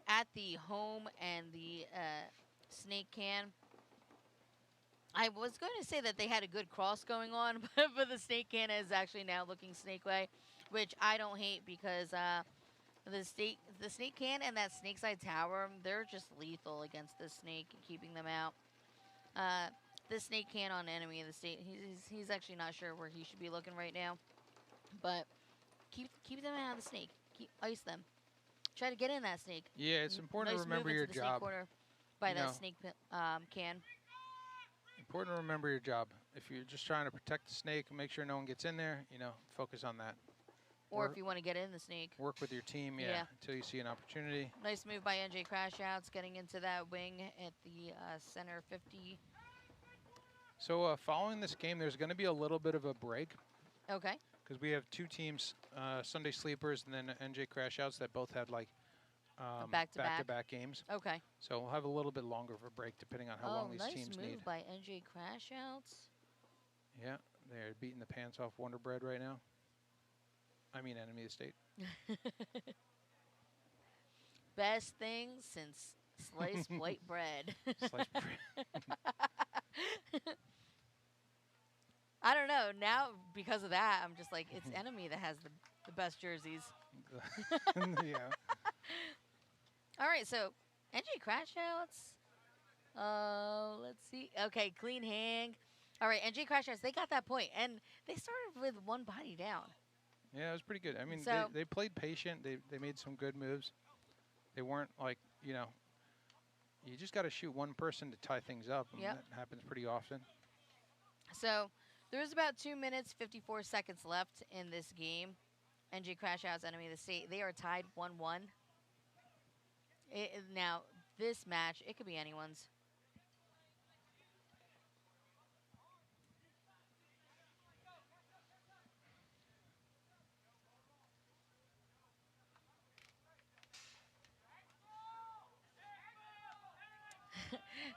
at the home and the snake can. I was going to say that they had a good cross going on, but the snake can is actually now looking snake way, which I don't hate because the snake can and that snake side tower, they're just lethal against the snake and keeping them out. The snake can on enemy of the state, he's actually not sure where he should be looking right now, but keep them out of the snake. Ice them. Try to get in that snake. Yeah, it's important to remember your the job. Snake corner by You that know. snake can. Important to remember your job. If you're just trying to protect the snake and make sure no one gets in there, focus on that. Or if you want to get in the snake. Work with your team, Yeah. until you see an opportunity. Nice move by NJ Crash Outs, getting into that wing at the center 50. So following this game, there's going to be a little bit of a break Okay. because we have 2 teams, Sunday Sleepers and then NJ Crash Outs that both had like back-to-back games. Okay. So we'll have a little bit longer of a break depending on how long these nice teams move need. by NJ Crash Outs. Yeah, they're beating the pants off Wonder Bread right now. I mean, enemy of the state. Best thing since sliced white bread. Sliced bread. I don't know. Now, because of that, I'm just like, it's enemy that has the best jerseys. Yeah. All right, so NJ Crash Outs. Let's see. Okay, clean hang. All right, NJ Crash Outs, they got that point, and they started with 1 body down. Yeah, it was pretty good. I mean, So- they played patient. They made some good moves. They weren't like, you just got to shoot 1 person to tie things up. And Yep. that happens pretty often. So there's about 2 minutes, 54 seconds left in this game. NJ Crash Outs, enemy of the state. They are tied 1-1. Now, this match, it could be anyone's.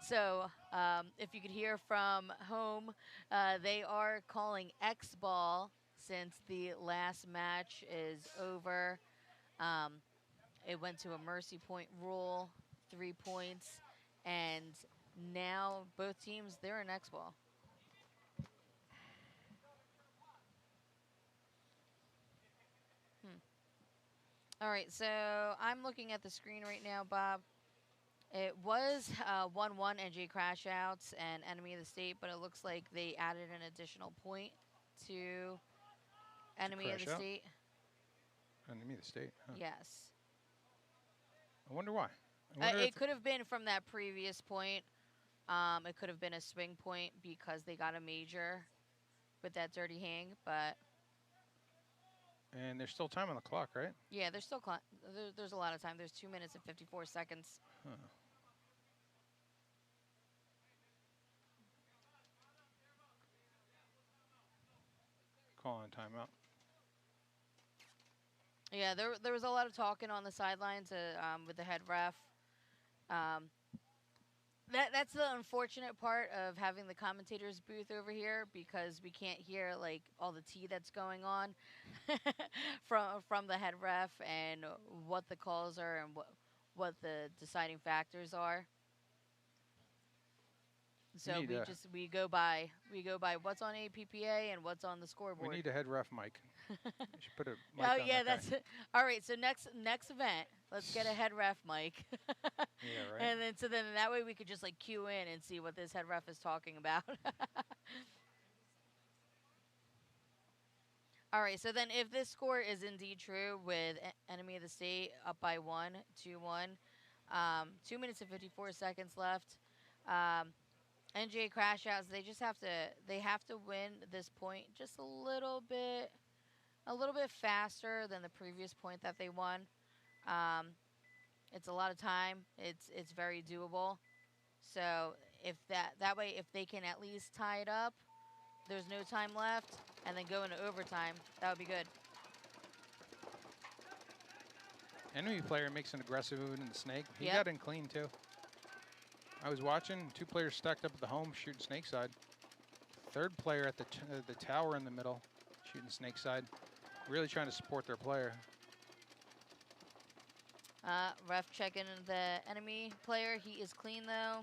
So, if you could hear from home, they are calling Xball since the last match is over. It went to a mercy point rule, 3 points, and now both teams, they're in Xball. All right, so I'm looking at the screen right now, Bob. It was 1-1 NJ Crash Outs and Enemy of the State, but it looks like they added an additional point to Enemy of the Crash Out? State. Enemy of the State. Huh. Yes. I wonder why. I wonder It could have been from that previous point. It could have been a swing point because they got a major with that dirty hang, but and there's still time on the clock, right? yeah, there's still there's a lot of time. There's 2 minutes and 54 seconds. Huh. Calling timeout. Yeah, there was a lot of talking on the sidelines with the head ref. That's the unfortunate part of having the commentators booth over here, because we can't hear like all the tea that's going on from the head ref and what the calls are and what the deciding factors are. So we go by what's on APPA and what's on the scoreboard. We need a head ref mic. You should put a mic Oh on yeah, that that's guy. it. All right. So next event, let's get a head ref mic. Yeah, right. And then that way we could just like cue in and see what this head ref is talking about. All right. So then, if this score is indeed true, with Enemy of the State up by 2-1, 2 minutes and 54 seconds left. NJ Crash Outs, they have to win this point just a little bit faster than the previous point that they won. It's a lot of time. It's very doable. So if that way, if they can at least tie it up, there's no time left, and then go into overtime, that would be good. Enemy player makes an aggressive move in the snake. He Yep. got in clean too. I was watching 2 players stacked up at the home shooting snake side. Third player at the tower in the middle shooting snake side. Really trying to support their player. Ref checking the enemy player. He is clean though.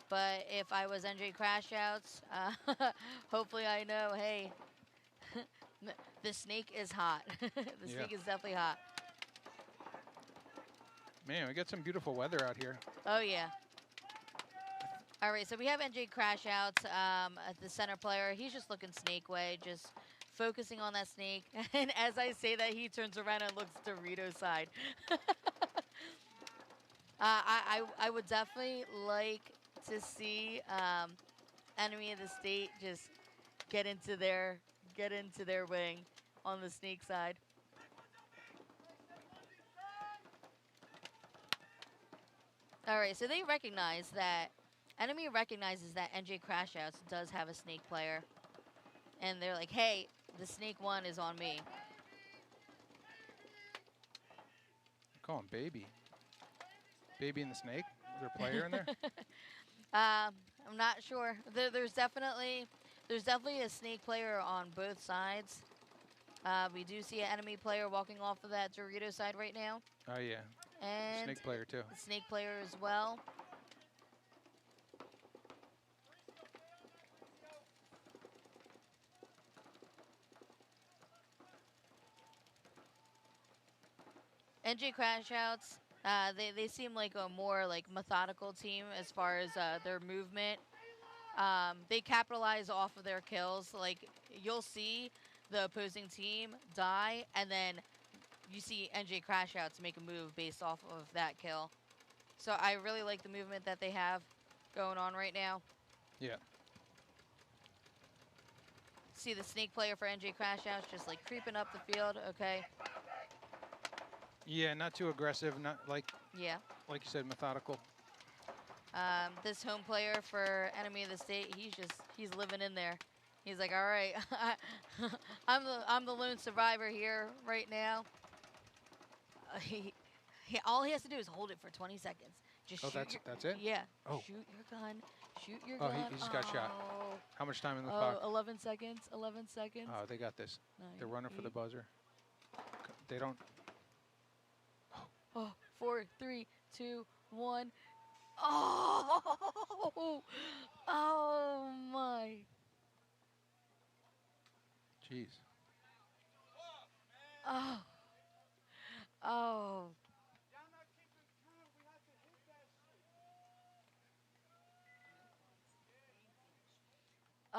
But if I was NJ Crash Outs, hopefully I know, hey, the snake is hot. The snake is definitely hot. Man, we got some beautiful weather out here. Oh yeah. All right, so we have NJ Crash Outs at the center player. He's just looking snake way, just focusing on that snake. And as I say that, he turns around and looks Dorito side. I would definitely like to see Enemy of the State just get into their wing on the snake side. All right, so they recognize that. Enemy recognizes that NJ Crash Outs does have a snake player. And they're like, hey, the snake one is on me. Call him Baby. Baby and the Snake? Is there a player in there? I'm not sure. There's definitely a snake player on both sides. We do see an enemy player walking off of that Dorito side right now. Oh, yeah. And Snake player, too. snake player as well. NJ Crash Outs, they seem like a more like methodical team as far as their movement. They capitalize off of their kills. Like, you'll see the opposing team die, and then you see NJ Crash Outs make a move based off of that kill. So I really like the movement that they have going on right now. Yeah. See the snake player for NJ Crash Outs just like creeping up the field. Okay. Yeah, not too aggressive, not like Yeah. like you said, methodical. This home player for Enemy of the State, he's living in there. He's like, all right, I'm the lone survivor here right now. All he has to do is hold it for 20 seconds. Just shoot that's it? Yeah. Oh. Shoot your gun. Shoot your Oh, gun. he just got shot. Oh. How much time in the Oh, clock? 11 seconds. 11 seconds. Oh, they got this. They're running for the 8. buzzer. They don't. Oh, 4, 3, 2, 1. Oh, oh my. Jeez. Oh.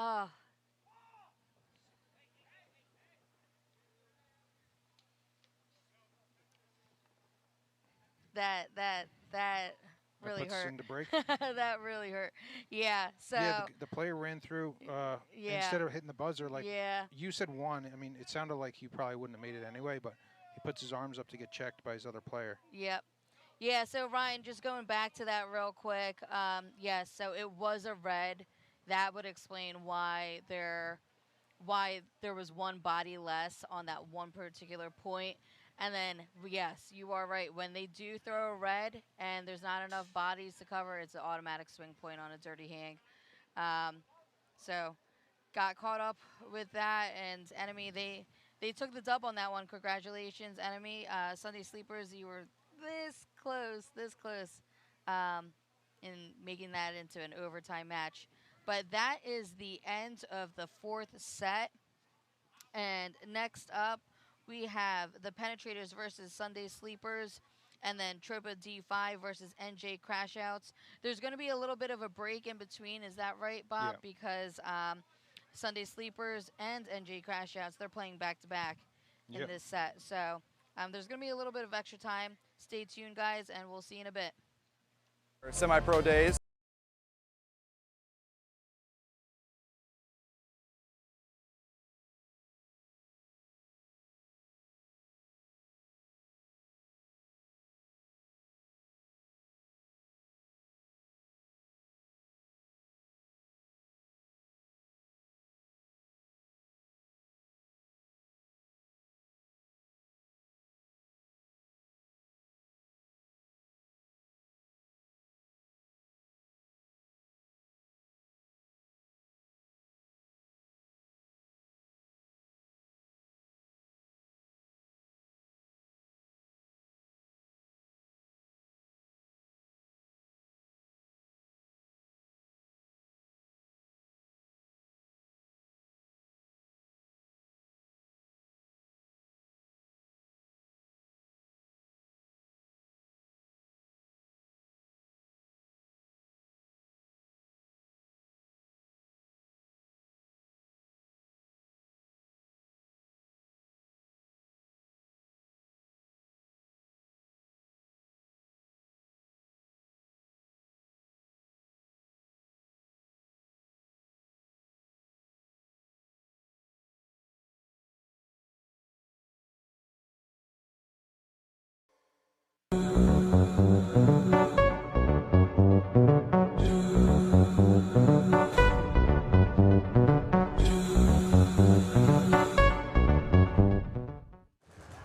Oh. That That really puts us hurt. into break. That really hurt. Yeah. So. Yeah, the player ran through Yeah. instead of hitting the buzzer like Yeah. you said one. I mean, it sounded like he probably wouldn't have made it anyway, but he puts his arms up to get checked by his other player. Yep. Yeah, so Ryan, just going back to that real quick. Yes, so it was a red. That would explain why there was one body less on that one particular point. And then, yes, you are right. When they do throw a red and there's not enough bodies to cover, it's an automatic swing point on a dirty hang. So got caught up with that, and Enemy, they took the dub on that one. Congratulations, Enemy. Sunday Sleepers, you were this close in making that into an overtime match. But that is the end of the fourth set. And next up, we have the Penetrators versus Sunday Sleepers, and then Tropa D5 versus NJ Crashouts. There's going to be a little bit of a break in between. Is that right, Bob? Yeah. Because Sunday Sleepers and NJ Crashouts, they're playing back-to-back in this set. So there's going to be a little bit of extra time. Stay tuned, guys, and we'll see you in a bit. Semi-pro days.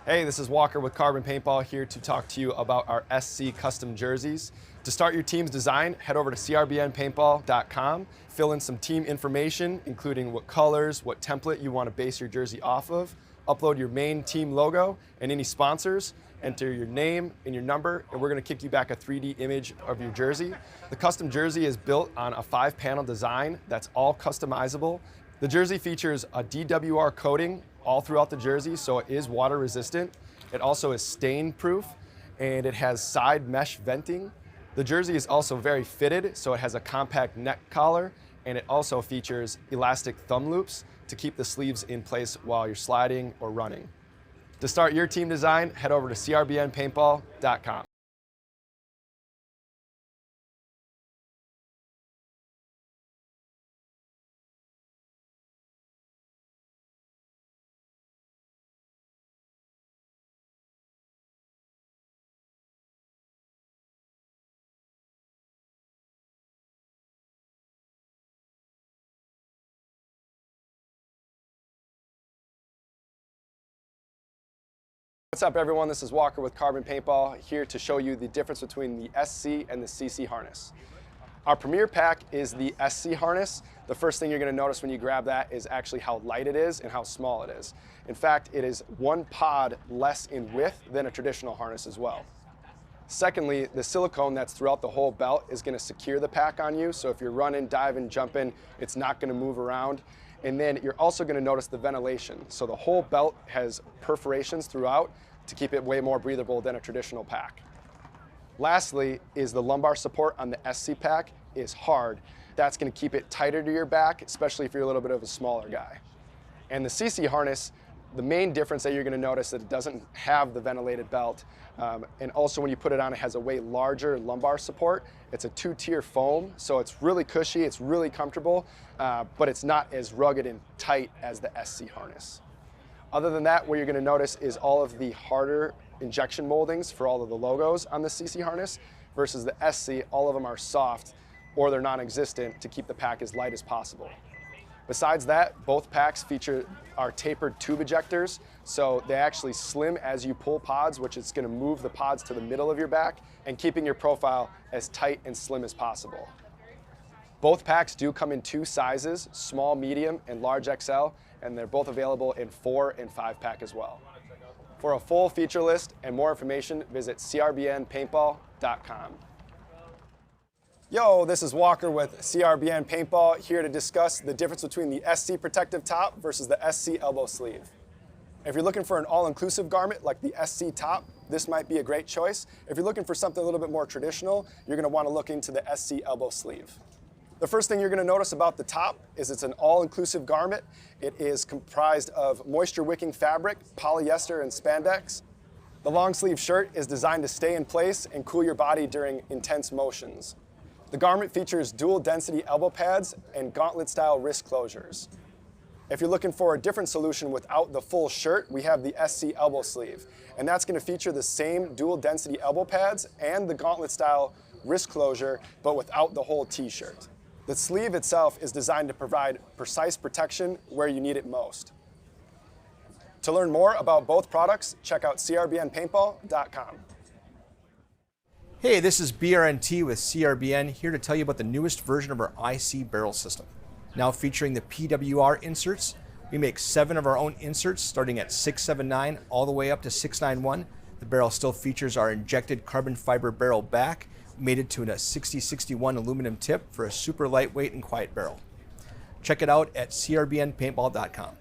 Hey, this is Walker with CRBN Paintball here to talk to you about our SC custom jerseys. To start your team's design, head over to CRBNPaintball.com, fill in some team information, including what colors, what template you want to base your jersey off of, upload your main team logo and any sponsors, enter your name and your number, and we're going to kick you back a 3D image of your jersey. The custom jersey is built on a 5-panel design that's all customizable. The jersey features a DWR coating all throughout the jersey, so it is water resistant. It also is stain proof, and it has side mesh venting. The jersey is also very fitted, so it has a compact neck collar, and it also features elastic thumb loops to keep the sleeves in place while you're sliding or running. To start your team design, head over to CRBNPaintball.com. What's up, everyone? This is Walker with CRBN Paintball, here to show you the difference between the SC and the CC harness. Our premier pack is the SC harness. The first thing you're going to notice when you grab that is actually how light it is and how small it is. In fact, it is 1 pod less in width than a traditional harness as well. Secondly, the silicone that's throughout the whole belt is going to secure the pack on you, so if you're running, diving, jumping, it's not going to move around. And then you're also going to notice the ventilation. So the whole belt has perforations throughout to keep it way more breathable than a traditional pack. Lastly is the lumbar support on the SC pack is hard. That's going to keep it tighter to your back, especially if you're a little bit of a smaller guy. And the CC harness, the main difference that you're going to notice that it doesn't have the ventilated belt, and also when you put it on, it has a way larger lumbar support. It's a 2-tier foam, so it's really cushy, it's really comfortable, but it's not as rugged and tight as the SC harness. Other than that, what you're going to notice is all of the harder injection moldings for all of the logos on the CC harness versus the SC, all of them are soft or they're non-existent to keep the pack as light as possible. Besides that, both packs feature our tapered tube ejectors, so they actually slim as you pull pods, which is going to move the pods to the middle of your back and keeping your profile as tight and slim as possible. Both packs do come in 2 sizes, small, medium, and large XL, and they're both available in 4 and 5-pack as well. For a full feature list and more information, visit CRBNPaintball.com. Yo, this is Walker with CRBN Paintball, here to discuss the difference between the SC protective top versus the SC elbow sleeve. If you're looking for an all-inclusive garment like the SC top, this might be a great choice. If you're looking for something a little bit more traditional, you're going to want to look into the SC elbow sleeve. The first thing you're going to notice about the top is it's an all-inclusive garment. It is comprised of moisture-wicking fabric, polyester, and spandex. The long sleeve shirt is designed to stay in place and cool your body during intense motions. The garment features dual density elbow pads and gauntlet style wrist closures. If you're looking for a different solution without the full shirt, we have the SC elbow sleeve, and that's going to feature the same dual density elbow pads and the gauntlet style wrist closure, but without the whole t-shirt. The sleeve itself is designed to provide precise protection where you need it most. To learn more about both products, check out CRBNPaintball.com. Hey, this is BRNT with CRBN, here to tell you about the newest version of our IC barrel system. Now featuring the PWR inserts, we make 7 of our own inserts starting at 679 all the way up to 691. The barrel still features our injected carbon fiber barrel back, mated to a 6061 aluminum tip for a super lightweight and quiet barrel. Check it out at CRBNPaintball.com.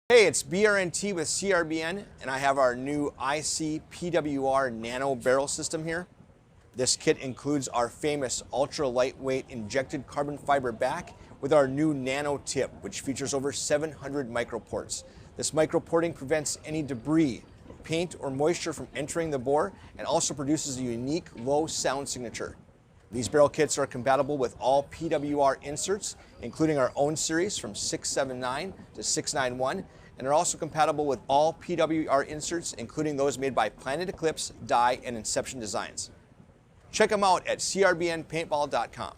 Hey, it's BRNT with CRBN, and I have our new IC PWR nano barrel system here. This kit includes our famous ultra lightweight injected carbon fiber back with our new nano tip, which features over 700 microports. This microporting prevents any debris, paint, or moisture from entering the bore and also produces a unique low sound signature. These barrel kits are compatible with all PWR inserts, including our own series from 679 to 691, and are also compatible with all PWR inserts, including those made by Planet Eclipse, Dye, and Inception Designs. Check them out at CRBNPaintball.com.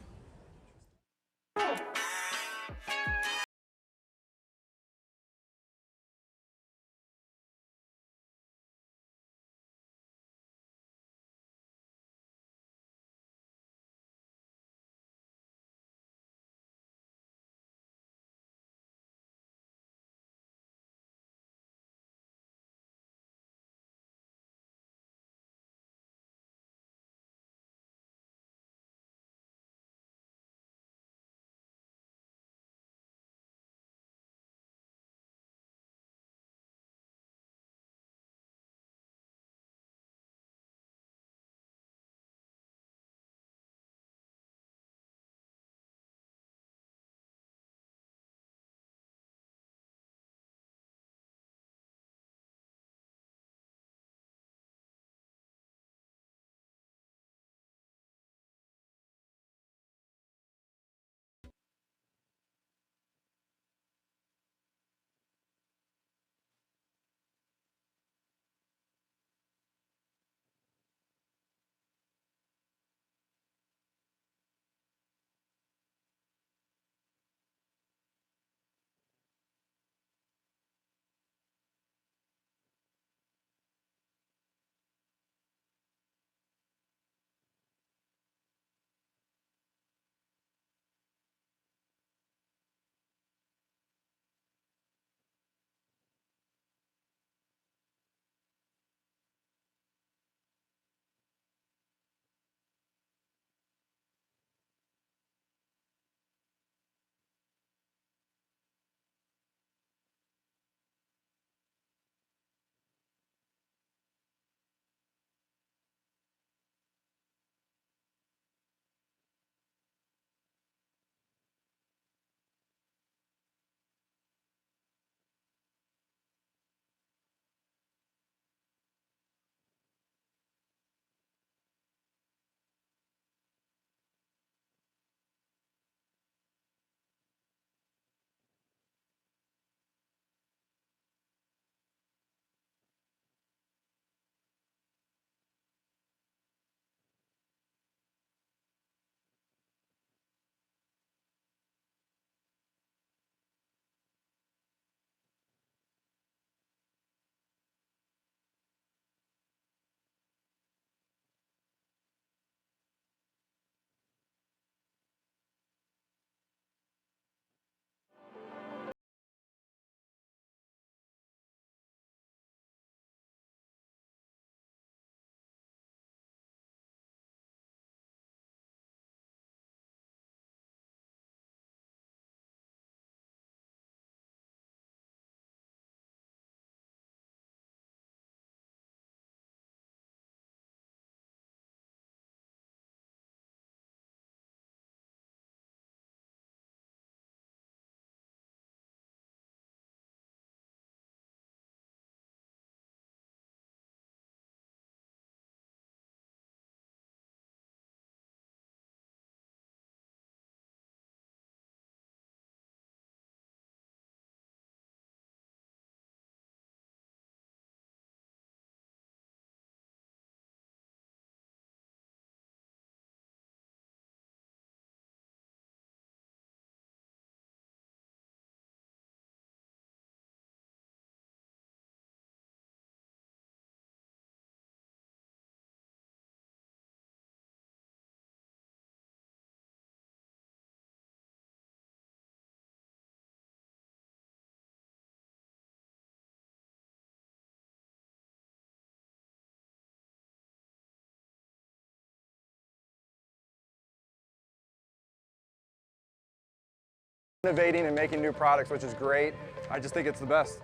Innovating and making new products, which is great. I just think it's the best.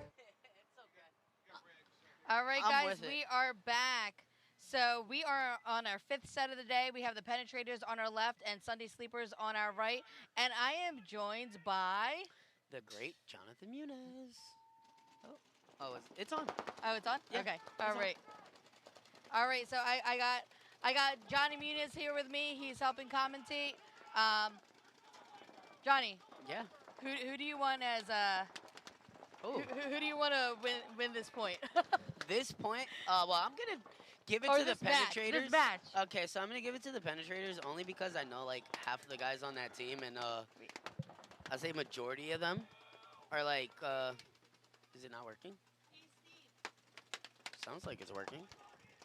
All right, I'm guys, with it. we are back. So we are on our 5th set of the day. We have the penetrators on our left and Sunday sleepers on our right. And I am joined by... The great Jonathan Muniz. Oh, it's on. Oh, it's on? Yeah, Okay. it's All on. right. All right, so I got Johnny Muniz here with me. He's helping commentate. Johnny, Yeah. who do you want as Oh, who do you want to win this point? this point. Well, I'm gonna give it Or to the this match, penetrators. this match. Okay, so I'm gonna give it to the penetrators only because I know like half of the guys on that team, and I say majority of them are like. Is it not working? Sounds like it's working.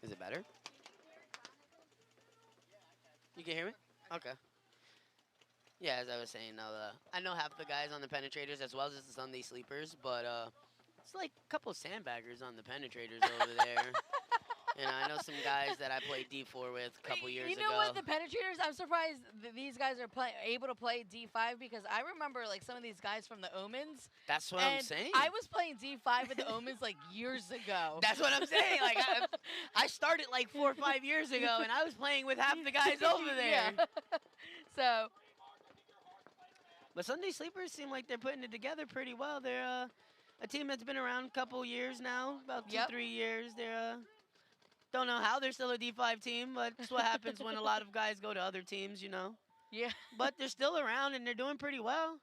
Is it better? You can hear me? Okay. Yeah, as I was saying, I know half the guys on the penetrators as well as the Sunday sleepers, but it's like a couple sandbaggers on the penetrators over there. And I know some guys that I played D4 with a couple years ago. You know what? The penetrators, I'm surprised these guys are able to play D5 because I remember like some of these guys from the Omens. That's what and I'm saying. I was playing D5 with the Omens like years ago. That's what I'm saying. Like I started like 4 or 5 years ago, and I was playing with half the guys over there. Yeah. So. But Sunday Sleepers seem like they're putting it together pretty well. They're a team that's been around a couple years now, about 2-3 years. They're don't know how they're still a D5 team, but it's what happens when a lot of guys go to other teams, you know. Yeah. But they're still around and they're doing pretty well.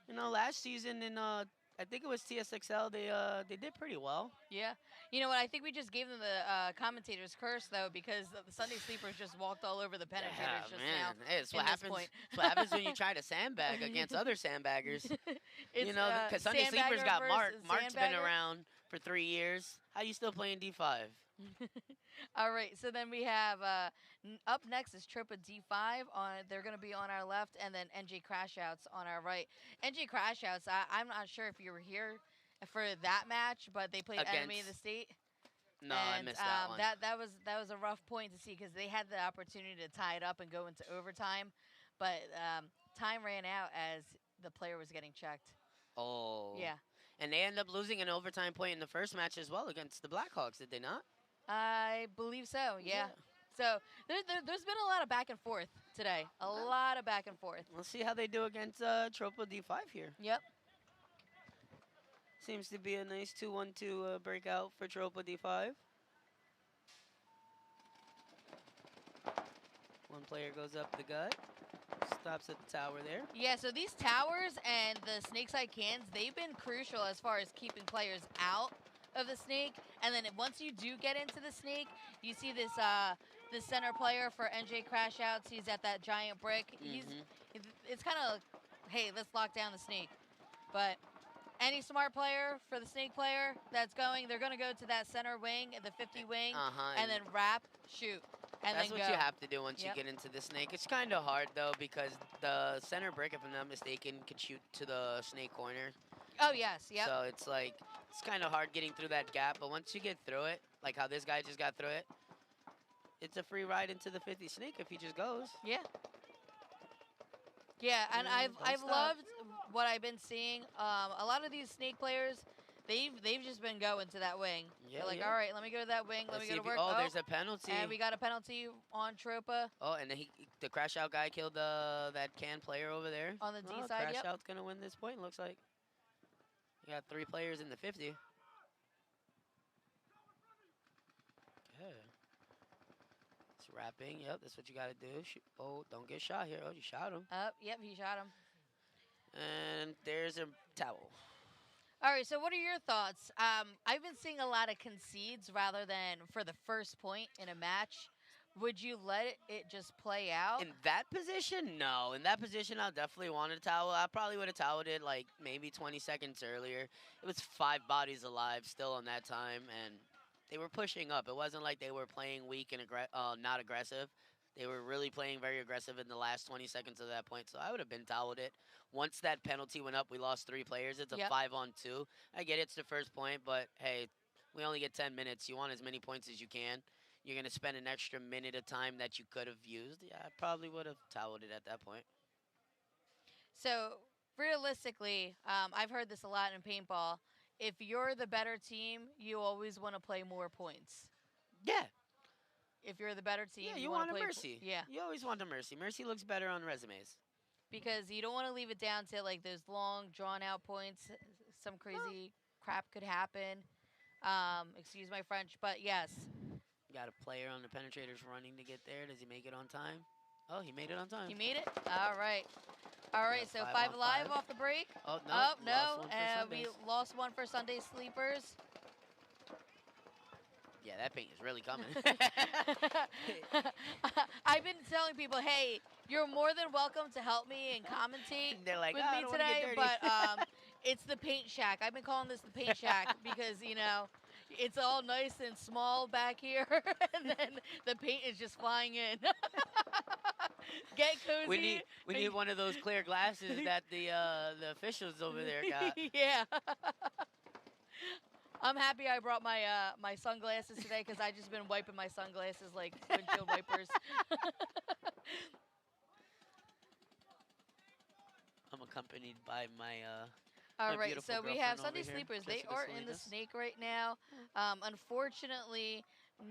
You know, last season in I think it was TSXL, they did pretty well. Yeah. You know what? I think we just gave them the commentator's curse, though, because the Sunday Sleepers just walked all over the penetrators just now. Hey, it's what in this happens. point. It's what happens when you try to sandbag against other sandbaggers. You know, because Sunday sandbagger Sleepers got Mark. versus Mark's been sandbagger. around for 3 years. How you still playing D5? All right, so then we have up next is Tropa D5. They're going to be on our left, and then NJ Crashouts on our right. NJ Crashouts, I'm not sure if you were here for that match, but they played Enemy of the State. No, and, I missed that one. That was a rough point to see because they had the opportunity to tie it up and go into overtime, but time ran out as the player was getting checked. Oh. Yeah. And they ended up losing an overtime point in the first match as well against the Blackhawks, did they not? I believe so, yeah. So there's been a lot of back and forth today. A lot of back and forth. We'll see how they do against Tropa D5 here. Yep. Seems to be a nice 2-1-2 breakout for Tropa D5. One player goes up the gut. Stops at the tower there. Yeah, so these towers and the snake side cans, they've been crucial as far as keeping players out of the snake. And then once you do get into the snake, you see this this center player for NJ Crashouts. He's at that giant brick. It's kind of, hey, let's lock down the snake. But any smart player for the snake player that's going, they're going to go to that center wing, the 50 wing, and then wrap, shoot. And that's then what go. you have to do once you get into the snake. It's kind of hard, though, because the center brick, if I'm not mistaken, could shoot to the snake corner. Oh, yes, yep. So it's like, it's kind of hard getting through that gap. But once you get through it, like how this guy just got through it, it's a free ride into the 50 snake if he just goes. Yeah. Yeah, and I've loved what I've been seeing. A lot of these snake players, they've just been going to that wing. Yeah, They're like, all right, let me go to that wing. Let me go to work. Oh, there's a penalty. And we got a penalty on Tropa. Oh, and then the crash out guy killed that can player over there. On the D side, Crash yep. out's gonna win this point. Looks like. You got 3 players in the 50. Okay. It's wrapping. Yep, that's what you gotta do. Oh, don't get shot here. Oh, you shot him. Yep, he shot him. And there's a towel. All right, so what are your thoughts? I've been seeing a lot of concedes rather than for the first point in a match. Would you let it just play out? In that position, no. In that position, I definitely want a towel. I probably would have toweled it like maybe 20 seconds earlier. It was 5 bodies alive still on that time, and they were pushing up. It wasn't like they were playing weak and not aggressive. They were really playing very aggressive in the last 20 seconds of that point, so I would have been toweled it. Once that penalty went up, we lost 3 players. It's a 5-on-2. I get it's the first point, but hey, we only get 10 minutes. You want as many points as you can. You're going to spend an extra minute of time that you could have used. Yeah, I probably would have toweled it at that point. So realistically, I've heard this a lot in paintball. If you're the better team, you always want to play more points. Yeah. If you're the better team, Yeah, you you want want to a play. mercy. Yeah, You always want a mercy. Mercy looks better on resumes. because you don't want to leave it down to like those long, drawn-out points. Some crazy crap could happen. Excuse my French, but yes, Got a player on the penetrators running to get there. Does he make it on time? Oh, he made it on time. he made it. All right. All right, got so 5 5 on alive 5. off the break. Oh, no. Oh, Lost no. one for We Sundays. lost one for Sunday Sleepers. Yeah, that paint is really coming. I've been telling people, hey, you're more than welcome to help me and commentate They're like, with "Oh, I me don't wanna get today, dirty." but it's the paint shack. I've been calling this the paint shack because, you know, it's all nice and small back here, and then the paint is just flying in. Get cozy. we need one of those clear glasses that the officials over there got. Yeah. I'm happy I brought my my sunglasses today because I just been wiping my sunglasses like windshield wipers. I'm accompanied by my All my right, beautiful so we girlfriend have over Sunday here, Sleepers. They Jessica are in the Salinas. snake right now. Unfortunately,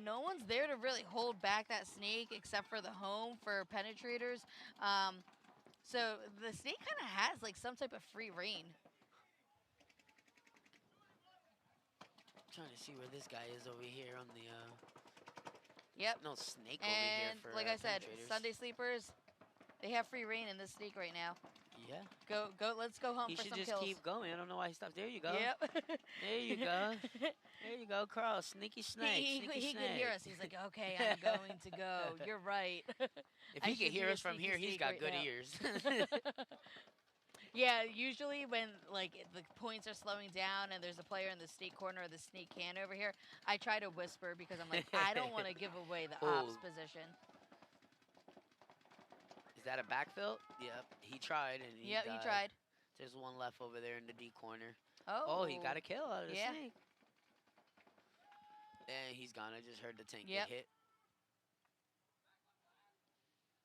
no one's there to really hold back that snake except for the home for penetrators. So the snake kind of has like some type of free reign. Trying to see where this guy is over here on the Yep. no snake And over here for like I said, penetrators. Sunday Sleepers, they have free reign in this snake right now. Yeah. Go, let's go hunt He for should some just kills. keep going. I don't know why he stopped. There you go. Yep. There you go. There you go, Carl. Sneaky snake. he Sneaky he snake. can hear us. He's like, okay, I'm going to go. You're right. If I he should can hear be a us from sneaky here, he's snake got right good now. ears. Yeah, usually when like the points are slowing down and there's a player in the snake corner or the snake can over here, I try to whisper because I'm like, I don't want to give away the ops Ooh. position. Is that a backfill? Yep. He tried and he Yep, died. he tried. There's one left over there in the D corner. Oh. Oh, he got a kill out of the Yeah. snake. And he's gone. I just heard the tank Yep. get hit.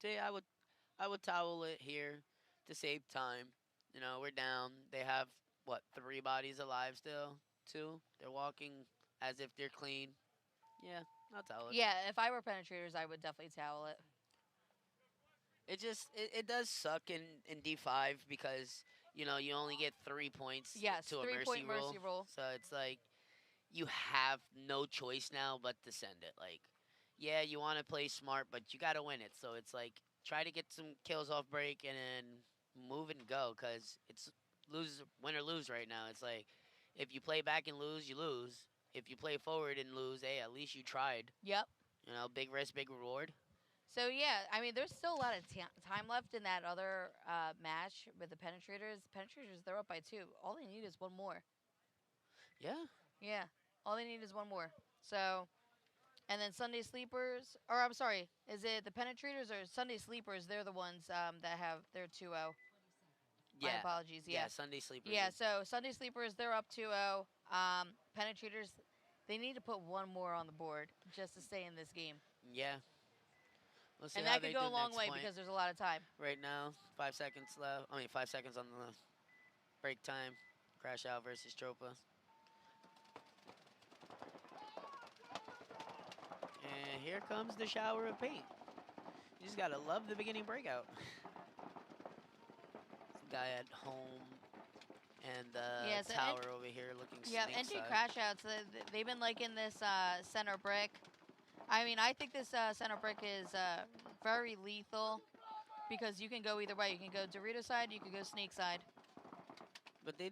See, I would towel it here to save time. You know, we're down. They have what, 3 bodies alive still? 2. They're walking as if they're clean. Yeah, I'll towel it. Yeah, if I were penetrators, I would definitely towel it. It does suck in D5 because, you know, you only get 3 points Yes, to a 3-point mercy rule. So it's like you have no choice now but to send it. Like, yeah, you want to play smart, but you got to win it. So it's like try to get some kills off break and then move and go because it's win or lose right now. It's like if you play back and lose, you lose. If you play forward and lose, hey, at least you tried. Yep. You know, big risk, big reward. So yeah, I mean, there's still a lot of time left in that other match with the penetrators. Penetrators, they're up by 2. All they need is one more. Yeah. Yeah, all they need is one more. So, and then Sunday Sleepers, or I'm sorry, is it the penetrators or Sunday Sleepers? They're the ones that have their 2-0. Yeah. My apologies. Yeah. Sunday Sleepers. Yeah. So Sunday Sleepers, they're up 2-0. Penetrators, they need to put one more on the board just to stay in this game. Yeah. We'll see And how that they could go do a long next way point. because there's a lot of time. Right now, 5 seconds left. 5 seconds on the break time. Crash out versus Tropa. And here comes the shower of paint. You just gotta love the beginning breakout. This guy at home and the so tower over here looking Yeah, snake entry side. crash outs. They've been liking this center brick. I mean, I think this center brick is very lethal because you can go either way. You can go Dorito side, you can go snake side. But they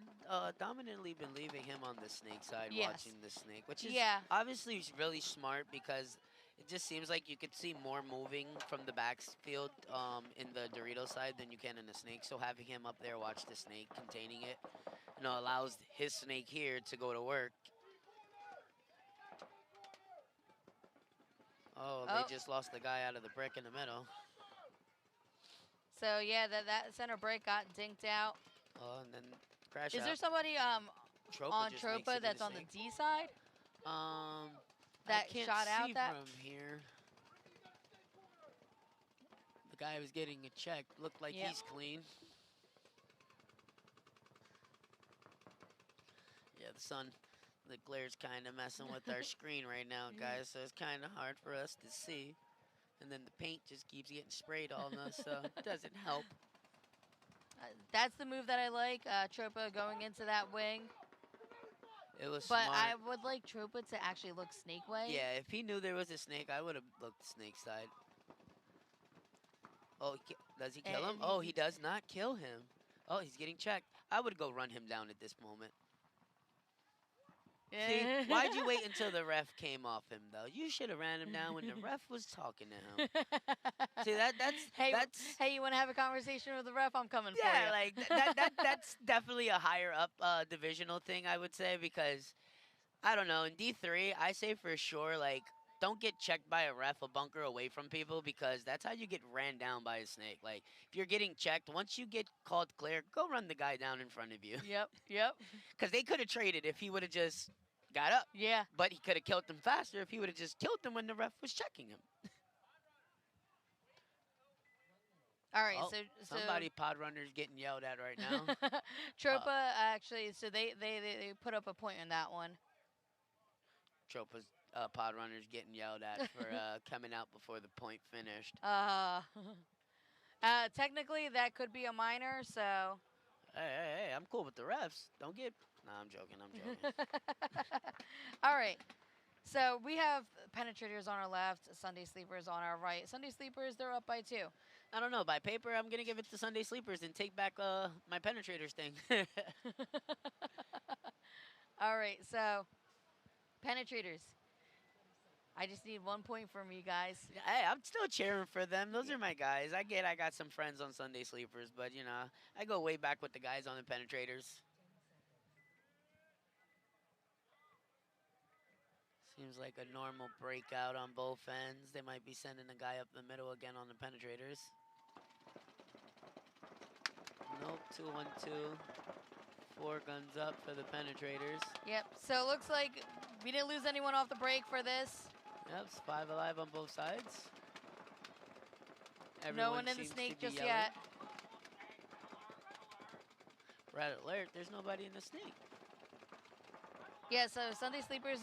dominantly been leaving him on the snake side, Yes. watching the snake, which is Yeah. obviously really smart because it just seems like you could see more moving from the backfield in the Dorito side than you can in the snake. So having him up there watch the snake, containing it, you know, allows his snake here to go to work. Oh, Oh. they just lost the guy out of the brick in the middle. So yeah, that center brick got dinked out. Oh, and then crash Is out. there somebody Tropa on just makes it Tropa in that's on the snake. D side? I that can't shot out see that- from here. The guy was getting a check. Looked like Yep. he's clean. sun. The glare's kind of messing with our screen right now, guys, so it's kind of hard for us to see. And then the paint just keeps getting sprayed on us, so it doesn't help. That's the move that I like, Tropa going into that wing. It was But smart. I would like Tropa to actually look snake way. Yeah, if he knew there was a snake, I would have looked snake side. Oh, does he kill him? Oh, he does not kill him. Oh, he's getting checked. I would go run him down at this moment. See, why'd you wait until the ref came off him, though? You should have ran him down when the ref was talking to him. See, that's... Hey, you want to have a conversation with the ref? I'm coming for you. Yeah, like, that's definitely a higher up divisional thing, I would say, because, I don't know, in D3, I say for sure, like, don't get checked by a ref a bunker away from people, because that's how you get ran down by a snake. Like, if you're getting checked, once you get called clear, go run the guy down in front of you. Yep. Because they could have traded if he would have just got up. Yeah. But he could have killed them faster if he would have just killed them when the ref was checking him. All right, Oh, so somebody pod runner's getting yelled at right now. Tropa actually, so they put up a point on that one. Tropa's pod runner's getting yelled at for coming out before the point finished. Technically, that could be a minor, so. Hey, I'm cool with the refs. Don't get... Nah, I'm joking. All right. So we have penetrators on our left, Sunday Sleepers on our right. Sunday Sleepers, they're up by 2. I don't know. By paper, I'm going to give it to Sunday Sleepers and take back my penetrators thing. All right, so penetrators. I just need 1 point from you guys. Hey, I'm still cheering for them. Those are my guys. I got some friends on Sunday Sleepers, but, you know, I go way back with the guys on the penetrators. Seems like a normal breakout on both ends. They might be sending a guy up the middle again on the penetrators. Nope, 2-1-2. 4 guns up for the penetrators. Yep, so it looks like we didn't lose anyone off the break for this. Yep, it's 5 alive on both sides. No one in the snake just yet. Red alert, there's nobody in the snake. Yeah, so Sunday Sleepers,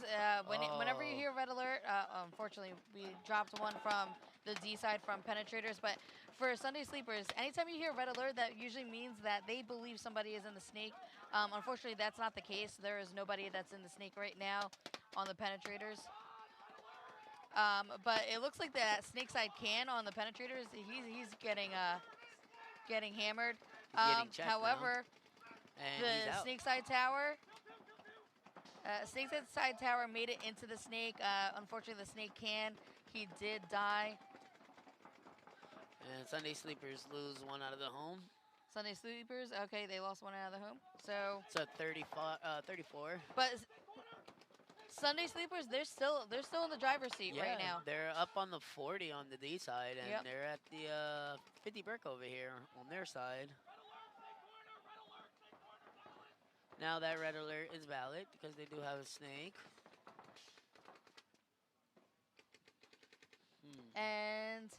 whenever you hear red alert, unfortunately, we dropped one from the D side from penetrators. But for Sunday Sleepers, anytime you hear red alert, that usually means that they believe somebody is in the snake. Unfortunately, that's not the case. There is nobody that's in the snake right now on the penetrators. But it looks like that snake side can on the penetrators. He's getting hammered. Getting checked however, the snake side tower. Snake side tower made it into the snake. Unfortunately, the snake he did die. And Sunday Sleepers lose 1 out of the home. Sunday Sleepers, okay, they lost 1 out of the home. So 34. But Sunday Sleepers, they're still in the driver's seat right now. They're up on the 40 on the D side, and Yep. they're at the 50 brick over here on their side. Now that red alert is valid because they do have a snake. And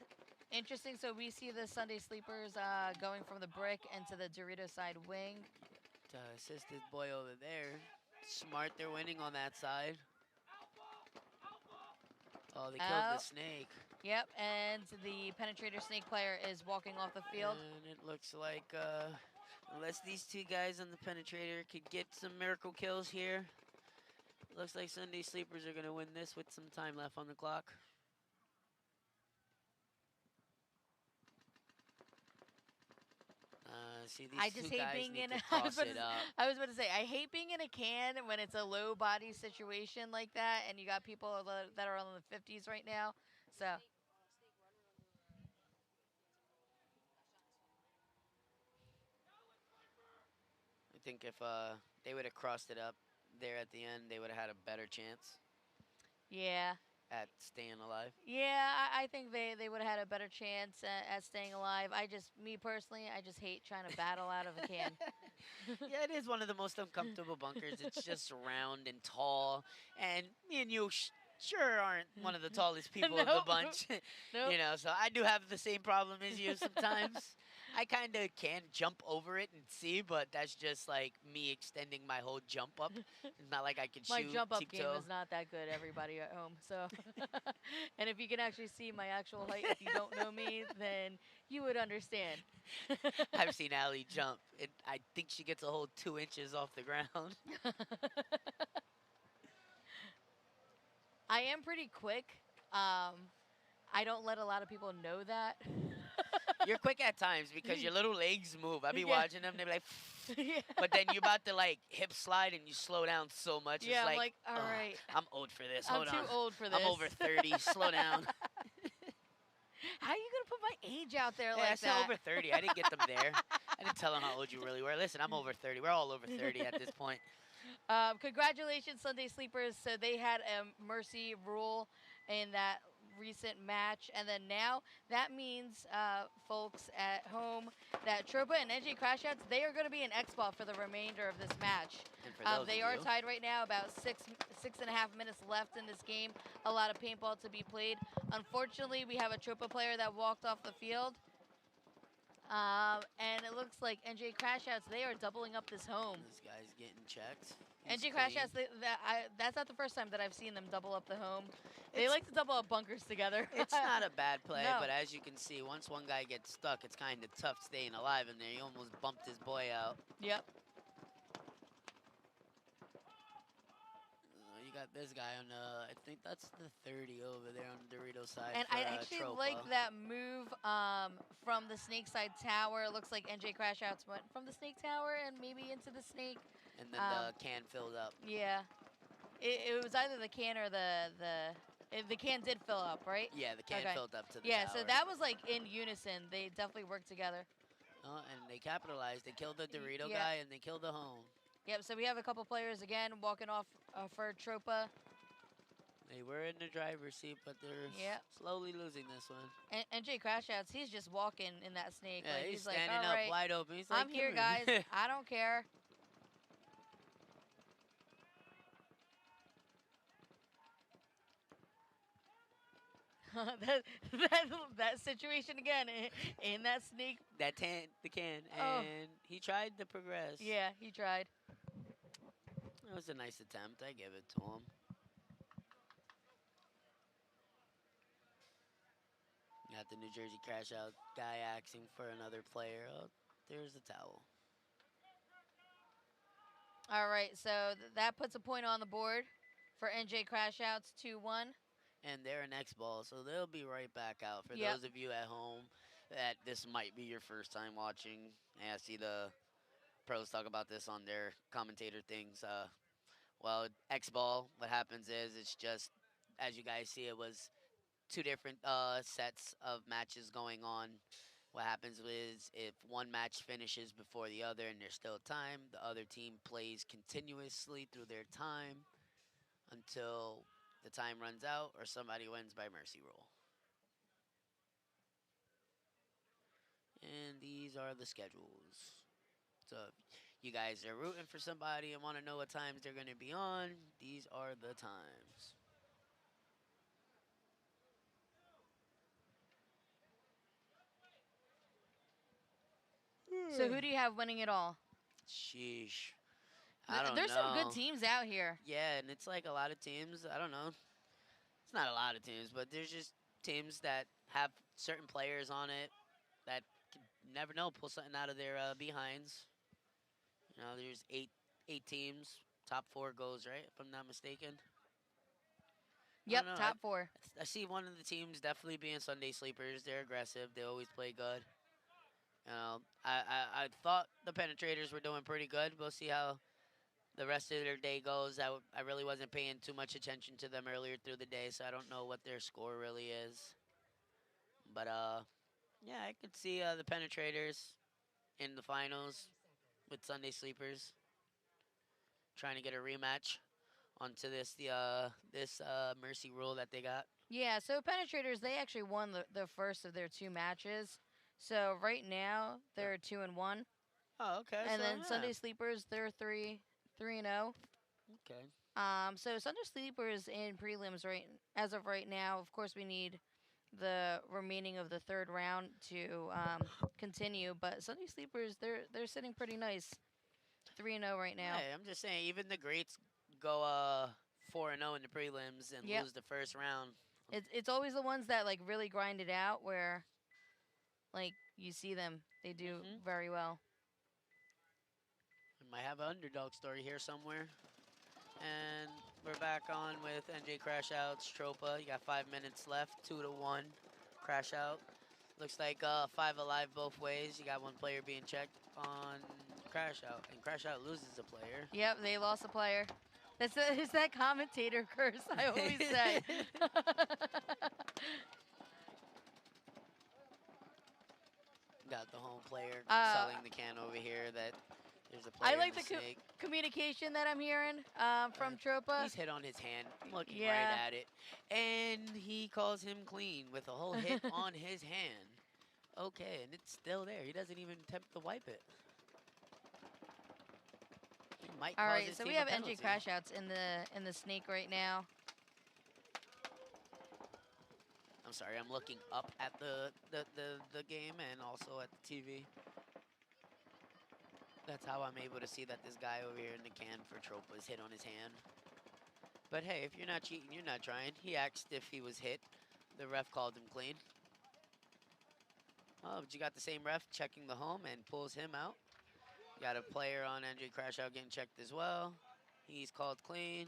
interesting, so we see the Sunday Sleepers going from the brick into the Dorito side wing. To assist this boy over there. Smart, they're winning on that side. Oh, they killed the snake. Yep, and the penetrator snake player is walking off the field. And it looks like unless these 2 guys on the penetrator could get some miracle kills here, looks like Sunday Sleepers are going to win this with some time left on the clock. See, these I just two hate guys being need in. to cross it up. I was about to say I hate being in a can when it's a low body situation like that, and you got people that are on the 50s right now. So. I think if they would have crossed it up there at the end, they would have had a better chance Yeah. at staying alive. Yeah, I think they would have had a better chance at staying alive. Me personally, I just hate trying to battle out of a can. Yeah, it is one of the most uncomfortable bunkers. It's just round and tall, and me and you sure aren't one of the tallest people of the Nope. bunch. Nope. You know, so I do have the same problem as you sometimes. I kind of can jump over it and see, but that's just like me extending my whole jump up. It's not like I can My shoot jump up game tiptoe. is not that good, everybody at home. So, and if you can actually see my actual height, if you don't know me, then you would understand. I've seen Allie jump. I think she gets a whole 2 inches off the ground. I am pretty quick. I don't let a lot of people know that. You're quick at times because your little legs move. I be Yeah. watching them. They be like, Yeah. but then you're about to like hip slide and you slow down so much. Yeah, it's I'm like, like, all "Ugh, right. I'm old for this. I'm Hold on. too old for I'm this." over 30. Slow down. How are you gonna put my age out there Hey, I like said that? over 30. I didn't get them there. I didn't tell them how old you really were. Listen, I'm over 30. We're all over 30 at this point. Congratulations, Sunday Sleepers. So they had a mercy rule in that recent match. And then now that means, folks at home, that Tropa and NJ Crashouts, they are going to be in Xball for the remainder of this match. And for those They of are you- tied right now, about six and a half minutes left in this game. A lot of paintball to be played. Unfortunately, we have a Tropa player that walked off the field. And it looks like NJ Crashouts, they are doubling up this home. This guy's getting checked. He's NJ clean. Crashouts, that's not the first time that I've seen them double up the home. They It's- like to double up bunkers together. It's not a bad play, No. but as you can see, once one guy gets stuck, it's kind of tough staying alive in there. He almost bumped his boy out. Yep. You got this guy on I think that's the 30 over there on the Dorito side. And for, I actually Tropa. like that move from the Snake Side Tower. It looks like NJ Crashouts went from the Snake Tower and maybe into the Snake. And then the can filled up. Yeah. It was either the can or the can did fill up, right? Yeah, the can Okay. filled up to the Yeah, tower. so that was like in unison. They definitely worked together. Oh, and they capitalized. They killed the Dorito Yeah. guy, and they killed the home. Yep, so we have a couple players again walking off for Tropa. They were in the driver's seat, but they're Yep. slowly losing this one. And NJ Crashouts, he's just walking in that Snake. Yeah, like, he's like, standing all up right, wide open. He's like, I'm here, "Come guys. I don't care. that situation again in that Snake. the can, Oh. and he tried to progress. Yeah, he tried. It was a nice attempt. I give it to him. Got the New Jersey crash out guy asking for another player. Oh, there's the towel. All right, so that puts a point on the board for NJ Crashouts, 2-1. And they're an Xball, so they'll be right back out. For Yep. those of you at home that this might be your first time watching, and I see the pros talk about this on their commentator things. Well, Xball, what happens is it's just, as you guys see, it was two different sets of matches going on. What happens is if one match finishes before the other and there's still time, the other team plays continuously through their time until the time runs out or somebody wins by mercy rule. And these are the schedules. So if you guys are rooting for somebody and want to know what times they're going to be on, these are the times. So who do you have winning it all? Sheesh. I don't There's know. some good teams out here. Yeah, and it's like a lot of teams. I don't know. It's not a lot of teams, but there's just teams that have certain players on it that can never know, pull something out of their behinds. You know, there's eight teams. Top 4 goes, right? If I'm not mistaken. I Yep, don't know. top 4. I see one of the teams definitely being Sunday Sleepers. They're aggressive. They always play good. You know, I thought the Penetrators were doing pretty good. We'll see how the rest of their day goes. I really wasn't paying too much attention to them earlier through the day, so I don't know what their score really is. But, yeah, I could see the Penetrators in the finals with Sunday Sleepers trying to get a rematch onto this mercy rule that they got. Yeah, so Penetrators, they actually won the first of their 2 matches. So right now, they're 2-1. Oh, okay. And so, then yeah. Sunday Sleepers, they're 3-0. Okay. So Sunday Sleepers in prelims as of right now. Of course, we need the remaining of the third round to continue. But Sunday Sleepers, they're sitting pretty nice, 3-0 right now. Hey, I'm just saying, even the greats go 4-0 in the prelims and Yep. lose the first round. It's always the ones that like really grind it out where, like, you see them, they do very well. We might have an underdog story here somewhere. And we're back on with NJ Crash Out's Tropa. You got 5 minutes left, 2-1 Crash Out. Looks like 5 alive both ways. You got one player being checked on Crash Out, and Crash Out loses a player. Yep, they lost a player. It's that commentator curse I always say. Got the home player selling the can over here that there's a player I like in the snake. communication that I'm hearing from Tropa. He's hit on his hand, looking Yeah. right at it. And he calls him clean with a whole hit on his hand. Okay, and it's still there. He doesn't even attempt to wipe it. He might All cause right, his so we team a have penalty. NJ Crash Outs in the snake right now. I'm sorry, I'm looking up at the game and also at the TV. That's how I'm able to see that this guy over here in the can for Tropa is hit on his hand. But hey, if you're not cheating, you're not trying. He asked if he was hit. The ref called him clean. Oh, but you got the same ref checking the home and pulls him out. You got a player on NJ Crash Out getting checked as well. He's called clean.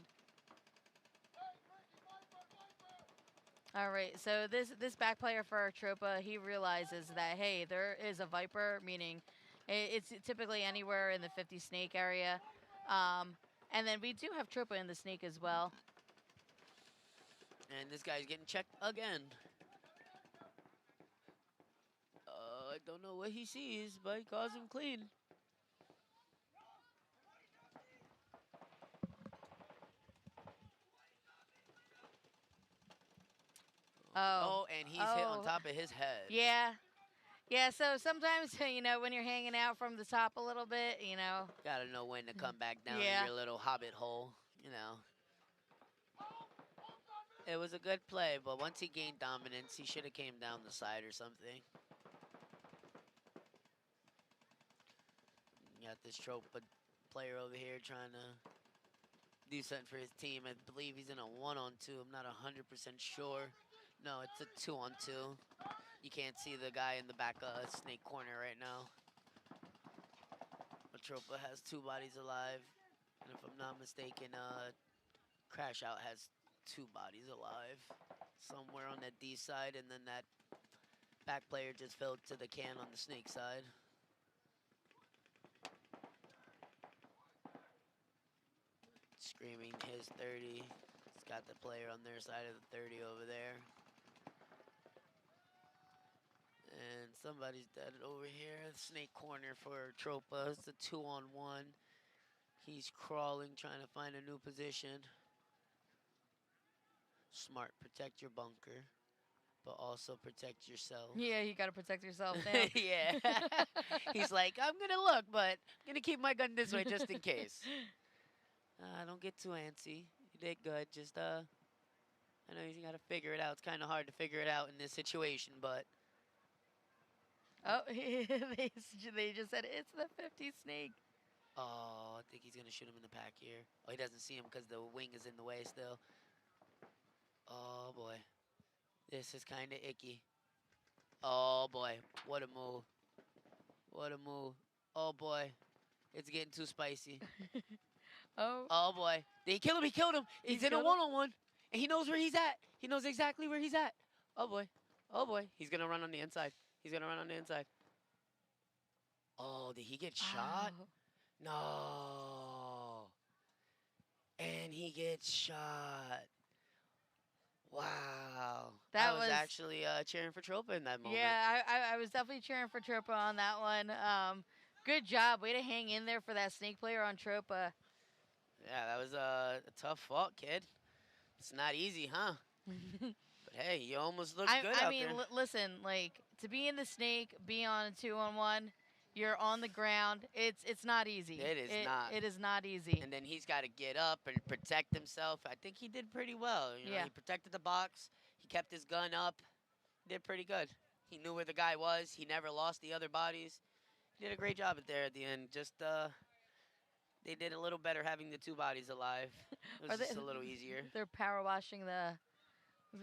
All right, so this back player for Tropa, he realizes that, hey, there is a Viper, meaning it's typically anywhere in the 50 snake area. And then we do have Tropa in the snake as well. And this guy's getting checked again. I don't know what he sees, but he calls him clean. Oh, and he's hit on top of his head. Yeah. Yeah, so sometimes, you know, when you're hanging out from the top a little bit, you know. Gotta know when to come back down Yeah. in your little hobbit hole, you know. It was a good play, but once he gained dominance, he should have came down the side or something. You got this Tropa player over here trying to do something for his team. I believe he's in a 1-on-2. I'm not 100% sure. No, it's a 2-on-2. You can't see the guy in the back snake corner right now. But Tropa has 2 bodies alive. And if I'm not mistaken, Crash Out has 2 bodies alive. Somewhere on that D side, and then that back player just fell to the can on the snake side. Screaming his 30. He's got the player on their side of the 30 over there. And somebody's dead over here. Snake corner for Tropa. It's a 2-on-1. He's crawling, trying to find a new position. Smart, protect your bunker, but also protect yourself. Yeah, you got to protect yourself now. Yeah. He's like, I'm going to look, but I'm going to keep my gun this way just in case. Don't get too antsy. You did good. Just, I know you got to figure it out. It's kind of hard to figure it out in this situation, but. Oh, they just said it's the 50 snake. Oh, I think he's going to shoot him in the pack here. Oh, he doesn't see him because the wing is in the way still. Oh, boy. This is kind of icky. Oh, boy. What a move. What a move. Oh, boy. It's getting too spicy. Oh. Oh, boy. Did he kill him? He killed him. He's in a one-on-one. And he knows where he's at. He knows exactly where he's at. Oh, boy. Oh, boy. He's going to run on the inside. He's going to run on the inside. Oh, did he get shot? Oh. No. And he gets shot. Wow. That I was was actually cheering for Tropa in that moment. Yeah, I was definitely cheering for Tropa on that one. Good job. Way to hang in there for that snake player on Tropa. Yeah, that was a tough fought, kid. It's not easy, huh? But hey, you almost looked good out there. Listen, like, to be in the snake, be on a 2-on-1, you're on the ground. It's not easy. It is not. It is not easy. And then he's got to get up and protect himself. I think he did pretty well. You know, Yeah. He protected the box. He kept his gun up. did pretty good. He knew where the guy was. He never lost the other bodies. He did a great job there at the end. Just they did a little better having the 2 bodies alive. It was just a little easier. They're power washing the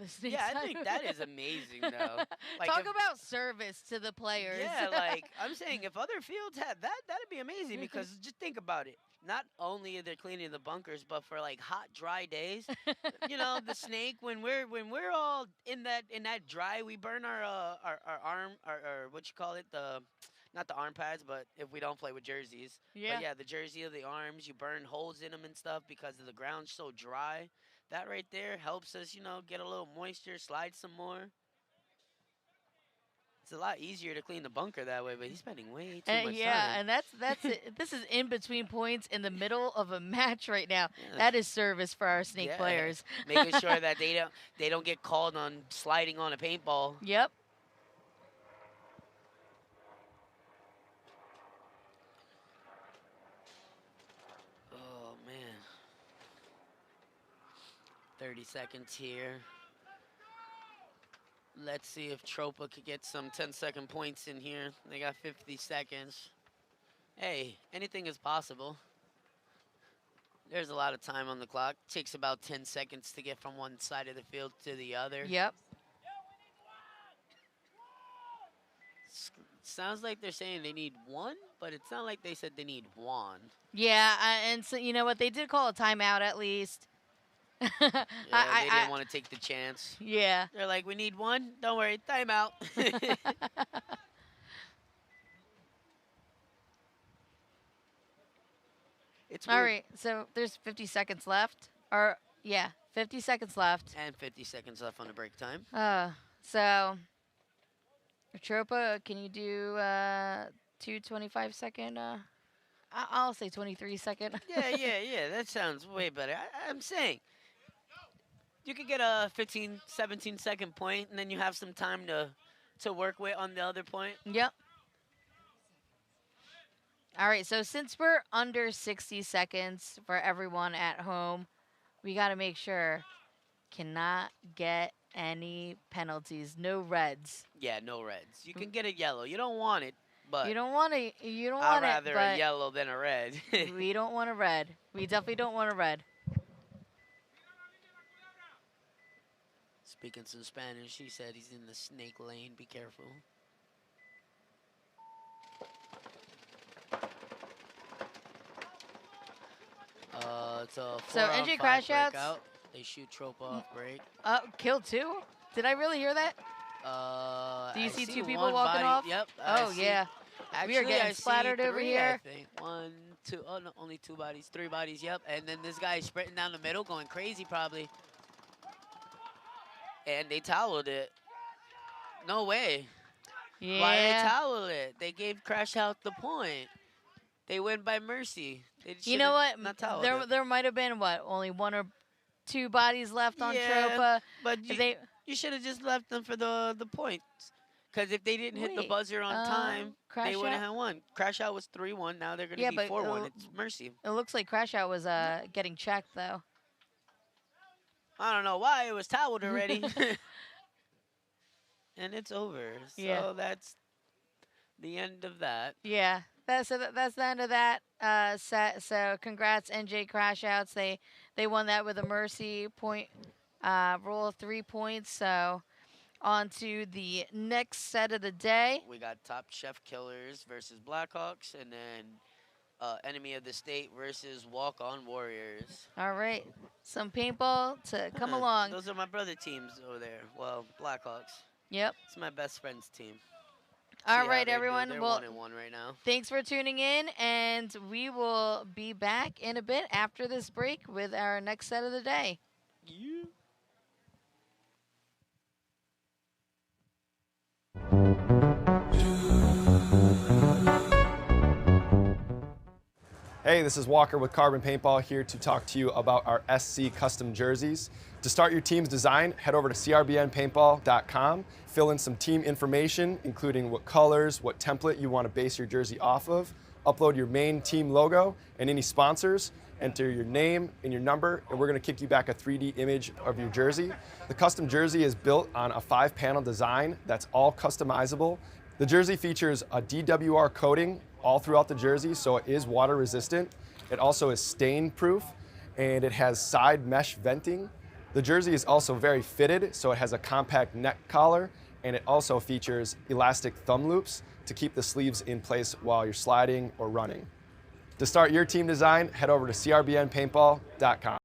snakes. Yeah, I think that is amazing, though. Like Talk about service to the players. Yeah, like I'm saying, if other fields had that, that'd be amazing because just think about it. Not only are they cleaning the bunkers, but for like hot, dry days, you know, the snake when we're all in that dry, we burn our arm, or what you call it, not the arm pads, but if we don't play with jerseys. Yeah. But yeah, the jersey of the arms, you burn holes in them and stuff because the ground's so dry. That right there helps us, you know, get a little moisture, slide some more. It's a lot easier to clean the bunker that way, but he's spending way too much time. Yeah, and that's it. This is in between points in the middle of a match right now. Yeah. That is service for our snake players. Making sure that they don't get called on sliding on a paintball. Yep. Oh man. 30 seconds here. Let's see if Tropa could get some 10-second points in here. They got 50 seconds. Hey, anything is possible. There's a lot of time on the clock. Takes about 10 seconds to get from one side of the field to the other. Yep. Sounds like they're saying they need 1, but it's not like they said they need 1. Yeah, and so you know what? They did call a timeout at least. Yeah, they didn't want to take the chance. Yeah. They're like, we need 1. Don't worry, timeout. It's All weird. right, so there's 50 seconds left. Or, yeah, 50 seconds left. And 50 seconds left on the break time. So, Tropa, can you do 2 25-second? I'll say 23-second. Yeah. That sounds way better. I'm saying you could get a 15, 17-second point, and then you have some time to work with on the other point. Yep. All right, so since we're under 60 seconds for everyone at home, we got to make sure cannot get any penalties, no reds. Yeah, no reds. You can get a yellow. You don't want it, but You don't want to. You don't I'd want it. rather But a yellow than a red. we don't want a red. We definitely don't want a red. Speaking some Spanish, he said he's in the snake lane. Be careful. It's a 4-on-5 crash outs. breakout. They shoot Tropa off break. Kill 2? Did I really hear that? Do you I see see 2 people one walking body. off? Yep. Oh, yeah. Actually, We are getting I see splattered over 3, here. I think. 1, 2. Oh, no, only 2 bodies. 3 bodies, yep. And then this guy is sprinting down the middle, going crazy probably. And they toweled it. No way. Yeah. Why did they towel it? They gave Crash Out the point. They win by mercy. They You know what? Not toweled it. There might have been, only 1 or 2 bodies left on Yeah, Tropa. But You should have just left them for the points. Because if they didn't hit the Wait, buzzer on time, Crash they wouldn't Out? have won. Crash Out was 3-1. Now they're going to Yeah, be but 4-1. It's mercy. It looks like Crash Out was getting checked, though. I don't know why. It was toweled already. And it's over. So Yeah. that's the end of that. Yeah. That's the end of that set. So congrats, NJ Crash Outs. They won that with a mercy point roll of 3 points. So on to the next set of the day. We got Top Chef Killers versus Blackhawks, and then Enemy of the State versus Walk On Warriors. All right. Some paintball to come along. Those are my brother teams over there. Well, Blackhawks. Yep. It's my best friend's team. All See how right, they do. everyone. They're Well, 1-1 right now. thanks for tuning in, and we will be back in a bit after this break with our next set of the day. Yeah. Hey, this is Walker with CRBN Paintball here to talk to you about our SC custom jerseys. To start your team's design, head over to CRBNPaintball.com, fill in some team information, including what colors, what template you want to base your jersey off of. upload your main team logo and any sponsors, enter your name and your number, and we're gonna kick you back a 3D image of your jersey. The custom jersey is built on a 5-panel design that's all customizable. The jersey features a DWR coating all throughout the jersey, so it is water resistant. It also is stain proof, and it has side mesh venting. The jersey is also very fitted, so it has a compact neck collar, and it also features elastic thumb loops to keep the sleeves in place while you're sliding or running. To start your team design, head over to CRBNPaintball.com.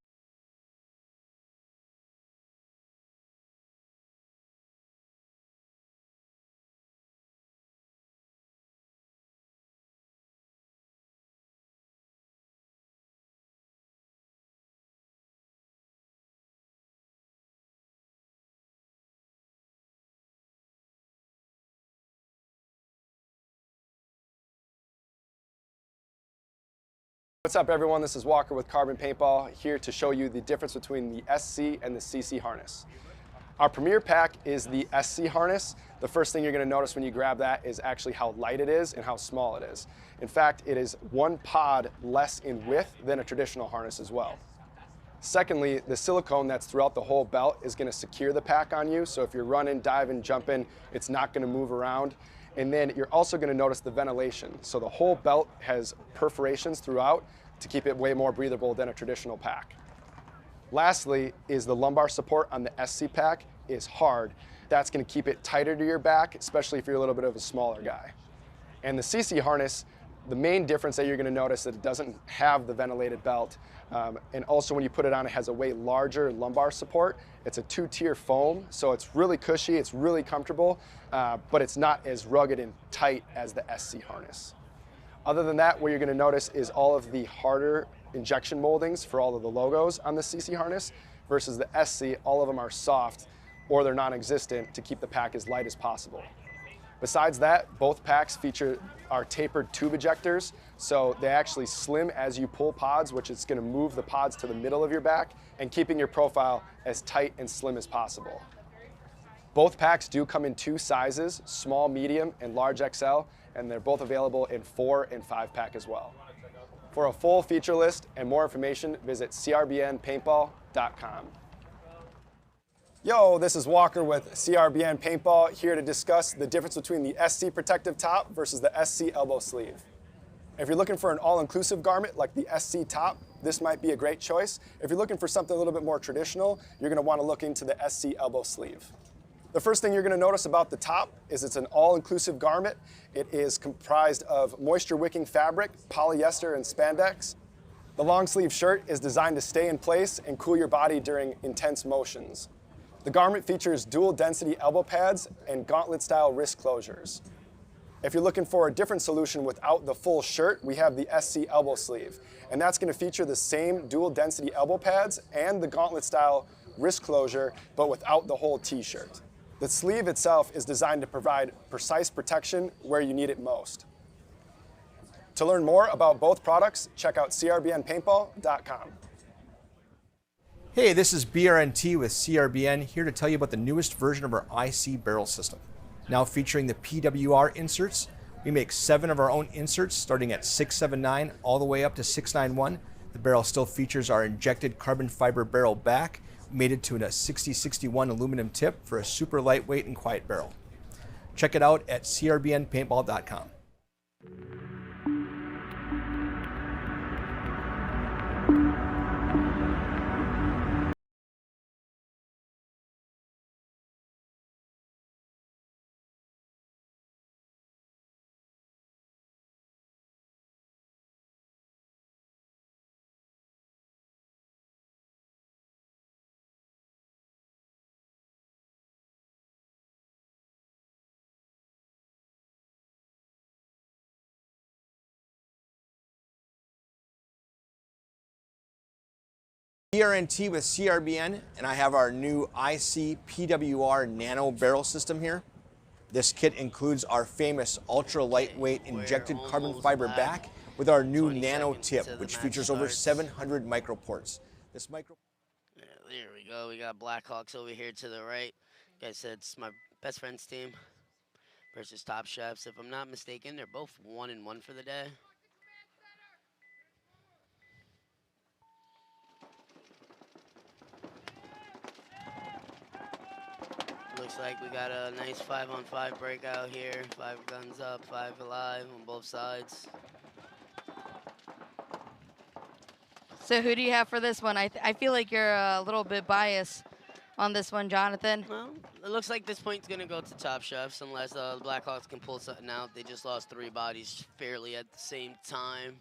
What's up everyone, this is Walker with Carbon Paintball, here to show you the difference between the SC and the CC harness. Our premier pack is the SC harness. The first thing you're going to notice when you grab that is actually how light it is and how small it is. In fact, it is 1 pod less in width than a traditional harness as well. Secondly, the silicone that's throughout the whole belt is going to secure the pack on you, so if you're running, diving, jumping, it's not going to move around. And then you're also going to notice the ventilation. So the whole belt has perforations throughout to keep it way more breathable than a traditional pack. Lastly is the lumbar support on the SC pack is hard. That's going to keep it tighter to your back, especially if you're a little bit of a smaller guy. And the CC harness, the main difference that you're going to notice is that it doesn't have the ventilated belt. And also when you put it on, it has a way larger lumbar support. It's a 2-tier foam, so it's really cushy, it's really comfortable, but it's not as rugged and tight as the SC harness. Other than that, what you're going to notice is all of the harder injection moldings for all of the logos on the CC harness versus the SC, all of them are soft or they're non-existent to keep the pack as light as possible. Besides that, both packs feature our tapered tube ejectors, so they actually slim as you pull pods, which is going to move the pods to the middle of your back and keeping your profile as tight and slim as possible. Both packs do come in 2 sizes, small, medium, and large XL, and they're both available in 4 and 5-pack as well. For a full feature list and more information, visit CRBNPaintball.com. Yo, this is Walker with CRBN Paintball, here to discuss the difference between the SC protective top versus the SC elbow sleeve. If you're looking for an all-inclusive garment like the SC top, this might be a great choice. If you're looking for something a little bit more traditional, you're going to want to look into the SC elbow sleeve. The first thing you're going to notice about the top is it's an all-inclusive garment. It is comprised of moisture-wicking fabric, polyester, and spandex. The long sleeve shirt is designed to stay in place and cool your body during intense motions. The garment features dual density elbow pads and gauntlet style wrist closures. If you're looking for a different solution without the full shirt, we have the SC elbow sleeve. And that's going to feature the same dual density elbow pads and the gauntlet style wrist closure, but without the whole t-shirt. The sleeve itself is designed to provide precise protection where you need it most. To learn more about both products, check out CRBNPaintball.com. Hey, this is BRNT with CRBN, here to tell you about the newest version of our IC barrel system. Now featuring the PWR inserts, we make 7 of our own inserts starting at 679 all the way up to 691. The barrel still features our injected carbon fiber barrel back, mated to a 6061 aluminum tip for a super lightweight and quiet barrel. Check it out at CRBNPaintball.com. BRNT with CRBN, and I have our new IC PWR nano barrel system here. This kit includes our famous ultra lightweight injected carbon fiber back with our new nano tip, which features over 700 micro ports. This micro. Yeah, there we go. We got Blackhawks over here to the right. Like I said, it's my best friend's team versus Top Chefs. If I'm not mistaken, they're both 1-1 for the day. Looks like we got a nice 5-on-5 breakout here. 5 guns up, 5 alive on both sides. So who do you have for this one? I feel like you're a little bit biased on this one, Jonathan. Well, it looks like this point's going to go to Top Chefs unless the Blackhawks can pull something out. They just lost 3 bodies fairly at the same time.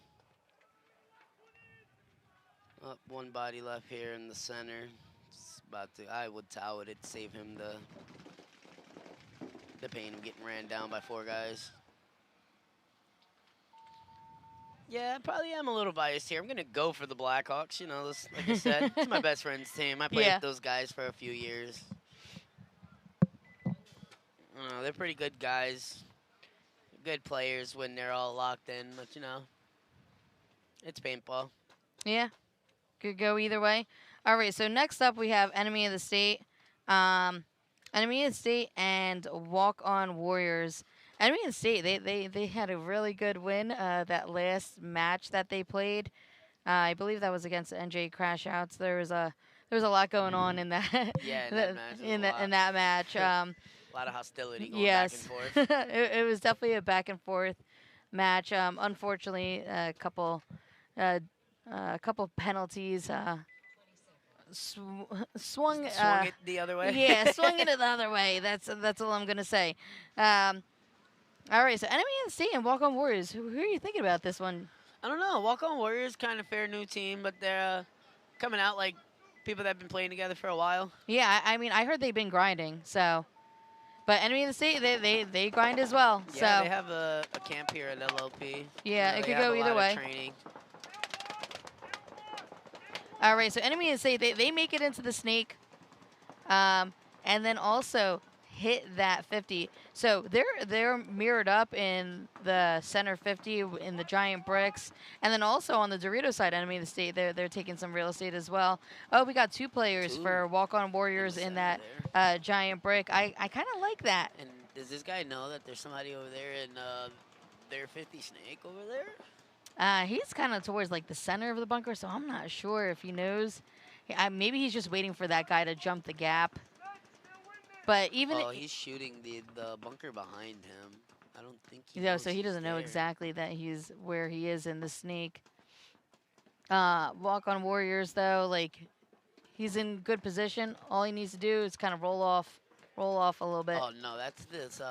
Oh, 1 body left here in the center. It's about to, I would towel it, save him the pain of getting ran down by 4 guys. Yeah, I probably am a little biased here. I'm going to go for the Blackhawks. You know, this, like I said, it's my best friend's team. I played with those guys for a few years. They're pretty good guys. Good players when they're all locked in. But, you know, it's paintball. Yeah, could go either way. All right, so next up we have Enemy of the State. Enemy of the State and Walk On Warriors. Enemy of the State, they had a really good win that last match that they played. I believe that was against the NJ Crash Outs. There was a lot going on in that. Yeah, in that match. in that match. A lot of hostility going yes. back and forth. it was definitely a back and forth match. Unfortunately, a couple penalties. Swung it the other way. Yeah, swung it the other way. That's all I'm gonna say. All right, so Enemy of the State and Walk On Warriors. Who are you thinking about this one? I don't know. Walk On Warriors, kind of fair new team, but they're coming out like people that have been playing together for a while. Yeah, I mean, I heard they've been grinding, so. But Enemy of the State, they grind as well. Yeah, so. they have a camp here at LLP. Yeah, it could go either way. Training. All right, so Enemy of the State, they make it into the snake, and then also hit that 50. So they're mirrored up in the center 50 in the giant bricks, and then also on the Dorito side, Enemy of the State, they're taking some real estate as well. Oh, we got 2 players for Walk On Warriors in that giant brick. I kind of like that. And does this guy know that there's somebody over there in their 50 snake over there? He's kind of towards like the center of the bunker, so I'm not sure if he knows. Maybe he's just waiting for that guy to jump the gap. But even he's shooting the bunker behind him. I don't think he so he doesn't know exactly that he's where he is in the snake. Walk On Warriors though, like he's in good position. All he needs to do is kind of roll off a little bit. Oh no, that's this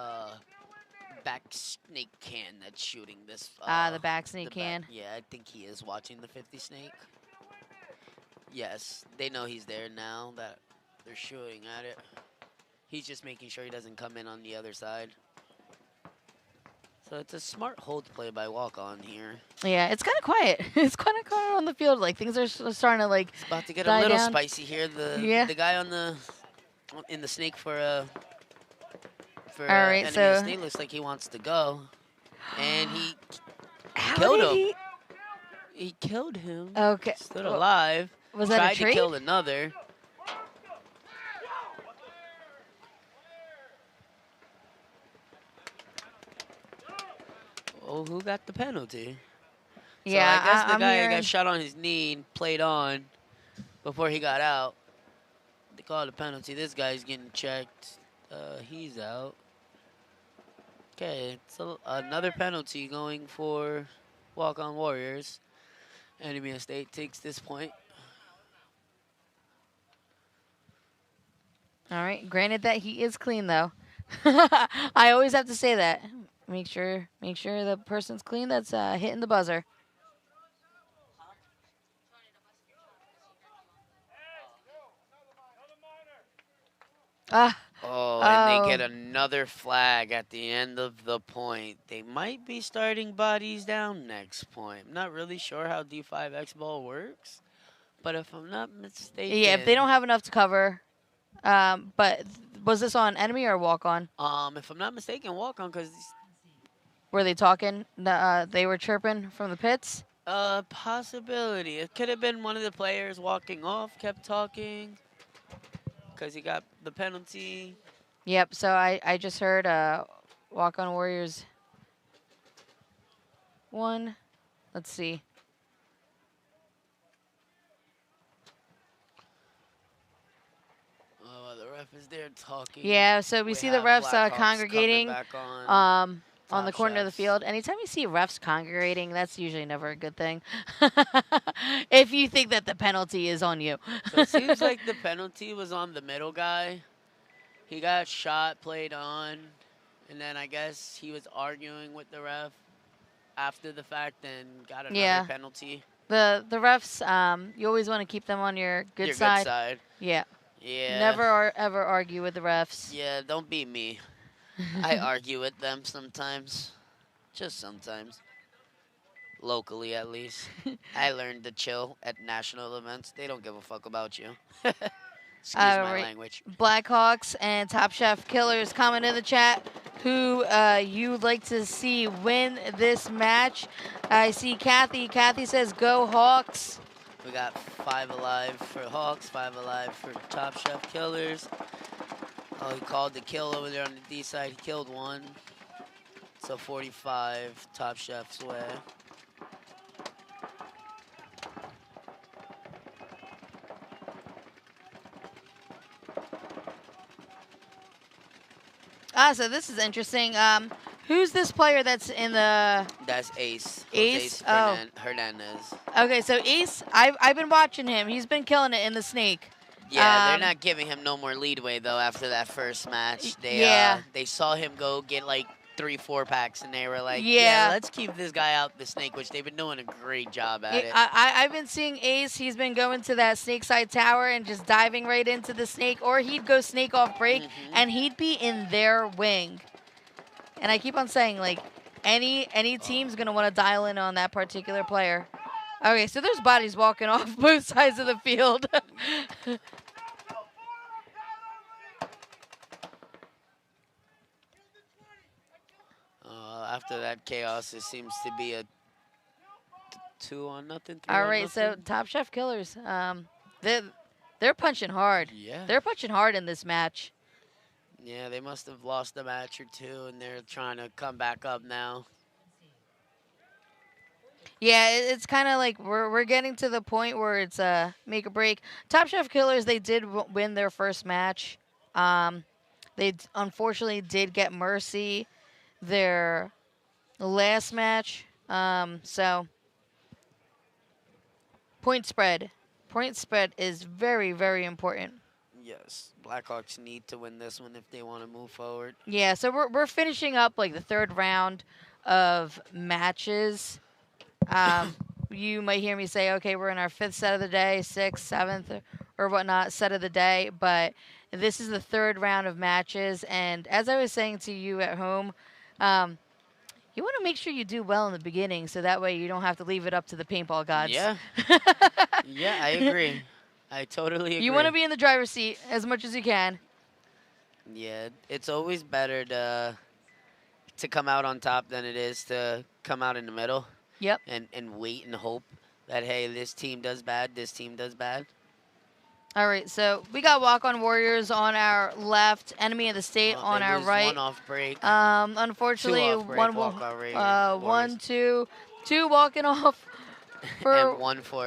back snake can that's shooting this. The back snake can. Yeah, I think he is watching the 50 snake. Yes, they know he's there now that they're shooting at it. He's just making sure he doesn't come in on the other side. So it's a smart hold play by Walk On here. Yeah, it's kind of quiet. It's kind of quiet on the field. Like things are starting to like. It's about to get a little spicy here. The guy in the snake for all right, Enemy Snake looks like he wants to go, and he killed him. He killed him. Okay. Stood alive. Was that a tried trade? to kill another. Oh, who got the penalty? Yeah, so I guess the guy hearing... got shot on his knee and played on before he got out. They called a penalty. This guy's getting checked. He's out. Okay, it's another penalty going for Walk On Warriors. Enemy of the State takes this point. All right. Granted that he is clean though. I always have to say that. Make sure the person's clean that's hitting the buzzer. And they get another flag at the end of the point. They might be starting bodies down next point. I'm not really sure how D5 Xball works, but if I'm not mistaken... Yeah, if they don't have enough to cover. But was this on Enemy or Walk On? If I'm not mistaken, Walk On, because... Were they talking? They were chirping from the pits? Possibility. It could have been one of the players walking off, kept talking, because he got the penalty. Yep, so I just heard Walk On Warriors 1. Let's see. Oh, the ref is there talking. Yeah, so we see the have refs Blackhawks coming congregating back on on the Top corner of the Chefs. field. Anytime you see refs congregating, that's usually never a good thing. If you think that the penalty is on you. So it seems like the penalty was on the middle guy. He got shot, played on, and then I guess he was arguing with the ref after the fact and got another penalty. The refs, you always want to keep them on your good side. Good side. Yeah. Yeah. Never ever argue with the refs. Yeah, don't be me. I argue with them sometimes. Just sometimes. Locally, at least. I learned to chill at national events. They don't give a fuck about you. Excuse my language. Blackhawks and Top Chef Killers comment in the chat who you'd like to see win this match. I see Kathy. Kathy says, go Hawks. We got 5 alive for Hawks, 5 alive for Top Chef Killers. Oh, he called the kill over there on the D side. He killed one. So 45 Top Chef's way. So this is interesting. Who's this player that's in the... That's Ace. Ace? Hernandez. Okay, so Ace, I've been watching him. He's been killing it in the snake. Yeah, they're not giving him no more leadway, though, after that first match. They saw him go get, like, 3-4 packs, and they were like, yeah, let's keep this guy out the snake, which they've been doing a great job at it. I've been seeing Ace. He's been going to that snake side tower and just diving right into the snake, or he'd go snake off break, and he'd be in their wing. And I keep on saying, like, any team's going to want to dial in on that particular player. Okay, so there's bodies walking off both sides of the field. After that chaos, it seems to be a 2-0. All right, so Top Chef Killers, they're punching hard. Yeah. They're punching hard in this match. Yeah, they must have lost a match or two, and they're trying to come back up now. Yeah, it's kind of like we're getting to the point where it's make or break. Top Chef Killers, they did win their first match. They unfortunately did get mercy their last match. So point spread is very, very important. Yes, Blackhawks need to win this one if they want to move forward. Yeah, so we're finishing up like the third round of matches. You might hear me say, okay, we're in our 5th set of the day, 6th, 7th, or whatnot set of the day, but this is the third round of matches. And as I was saying to you at home, you want to make sure you do well in the beginning, so that way you don't have to leave it up to the paintball gods. Yeah. Yeah, I agree. I totally agree. You want to be in the driver's seat as much as you can. Yeah, it's always better to come out on top than it is to come out in the middle. Yep. And wait and hope that, hey, this team does bad, this team does bad. All right, so we got Walk-On Warriors on our left, Enemy of the State on our right. One off break. Unfortunately, one, two walking off. And one for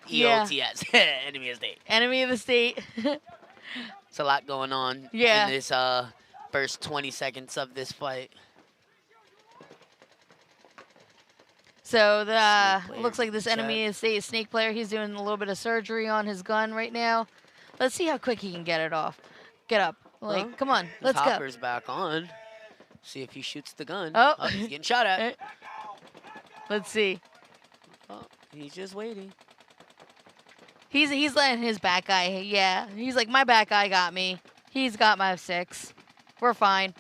EOTS, Enemy of the State. Enemy of the State. It's a lot going on in this first 20 seconds of this fight. So looks like this Enemy of the State snake player, he's doing a little bit of surgery on his gun right now. Let's see how quick he can get it off. Get up. Like, come on, let's go. Hopper's back on. See if he shoots the gun. Oh, he's getting shot at. Let's see. Oh, he's just waiting. He's letting his back guy, yeah. He's like, my back guy got me. He's got my 6. We're fine.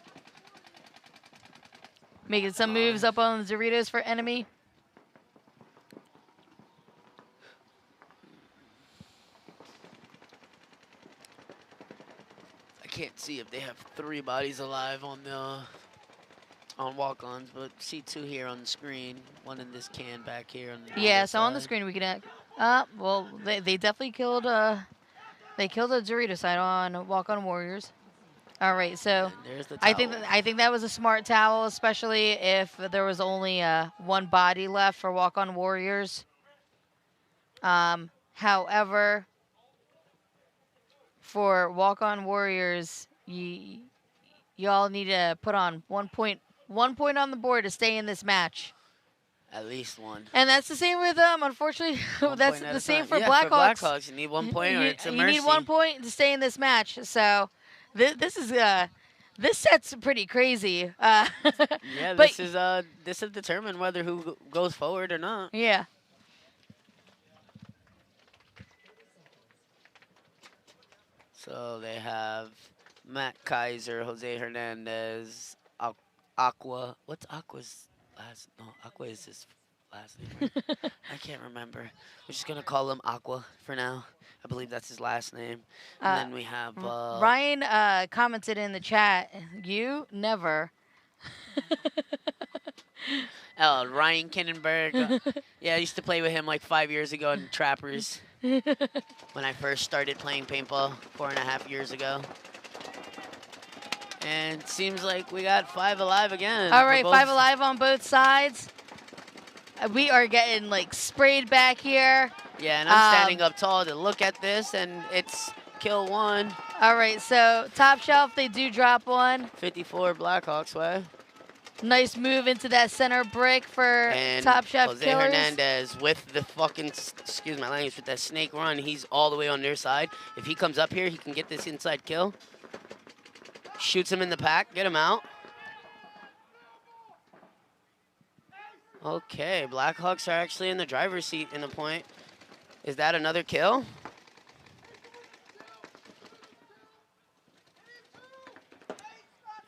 Making some moves up on the Doritos for Enemy. I can't see if they have 3 bodies alive on the walk-ons, but see 2 here on the screen. One in this can back here on the yeah. So on the screen we can. Well, they definitely killed. They killed a Dorito side on Walk-On Warriors. All right, so I think that was a smart towel, especially if there was only 1 body left for Walk-On Warriors. However, for Walk-On Warriors, y'all need to put on 1 point on the board to stay in this match. At least one. And that's the same with unfortunately, that's the same for yeah, Blackhawks. For Blackhawks, you need 1 point or it's a You mercy. need 1 point to stay in this match. So this is this set's pretty crazy. Yeah, but this is determine whether who goes forward or not. Yeah. So they have Matt Kaiser, Jose Hernandez, Aqua. What's Aqua's last? No, Aqua is his last name. Right? I can't remember. We're just gonna call him Aqua for now. I believe that's his last name. And then we have Ryan commented in the chat. You never. Ryan Kinnenberg. Yeah, I used to play with him like 5 years ago in Trappers when I first started playing paintball 4.5 years ago. And it seems like we got 5 alive again. All right, 5 alive on both sides. We are getting like sprayed back here. Yeah, and I'm standing up tall to look at this, and it's kill 1. All right, so top shelf, they do drop 1. 54 Blackhawks way. Nice move into that center brick for and top shelf Jose killers. Hernandez with the fucking, excuse my language, with that snake run. He's all the way on their side. If he comes up here, he can get this inside kill. Shoots him in the pack, get him out. Okay, Blackhawks are actually in the driver's seat in the point. Is that another kill?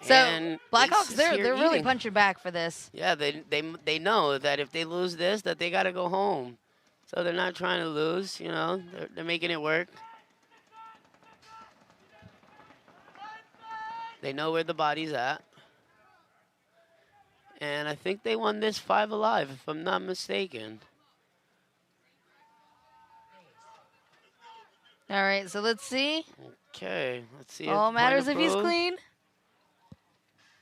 So and Blackhawks, they're really eating. punching back for this. Yeah, they know that if they lose this, that they got to go home. So they're not trying to lose, you know. They're making it work. They know where the body's at. And I think they won this 5 alive, if I'm not mistaken. All right, so let's see. Okay, let's see. All matters if he's clean.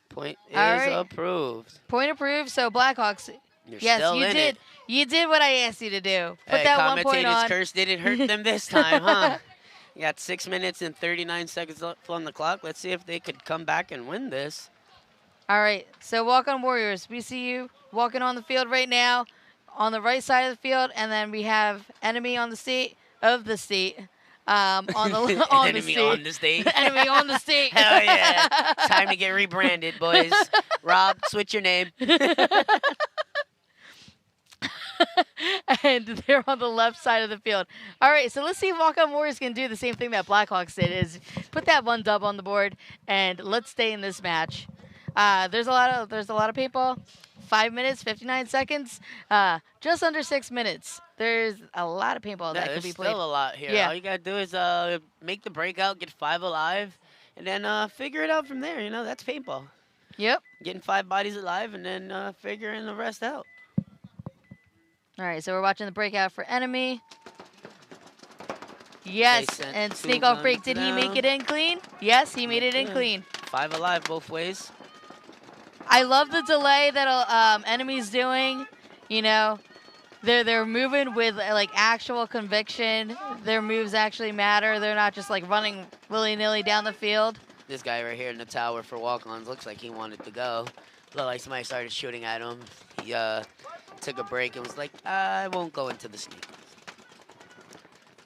Point is All right. approved. Point approved. So Blackhawks. You're yes, still you in did. it. You did what I asked you to do. Put Hey, that 1 point commentator's on. curse didn't hurt them this time, huh? You got 6 minutes and 39 seconds left on the clock. Let's see if they could come back and win this. All right, so Walk-On Warriors. We see you walking on the field right now, on the right side of the field, and then we have enemy on the state of the state. On the on enemy the state. on the state. Enemy on the state. Hell yeah! Time to get rebranded, boys. Rob, switch your name. And they're on the left side of the field. All right, so let's see if Walk-On Warriors can do the same thing that Blackhawks did, is put that 1 dub on the board, and let's stay in this match. There's a lot of paintball. 5 minutes, 59 seconds, just under 6 minutes. There's a lot of paintball that can be played. There's still a lot here. Yeah. All you gotta do is make the breakout, get 5 alive, and then figure it out from there. You know, that's paintball. Yep. Getting 5 bodies alive and then figuring the rest out. All right, so we're watching the breakout for enemy. Yes, sent and 2 sneak off break. guns Did he make down. it in clean? Yes, he made it in Okay. clean. 5 alive both ways. I love the delay that enemy's doing. You know, they're moving with like actual conviction. Their moves actually matter. They're not just like running willy-nilly down the field. This guy right here in the tower for walk-ons looks like he wanted to go. Looked like somebody started shooting at him. He took a break and was like, I won't go into the sneak.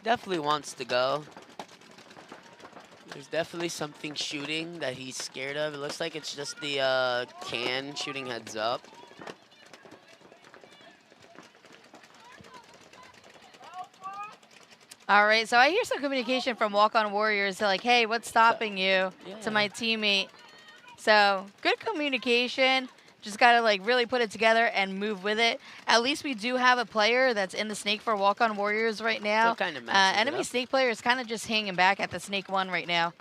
Definitely wants to go. There's definitely something shooting that he's scared of. It looks like it's just the can shooting heads up. All right, so I hear some communication from Walk-On Warriors. They're like, hey, what's stopping you? Yeah. To my teammate. So good communication. Just got to like really put it together and move with it. At least we do have a player that's in the snake for Walk-On Warriors right now. Still kinda messes it Enemy up. snake player is kind of just hanging back at the snake 1 right now.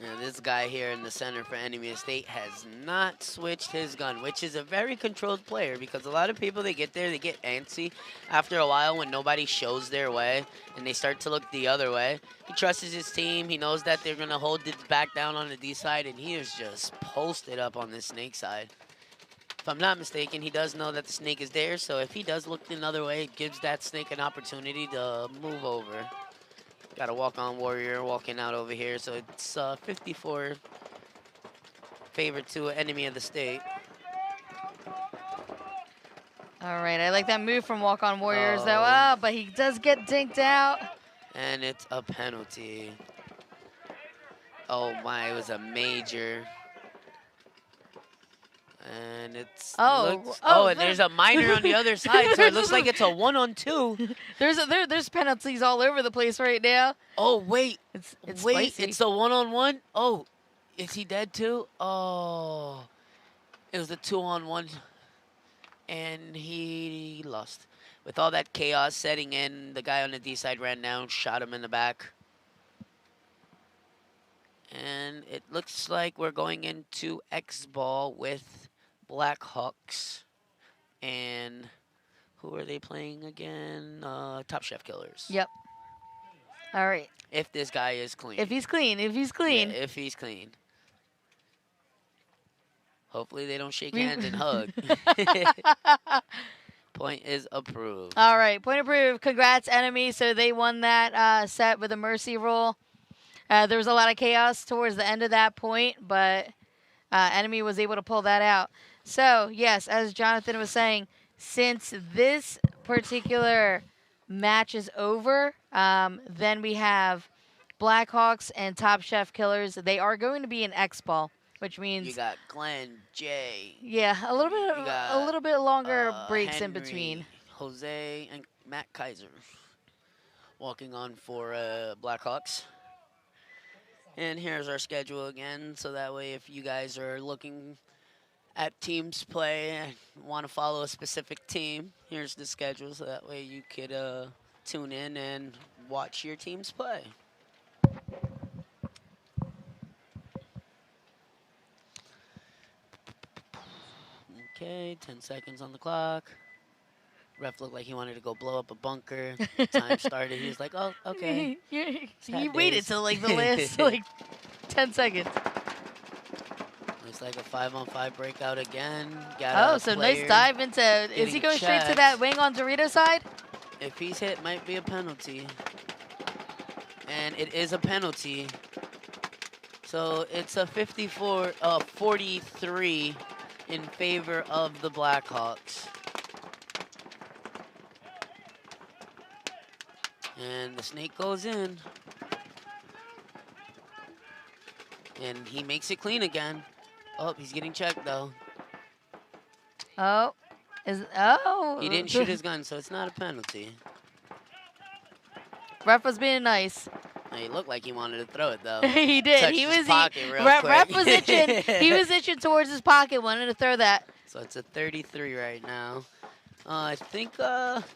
Yeah, this guy here in the center for Enemy Estate has not switched his gun, which is a very controlled player because a lot of people, they get there, they get antsy after a while when nobody shows their way and they start to look the other way. He trusts his team. He knows that they're going to hold it back down on the D side, and he is just posted up on the snake side. If I'm not mistaken, he does know that the snake is there, so if he does look another way, it gives that snake an opportunity to move over. Got a walk-on warrior walking out over here, so it's 54 favor to enemy of the state. All right, I like that move from Walk-On Warriors, though. Ah, but he does get dinked out. And it's a penalty. Oh my, it was a major. And it's and there's a minor on the other side, so it looks like it's a 1-on-2. There's penalties all over the place right now. Oh wait, it's wait, spicy. it's a 1-on-1. Oh, is he dead too? Oh, it was a 2-on-1. And he lost. With all that chaos setting in, the guy on the D side ran down, shot him in the back. And it looks like we're going into Xball with Blackhawks. And who are they playing again? Top Chef Killers. Yep. All right. If this guy is clean. If he's clean. If he's clean. Yeah, if he's clean. Hopefully they don't shake hands and hug. Point is approved. All right, point approved. Congrats, enemy. So they won that set with a mercy roll. There was a lot of chaos towards the end of that point, but enemy was able to pull that out. So, yes, as Jonathan was saying, since this particular match is over, then we have Blackhawks and Top Chef Killers. They are going to be in Xball, which means you got Glenn, Jay. Yeah, a little bit longer breaks Henry, in between. Jose and Matt Kaiser walking on for Blackhawks. And here's our schedule again, so that way if you guys are looking at teams play and want to follow a specific team, here's the schedule, so that way you could tune in and watch your teams play. Okay, 10 seconds on the clock. Ref looked like he wanted to go blow up a bunker. Time started. He was like, oh, okay. He waited till like the last 10 seconds. Looks like a 5-on-5 breakout again. So nice dive into. Is he going straight to that wing on Dorito side? If he's hit, might be a penalty. And it is a penalty. So it's a 43 in favor of the Blackhawks. And the snake goes in. And he makes it clean again. Oh, he's getting checked though. He didn't shoot his gun, so it's not a penalty. Ref was being nice. He looked like he wanted to throw it though. He did. Touched his pocket real quick. Ref was itching. He was itching towards his pocket, wanted to throw that. So it's a 33 right now. I think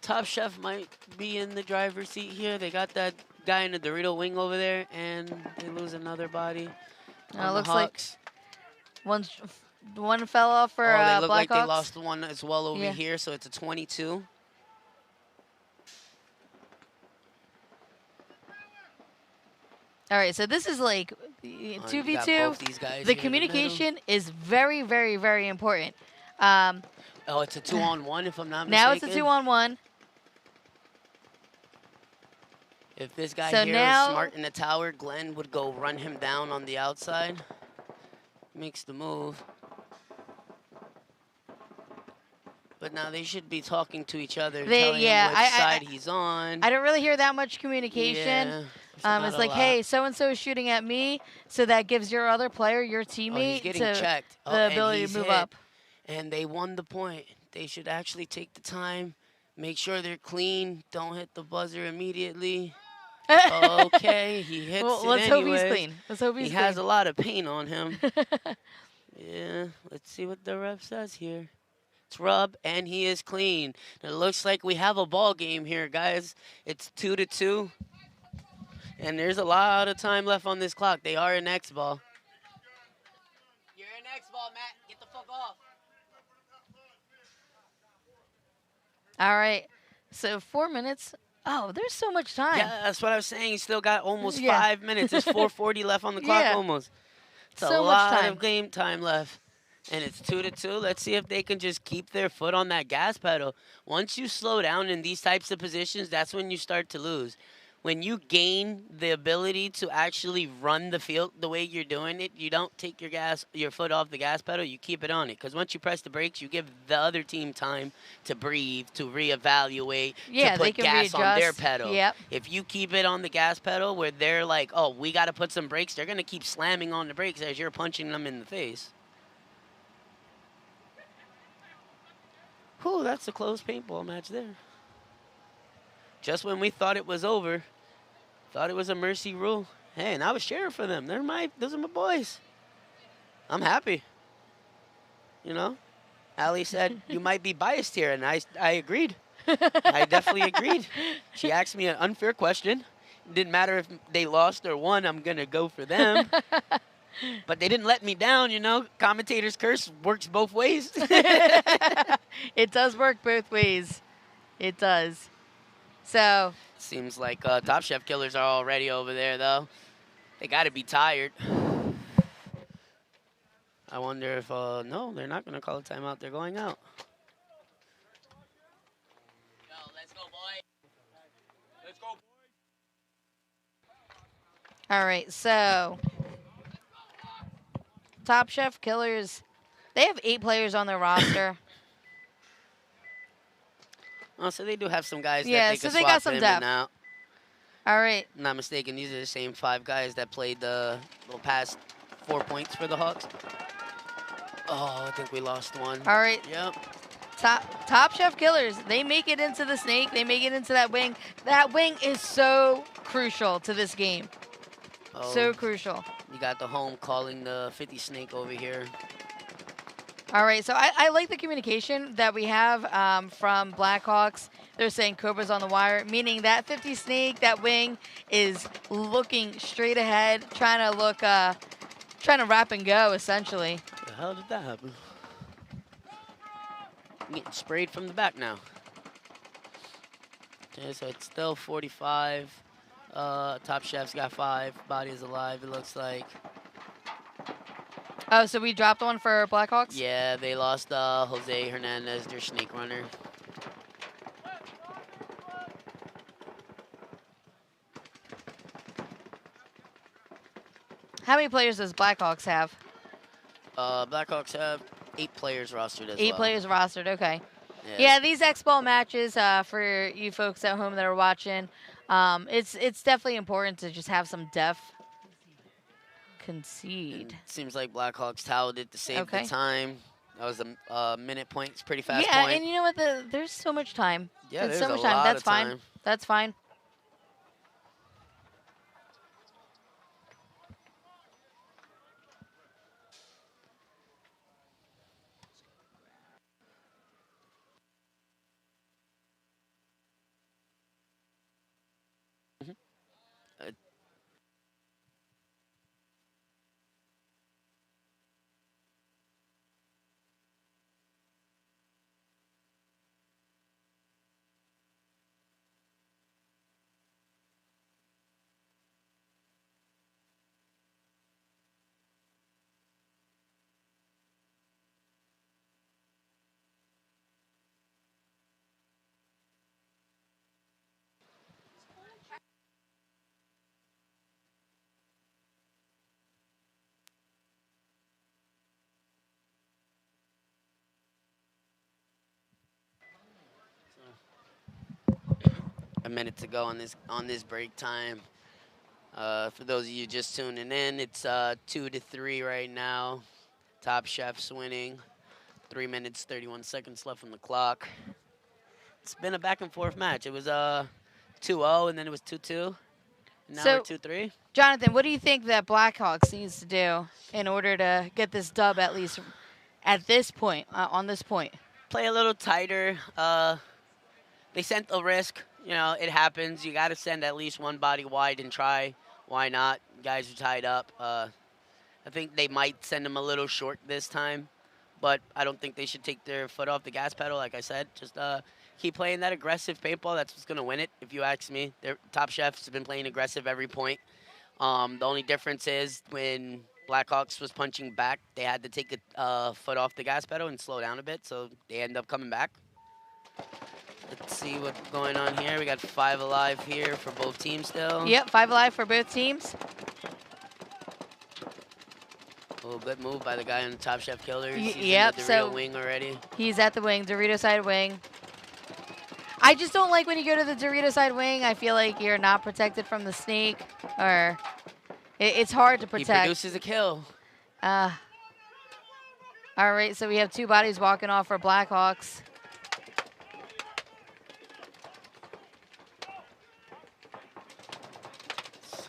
Top Chef might be in the driver's seat here. They got that guy in the Dorito wing over there, and they lose another body. Looks like one fell off for Blackhawks. They look like they lost one as well over here, so it's a 22. All right, so this is like 2v2. The communication is very, very, very important. It's a 2-on-1 if I'm not mistaken. Now it's a 2-on-1. If this guy here is smart in the tower, Glenn would go run him down on the outside. Makes the move. But now they should be talking to each other, telling him which side he's on. I don't really hear that much communication. It's like, hey, so-and-so is shooting at me, so that gives your other player, your teammate, checked. The ability to move up. And they won the point. They should actually take the time, make sure they're clean, don't hit the buzzer immediately. Okay, he hits it let's hope anyways. He's clean. Let's hope he's clean. He has a lot of paint on him. Yeah, let's see what the ref says here. It's rub, and he is clean. It looks like we have a ball game here, guys. It's 2-2. And there's a lot of time left on this clock. They are in Xball. You're in Xball, Matt. Get the fuck off. All right. So 4 minutes. Oh, there's so much time. Yeah, that's what I was saying. You still got almost 5 minutes. There's 4:40 left on the clock almost. It's so a lot of game time left. And it's 2-2. Let's see if they can just keep their foot on that gas pedal. Once you slow down in these types of positions, that's when you start to lose. when you gain the ability to actually run the field the way you're doing it, you don't take your foot off the gas pedal, you keep it on it. Because once you press the brakes, you give the other team time to breathe, to reevaluate, Yeah, to they put can gas on their readjust. pedal. Yep. If you keep it on the gas pedal where they're like, oh, we got to put some brakes, they're going to keep slamming on the brakes as you're punching them in the face. Whew, that's a close paintball match there. Just when we thought it was over, thought it was a mercy rule. Hey, and I was cheering for them. Those are my boys. I'm happy. You know, Allie said, you might be biased here, and I agreed. I definitely agreed. She asked me an unfair question. It didn't matter if they lost or won, I'm going to go for them. But they didn't let me down, you know. Commentator's curse works both ways. It does work both ways. It does. So Seems like Top Chef killers are already over there, though. They got to be tired. I wonder if, no, they're not going to call a timeout. They're going out. Yo, let's go, boy. Let's go, boy. all right, so Top Chef Killers, they have 8 players on their roster. Oh, so they do have some guys Yeah, that they so can they swap got some in depth. and out. All right. If I'm not mistaken, these are the same 5 guys that played the little past 4 points for the Hawks. Oh, I think we lost one. All right. Yep. Top Chef Killers, they make it into the snake. They make it into that wing. That wing is so crucial to this game. Oh, So crucial. you got the home calling the 50 snake over here. All right, so I like the communication that we have from Blackhawks. They're saying Cobra's on the wire, meaning that 50 snake, that wing, is looking straight ahead, trying to wrap and go, essentially. The hell did that happen? I'm getting sprayed from the back now. Okay, so it's still 45. Top Chef's got 5. Body is alive, it looks like. Oh, so we dropped one for Blackhawks? Yeah, they lost Jose Hernandez, their snake runner. How many players does Blackhawks have? Blackhawks have 8 players rostered as well. 8 players rostered, okay. Yeah, these Xball matches, for you folks at home that are watching, it's definitely important to just have some depth. Concede. Seems like Blackhawks towed it to save the time. That was a minute point. It's pretty fast Yeah, point. and you know what? There's so much time. Yeah, there's so a much lot time. That's of fine. time. That's fine. A minute to go on this break time. For those of you just tuning in, it's 2-3 right now. Top Chef's winning. 3 minutes, 31 seconds left on the clock. It's been a back and forth match. It was 2-0 and then it was 2-2. And now we're 2-3. Jonathan, what do you think that Blackhawks needs to do in order to get this dub at least at this point, on this point? Play a little tighter. They sent the risk. You know, it happens. You got to send at least one body wide and try. Why not? Guys are tied up. I think they might send them a little short this time, but I don't think they should take their foot off the gas pedal. Like I said, just keep playing that aggressive paintball. That's what's going to win it, if you ask me. Their Top Chefs have been playing aggressive every point. The only difference is when Blackhawks was punching back, they had to take a foot off the gas pedal and slow down a bit, so they end up coming back. Let's see what's going on here. We got 5 alive here for both teams still. Yep, 5 alive for both teams. Oh, good move by the guy on the Top Chef Killers. He's Yep, in the so Dorito wing already. He's at the wing, Dorito side wing. I just don't like when you go to the Dorito side wing. I feel like you're not protected from the snake, or it's hard to protect. He produces a kill. All right, so we have 2 bodies walking off for Blackhawks.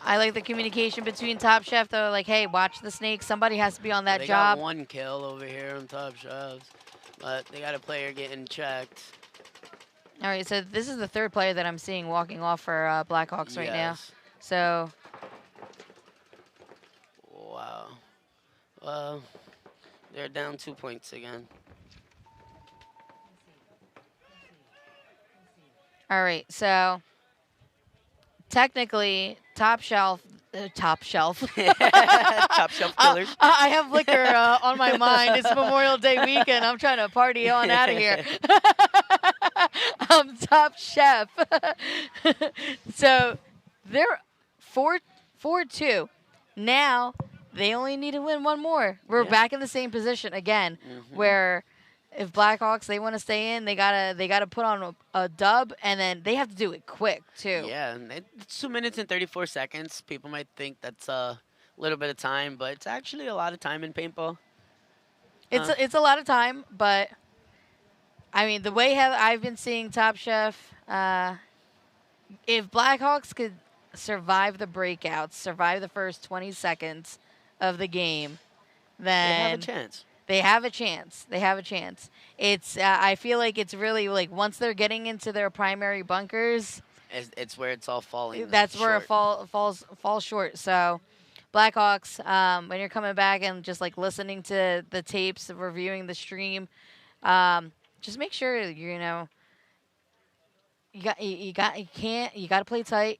I like the communication between Top Chef, though. Like, hey, watch the snake. Somebody has to be on that they job. Got 1 kill over here on Top Chefs, but they got a player getting checked. All right, so this is the 3rd player that I'm seeing walking off for Blackhawks right now. So, wow. Well, they're down 2 points again. all right, so technically, Top Shelf. Top Shelf Killers. I have liquor on my mind. It's Memorial Day weekend. I'm trying to party on out of here. Top Chef. So they're 4-2. Now they only need to win 1 more. We're back in the same position again, where if Blackhawks, they want to stay in, they gotta put on a dub, and then they have to do it quick too. Yeah, it's 2 minutes and 34 seconds. People might think that's a little bit of time, but it's actually a lot of time in paintball. It's a lot of time, but I mean, the way I've been seeing Top Chef, if Blackhawks could survive the breakouts, survive the first 20 seconds of the game, then they have a chance. They have a chance. They have a chance. It's. I feel like it's really like once they're getting into their primary bunkers, it's where it's all falling. That's where it falls short. So, Blackhawks, when you're coming back and just like listening to the tapes, reviewing the stream, just make sure you gotta play tight.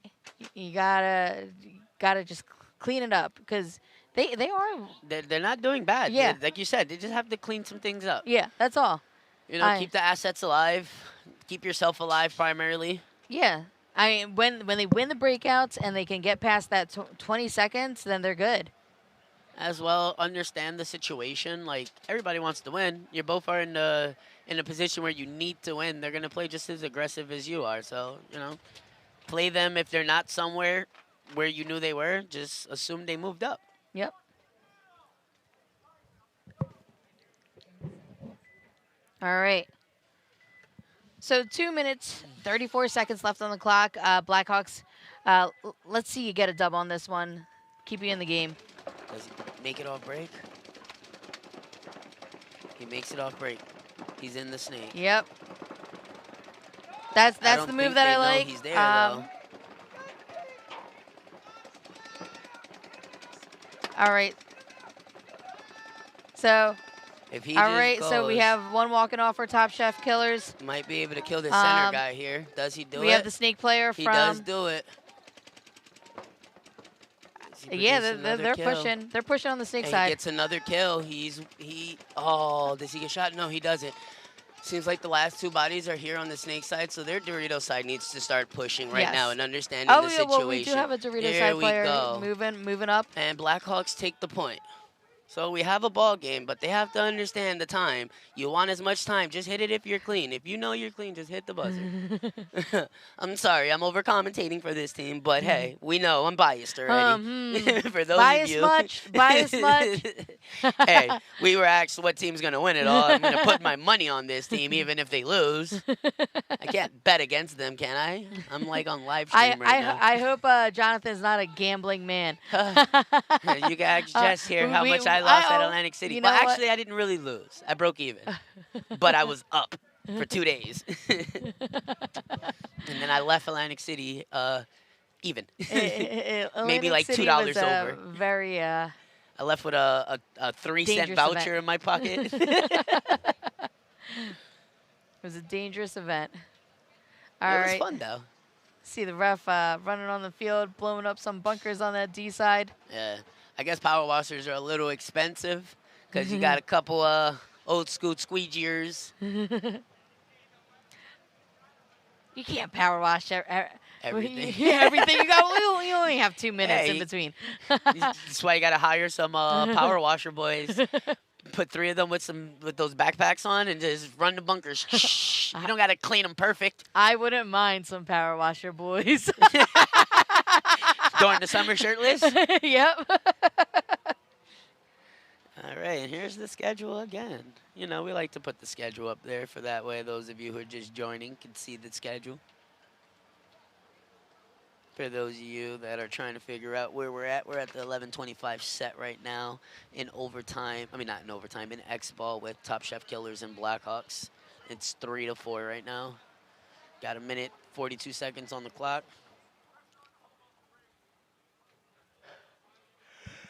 You gotta just clean it up because. They're not doing bad. Yeah. Like you said, they just have to clean some things up. Yeah, that's all. Keep the assets alive. Keep yourself alive primarily. Yeah. I mean, when they win the breakouts and they can get past that 20 seconds, then they're good. As well, understand the situation. Like, everybody wants to win. You both are in a position where you need to win. They're going to play just as aggressive as you are. So, play them. If they're not somewhere where you knew they were, just assume they moved up. Yep. All right. So 2 minutes, 34 seconds left on the clock. Blackhawks, let's see you get a dub on this one. Keep you in the game. Does he make it off break? He makes it off break. He's in the snake. Yep. That's the move that I like. He's there, though. All right. So, if he all right, so we have 1 walking off for Top Chef Killers. Might be able to kill the center guy here. Does he do it? We have the snake player from. He does do it. Yeah, they're pushing. They're pushing on the snake side. He gets another kill. Oh, does he get shot? No, he doesn't. Seems like the last 2 bodies are here on the snake side, so their Dorito side needs to start pushing right now and understanding the situation. Well, we do have a Dorito side player moving up. And Blackhawks take the point. So we have a ball game, but they have to understand the time. You want as much time, just hit it if you're clean. If you know you're clean, just hit the buzzer. I'm sorry, I'm over-commentating for this team, but hey, we know I'm biased already. For those of you. Bias much. Hey, we were asked what team's going to win it all. I'm going to put my money on this team, even if they lose. I can't bet against them, can I? I'm like on live stream right now. I hope Jonathan's not a gambling man. You guys just hear how much I lost at Atlantic City. But actually, I didn't really lose. I broke even. But I was up for 2 days. And then I left Atlantic City even. Maybe like $2 over. Very. I left with a 3-cent voucher in my pocket. It was a dangerous event. All right. It was fun, though. See the ref running on the field, blowing up some bunkers on that D side. Yeah. I guess power washers are a little expensive because you got a couple old school squeegeers. You can't power wash Everything. everything. You only have 2 minutes in Hey, between. That's why you gotta hire some power washer boys. Put 3 of them with those backpacks on and just run the bunkers. You don't gotta clean them perfect. I wouldn't mind some power washer boys. During the summer shirtless. Yep. All right, and here's the schedule again. You know, we like to put the schedule up there for that way those of you who are just joining can see the schedule. For those of you that are trying to figure out where we're at the 11:25 set right now in overtime. I mean, not in overtime, in Xball with Top Chef Killers and Blackhawks. It's 3-4 right now. Got a minute, 42 seconds on the clock.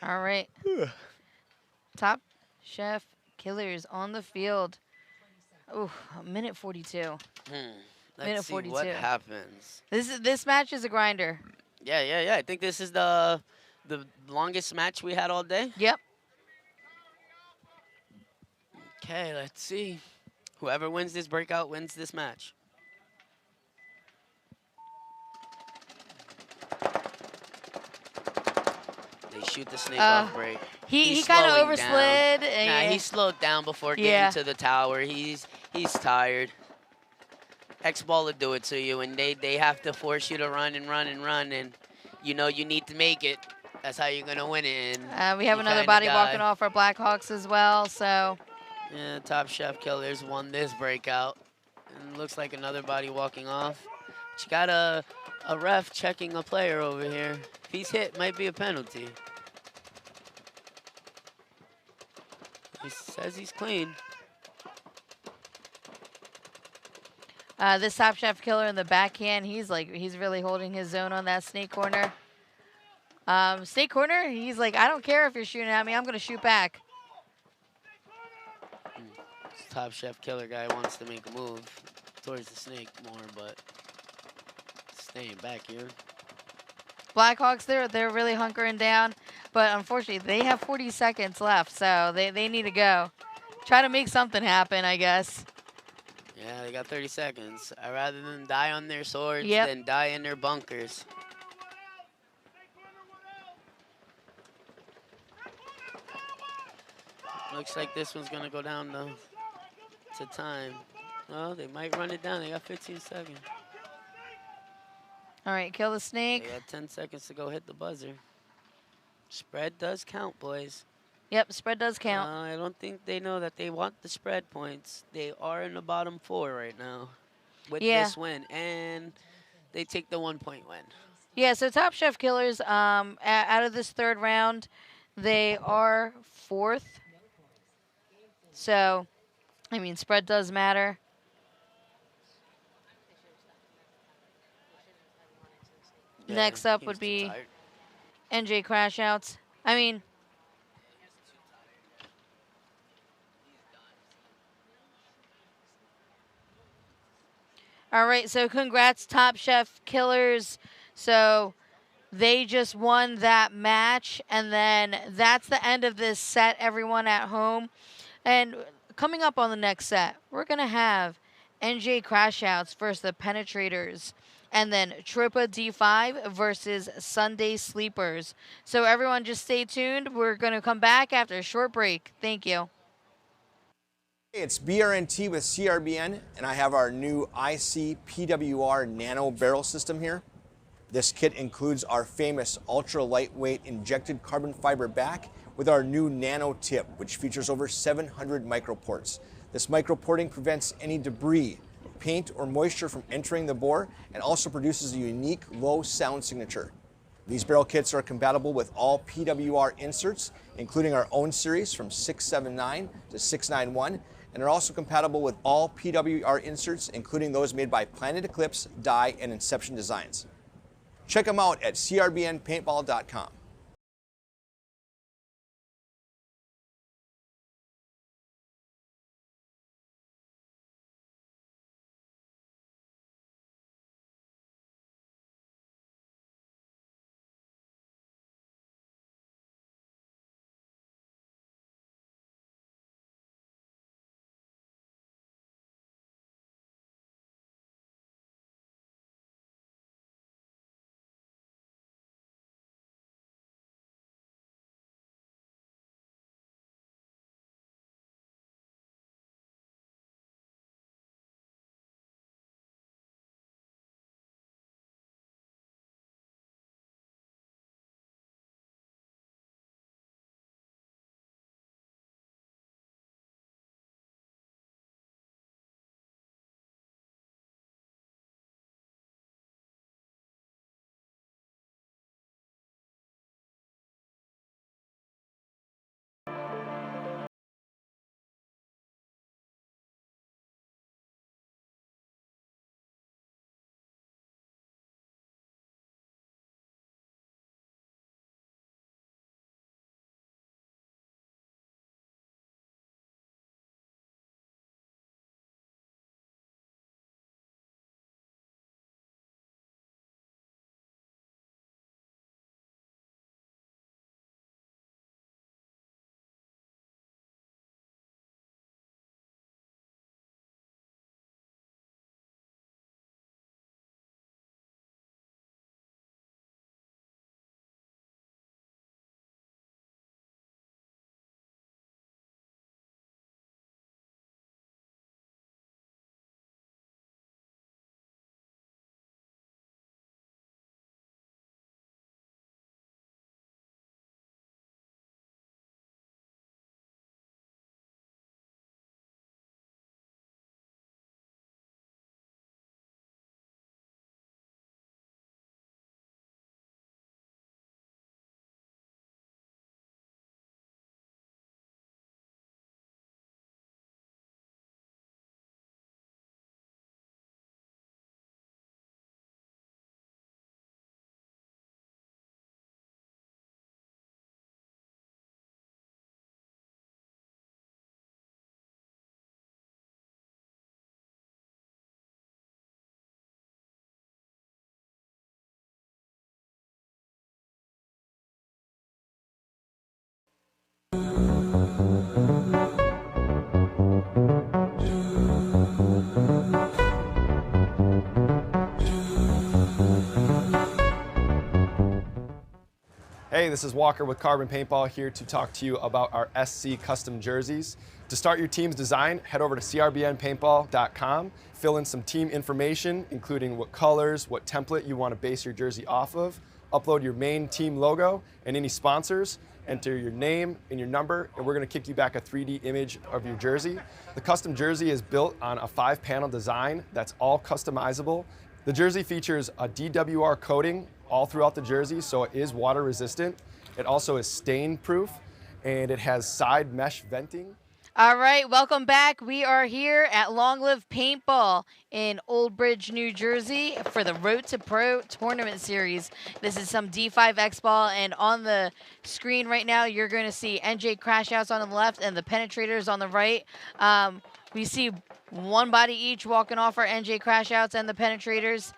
All right. Top Chef Killers on the field. Ooh, a minute 42. Let's Minute see 42. what happens. This match is a grinder. Yeah. I think this is the longest match we had all day. Yep. Okay, let's see. Whoever wins this breakout wins this match. They shoot the snake off break. He kind of slowing overslid. down. Nah, he slowed down before Yeah. getting to the tower. He's tired. Xball will do it to you, and they have to force you to run, and you know you need to make it. That's how you're gonna win it. And we have you another kinda body die. walking off our Blackhawks as well. So Yeah, Top Chef Killers won this breakout. And looks like another body walking off. But you got a ref checking a player over here. If he's hit, might be a penalty. He says he's clean. this Top Chef Killer in the backhand, he's really holding his zone on that snake corner. Snake corner, he's like, I don't care if you're shooting at me, I'm gonna shoot back. This Top Chef Killer guy wants to make a move towards the snake more, but staying back here. Blackhawks, they're really hunkering down, but unfortunately they have 40 seconds left, so they need to go. Try to make something happen, I guess. Yeah, they got 30 seconds. I'd rather them die on their swords Yep. than die in their bunkers. Looks like this one's gonna go down to time. Well, they might run it down. They got 15 seconds. All right, kill the They snake. got 10 seconds to go hit the buzzer. Spread does count, boys. Yep, spread does count. I don't think they know that they want the spread points. They are in the bottom 4 right now with this win, and they take the 1-point win. Yeah, so Top Chef Killers, out of this third round, they are 4th. So, I mean, spread does matter. Yeah, Next up he would was too be tired. NJ Crash Outs. I mean, all right, so congrats, Top Chef Killers. So they just won that match, and then that's the end of this set, everyone at home. And coming up on the next set, we're going to have NJ Crash Outs versus the Penetrators, and then Tropa D5 versus Sunday Sleepers. So everyone just stay tuned. We're going to come back after a short break. Thank you. Hey, it's BRNT with CRBN, and I have our new IC PWR nano barrel system here. This kit includes our famous ultra lightweight injected carbon fiber back with our new nano tip, which features over 700 microports. This microporting prevents any debris, paint, or moisture from entering the bore, and also produces a unique low sound signature. These barrel kits are compatible with all PWR inserts, including our own series from 679 to 691, and are also compatible with all PWR inserts, including those made by Planet Eclipse, Dye, and Inception Designs. Check them out at CRBNPaintball.com. Hey, this is Walker with CRBN Paintball here to talk to you about our SC custom jerseys. To start your team's design, head over to CRBNPaintball.com, fill in some team information, including what colors, what template you want to base your jersey off of, upload your main team logo and any sponsors, enter your name and your number, and we're going to kick you back a 3D image of your jersey. The custom jersey is built on a 5-panel design that's all customizable. The jersey features a DWR coating all throughout the jersey, so it is water resistant. It also is stain proof, and it has side mesh venting. All right, welcome back. We are here at Long Live Paintball in Old Bridge, New Jersey for the Road to Pro Tournament Series. This is some D5 Xball, and on the screen right now, you're going to see NJ Crash Outs on the left and the Penetrators on the right. We see one body each walking off our NJ Crash Outs and the Penetrators.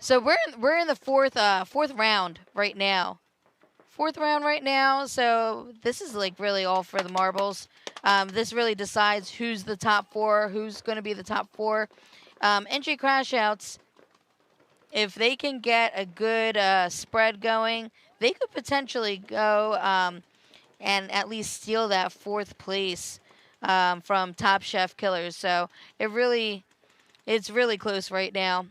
So we're in the fourth round right now. Fourth round right now, so this is like really all for the marbles. This really decides who's the top 4, who's going to be the top 4. NJ Crash Outs, if they can get a good spread going, they could potentially go and at least steal that 4th place from Top Chef Killers. So it's really close right now.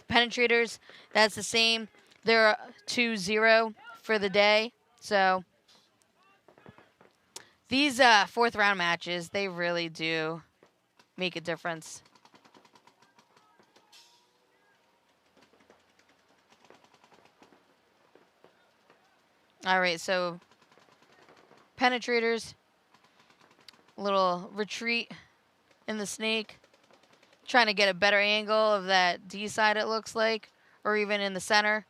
Penetrators, that's the same. They're 2-0 for the day. So these 4th round matches, they really do make a difference. All right, so Penetrators, little retreat in the snake, trying to get a better angle of that D side, it looks like, or even in the center.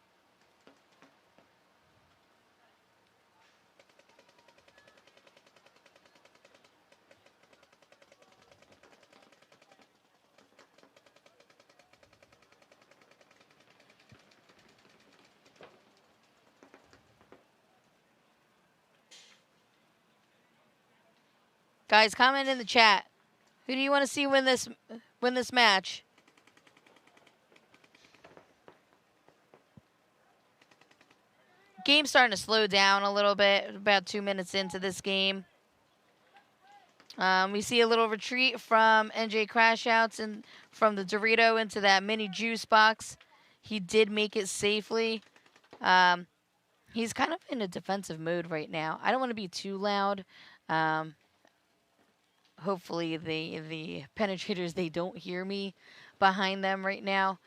Guys, comment in the chat. Who do you want to see win this match? Game's starting to slow down a little bit. About 2 minutes into this game. We see a little retreat from NJ Crash Outs and from the Dorito into that mini juice box. He did make it safely. He's kind of in a defensive mode right now. I don't want to be too loud. Hopefully the Penetrators, they don't hear me behind them right now.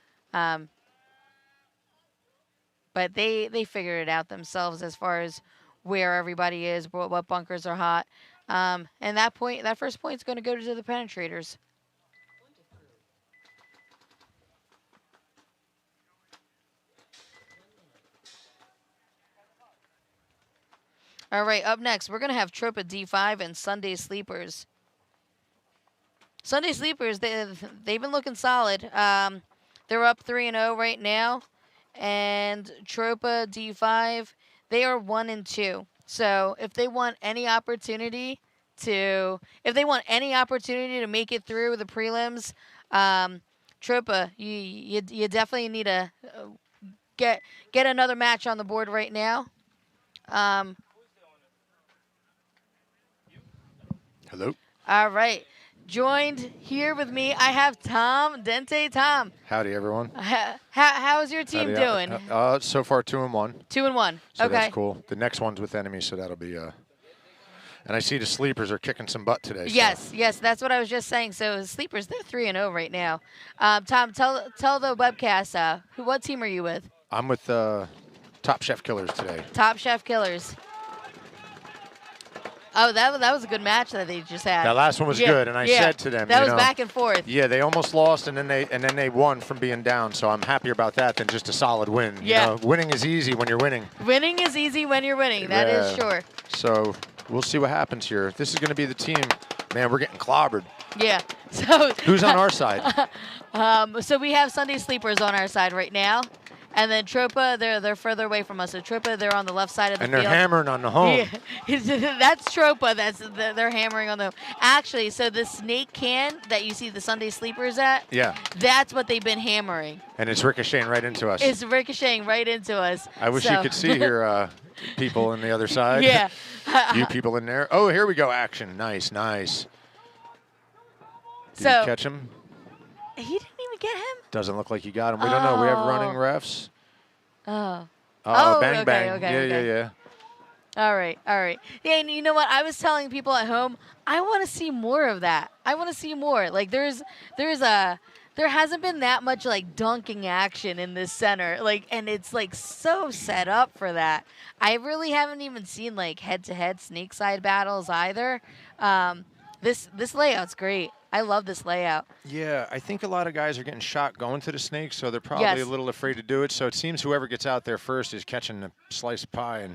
But they figured it out themselves as far as where everybody is, what bunkers are hot. And that first point is going to go to the Penetrators. All right, up next, we're going to have Tropa D5 and Sunday Sleepers. Sunday Sleepers, they've been looking solid. They're up 3-0 right now. And Tropa D5, they are 1-2. So if they want any opportunity to make it through the prelims, Tropa, you definitely need to get another match on the board right now. Hello. All right. Joined here with me, I have Tom Dente. Tom. Howdy, everyone. How's your team doing? So far, 2-1. 2-1. So okay. that's cool. The next one's with enemies, so that'll be. And I see the Sleepers are kicking some butt today. Yes, yes, that's what I was just saying. So Sleepers, they're 3-0 right now. Tom, tell the webcast, what team are you with? I'm with Top Chef Killers today. Top Chef Killers. Oh, that was a good match that they just had. That last one was good, and I said to them, that was back and forth. Yeah, they almost lost, and then they won from being down. So I'm happier about that than just a solid win. Yeah, you know, winning is easy when you're winning. Winning is easy when you're winning. That is sure. So we'll see what happens here. This is going to be the team. Man, we're getting clobbered. Yeah. So who's on our side? So we have Sunday Sleepers on our side right now. And then Tropa, they're further away from us. So Tropa, they're on the left side of the And field. they're hammering on the home. Yeah. That's Tropa. They're hammering on the. Actually, so the snake can that you see the Sunday sleepers at. Yeah. That's what they've been hammering. And it's ricocheting right into us. It's ricocheting right into us. I wish you could see here, people on the other side. Yeah. You people in there. Oh, here we go. Action. Nice, nice. Did So you catch him? he didn't even get him. Doesn't look like you got him. We don't know. We have running refs. Oh. Oh, bang, okay, bang. okay. Yeah. All right. Yeah, and you know what? I was telling people at home, I want to see more of that. I want to see more. Like there hasn't been that much like dunking action in this center. Like, and it's like so set up for that. I really haven't even seen like head-to-head snake side battles either. This layout's great. I love this layout. Yeah, I think a lot of guys are getting shot going to the snakes, so they're probably a little afraid to do it. So it seems whoever gets out there first is catching the slice of pie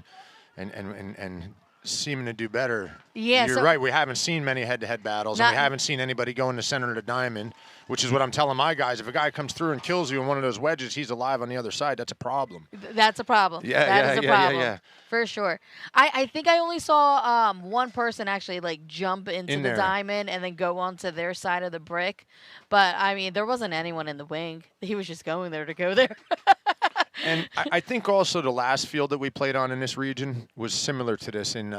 and seeming to do better. Yeah, You're right. We haven't seen many head-to-head battles, and we haven't seen anybody go in the center of the diamond, which is what I'm telling my guys. If a guy comes through and kills you in one of those wedges, he's alive on the other side. That's a problem. That's a problem. That is a problem. Yeah. For sure. I think I only saw one person actually like jump into the diamond and then go onto their side of the brick. But, I mean, there wasn't anyone in the wing. He was just going there to go there. And I think also the last field that we played on in this region was similar to this in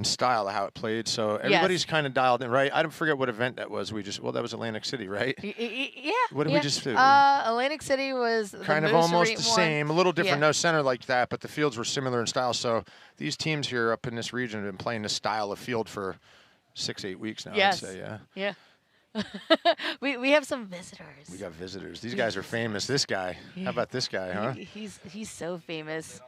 style of how it played. So everybody's kind of dialed in, right? I don't forget what event that was. That was Atlantic City, right? Yeah. What did we just do? Atlantic City was kind of almost the same, a little different, no center like that, but the fields were similar in style. So these teams here up in this region have been playing this style of field for 6-8 weeks now. Yes. I'd say, Yeah. we have some visitors. We got visitors. These guys are famous. This guy. How about this guy, huh? He's so famous.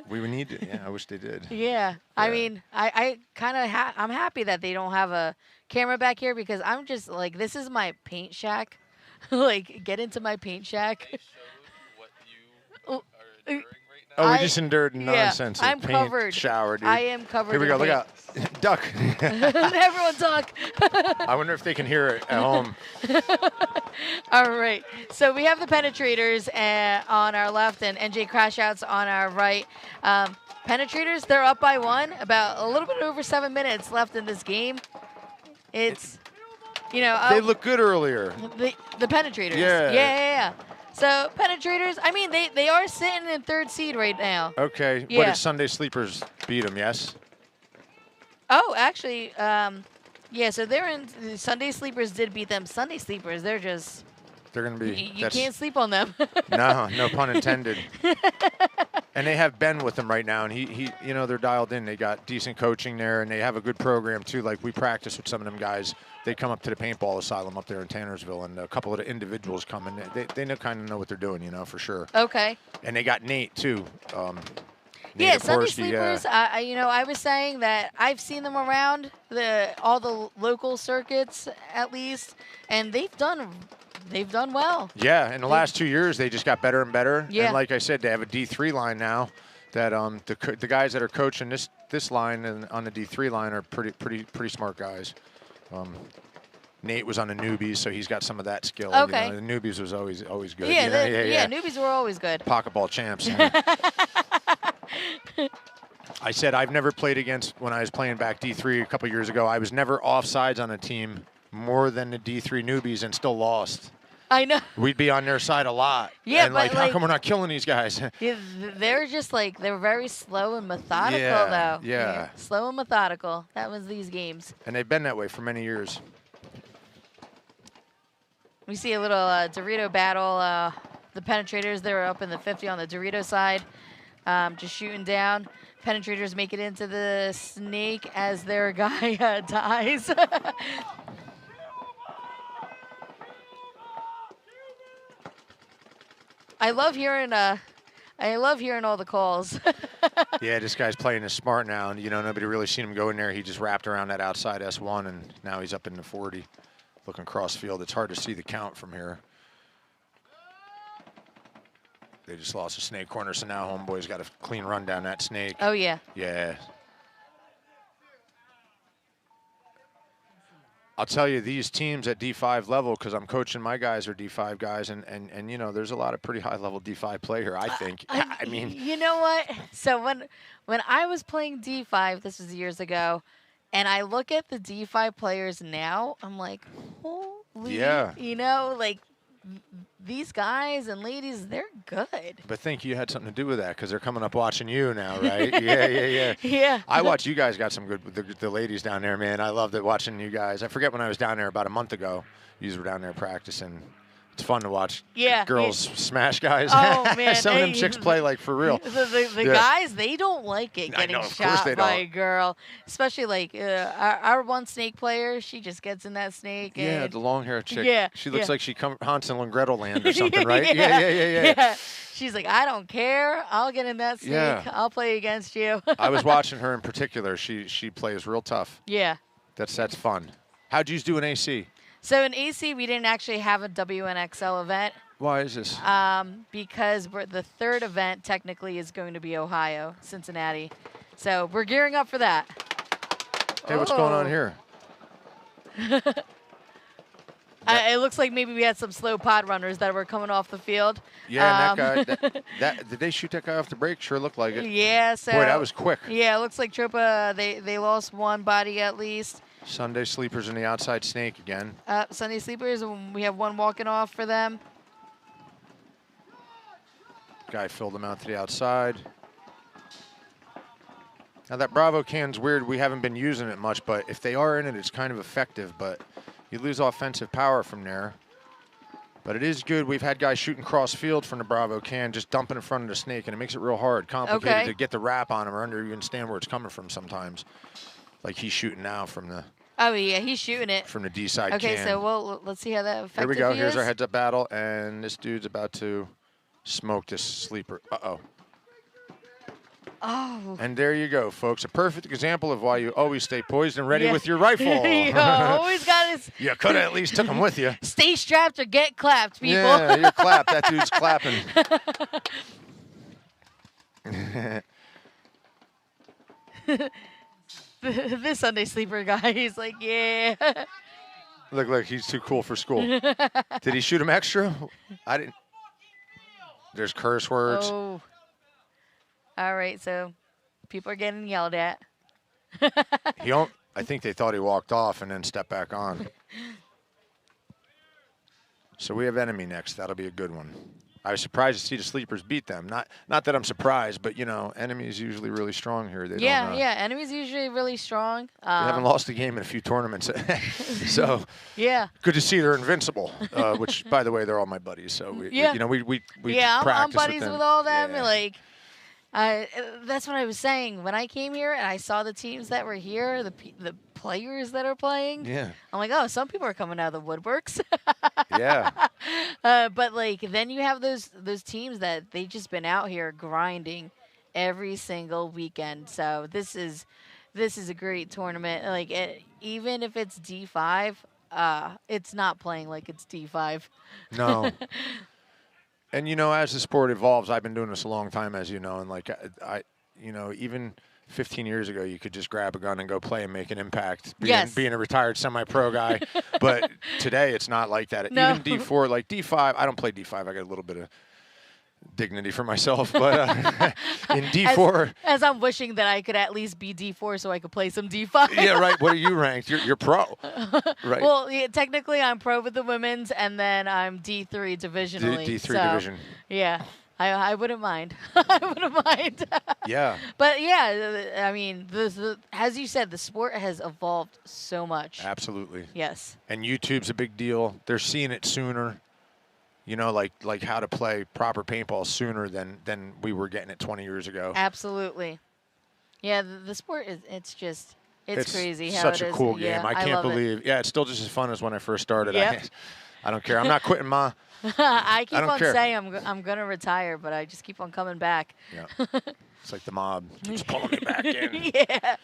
We would need to. Yeah, I wish they did. Yeah. I mean, I kind of I'm happy that they don't have a camera back here because I'm just like, this is my paint shack. Like, get into my paint shack. They showed what you are enduring right now. Oh, we just endured nonsense. I'm paint covered. Shower, dude. I am covered. Here we go. Look out. Duck. Everyone duck. I wonder if they can hear it at home. All right. So we have the penetrators on our left and NJ Crashouts on our right. Penetrators, they're up by 1. About a little bit over 7 minutes left in this game. It's, you know. They look good earlier. The penetrators. Yeah. So penetrators, I mean, they are sitting in 3rd seed right now. Okay. Yeah. What did Sunday Sleepers beat them, yes? Oh, actually, yeah, so they're in. Sunday Sleepers did beat them. Sunday Sleepers, they're just. They're going to be. You can't sleep on them. No pun intended. And they have Ben with them right now, and he, you know, they're dialed in. They got decent coaching there, and they have a good program too. Like we practice with some of them guys. They come up to the paintball asylum up there in Tannersville, and a couple of the individuals come, and they kind of know what they're doing, you know, for sure. Okay. And they got Nate too. Yeah, Sunday Sleepers. You know, I was saying that I've seen them around all the local circuits at least, and they've done well. Yeah, in the last 2 years, they just got better and better. Yeah. And like I said, they have a D3 line now. That the guys that are coaching this line and on the D3 line are pretty smart guys. Nate was on the newbies, so he's got some of that skill. Okay. You know, the newbies was always good. Yeah, newbies were always good. Pocket ball champs. I said I've never played against, when I was playing back D3 a couple years ago, I was never offsides on a team more than the D3 newbies and still lost. I know. We'd be on their side a lot. Yeah, and but how come we're not killing these guys? Yeah, they're just like, they're very slow and methodical, though. Yeah. Slow and methodical. That was these games. And they've been that way for many years. We see a little Dorito battle. The penetrators, they were up in the 50 on the Dorito side, just shooting down. Penetrators make it into the snake as their guy dies. I love hearing all the calls. Yeah, this guy's playing as smart now, and you know nobody really seen him go in there. He just wrapped around that outside S1, and now he's up in the 40, looking cross field. It's hard to see the count from here. They just lost a snake corner, so now homeboy's got a clean run down that snake. Oh yeah. Yeah. I'll tell you, these teams at D5 level, because I'm coaching my guys are D5 guys, and you know, there's a lot of pretty high-level D5 play here, I think. I mean, you know what? So when I was playing D5, this was years ago, and I look at the D5 players now, I'm like, holy, yeah. you know, like these guys and ladies, they're good. But think you had something to do with that because they're coming up watching you now, right? Yeah. Yeah. I watch you guys got some good, the ladies down there, man. I loved it watching you guys. I forget when I was down there about a month ago. You were down there practicing. It's fun to watch girls smash guys. Oh, man. Some of them chicks play like for real. The guys, they don't like it getting shot by a girl. Especially like our one snake player, she just gets in that snake. Yeah, and the long hair chick. Yeah, She looks like she Hansel and Gretel land or something, right? Yeah. She's like, I don't care. I'll get in that snake. Yeah. I'll play against you. I was watching her in particular. She plays real tough. Yeah. That's fun. How'd you do in AC? So in AC, we didn't actually have a WNXL event. Why is this? Because the third event technically is going to be Ohio, Cincinnati. So we're gearing up for that. Hey, what's going on here? It looks like maybe we had some slow pod runners that were coming off the field. Yeah, and that guy, did they shoot that guy off the break? Sure looked like it. Yeah, so. Boy, that was quick. Yeah, it looks like Tropa, they lost one body at least. Sunday Sleepers in the outside snake again. Sunday Sleepers, we have one walking off for them. Guy filled them out to the outside. Now that Bravo can's weird. We haven't been using it much, but if they are in it, it's kind of effective, but you lose offensive power from there. But it is good. We've had guys shooting cross field from the Bravo can, just dumping in front of the snake, and it makes it real hard, complicated to get the wrap on him or understand where it's coming from sometimes. Like he's shooting now from the. Oh yeah, he's shooting it from the D side. Okay, can. so let's see how that affects. Here we go. Here's our heads-up battle, and this dude's about to smoke this sleeper. Oh. And there you go, folks. A perfect example of why you always stay poised and ready with your rifle. You always got his. You could have at least took him with you. Stay strapped or get clapped, people. Yeah, you're clapped. That dude's clapping. This Sunday Sleeper guy, he's like, yeah. Look, he's too cool for school. Did he shoot him extra? I didn't. There's curse words. Oh. All right, so people are getting yelled at. I think they thought he walked off and then stepped back on. So we have enemy next. That'll be a good one. I was surprised to see the Sleepers beat them. Not that I'm surprised, but, you know, enemy's usually really strong here. They don't, enemy's usually really strong. They haven't lost a game in a few tournaments. So good to see they're invincible, which, by the way, they're all my buddies. So, we I'm buddies with all them. Yeah. Like, that's what I was saying. When I came here and I saw the teams that were here, the players that are playing, I'm like, oh, some people are coming out of the woodworks. But like then you have those teams that they just been out here grinding every single weekend. So this is a great tournament. Like even if it's D5, it's not playing like it's D5. No. And, you know, as the sport evolves, I've been doing this a long time, as you know, and, like, you know, even 15 years ago, you could just grab a gun and go play and make an impact, being a retired semi-pro guy. But today, it's not like that. No. Even D4, like D5, I don't play D5. I got a little bit of dignity for myself. But in D4. As I'm wishing that I could at least be D4 so I could play some D5. Yeah, right. What are you ranked? You're pro. Right. Well, technically, I'm pro with the women's, and then I'm D3 divisionally. D3 division. Yeah. I wouldn't mind. I wouldn't mind. Yeah. But, yeah, I mean, as you said, the sport has evolved so much. Absolutely. Yes. And YouTube's a big deal. They're seeing it sooner. You know, like how to play proper paintball sooner than we were getting it 20 years ago. Absolutely. Yeah, the sport it's crazy how such it a is. cool game. Yeah, I can't believe. Yeah, it's still just as fun as when I first started. Yep. I don't care. I'm not quitting, Ma. I keep on care. saying I'm gonna retire, but I just keep on coming back. Yeah. It's like the mob keeps pulling me back in. Yeah.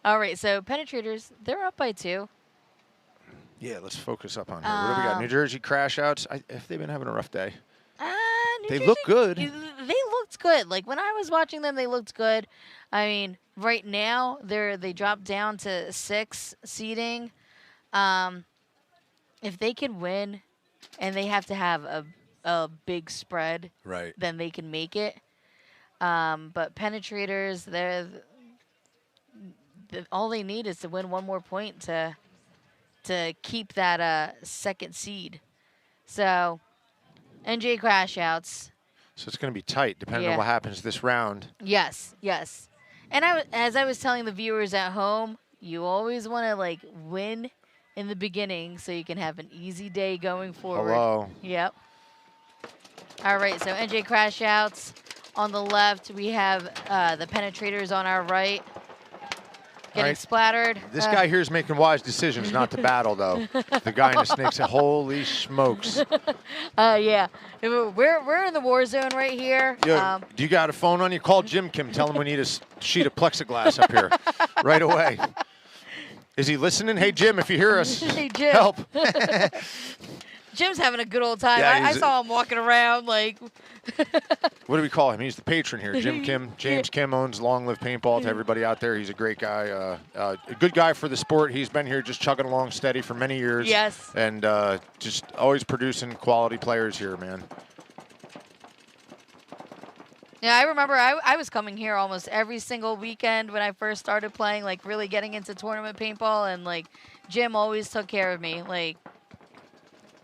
All right, so penetrators, they're up by 2. Yeah, let's focus up on here. What do we got? New Jersey crash outs. Have they been having a rough day? They look good. They look looks good. Like when I was watching them, they looked good. I mean, right now they dropped down to 6 seeding. If they can win, and they have to have a big spread, Right. then they can make it. But penetrators, all they need is to win one more point to keep that second seed. So, NJ Crash Outs. So it's going to be tight depending on what happens this round. Yes, yes. And as I was telling the viewers at home, you always want to like win in the beginning so you can have an easy day going forward. Hello. Yep. All right, so NJ Crash Outs on the left. We have the penetrators on our right. Getting splattered. This guy here is making wise decisions not to battle, though. The guy in the snake said, holy smokes. Yeah. We're in the war zone right here. Yo, do you got a phone on you? Call Jim Kim. Tell him we need a sheet of plexiglass up here right away. Is he listening? Hey, Jim, if you hear us, hey, Jim. help. Jim's having a good old time. Yeah, I saw him walking around like. What do we call him? He's the patron here. Jim Kim. James Kim owns Long Live Paintball. To everybody out there, he's a great guy. A good guy for the sport. He's been here just chugging along steady for many years. Yes. And just always producing quality players here, man. Yeah, I remember I was coming here almost every single weekend when I first started playing, like really getting into tournament paintball, and like Jim always took care of me. Like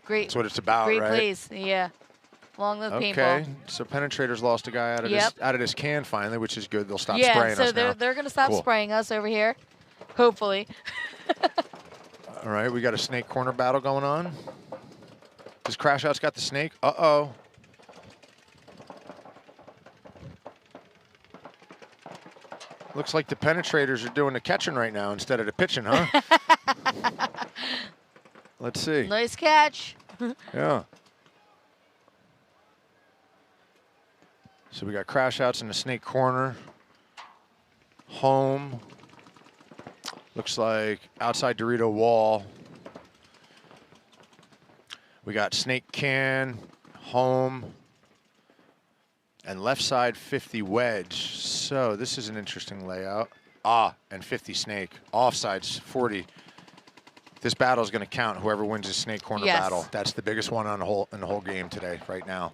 great. That's what it's about, great right? place. Yeah. Long Live Paintball. Okay, so Penetrators lost a guy out of this can finally, which is good. They'll stop spraying us now. Yeah, so they're going to stop spraying us over here, hopefully. All right, we got a snake corner battle going on. Does Crash Out's got the snake? Uh-oh. Looks like the penetrators are doing the catching right now instead of the pitching, huh? Let's see. Nice catch. Yeah. So we got Crash Outs in the snake corner. Home. Looks like outside Dorito wall. We got snake can, home, and left side 50 wedge. So this is an interesting layout. And 50 snake. Offsides 40. This battle is going to count. Whoever wins the snake corner battle. That's the biggest one on in the whole game today, right now.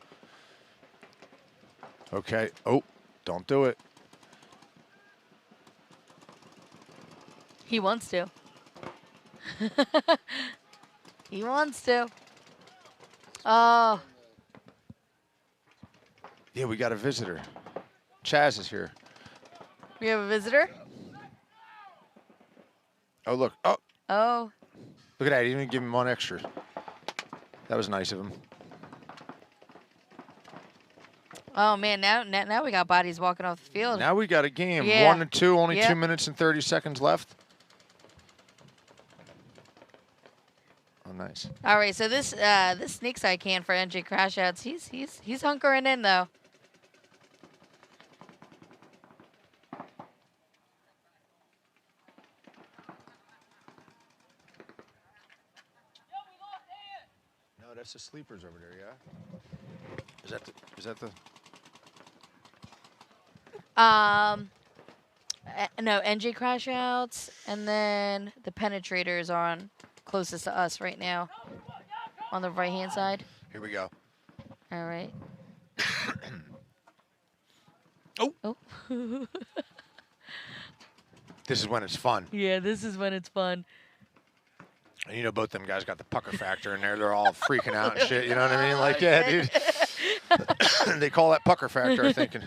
Okay. Oh, don't do it. He wants to. He wants to. Oh. Yeah, we got a visitor. Chaz is here. We have a visitor? Oh, look. Oh. Oh. Look at that. He didn't even give him one extra. That was nice of him. Oh, man. Now we got bodies walking off the field. Now we got a game. Yeah. 1-2, only 2 minutes and 30 seconds left. Oh, nice. All right, so this sneak side can for NJ Crash Outs, he's hunkering in though. No, that's the sleepers over there, yeah? Is that the No, NJ Crash Outs, and then the penetrators are on closest to us right now on the right hand side. Here we go. All right. Oh. This is when it's fun. Yeah, this is when it's fun. And you know, both them guys got the pucker factor in there. They're all freaking out and shit. You know what I mean? Like, yeah, dude. They call that pucker factor, I think.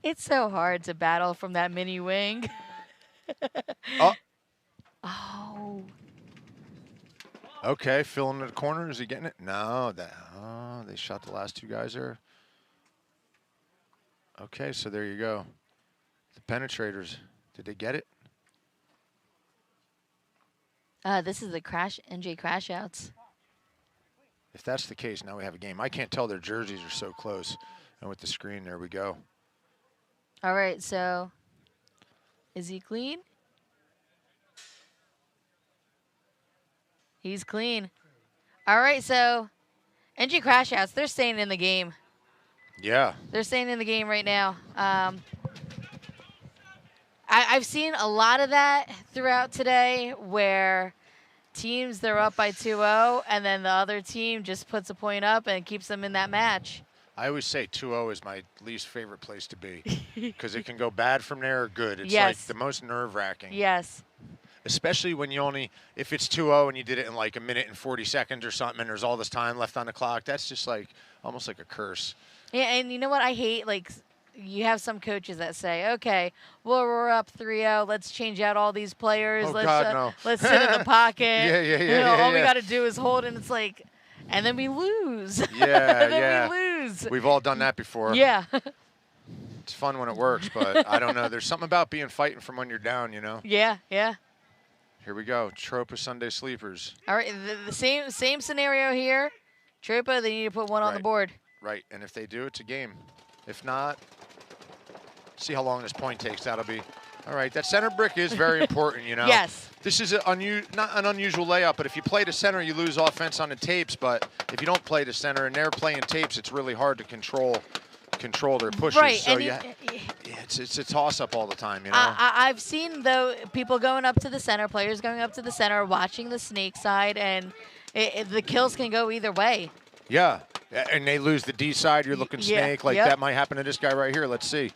It's so hard to battle from that mini wing. Oh. Oh. Okay, filling the corner. Is he getting it? No. They shot the last two guys there. Okay, so there you go. The penetrators. Did they get it? This is the NJ Crash Outs. If that's the case, now we have a game. I can't tell, their jerseys are so close. And with the screen, there we go. All right, so is he clean? He's clean. All right, so NG Crash Outs, they're staying in the game. Yeah. They're staying in the game right now. I've seen a lot of that throughout today where teams, they're up by 2-0, and then the other team just puts a point up and keeps them in that match. I always say 2-0 is my least favorite place to be because it can go bad from there or good. It's Yes. like the most nerve-wracking. Yes. Especially when you only, if it's 2-0 and you did it in like a minute and 40 seconds or something and there's all this time left on the clock, that's just like almost like a curse. Yeah, and you know what I hate? Like, you have some coaches that say, okay, well, we're up 3-0. Let's change out all these players. Oh, let's God, no. let's sit in the pocket. Yeah. All we got to do is hold, and it's like, and then we lose. Yeah, then we lose. We've all done that before. Yeah. It's fun when it works, but I don't know. There's something about being fighting from when you're down, you know? Yeah. Here we go. Tropa Sunday Sleepers. All right, the same scenario here. Tropa, they need to put one on the board. Right, and if they do, it's a game. If not, see how long this point takes. That'll be all right. That center brick is very important, you know. Yes. This is not an unusual layup, but if you play the center, you lose offense on the tapes. But if you don't play the center and they're playing tapes, it's really hard to control their pushes. Right, So and it's a toss-up all the time, you know. I've seen, though, people going up to the center, players going up to the center, watching the snake side, and the kills can go either way. Yeah, and they lose the D side. You're looking snake. Like that might happen to this guy right here. Let's see.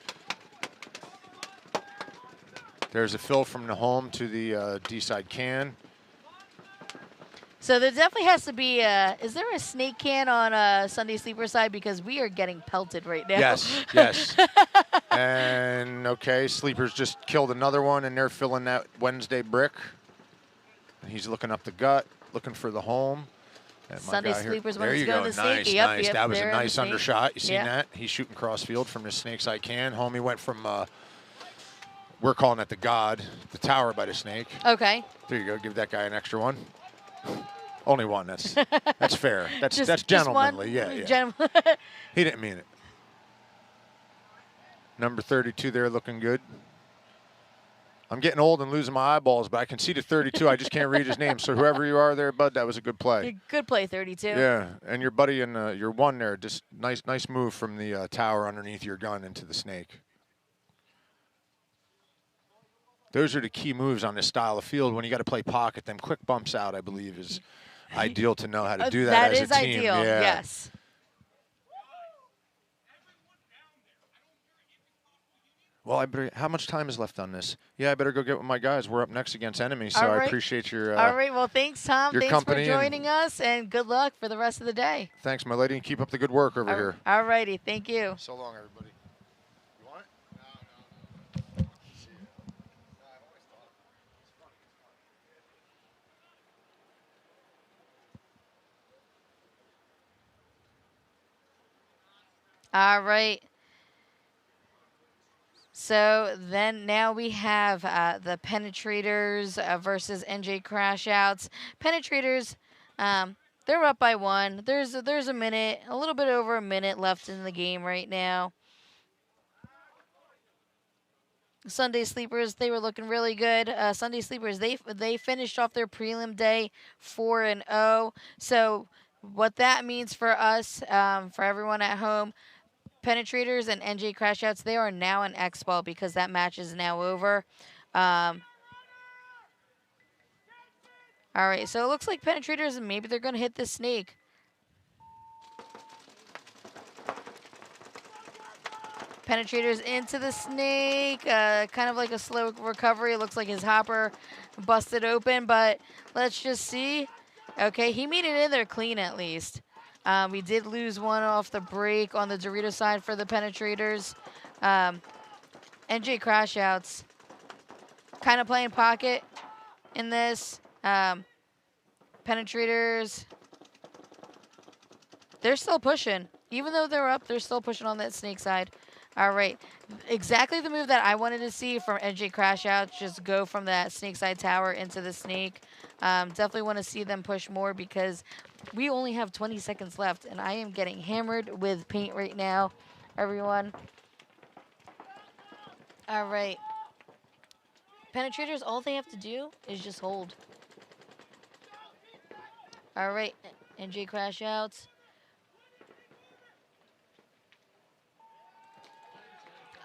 There's a fill from the home to the D side can. So there definitely has to be is there a snake can on Sunday Sleeper side? Because we are getting pelted right now. Yes. And, okay, Sleepers just killed another one, and they're filling that Wednesday brick. And he's looking up the gut, looking for the home. And Sunday Sleepers when there it's you going go. to the snake. Nice, Yep, nice. That was a nice undershot. You seen Yeah. that? He's shooting cross field from the snake side can. Homie went from, we're calling it the God, the tower by the snake. Okay. There you go. Give that guy an extra one. Only one. That's fair. That's Just gentlemanly. one? Yeah. He didn't mean it. Number 32 there looking good. I'm getting old and losing my eyeballs, but I can see the 32. I just can't read his name. So whoever you are there, bud, that was a good play. Good play, 32. Yeah, and your buddy and your one there, just nice move from the tower underneath your gun into the snake. Those are the key moves on this style of field. When you got to play pocket, them quick bumps out, I believe, is ideal to know how to do that as a team. That is ideal, yeah. yes. Well, how much time is left on this? Yeah, I better go get with my guys. We're up next against enemy, so Right. I appreciate your All right, well, thanks, Tom. your Thanks company for joining us, and good luck for the rest of the day. Thanks, my lady, and keep up the good work over here. All righty, thank you. So long, everybody. You want it? All right. So then now we have the Penetrators versus NJ Crash Outs. Penetrators, they're up by 1. There's a minute, a little bit over a minute left in the game right now. Sunday Sleepers, they were looking really good. Sunday Sleepers, they finished off their prelim day 4-0. So what that means for us, for everyone at home, Penetrators and NJ Crash Outs, they are now in Xball because that match is now over. All right, so it looks like Penetrators, maybe they're going to hit the snake. Penetrators into the snake, kind of like a slow recovery. It looks like his hopper busted open, but let's just see. Okay, he made it in there clean at least. We did lose one off the break on the Dorito side for the Penetrators. NJ Crash Outs kind of playing pocket in this. Penetrators, they're still pushing. Even though they're up, they're still pushing on that snake side. All right, exactly the move that I wanted to see from NJ Crash Outs, just go from that snake side tower into the snake. Definitely want to see them push more because we only have 20 seconds left, and I am getting hammered with paint right now, everyone. All right. Penetrators, all they have to do is just hold. All right, NJ Crash Outs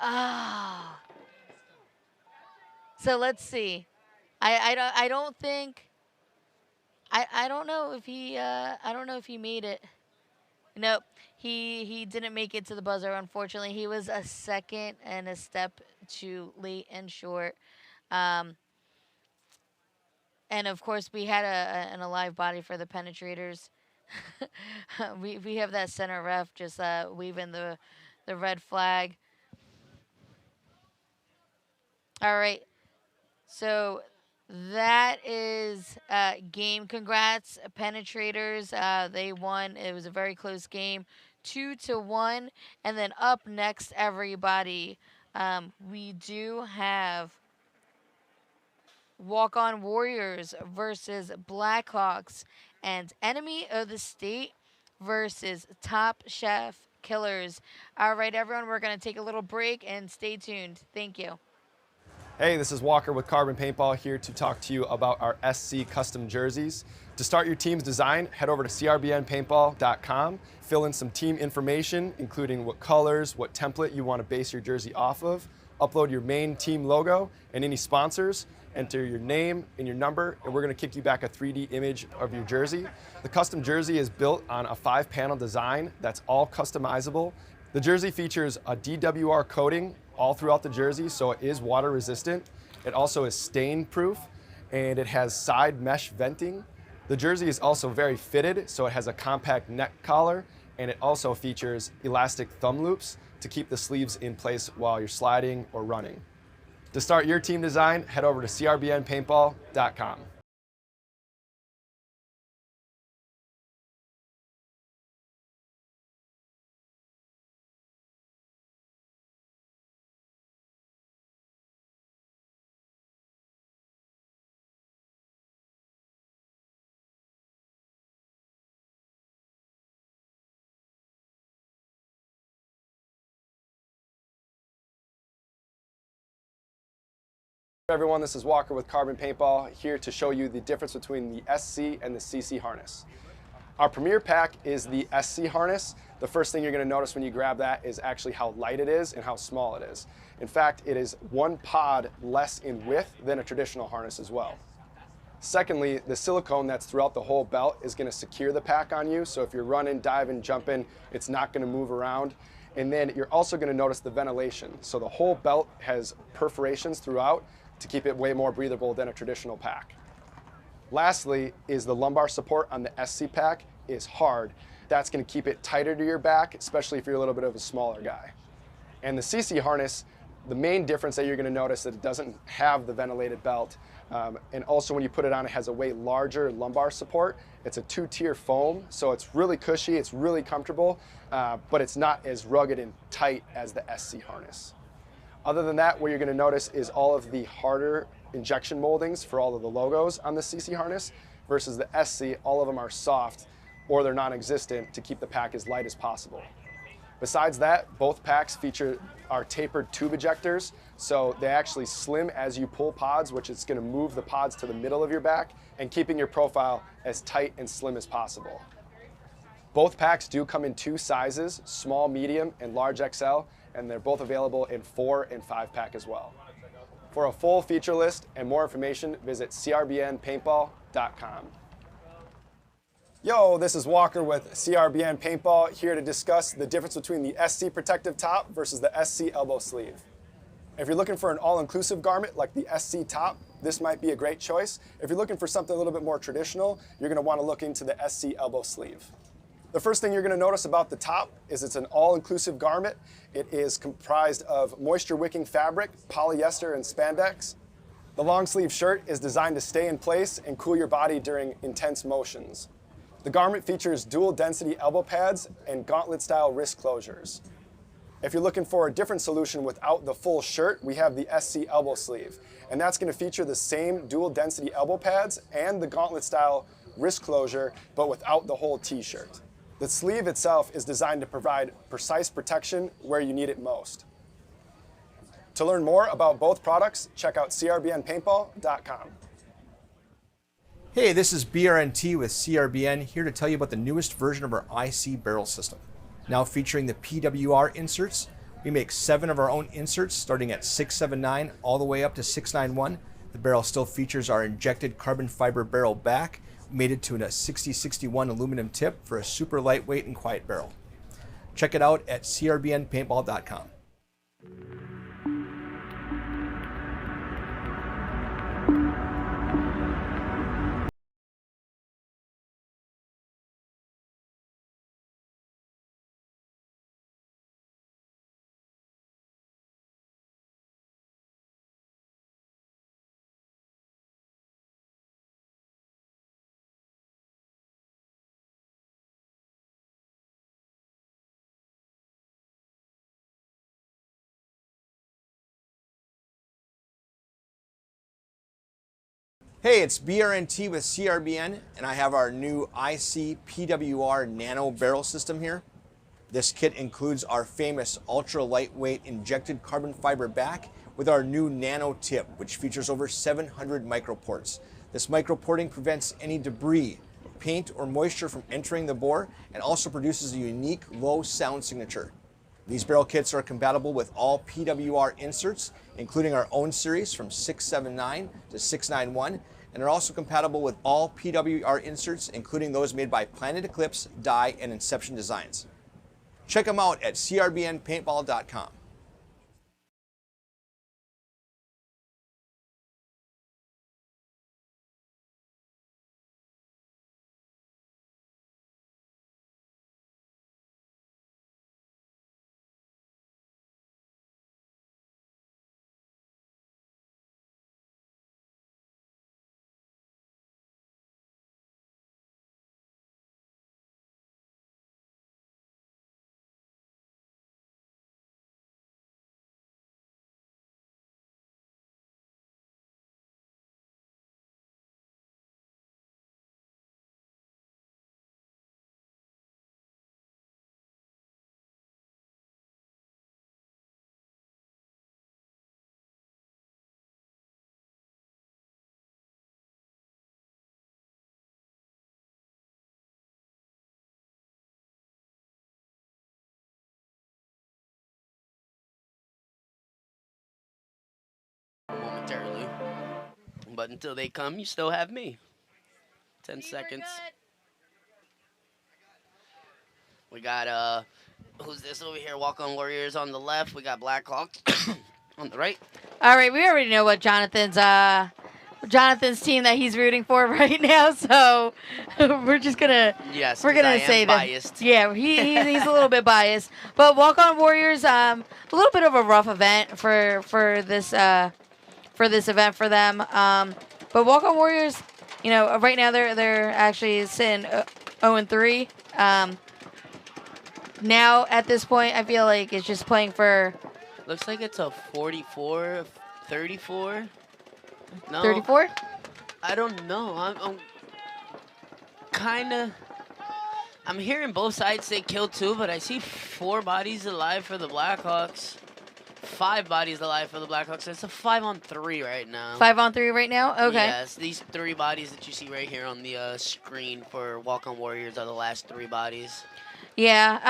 Ah. So let's see. I don't think. I don't know if he made it. Nope. He didn't make it to the buzzer, unfortunately. He was a second and a step too late and short. And of course we had an alive body for the penetrators. we have that center ref just waving the red flag. All right. So that is game. Congrats, penetrators. They won. It was a very close game, 2-1. And then up next, everybody, we do have Walk-On Warriors versus Blackhawks, and Enemy of the State versus Top Chef Killers. All right, everyone, we're going to take a little break and stay tuned. Thank you. Hey, this is Walker with CRBN Paintball here to talk to you about our SC custom jerseys. To start your team's design, head over to CRBNPaintball.com, fill in some team information, including what colors, what template you want to base your jersey off of, upload your main team logo and any sponsors, enter your name and your number, and we're going to kick you back a 3D image of your jersey. The custom jersey is built on a 5-panel design that's all customizable. The jersey features a DWR coating all throughout the jersey, so it is water resistant. It also is stain proof, and it has side mesh venting. The jersey is also very fitted, so it has a compact neck collar, and it also features elastic thumb loops to keep the sleeves in place while you're sliding or running. To start your team design, head over to CRBNPaintball.com. Everyone, this is Walker with CRBN Paintball, here to show you the difference between the SC and the CC harness. Our premier pack is the SC harness. The first thing you're going to notice when you grab that is actually how light it is and how small it is. In fact, it is 1 pod less in width than a traditional harness as well. Secondly, the silicone that's throughout the whole belt is going to secure the pack on you, so if you're running, diving, jumping, it's not going to move around. And then you're also going to notice the ventilation. So the whole belt has perforations throughout to keep it way more breathable than a traditional pack. Lastly is the lumbar support on the SC pack is hard. That's going to keep it tighter to your back, especially if you're a little bit of a smaller guy. And the CC harness, the main difference that you're going to notice that it doesn't have the ventilated belt, and also when you put it on, it has a way larger lumbar support. It's a 2-tier foam, so it's really cushy, it's really comfortable, but it's not as rugged and tight as the SC harness. Other than that, what you're going to notice is all of the harder injection moldings for all of the logos on the CC harness versus the SC, all of them are soft or they're non-existent to keep the pack as light as possible. Besides that, both packs feature our tapered tube ejectors, so they actually slim as you pull pods, which is going to move the pods to the middle of your back and keeping your profile as tight and slim as possible. Both packs do come in 2 sizes, small, medium, and large XL, and they're both available in 4 and 5 pack as well. For a full feature list and more information, visit CRBNPaintball.com. Yo, this is Walker with CRBN Paintball, here to discuss the difference between the SC protective top versus the SC elbow sleeve. If you're looking for an all-inclusive garment like the SC top, this might be a great choice. If you're looking for something a little bit more traditional, you're going to want to look into the SC elbow sleeve. The first thing you're going to notice about the top is it's an all-inclusive garment. It is comprised of moisture-wicking fabric, polyester, and spandex. The long sleeve shirt is designed to stay in place and cool your body during intense motions. The garment features dual-density elbow pads and gauntlet-style wrist closures. If you're looking for a different solution without the full shirt, we have the SC elbow sleeve, and that's going to feature the same dual-density elbow pads and the gauntlet-style wrist closure, but without the whole t-shirt. The sleeve itself is designed to provide precise protection where you need it most. To learn more about both products, check out CRBNPaintball.com. Hey, this is BRNT with CRBN, here to tell you about the newest version of our IC barrel system. Now featuring the PWR inserts, We make 7 of our own inserts starting at 679 all the way up to 691. The barrel still features our injected carbon fiber barrel back, mated to a 6061 aluminum tip for a super lightweight and quiet barrel. Check it out at CRBNPaintball.com. Hey, it's BRNT with CRBN, and I have our new IC PWR nano barrel system here. This kit includes our famous ultra lightweight injected carbon fiber back with our new nano tip, which features over 700 microports. This microporting prevents any debris, paint, or moisture from entering the bore and also produces a unique low sound signature. These barrel kits are compatible with all PWR inserts, including our own series from 679 to 691, and are also compatible with all PWR inserts, including those made by Planet Eclipse, Dye, and Inception Designs. Check them out at CRBNPaintball.com. Momentarily. But until they come, you still have me. 10 seconds. We got, who's this over here? Walk On Warriors on the left. We got Blackhawks on the right. All right, we already know what Jonathan's team that he's rooting for right now, so we're just gonna say biased. that. Yeah, he's a little bit biased, but Walk On Warriors, a little bit of a rough event for this event for them. But Walk On Warriors, right now they're actually sitting 0-3. Now at this point, I feel like it's just playing for. Looks like it's a 44, 34. No. 34? I don't know. I'm hearing both sides say kill 2, but I see 4 bodies alive for the Blackhawks. 5 bodies alive for the Blackhawks. It's a 5-on-3 right now. 5-on-3 right now? Okay. Yes, these 3 bodies that you see right here on the screen for Walk On Warriors are the last 3 bodies. Yeah,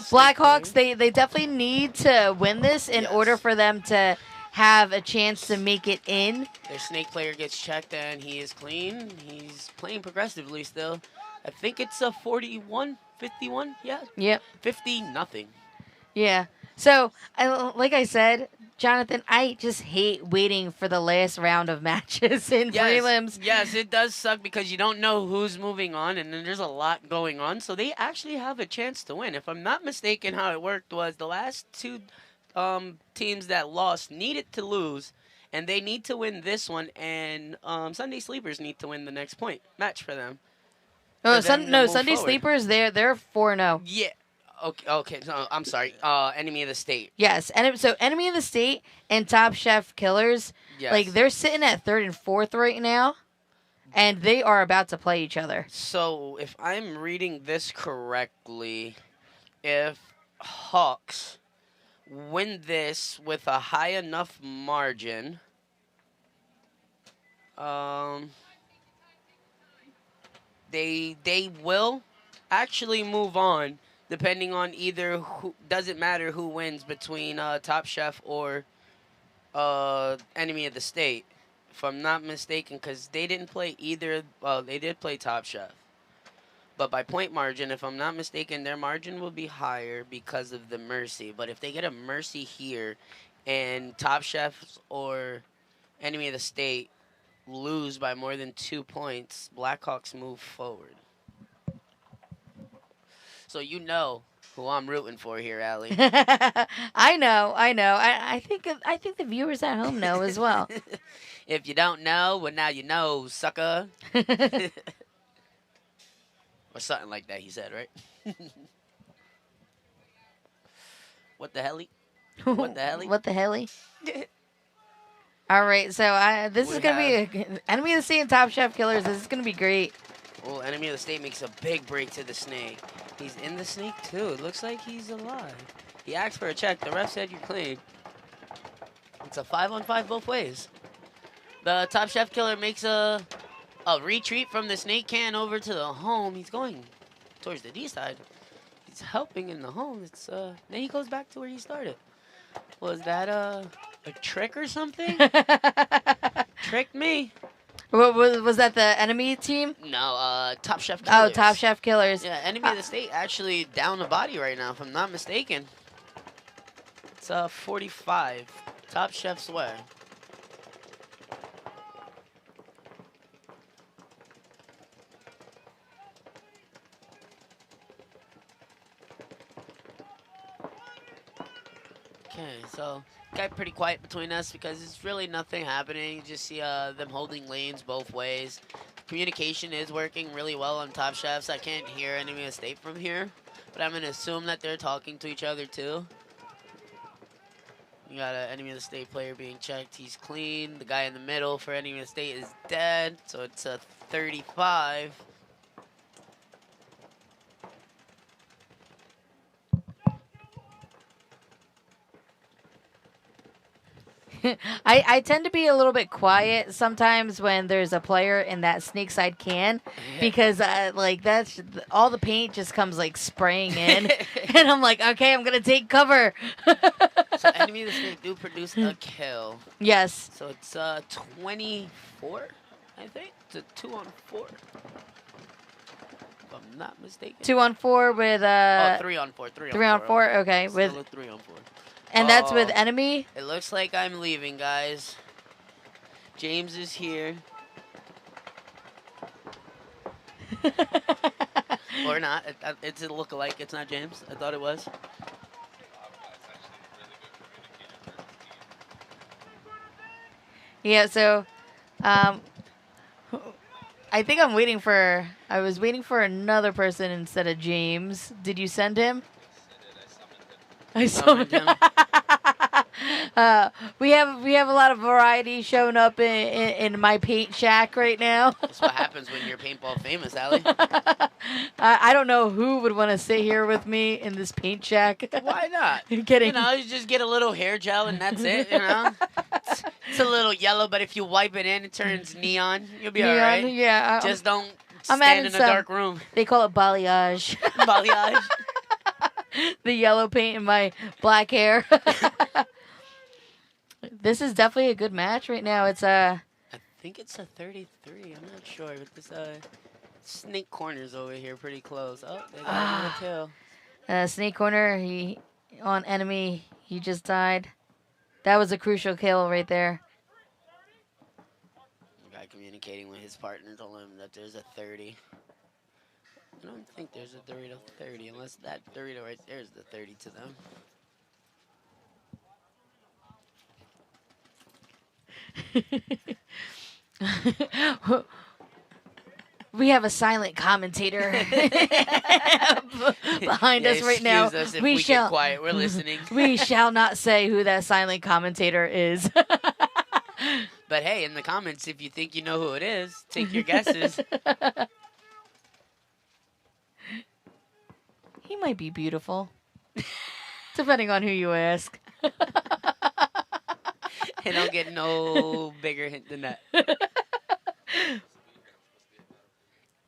Blackhawks, they definitely need to win this in order for them to have a chance to make it in. Their snake player gets checked and he is clean. He's playing progressively still. I think it's a 41, 51, yeah? Yep. 50-0. Yeah. So, like I said, Jonathan, I just hate waiting for the last round of matches in prelims. Yes, it does suck because you don't know who's moving on, and then there's a lot going on. So they actually have a chance to win. If I'm not mistaken, how it worked was the last 2 teams that lost needed to lose, and they need to win this one, and Sunday Sleepers need to win the next match for them. Oh, Sunday Sleepers, they're 4-0. Yeah. Okay. So I'm sorry. Enemy of the State. Yes, so Enemy of the State and Top Chef Killers, they're sitting at 3rd and 4th right now, and they are about to play each other. So if I'm reading this correctly, if Hawks win this with a high enough margin, they will actually move on depending on either who, doesn't matter who wins between Top Chef or Enemy of the State, if I'm not mistaken, because they didn't play either. Well, they did play Top Chef, but by point margin, if I'm not mistaken, their margin will be higher because of the mercy. But if they get a mercy here, and Top Chefs or Enemy of the State lose by more than 2 points, Blackhawks move forward. So you know who I'm rooting for here, Allie. I know. I think the viewers at home know as well. If you don't know, well, now you know, sucker. Or something like that, he said, right? What the hell? What the hell? What the hell? All right, so this is going to be Enemy of the State and Top Chef Killers. This is going to be great. Well, Enemy of the State makes a big break to the snake. He's in the snake, too. It looks like he's alive. He asked for a check. The ref said you're clean. It's a 5-on-5 both ways. The Top Chef Killer makes a retreat from the snake can over to the home. He's going towards the D side. He's helping in the home. It's then he goes back to where he started. Was that a trick or something? Tricked me. Was that the enemy team? No, Top Chef Killers. Oh, Top Chef Killers. Yeah, Enemy of the State actually down the body right now, if I'm not mistaken. It's 45. Top Chef's way. Okay, so got pretty quiet between us because it's really nothing happening. You just see them holding lanes both ways. Communication is working really well on Top Chefs. I can't hear Enemy of the State from here, but I'm going to assume that they're talking to each other too. You got an Enemy of the State player being checked. He's clean. The guy in the middle for Enemy of the State is dead, so it's a 35. I tend to be a little bit quiet sometimes when there's a player in that snake side can, because like that's all the paint just comes like spraying in, and I'm like, okay, I'm gonna take cover. So Enemy of the State do produce a kill. Yes. So it's 24, I think. It's a 2-on-4. If I'm not mistaken. 2-on-4 with 3-on-4. 3-on-4. Okay, Still with a 3-on-4. and that's with enemy. It looks like I'm leaving, guys. James is here. Or not. It's a look-alike. It's not James. I thought it was. Yeah, so I think I'm waiting for I was waiting for another person instead of James. Did you send him? I summoned him. We have a lot of variety showing up in my paint shack right now. That's what happens when you're paintball famous, Allie. I don't know who would want to sit here with me in this paint shack. Why not? Getting You know, you just get a little hair gel and that's it, you know? It's a little yellow, but if you wipe it in, it turns neon. You'll be all right. Yeah. Just don't I'm stand in a some, dark room. They call it balayage. Balayage. The yellow paint in my black hair. This is definitely a good match right now. It's I think it's a 33. I'm not sure. But this Snake Corner's over here pretty close. Oh, they got another kill. Snake Corner, he on enemy. He just died. That was a crucial kill right there. The guy communicating with his partner told him that there's a 30. I don't think there's a 30 to 30 unless that 30 to right there is the 30 to them. We have a silent commentator behind us right now. Excuse us if we get quiet. We're listening. We shall not say who that silent commentator is. But hey, in the comments, if you think you know who it is, take your guesses. He might be beautiful, depending on who you ask. I don't get no bigger hint than that.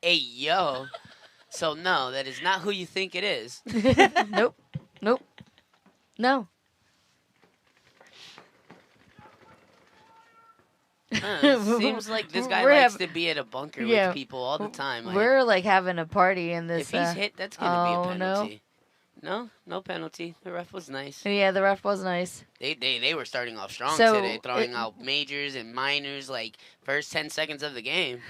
Hey, yo. So no, that is not who you think it is. Nope. Nope. No. Seems like this guy We're likes to be at a bunker yeah, with people all the time. Like, We're like having a party in this. if he's hit, that's gonna be a oh, no. penalty. No, no penalty. The ref was nice. Yeah, the ref was nice. They were starting off strong So, today, throwing out majors and minors like first 10 seconds of the game.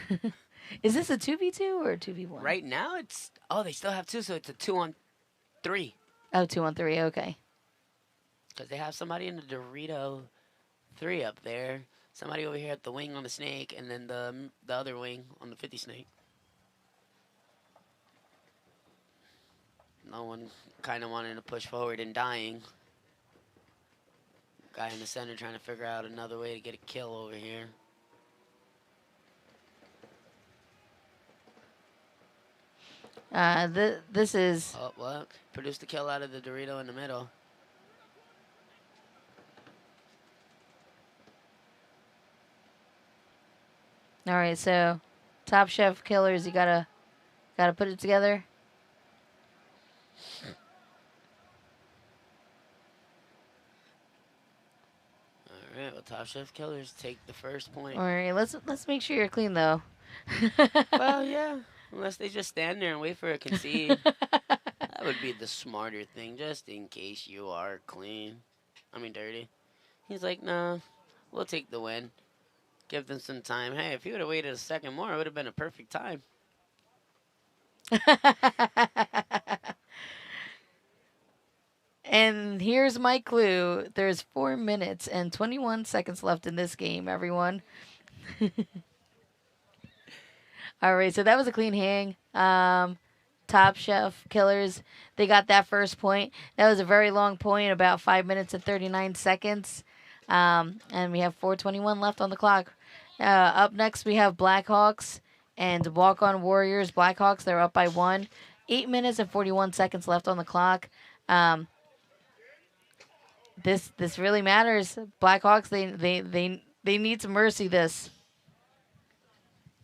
Is this a 2v2 or a 2v1? Right now it's they still have 2, so it's a 2-on-3. Oh, 2-on-3. Okay. Because they have somebody in the Dorito 3 up there, somebody over here at the wing on the snake, and then the other wing on the 50 snake. No one kind of wanting to push forward and dying. Guy in the center trying to figure out another way to get a kill over here. This is. Oh, what? Produced the kill out of the Dorito in the middle. All right, so Top Chef Killers, you gotta put it together. All right, well, Top Chef Killers take the first point. All right, let's make sure you're clean though. Well, yeah, unless they just stand there and wait for a concede. That would be the smarter thing, just in case you are clean. I mean, dirty. He's like, nah, we'll take the win. Give them some time. Hey, if you would have waited a second more, it would have been a perfect time. And here's my clue. There's 4 minutes and 21 seconds left in this game, everyone. All right, so that was a clean hang. Top Chef Killers, they got that first point. That was a very long point, about 5 minutes and 39 seconds. And we have 4:21 left on the clock. Up next, we have Blackhawks and Walk On Warriors. Blackhawks, they're up by 1. 8 minutes and 41 seconds left on the clock. This really matters. Blackhawks, they need to mercy this.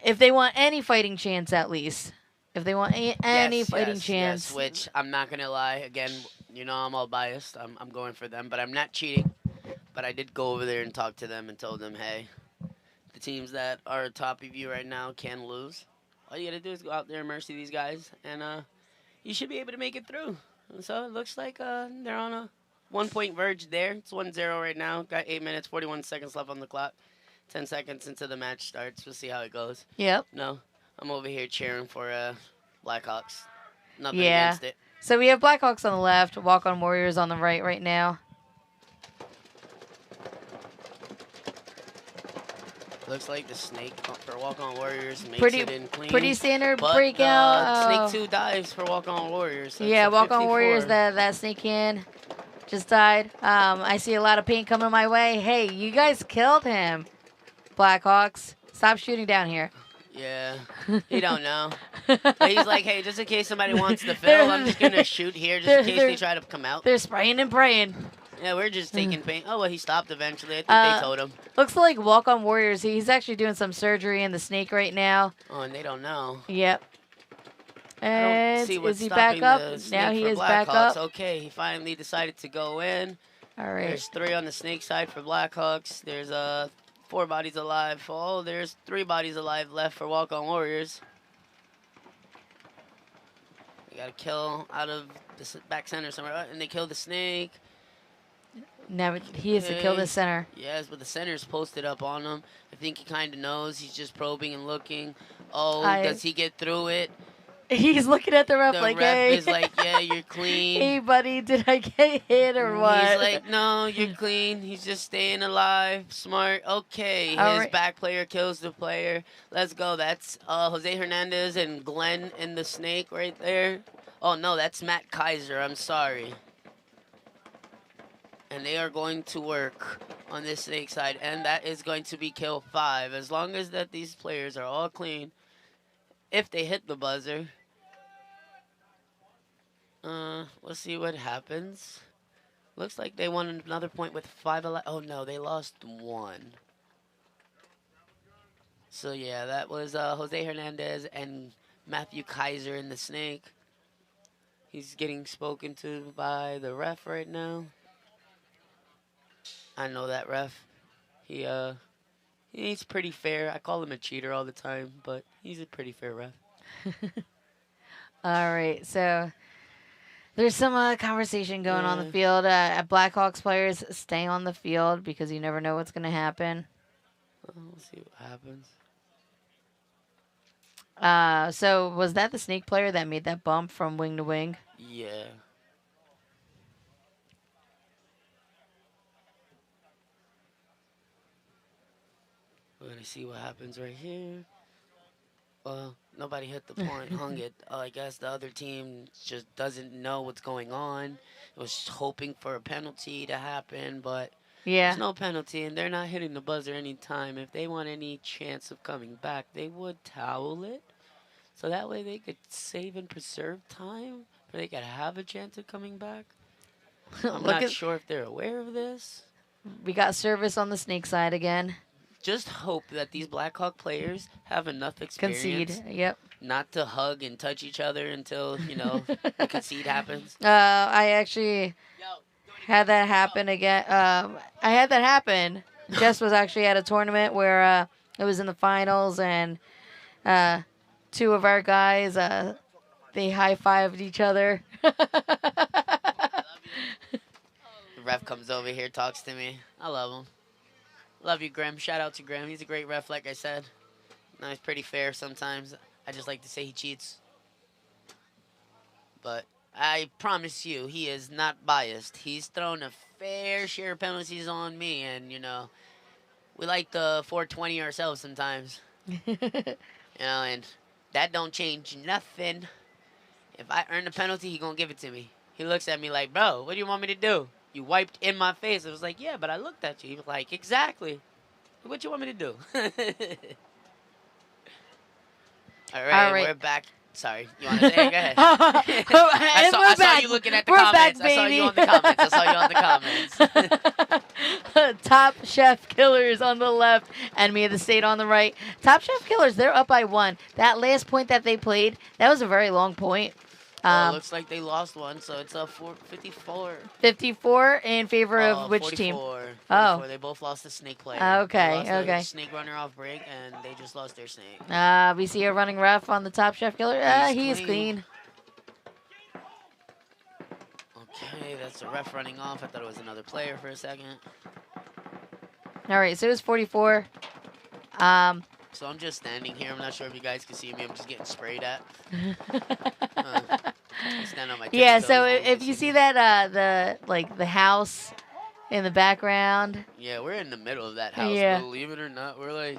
If they want any fighting chance, at least. If they want any fighting chance. Yes, which I'm not going to lie. Again, you know I'm all biased. I'm going for them, but I'm not cheating. But I did go over there and talk to them and told them, hey, the teams that are atop of you right now can lose. All you got to do is go out there and mercy these guys, and you should be able to make it through. And so it looks like they're on a 1-point verge there. It's 1-0 right now. Got 8 minutes, 41 seconds left on the clock. 10 seconds into the match starts. We'll see how it goes. Yep. No, I'm over here cheering for Blackhawks. Nothing Yeah. against it. So we have Blackhawks on the left, Walk On Warriors on the right now. Looks like the snake for Walk On Warriors makes Pretty- it in clean. pretty standard but, breakout. Snake 2 dives for Walk On Warriors. That's Yeah, a Walk On 54. Warriors, that snake can just died. I see a lot of paint coming my way. Hey, you guys killed him, Blackhawks. Stop shooting down here. Yeah, he don't know. But he's like, hey, just in case somebody wants to fill, I'm just going to shoot here just in case they try to come out. They're spraying and praying. Yeah, we're just taking paint. Oh, well, he stopped eventually. I think they told him. Looks like Walk On Warriors. He's actually doing some surgery in the snake right now. Oh, and they don't know. Yep. I don't And see what's is he back stopping up? the Now snake he for is back Blackhawks. up. Okay, he finally decided to go in. All right. There's 3 on the snake side for Blackhawks. There's 4 bodies alive. Oh, there's 3 bodies alive left for Walk On Warriors. They got a kill out of the back center somewhere. And they killed the snake. Now he has to kill the center. Yes, but the center's posted up on him. I think he kind of knows. He's just probing and looking. Oh, does he get through it? He's looking at the ref The like, ref hey. is like, yeah, you're clean. Hey, buddy, did I get hit or what? He's like, no, you're clean. He's just staying alive. Smart. Okay. All His right. back player kills the player. Let's go. That's Jose Hernandez and Glenn in the snake right there. Oh, no, that's Matt Kaiser. I'm sorry. And they are going to work on this snake side. And that is going to be kill 5. As long as that these players are all clean. If they hit the buzzer. We'll see what happens. Looks like they won another point with 5 alive. Oh, no, they lost 1. So, yeah, that was Jose Hernandez and Matthew Kaiser in the snake. He's getting spoken to by the ref right now. I know that ref. He's pretty fair. I call him a cheater all the time, but he's a pretty fair ref. All right, so there's some conversation going on the Yeah. field. Blackhawks players stay on the field because you never know what's going to happen. We'll see what happens. So was that the snake player that made that bump from wing to wing? Yeah. We're going to see what happens right here. Well, nobody hit the point, hung it. I guess the other team just doesn't know what's going on. It was hoping for a penalty to happen, but Yeah. there's no penalty, and they're not hitting the buzzer anytime. If they want any chance of coming back, they would towel it. So that way they could save and preserve time, or they could have a chance of coming back. I'm not sure if they're aware of this. We got service on the snake side again. Just hope that these Blackhawk players have enough experience Concede. Yep. not to hug and touch each other until, the concede happens. I actually had that happen again. I had that happen. Jess was actually at a tournament where it was in the finals, and two of our guys, they high-fived each other. The ref comes over here, talks to me. I love him. Love you, Graham. Shout out to Graham. He's a great ref, like I said. No, he's pretty fair sometimes. I just like to say he cheats. But I promise you, he is not biased. He's thrown a fair share of penalties on me, and, we like the 420 ourselves sometimes. And that don't change nothing. If I earn a penalty, he gonna give it to me. He looks at me like, bro, what do you want me to do? You wiped in my face. I was like, yeah, but I looked at you. He was like, exactly. What you want me to do? All right, we're back. Sorry, you want to say it? Go ahead. I saw you looking at the comments. I saw you on the comments. Top Chef Killers on the left, Enemy of the State on the right. Top Chef Killers, they're up by 1. That last point that they played, that was a very long point. Looks like they lost one, so it's a 54. 54 in favor of which 44, team? 44. Oh. They both lost the snake player. Okay, They lost okay. the snake runner off break, and they just lost their snake. We see a running ref on the Top Chef Killer. He's clean. Okay, that's the ref running off. I thought it was another player for a second. All right, so it was 44. So I'm just standing here. I'm not sure if you guys can see me. I'm just getting sprayed at. Stand on my Yeah, tippy so toes. if you see that, the house in the background. Yeah, we're in the middle of that house. Yeah. Believe it or not, we're like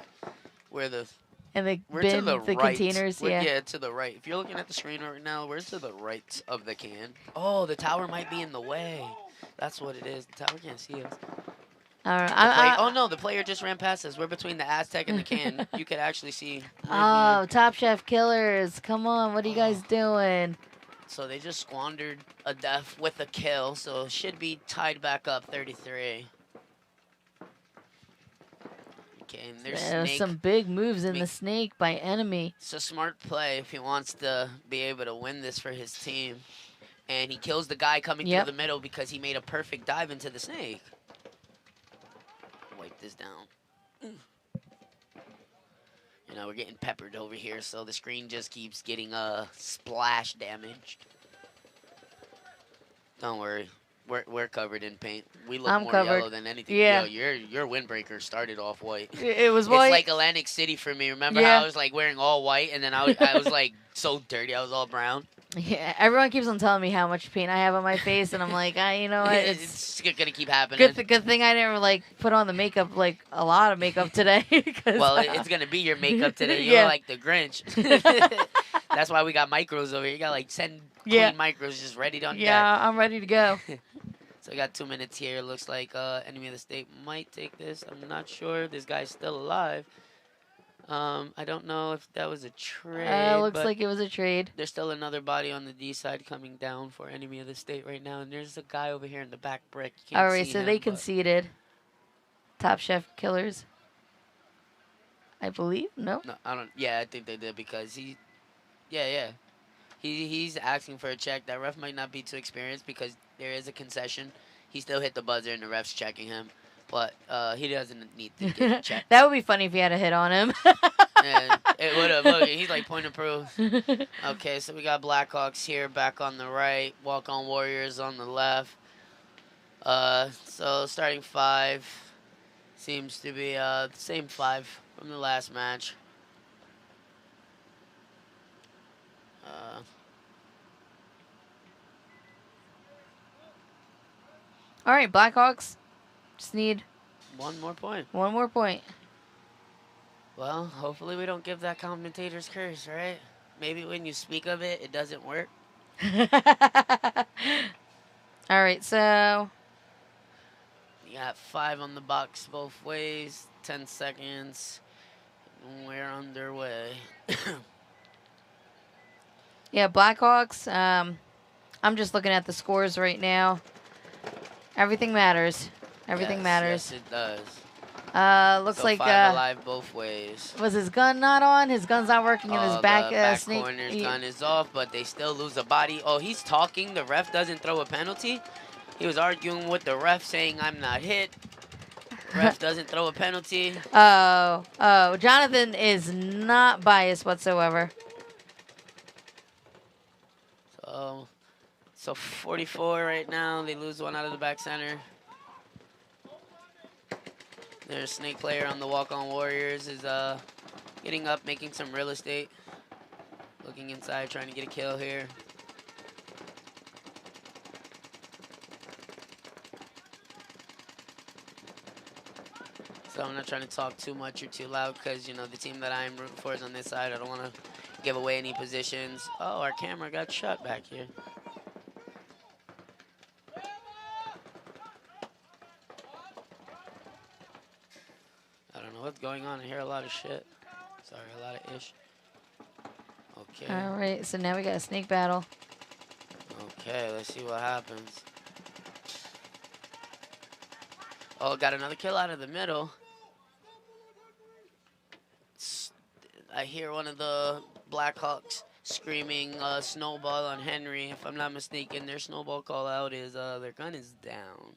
where the And the we're bin, to the the right. containers, We're- yeah. to the right. If you're looking at the screen right now, we're to the right of the can. Oh, the tower might be in the way. That's what it is. The tower can't see us. All right. Oh no, the player just ran past us. We're between the Aztec and the can. You could actually see. Oh, Top Chef Killers. Come on, what are you guys doing? So they just squandered a death with a kill, so it should be tied back up 33. Okay, and there's There's Snake. some big moves in the snake by Enemy. It's a smart play if he wants to be able to win this for his team. And he kills the guy coming through the middle because he made a perfect dive into the snake. Wipe this down. We're getting peppered over here, so the screen just keeps getting splash damaged. Don't worry. We're covered in paint. We look more yellow than anything. Yeah. Yo, your windbreaker started off white. It was white. It's like Atlantic City for me. Remember how I was like wearing all white, and then I was like so dirty. I was all brown. Yeah, everyone keeps on telling me how much paint I have on my face, and I'm like, you know what? It's gonna keep happening. Good thing I didn't put on the makeup, a lot of makeup today. Well, it's gonna be your makeup today. You're like the Grinch. That's why we got micros over here. You got like 10 clean micros just ready on deck. Yeah, I'm ready to go. So we got 2 minutes here. Looks like Enemy of the State might take this. I'm not sure. This guy's still alive. I don't know if that was a trade. Looks like it was a trade. There's still another body on the D side coming down for Enemy of the State right now. And there's a guy over here in the back brick. You can't All right, see so him, they but conceded. Top Chef Killers. I believe? No? No, I don't. Yeah, I think they did because Yeah. He's asking for a check. That ref might not be too experienced because there is a concession. He still hit the buzzer and the ref's checking him. But he doesn't need to get checked. That would be funny if he had a hit on him. And it would have. Look, he's like point of proof. Okay, so we got Blackhawks here back on the right. Walk-on Warriors on the left. So starting 5 seems to be the same 5 from the last match. All right, Blackhawks just need One more point. one more point. Well, hopefully we don't give that commentator's curse, right? Maybe when you speak of it, it doesn't work. All right, so You got 5 on the box both ways, 10 seconds. We're underway. yeah, Blackhawks. I'm just looking at the scores right now. Everything matters. Everything matters. Yes, it does. Looks so like 5 alive both ways. was his gun not on? His gun's not working in his back. The back snake. corner's gun is off, but they still lose a body. Oh, he's talking. The ref doesn't throw a penalty. He was arguing with the ref, saying, "I'm not hit." Ref doesn't throw a penalty. Oh, Jonathan is not biased whatsoever. So 44 right now. They lose one out of the back center. Their snake player on the walk-on Warriors is getting up, making some real estate. Looking inside, trying to get a kill here. So I'm not trying to talk too much or too loud because, you know, the team that I'm rooting for is on this side. I don't want to give away any positions. Oh, our camera got shut back here. I don't know what's going on. I hear a lot of shit. Sorry, a lot of ish. Okay. All right, so now we got a snake battle. Okay, let's see what happens. Oh, got another kill out of the middle. I hear one of the Blackhawks screaming snowball on Henry. If I'm not mistaken, their snowball call out is their gun is down.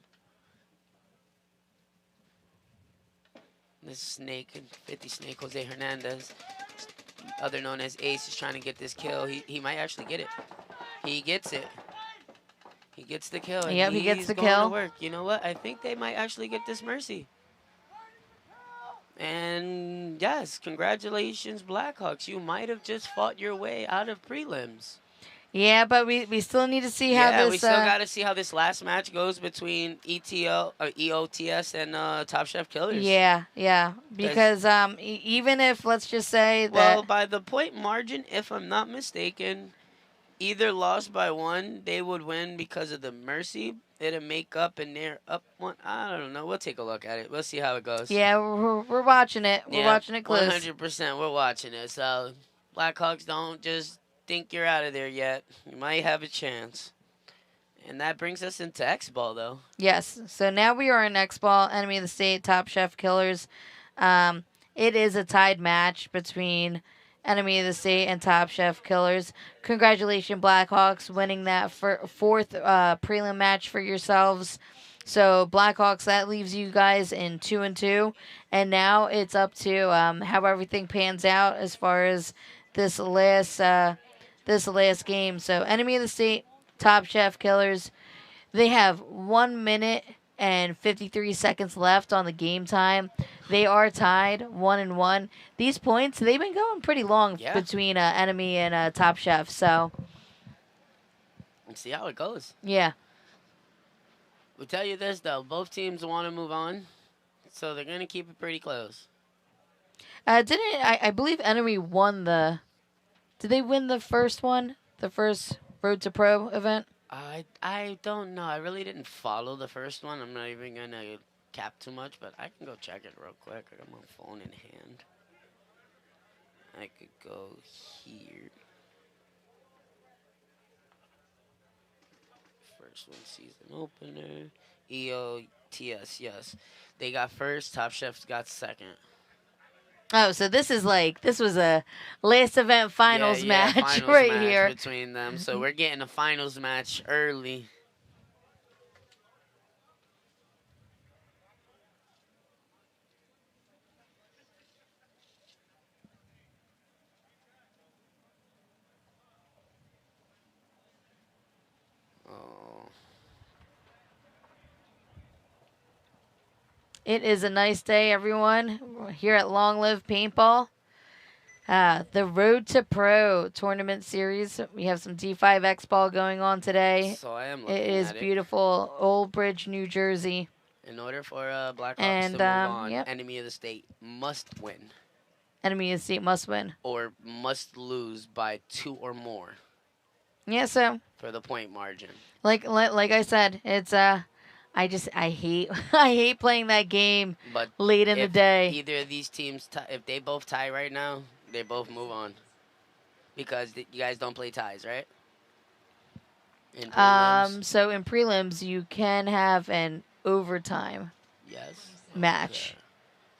This snake, 50 Snake, Jose Hernandez, other known as Ace, is trying to get this kill. He might actually get it. He gets it. He gets the kill. And Yep, he gets the going to kill. work. You know what? I think they might actually get this mercy. And yes, congratulations, Blackhawks. You might have just fought your way out of prelims. Yeah, but we still need to see how this. We still got to see how this last match goes between EOTS and Top Chef Killers. Yeah, because even if, let's just say that. Well, by the point margin, if I'm not mistaken, either lost by 1, they would win because of the mercy. It'll make up, and they're up 1. I don't know. We'll take a look at it. We'll see how it goes. Yeah, we're watching it. We're watching it close. 100%. We're watching it. So, Blackhawks, don't just think you're out of there yet. You might have a chance. And that brings us into Xball, though. Yes. So now we are in Xball, Enemy of the State, Top Chef Killers. It is a tied match between Enemy of the State and Top Chef Killers. Congratulations, Blackhawks, winning that fourth prelim match for yourselves. So Blackhawks, that leaves you guys in 2-2, and now it's up to how everything pans out as far as this last game. So Enemy of the State, Top Chef Killers, they have 1 minute and 53 seconds left on the game time. They are tied 1-1. These points, they've been going pretty long between Enemy and Top Chef. So let's see how it goes. Yeah. We'll tell you this, though. Both teams want to move on, so they're going to keep it pretty close. I believe Enemy won the... Did they win the first one? The first Road to Pro event? I don't know. I really didn't follow the first one. I'm not even going to cap too much, but I can go check it real quick. I got my phone in hand. I could go here. First one, season opener. EOTS, yes. They got first. Top Chef got second. Oh, so this was a last event finals match finals right match here. between them. So we're getting a finals match early. Oh. It is a nice day, everyone. We're here at Long Live Paintball. The Road to Pro tournament series. We have some D5 Xball going on today. So I am looking It is at beautiful. Old Bridge, New Jersey. In order for Blackhawks And, to move on, yep. enemy of the state must win Enemy of the state must win. or must lose by 2 or more Yeah, so for the point margin. like I said, it's I hate I hate playing that game But late in the if day. either of these teams, if they both tie right now, they both move on because you guys don't play ties, right? In prelims? So in prelims you can have an overtime Yes. match.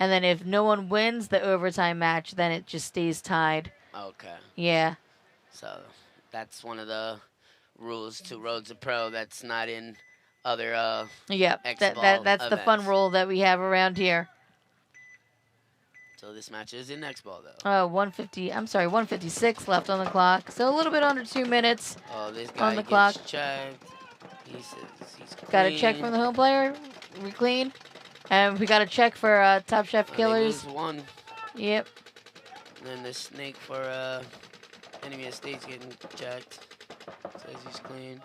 And then if no one wins the overtime match, then it just stays tied. Okay. Yeah. So that's one of the rules to Road to Pro that's not in other Yep. Xball That's the fun events. rule that we have around here. So this match is in Xball though. Oh, 156 left on the clock. So a little bit under 2 minutes. Oh, this guy on the gets clock. checked. He says he's Got a check clean. from the home player. We clean. And we got a check for Top Chef They Killers. lose 1. Yep. And then the snake for enemy of state's getting checked. Says he's clean.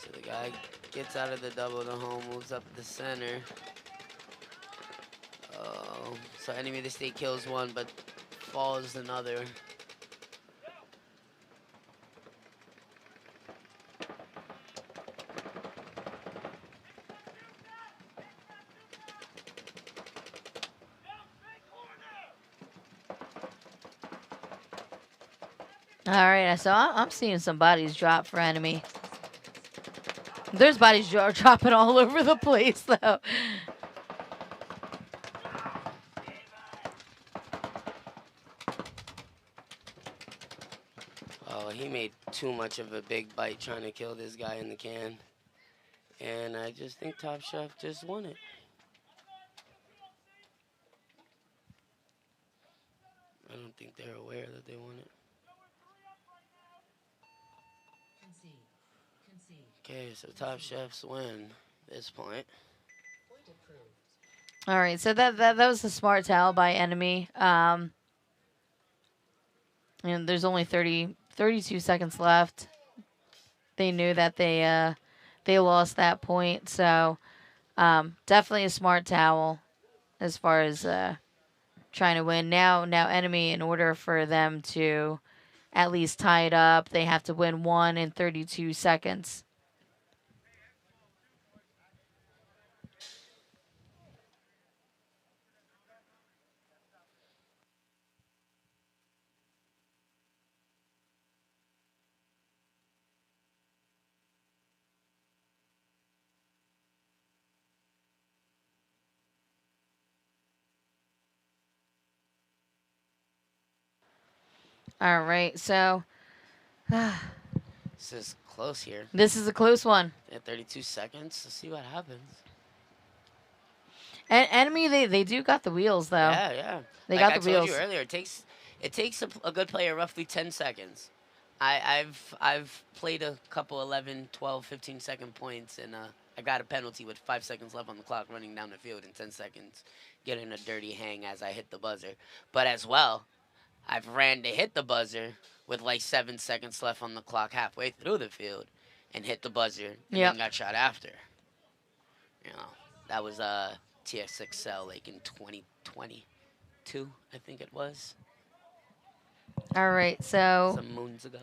So the guy gets out of the double to home, moves up the center. So enemy of the state kills 1, but falls another. All right. So I'm seeing some bodies drop for enemy. There's bodies dropping all over the place, though. Oh, he made too much of a big bite trying to kill this guy in the can. And I just think Top Chef just won it. I don't think they're aware that they won it. Okay, so Top Chefs win this point. All right. So that was a smart towel by enemy. And there's only 32 seconds left. They knew that they lost that point, so definitely a smart towel as far as trying to win. Now enemy, in order for them to at least tie it up, they have to win 1 in 32 seconds. All right, so This is close here. this is a close one. At 32 seconds. Let's see what happens. And enemy, they do got the wheels though. Yeah, yeah. They Like got I the told wheels. you earlier, it takes a good player roughly 10 seconds. I've played a couple 11, 12, 15 second points, and I got a penalty with 5 seconds left on the clock running down the field in 10 seconds, getting a dirty hang as I hit the buzzer. But as well, I've ran to hit the buzzer with like 7 seconds left on the clock halfway through the field and hit the buzzer and Yep. then got shot after. You know, that was TXXL like in 2022, I think it was. All right, so Some moons ago.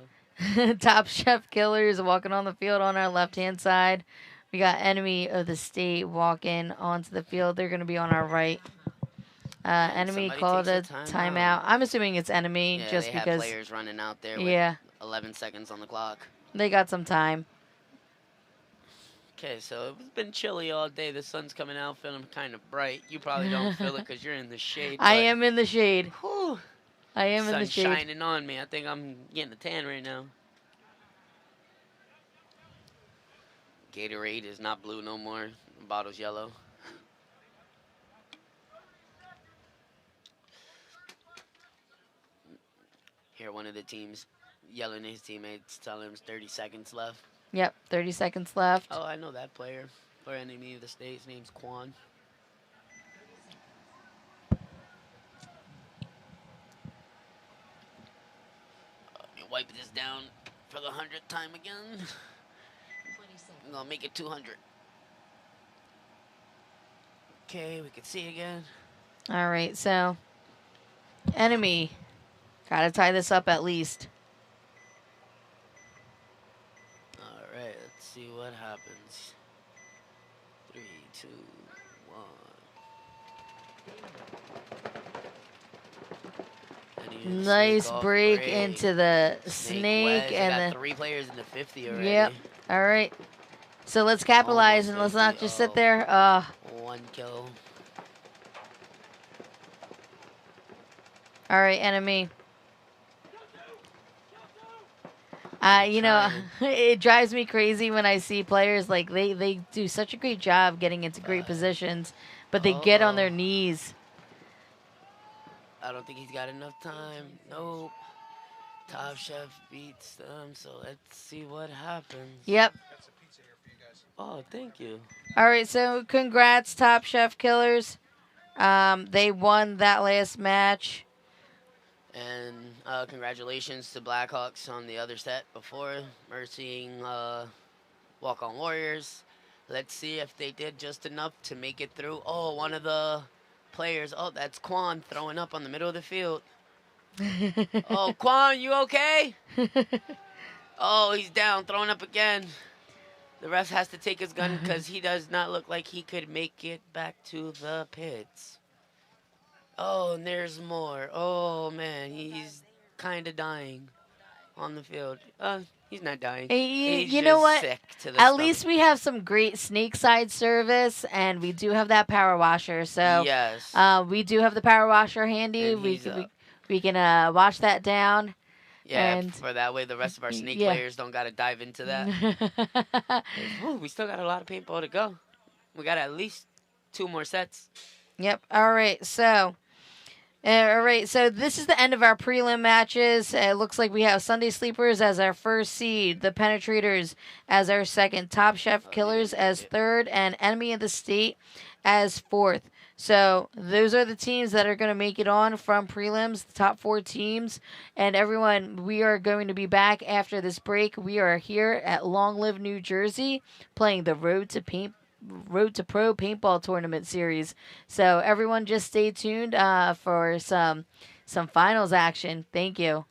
Top Chef Killers walking on the field on our left-hand side. We got enemy of the state walking onto the field. They're going to be on our right. Enemy Somebody called a takes a timeout. I'm assuming it's enemy Yeah, just they because have players running out there with yeah, 11 seconds on the clock. they got some time. Okay, so it's been chilly all day. The sun's coming out, feeling kind of bright. You probably don't feel it because you're in the shade. I am in the shade. Whew, I am in the sun's shade. shining on me. I think I'm getting a tan right now. Gatorade is not blue no more. The bottle's yellow. Here, one of the teams yelling at his teammates, telling him 30 seconds left. Yep, 30 seconds left. Oh, I know that player. For enemy of the state, his name's Quan. Wipe this down for the 100th time again. I'm gonna make it 200. Okay, we can see again. All right, so enemy. Gotta tie this up at least. All right, let's see what happens. 3, 2, 1. Nice break into the snake and got the 3 players in the 50 already. Yep. All right. So let's capitalize and let's not just sit there. 1 kill. All right, enemy. You know, it drives me crazy when I see players like they do such a great job getting into great positions, but they get on their knees. I don't think he's got enough time. Nope. Top Chef beats them, so let's see what happens. Yep. Oh, thank you. All right, so congrats, Top Chef Killers. They won that last match. And congratulations to Blackhawks on the other set before, mercying Walk-On Warriors. Let's see if they did just enough to make it through. Oh, one of the players. Oh, that's Quan throwing up on the middle of the field. Oh, Quan, you okay? Oh, he's down, throwing up again. The ref has to take his gun because he does not look like he could make it back to the pits. Oh, and there's more. Oh, man, he's kind of dying on the field. He's not dying. He's you know just what? sick to the At stomach. least we have some great snake side service, and we do have that power washer. So yes. we do have the power washer handy. And We can wash that down. Yeah, and for that way the rest of our snake yeah. players don't got to dive into that. Ooh, we still got a lot of paintball to go. We got at least 2 more sets. Yep. All right. So this is the end of our prelim matches. It looks like we have Sunday Sleepers as our first seed, the Penetrators as our second, Top Chef Killers as third, and Enemy of the State as fourth. So those are the teams that are going to make it on from prelims, the top 4 teams. And everyone, we are going to be back after this break. We are here at Long Live, New Jersey, playing the Road to Pro Paintball Tournament Series. So everyone just stay tuned for some finals action. Thank you.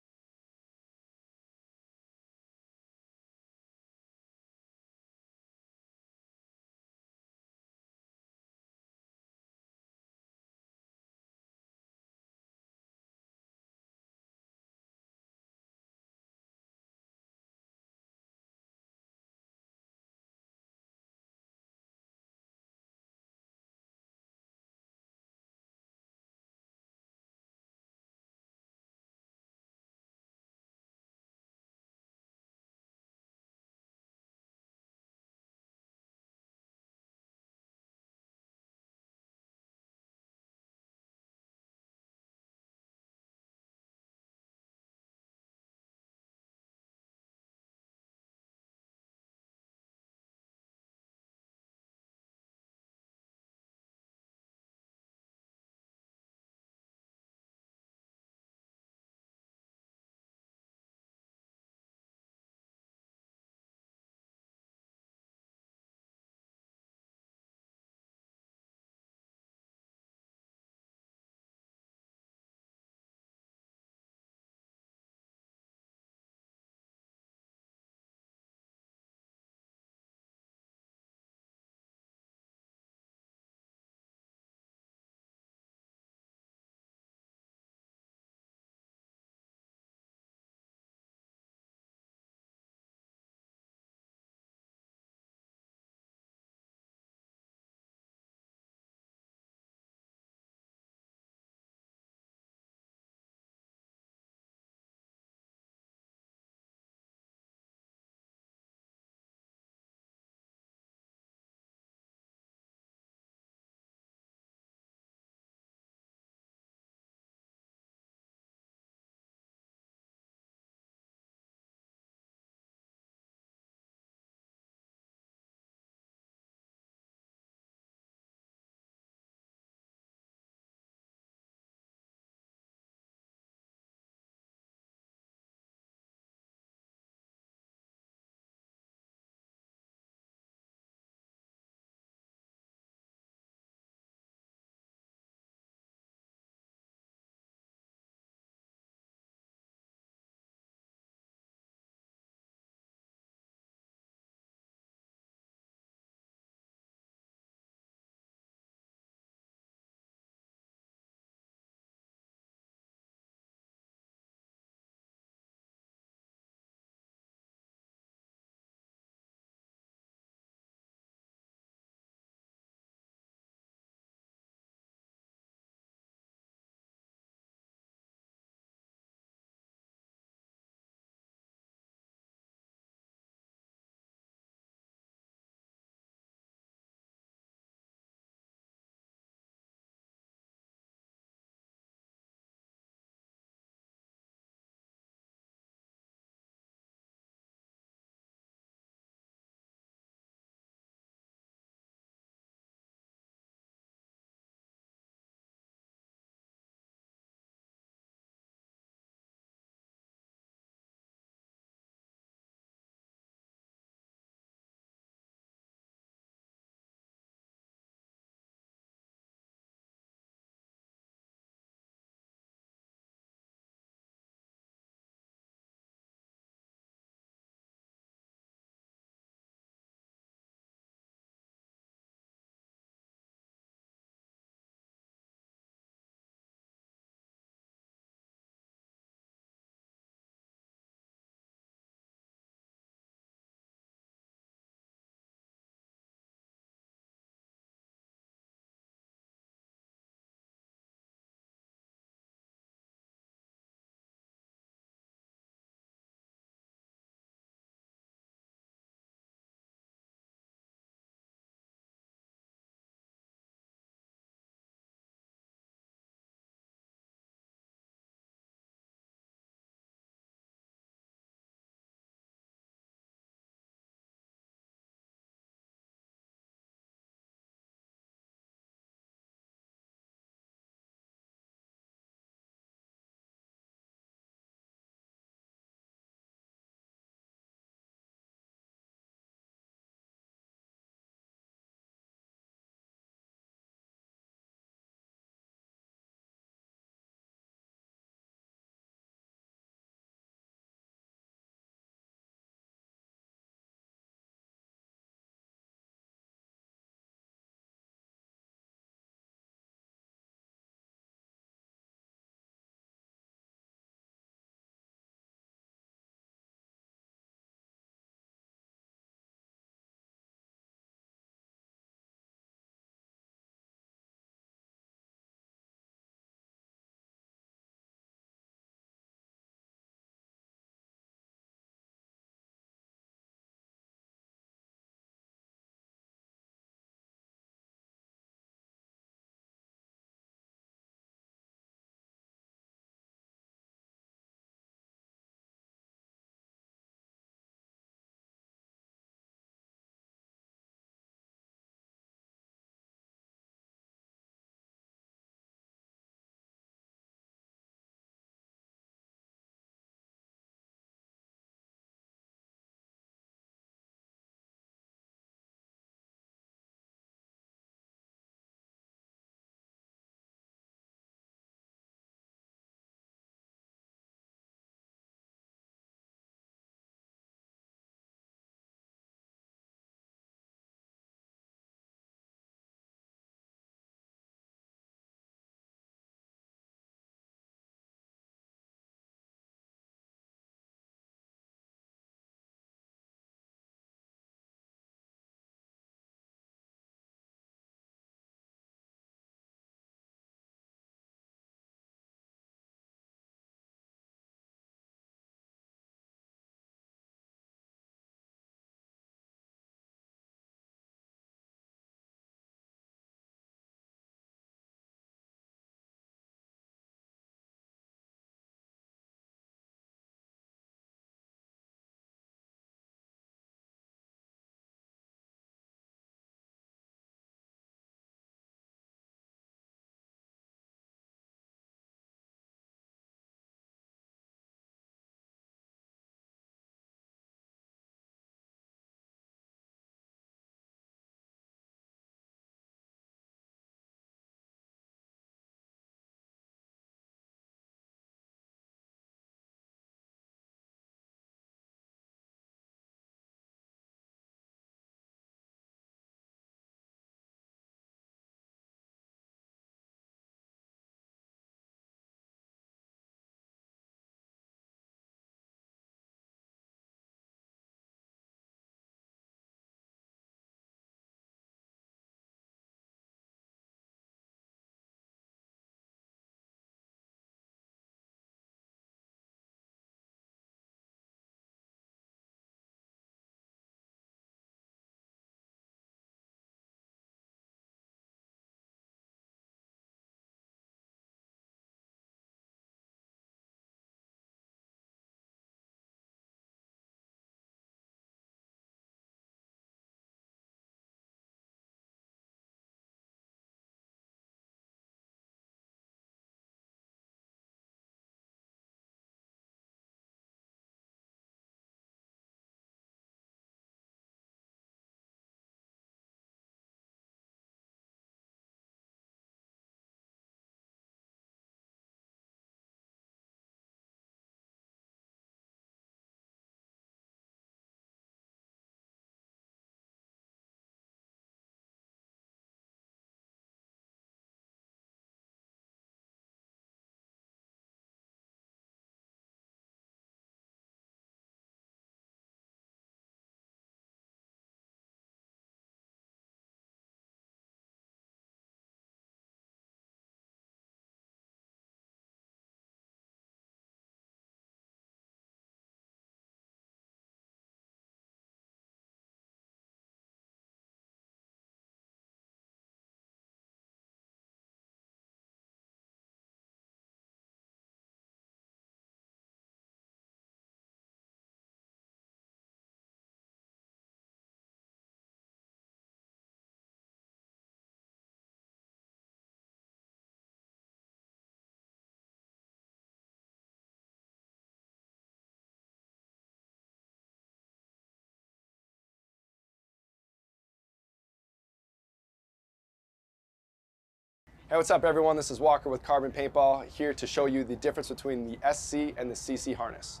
Hey, what's up everyone? This is Walker with CRBN Paintball, here to show you the difference between the SC and the CC harness.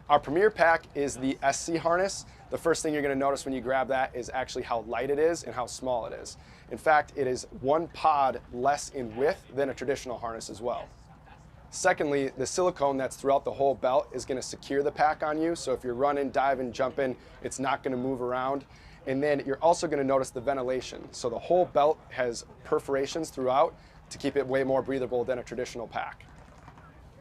Our premier pack is the SC harness. The first thing you're going to notice when you grab that is actually how light it is and how small it is. In fact, it is one pod less in width than a traditional harness as well. Secondly, the silicone that's throughout the whole belt is going to secure the pack on you, so if you're running, diving, jumping, it's not going to move around. And then you're also going to notice the ventilation. So the whole belt has perforations throughout to keep it way more breathable than a traditional pack.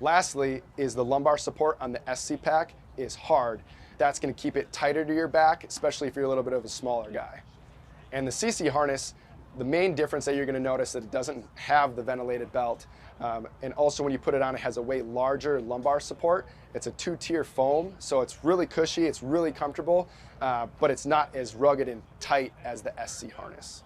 Lastly is the lumbar support on the SC pack is hard. That's going to keep it tighter to your back, especially if you're a little bit of a smaller guy. And the CC harness, the main difference that you're going to notice that it doesn't have the ventilated belt, and also when you put it on, it has a way larger lumbar support. It's a 2-tier foam, so it's really cushy, it's really comfortable, but it's not as rugged and tight as the SC harness.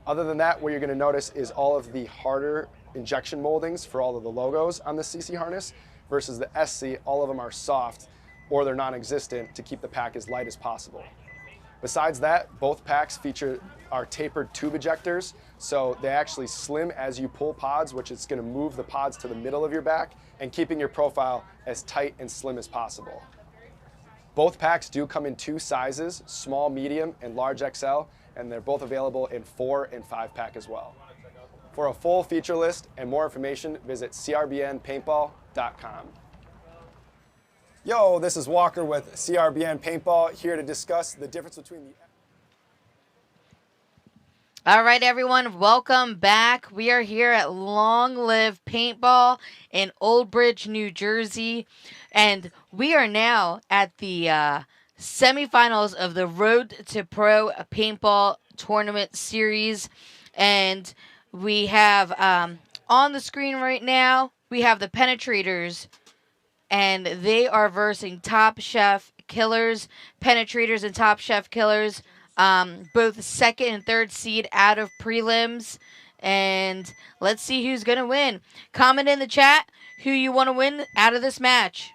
Other than that, what you're going to notice is all of the harder injection moldings for all of the logos on the CC harness versus the SC, all of them are soft or they're non-existent to keep the pack as light as possible. Besides that, both packs feature our tapered tube ejectors, so they actually slim as you pull pods, which is going to move the pods to the middle of your back and keeping your profile as tight and slim as possible. Both packs do come in 2 sizes, small, medium, and large XL, and they're both available in 4 and 5 pack as well. For a full feature list and more information, visit CRBNPaintball.com. Yo, this is Walker with CRBN Paintball, here to discuss the difference between the... All right, everyone, welcome back. We are here at Long Live Paintball in Old Bridge, New Jersey, and we are now at the semifinals of the Road to Pro Paintball Tournament Series, and we have on the screen right now, we have the Penetrators, and they are versing Top Chef Killers. Penetrators and Top Chef Killers, both second and third seed out of prelims. And let's see who's going to win. Comment in the chat who you want to win out of this match.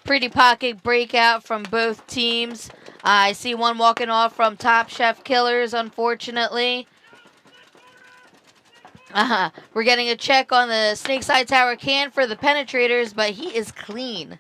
Pretty pocket breakout from both teams. I see one walking off from Top Chef Killers, unfortunately. We're getting a check on the Snakeside Tower can for the Penetrators, but he is clean.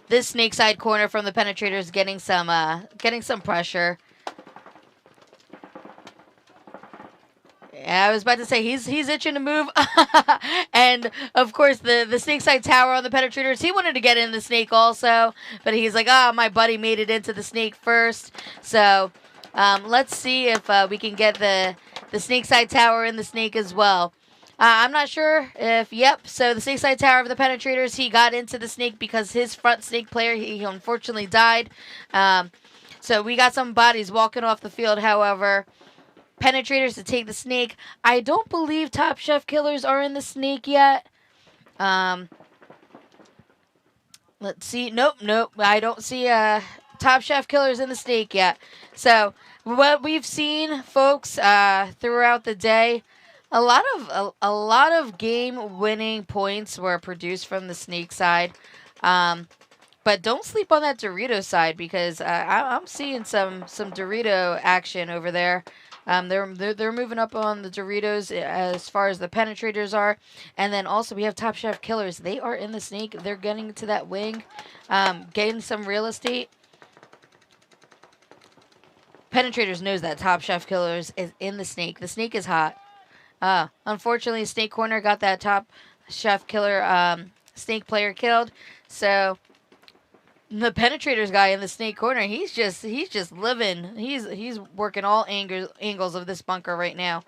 This Snakeside corner from the Penetrators getting some pressure. Yeah, I was about to say he's itching to move, and of course the Snakeside Tower on the Penetrators. He wanted to get in the Snake also, but he's like, my buddy made it into the Snake first. So let's see if we can get the Snakeside Tower in the Snake as well. I'm not sure if, so the Snakeside Tower of the Penetrators, he got into the Snake because his front Snake player, he unfortunately died. So we got some bodies walking off the field, however. Penetrators to take the Snake. I don't believe Top Chef Killers are in the Snake yet. Let's see. Nope. I don't see Top Chef Killers in the Snake yet. So what we've seen, folks, throughout the day, a lot of game-winning points were produced from the Snake side, but don't sleep on that Dorito side because I'm seeing some Dorito action over there. They're moving up on the Doritos as far as the Penetrators are, and then also we have Top Chef Killers. They are in the Snake. They're getting to that wing, getting some real estate. Penetrators knows that Top Chef Killers is in the Snake. The Snake is hot. Unfortunately, Snake Corner got that Top Chef Killer Snake player killed. So the Penetrators guy in the Snake Corner, he's just living. He's working all angles of this bunker right now.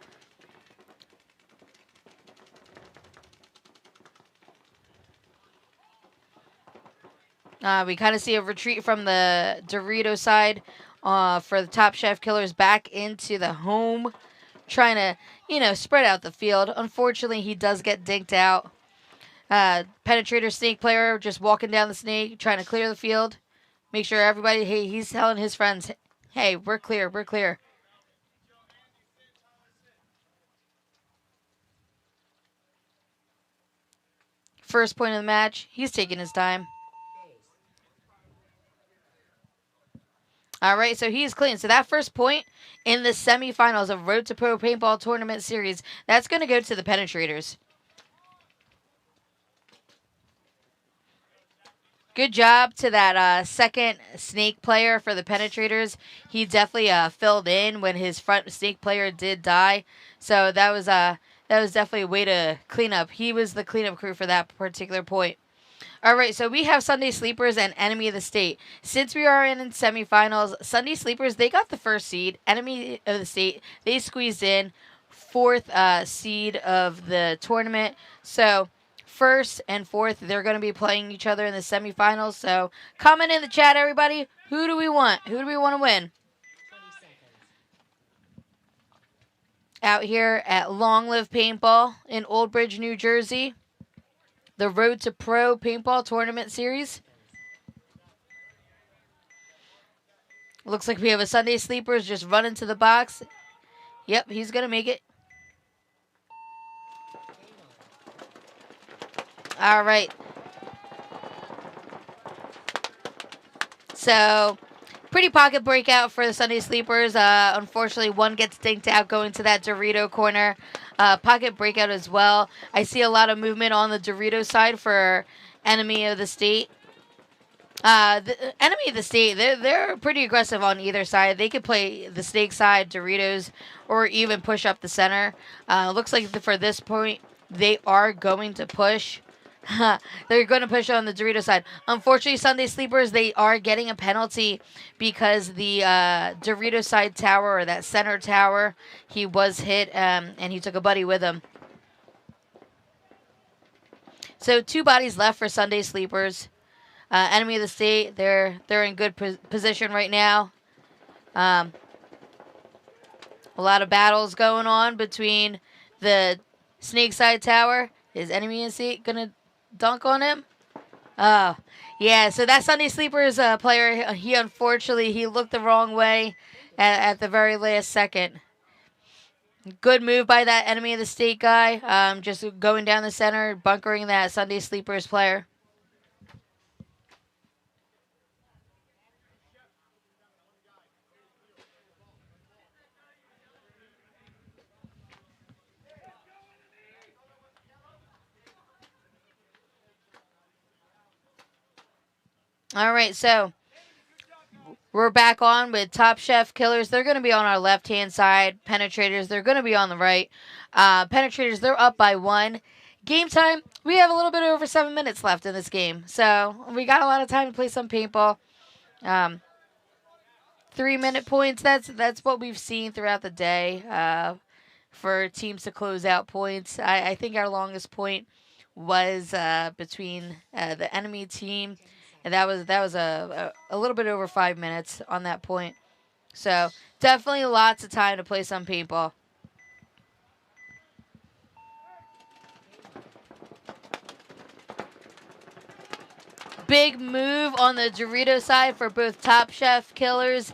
We kind of see a retreat from the Dorito side for the Top Chef Killers back into the home trying to, you know, spread out the field. Unfortunately, he does get dinked out. Penetrator snake player just walking down the snake, trying to clear the field. Make sure everybody, hey, he's telling his friends, hey, we're clear, we're clear. First point of the match, he's taking his time. All right, so he's clean. So that first point in the semifinals of Road to Pro Paintball Tournament Series, that's going to go to the Penetrators. Good job to that second snake player for the Penetrators. He definitely filled in when his front snake player did die. So that was definitely a way to clean up. He was the cleanup crew for that particular point. All right, so we have Sunday Sleepers and Enemy of the State. Since we are in semifinals, Sunday Sleepers, they got the first seed. Enemy of the State, they squeezed in fourth seed of the tournament. So first and fourth, they're going to be playing each other in the semifinals. So comment in the chat, everybody. Who do we want? Who do we want to win? Out here at Long Live Paintball in Old Bridge, New Jersey. The Road to Pro Paintball Tournament Series. Looks like we have a Sunday Sleepers just running to the box. Yep, he's going to make it. All right. So, pretty pocket breakout for the Sunday Sleepers. Unfortunately, one gets dinked out going to that Dorito corner. Pocket breakout as well. I see a lot of movement on the Dorito side for Enemy of the State. The Enemy of the State, they're pretty aggressive on either side. They could play the snake side, Doritos, or even push up the center. Looks like for this point, they are going to push. They're going to push on the Dorito side. Unfortunately, Sunday Sleepers, they are getting a penalty because the Dorito side tower, or that center tower, he was hit and he took a buddy with him. So 2 bodies left for Sunday Sleepers. Enemy of the State, they're in good position right now. A lot of battles going on between the snake side tower. Is Enemy of the State going to dunk on him? Oh, yeah. So that Sunday Sleepers player, he unfortunately, he looked the wrong way at the very last second. Good move by that Enemy of the State guy. Just going down the center, bunkering that Sunday Sleepers player. All right, so we're back on with Top Chef Killers. They're going to be on our left-hand side. Penetrators, they're going to be on the right. Penetrators, they're up by 1. Game time, we have a little bit over 7 minutes left in this game. So we got a lot of time to play some paintball. 3-minute points, that's what we've seen throughout the day for teams to close out points. I think our longest point was between the enemy team. And that was a little bit over 5 minutes on that point. So definitely lots of time to play some paintball. Big move on the Dorito side for both Top Chef Killers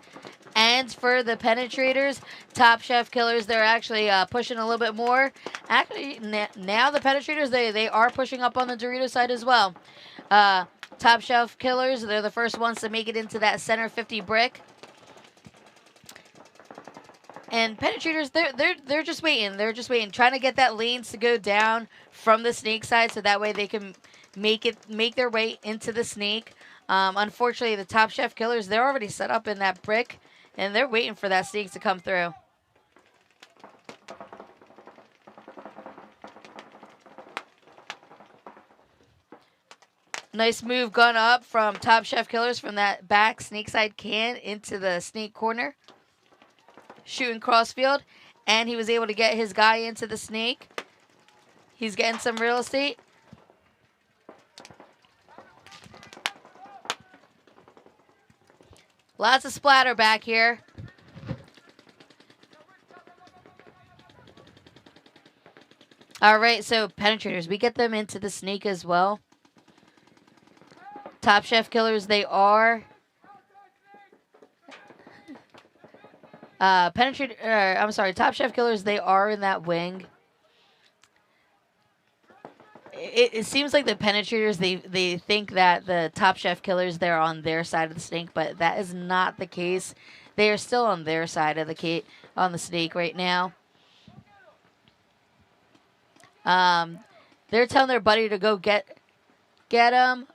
and for the Penetrators. Top Chef Killers, they're actually pushing a little bit more. Actually, now the Penetrators, they are pushing up on the Dorito side as well. Top Shelf Killers, they're the first ones to make it into that center 50 brick. And Penetrators, they're just waiting. They're just waiting, trying to get that lanes to go down from the snake side so that way they can make their way into the snake. Unfortunately, the Top Chef Killers, they're already set up in that brick, and they're waiting for that snake to come through. Nice move gun up from Top Chef Killers from that back snake side can into the snake corner. Shooting crossfield. And he was able to get his guy into the snake. He's getting some real estate. Lots of splatter back here. All right, so penetrators, we get them into the snake as well. Top Chef Killers, they are. I'm sorry, Top Chef Killers, they are in that wing. It seems like the penetrators, they think that the Top Chef Killers, they're on their side of the snake, but that is not the case. They are still on their side of the snake right now. They're telling their buddy to go get him.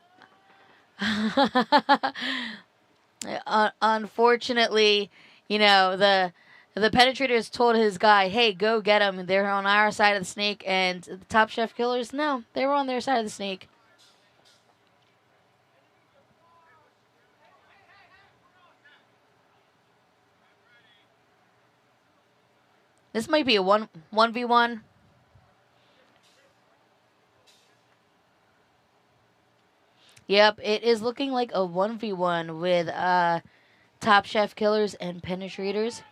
Unfortunately, you know, the penetrators told his guy, hey, go get him. They're on our side of the snake. And the Top Chef Killers, no, they were on their side of the snake. This might be a 1v1. Yep, it is looking like a 1v1 with Top Chef Killers and penetrators.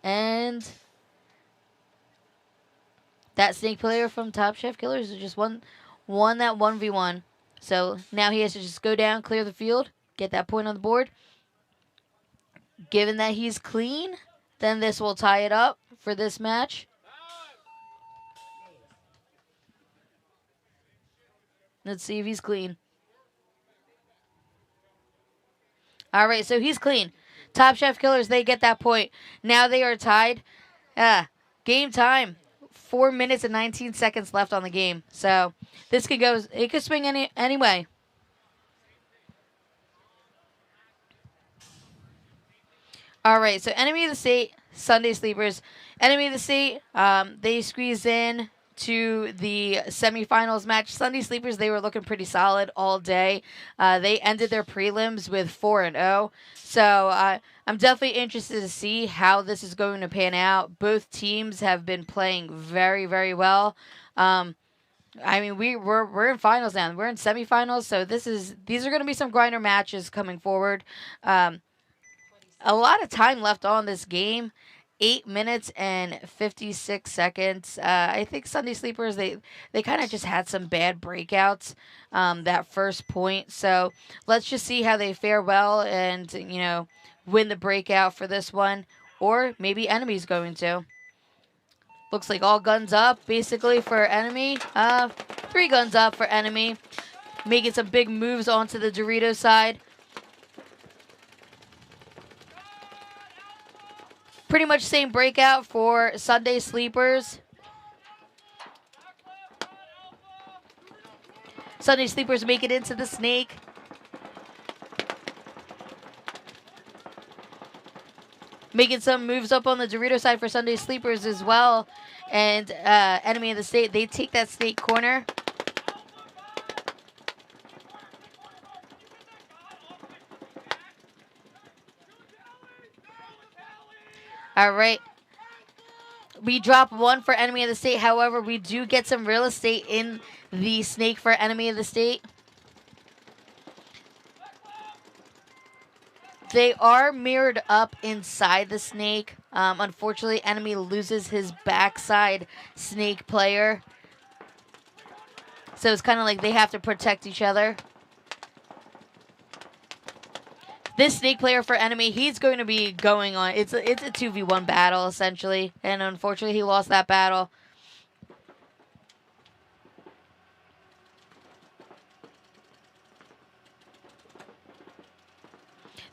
And that snake player from Top Chef Killers just won that 1v1. So now he has to just go down, clear the field, get that point on the board. Given that he's clean, then this will tie it up for this match. Let's see if he's clean. All right, so he's clean. Top Chef Killers, they get that point. Now they are tied. Game time. 4 minutes and 19 seconds left on the game. So this could go. It could swing any way. All right, so Enemy of the State, Sunday Sleepers. Enemy of the State, they squeezed in to the semifinals match. Sunday Sleepers, they were looking pretty solid all day. They ended their prelims with 4-0. So I'm definitely interested to see how this is going to pan out. Both teams have been playing very, very well. I mean, we're in finals now. We're in semifinals, so these are going to be some grinder matches coming forward. A lot of time left on this game. 8 minutes and 56 seconds. I think Sunday Sleepers, they kind of just had some bad breakouts that first point. So let's just see how they fare well and, you know, win the breakout for this one. Or maybe Enemy's going to. Looks like all guns up, basically, for Enemy. 3 guns up for Enemy. Making some big moves onto the Dorito side. Pretty much same breakout for Sunday Sleepers. Sunday Sleepers make it into the snake. Making some moves up on the Dorito side for Sunday Sleepers as well. And Enemy of the State, they take that snake corner. All right. We drop 1 for Enemy of the State. However, we do get some real estate in the snake for Enemy of the State. They are mirrored up inside the snake. Unfortunately, Enemy loses his backside snake player. So it's kind of like they have to protect each other. This snake player for Enemy, he's going to be going on. It's a 2v1 battle, essentially. And unfortunately, he lost that battle.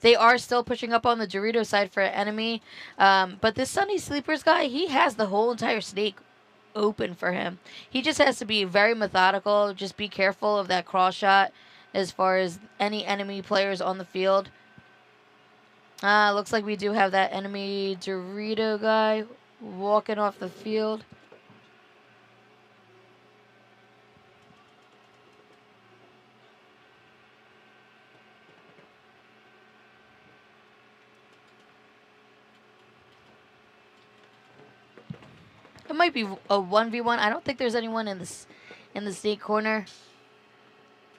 They are still pushing up on the Dorito side for Enemy. But this Sunday Sleepers guy, he has the whole entire snake open for him. He just has to be very methodical. Just be careful of that cross shot as far as any enemy players on the field. Looks like we do have that Enemy Dorito guy walking off the field. It might be a 1v1. I don't think there's anyone in the snake corner.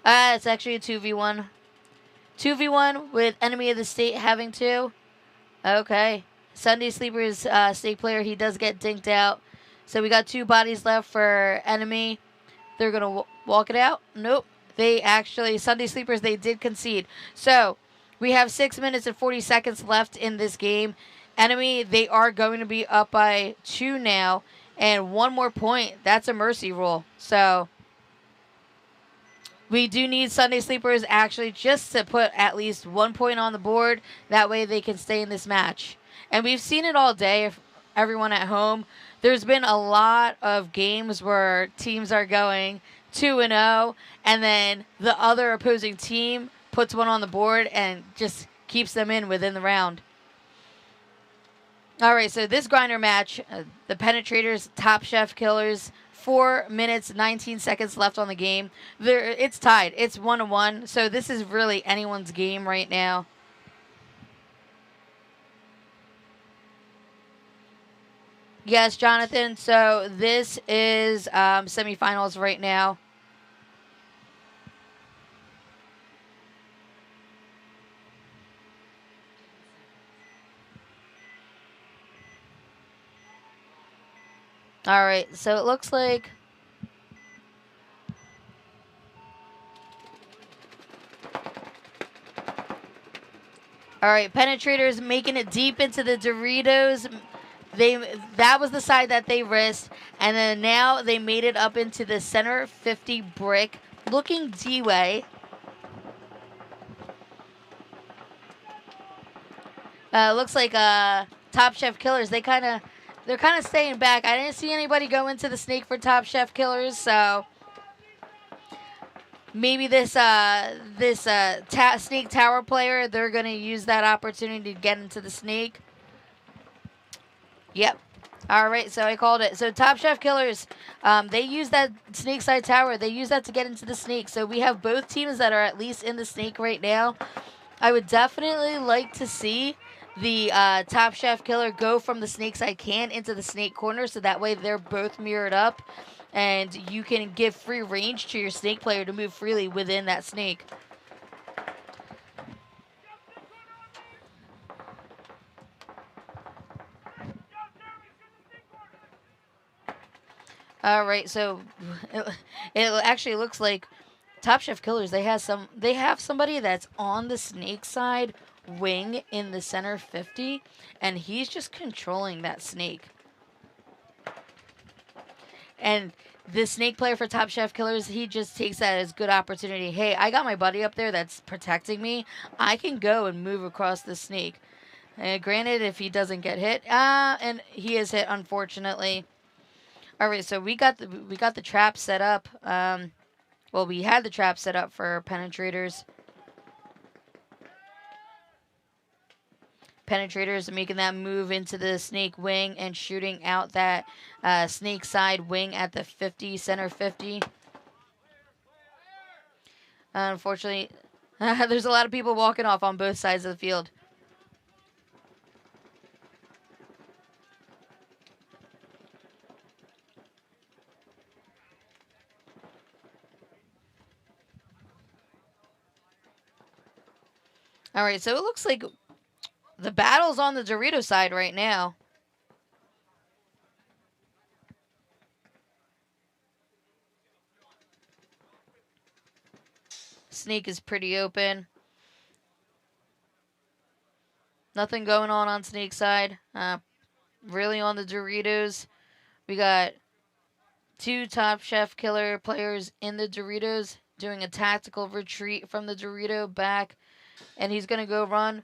It's actually a 2v1. 2v1 with Enemy of the State having 2. Okay. Sunday Sleepers snake player, he does get dinked out. So we got 2 bodies left for enemy. They're going to walk it out. Nope. They actually, Sunday Sleepers, they did concede. So we have 6 minutes and 40 seconds left in this game. Enemy, they are going to be up by 2 now. And 1 more point. That's a mercy rule. So we do need Sunday Sleepers actually just to put at least 1 point on the board. That way they can stay in this match. And we've seen it all day, if everyone at home. There's been a lot of games where teams are going 2-0, and then the other opposing team puts one on the board and just keeps them in within the round. All right, so this grinder match, the Penetrators, Top Chef Killers, 4 minutes, 19 seconds left on the game. It's tied. It's 1-1, so this is really anyone's game right now. Yes, Jonathan. So this is semifinals right now. All right. So it looks like all right, Penetrators making it deep into the Doritos. That was the side that they risked, and then now they made it up into the center 50 brick, looking D-way. Looks like Top Chef Killers. They're kind of staying back. I didn't see anybody go into the snake for Top Chef Killers, so maybe this snake tower player, they're gonna use that opportunity to get into the snake. Yep. All right, so I called it. So Top Chef Killers, they use that snake side tower. They use that to get into the snake. So we have both teams that are at least in the snake right now. I would definitely like to see the Top Chef Killer go from the snake side can into the snake corner, so that way they're both mirrored up, and you can give free range to your snake player to move freely within that snake. All right, so it actually looks like Top Chef Killers, they have somebody that's on the snake side wing in the center 50, and he's just controlling that snake. And the snake player for Top Chef Killers, he just takes that as good opportunity. Hey, I got my buddy up there that's protecting me. I can go and move across the snake. Granted, if he doesn't get hit, and he is hit, unfortunately. All right, so we got the trap set up. Well, we had the trap set up for Penetrators. Penetrators making that move into the snake wing and shooting out that snake side wing at the 50, center 50. Unfortunately, there's a lot of people walking off on both sides of the field. All right, so it looks like the battle's on the Dorito side right now. Snake is pretty open. Nothing going on snake side. Really on the Doritos. We got 2 Top Chef Killer players in the Doritos doing a tactical retreat from the Dorito back. And he's going to go run.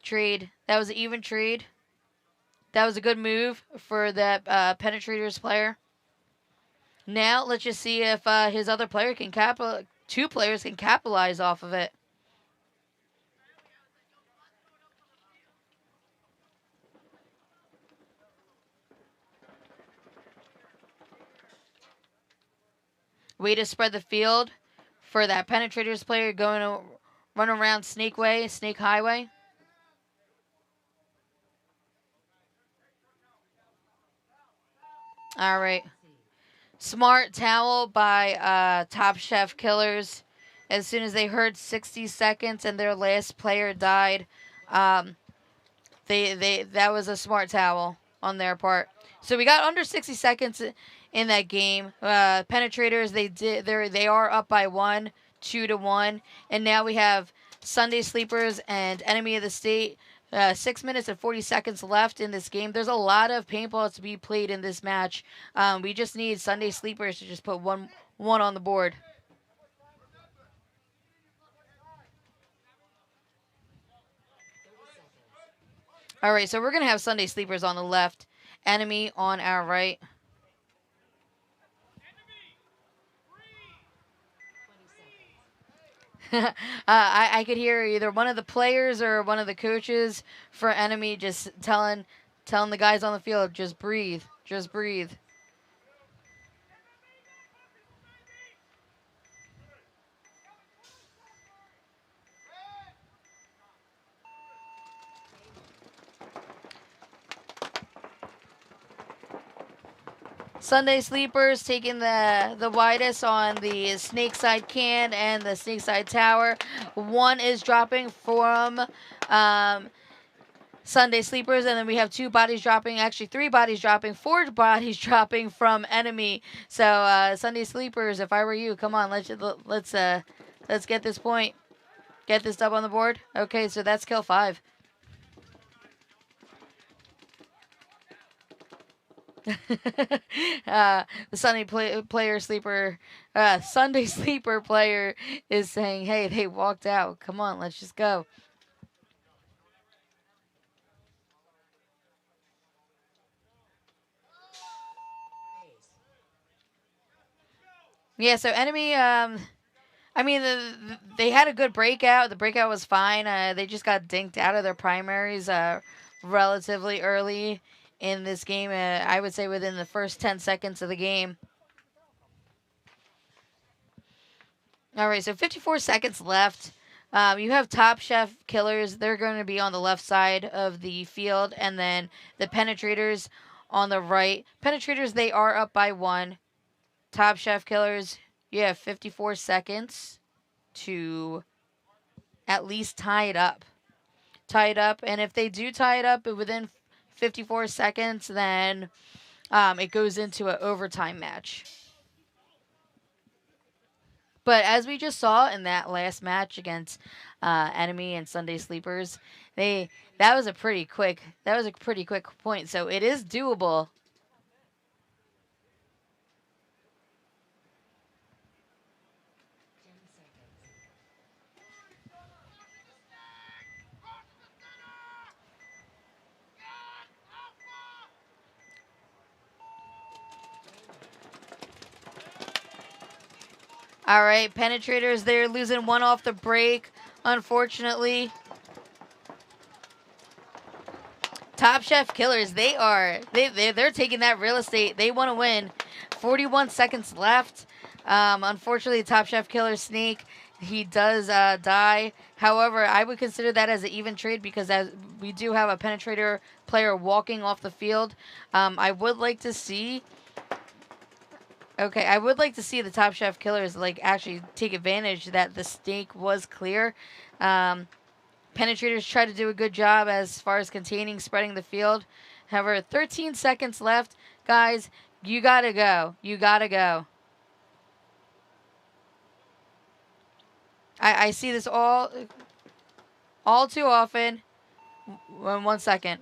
Trade. That was an even trade. That was a good move for that Penetrators player. Now, let's just see if his other player can two players can capitalize off of it. Way to spread the field for that Penetrators player going to run around Snake Highway. All right. Smart towel by Top Chef Killers. As soon as they heard 60 seconds and their last player died, that was a smart towel on their part. So we got under 60 seconds in that game. Penetrators, they are up by 1, 2-1, and now we have Sunday Sleepers and Enemy of the State. 6 minutes and 40 seconds left in this game. There's a lot of paintball to be played in this match. We just need Sunday Sleepers to just put one on the board. All right, so we're going to have Sunday Sleepers on the left, Enemy on our right. I could hear either one of the players or one of the coaches for Enemy just telling the guys on the field, just breathe, just breathe. Sunday Sleepers taking the widest on the snake side can and the snake side tower. One is dropping from Sunday Sleepers, and then we have 2 bodies dropping, actually 3 bodies dropping, 4 bodies dropping from Enemy. So Sunday Sleepers, if I were you, come on, let's get this point, get this dub on the board. Okay, so that's kill 5. The Sunday Sleeper player is saying, hey, they walked out. Come on, let's just go. Yeah, so Enemy, I mean, they had a good breakout. The breakout was fine. They just got dinked out of their primaries relatively early in this game. I would say within the first 10 seconds of the game. All right, so 54 seconds left. You have Top Chef Killers. They're going to be on the left side of the field, and then the Penetrators on the right. Penetrators, they are up by 1. Top Chef Killers, you have 54 seconds to at least tie it up. Tie it up, and if they do tie it up within 54 seconds, then it goes into an overtime match. But as we just saw in that last match against Enemy and Sunday Sleepers, that was a pretty quick point. So it is doable. All right, Penetrators, they're losing 1 off the break, unfortunately. Top Chef Killers, they're taking that real estate. They want to win. 41 seconds left. Unfortunately, Top Chef Killer Snake, he does die. However, I would consider that as an even trade because as we do have a Penetrator player walking off the field. I would like to see... Okay, I would like to see the Top Chef Killers actually take advantage that the snake was clear. Penetrators try to do a good job as far as containing, spreading the field. However, 13 seconds left. Guys, you gotta go. You gotta go. I see this all too often. 1 second.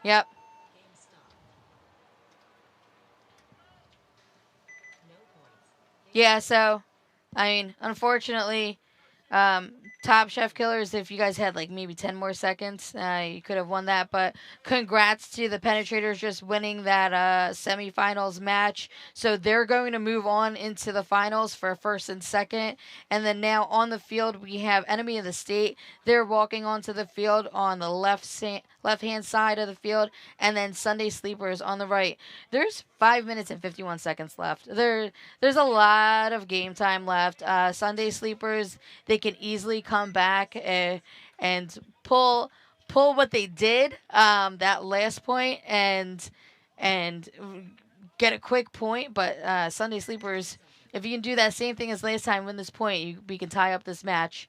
Yep. Yeah, so, I mean, unfortunately, Top Chef Killers, if you guys had maybe 10 more seconds, you could have won that. But congrats to the Penetrators just winning that semifinals match. So they're going to move on into the finals for first and second. And then now on the field, we have Enemy of the State. They're walking onto the field on the left-hand side of the field. And then Sunday Sleepers on the right. There's 5 minutes and 51 seconds left. There's a lot of game time left. Sunday Sleepers, they can easily come back and pull what they did that last point and get a quick point. But Sunday Sleepers, if you can do that same thing as last time, win this point, we can tie up this match.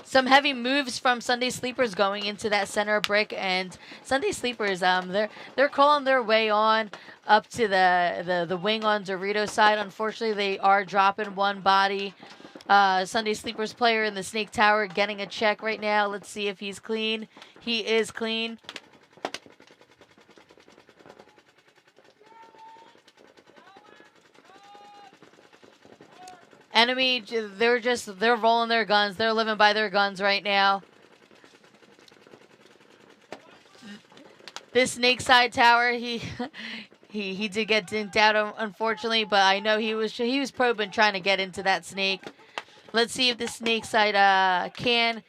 some heavy moves from Sunday Sleepers going into that center brick, and Sunday Sleepers, they're calling their way on up to the wing on Dorito's side. Unfortunately, they are dropping one body. Sunday Sleepers player in the Snake Tower getting a check right now. Let's see if he's clean. He is clean. Enemy, they're rolling their guns. They're living by their guns right now. This Snake Side Tower, he did get dinked out, unfortunately, but I know he was probing trying to get into that snake. Let's see if the Snake Side can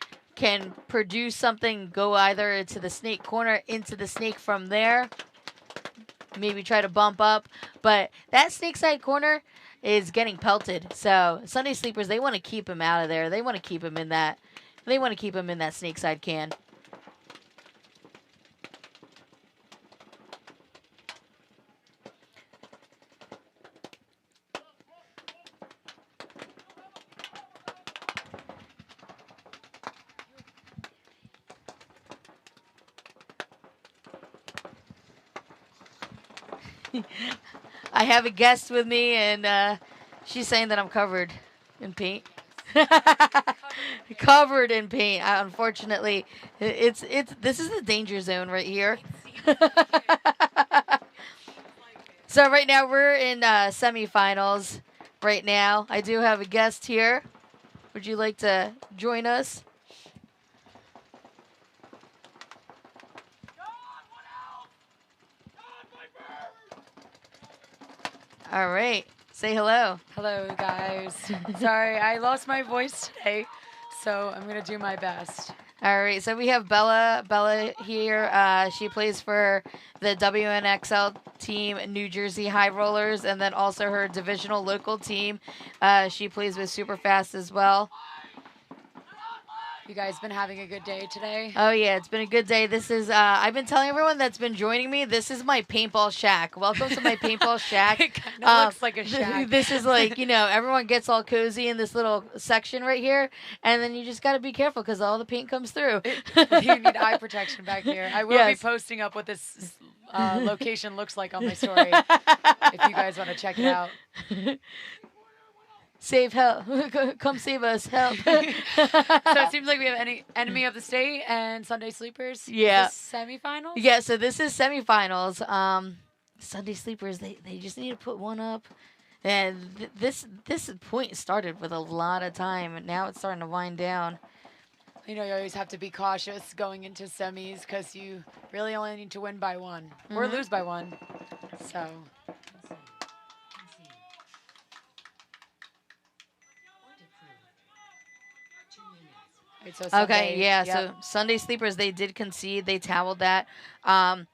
produce something, go either to the snake corner, into the snake from there. Maybe try to bump up, but that Snake Side corner is getting pelted. So Sunday Sleepers, they want to keep him out of there. They want to keep him in that. They want to keep him in that Snake Side can. I have a guest with me, and she's saying that I'm covered in paint. Covered in paint. Unfortunately, this is the danger zone right here. So right now we're in semifinals. Right now, I do have a guest here. Would you like to join us? All right. Say hello. Hello, guys. Sorry, I lost my voice today, so I'm going to do my best. All right. So we have Bella here. She plays for the WNXL team, New Jersey High Rollers, and then also her divisional local team. She plays with Superfast as well. You guys been having a good day today? Oh, yeah, it's been a good day. This is, I've been telling everyone that's been joining me, this is my paintball shack. Welcome to my paintball shack. It kind of looks like a shack. This is like, everyone gets all cozy in this little section right here, and then you just got to be careful because all the paint comes through. You need eye protection back here. I will Yes. be posting up what this location looks like on my story if you guys want to check it out. Save help. Come save us. Help. So it seems like we have Enemy of the State and Sunday Sleepers. Yeah. Is this semifinals? Yeah, so this is semifinals. Sunday Sleepers, they just need to put one up. And this point started with a lot of time, and now it's starting to wind down. You always have to be cautious going into semis because you really only need to win by one or lose by one. So... Right, so Sunday, Okay, yeah, yep. so Sunday Sleepers, they did concede. They toweled that. Now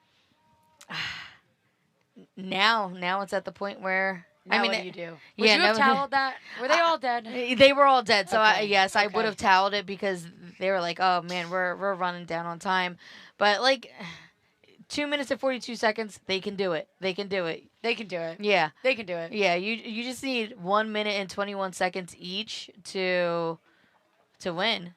it's at the point where... Now what do you do? Would you have toweled that? Were they all dead? They were all dead, so Okay, yes, I okay. would have toweled it because they were like, oh, man, we're running down on time. But, 2 minutes and 42 seconds, they can do it. They can do it. They can do it. Yeah. They can do it. Yeah, you just need 1 minute and 21 seconds each to win.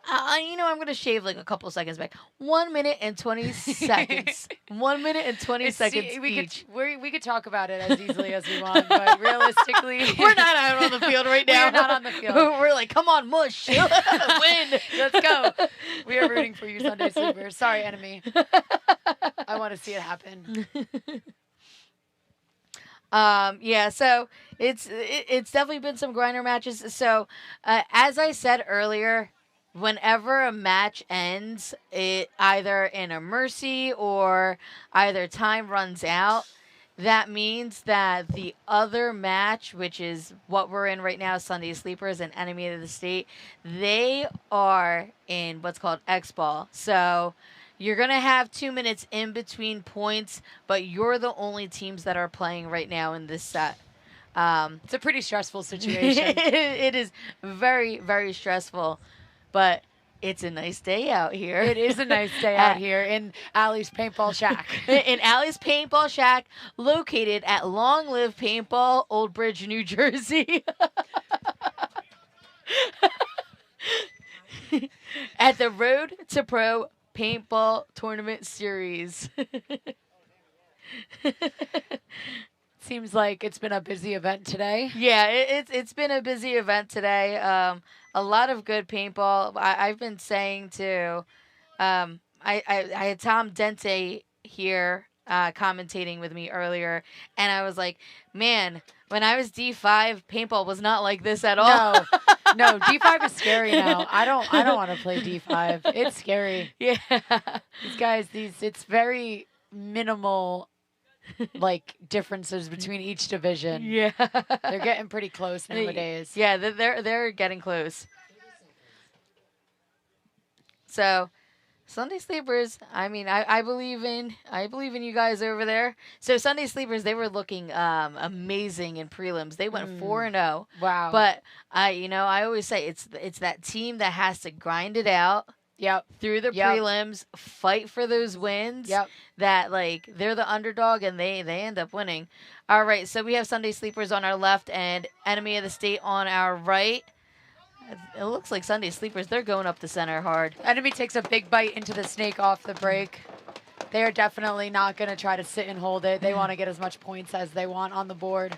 I'm going to shave a couple seconds back. 1 minute and 20 seconds. 1 minute and 20 seconds each. We could talk about it as easily as we want, but realistically... We're not out on the field right now. We're not on the field. We're like, come on, mush. Win. Let's go. We are rooting for you, Sunday Sleepers. Sorry, Enemy. I want to see it happen. Yeah, so it's definitely been some grinder matches. So as I said earlier, whenever a match ends, it either in a mercy or either time runs out, that means that the other match, which is what we're in right now, Sunday Sleepers and Enemy of the State, they are in what's called Xball. So you're going to have 2 minutes in between points, but you're the only teams that are playing right now in this set. It's a pretty stressful situation. It is very, very stressful, but it's a nice day out here. It is a nice day out here in Allie's Paintball Shack. In Allie's Paintball Shack, located at Long Live Paintball, Old Bridge, New Jersey. at the Road to Pro Paintball Tournament Series. Seems like it's been a busy event today. Yeah, it's been a busy event today. A lot of good paintball. I've been saying to, I had Tom Dente here commentating with me earlier, and I was like, man, when I was D5, paintball was not like this at all. No, D5 is scary now. I don't want to play D5. It's scary. Yeah, These guys, it's very minimal, like, differences between each division. yeah, They're getting pretty close nowadays. Yeah, they're getting close. So, Sunday Sleepers, I mean, I believe in you guys over there. So Sunday Sleepers, they were looking amazing in prelims. They went 4-0. Wow. But I always say it's that team that has to grind it out. Yep. Through the prelims, fight for those wins. Yep. That, like, they're the underdog and they end up winning. All right, so we have Sunday Sleepers on our left and Enemy of the State on our right. It looks like Sunday Sleepers, they're going up the center hard. Enemy takes a big bite into the snake off the break. They are definitely not going to try to sit and hold it. They want to get as much points as they want on the board.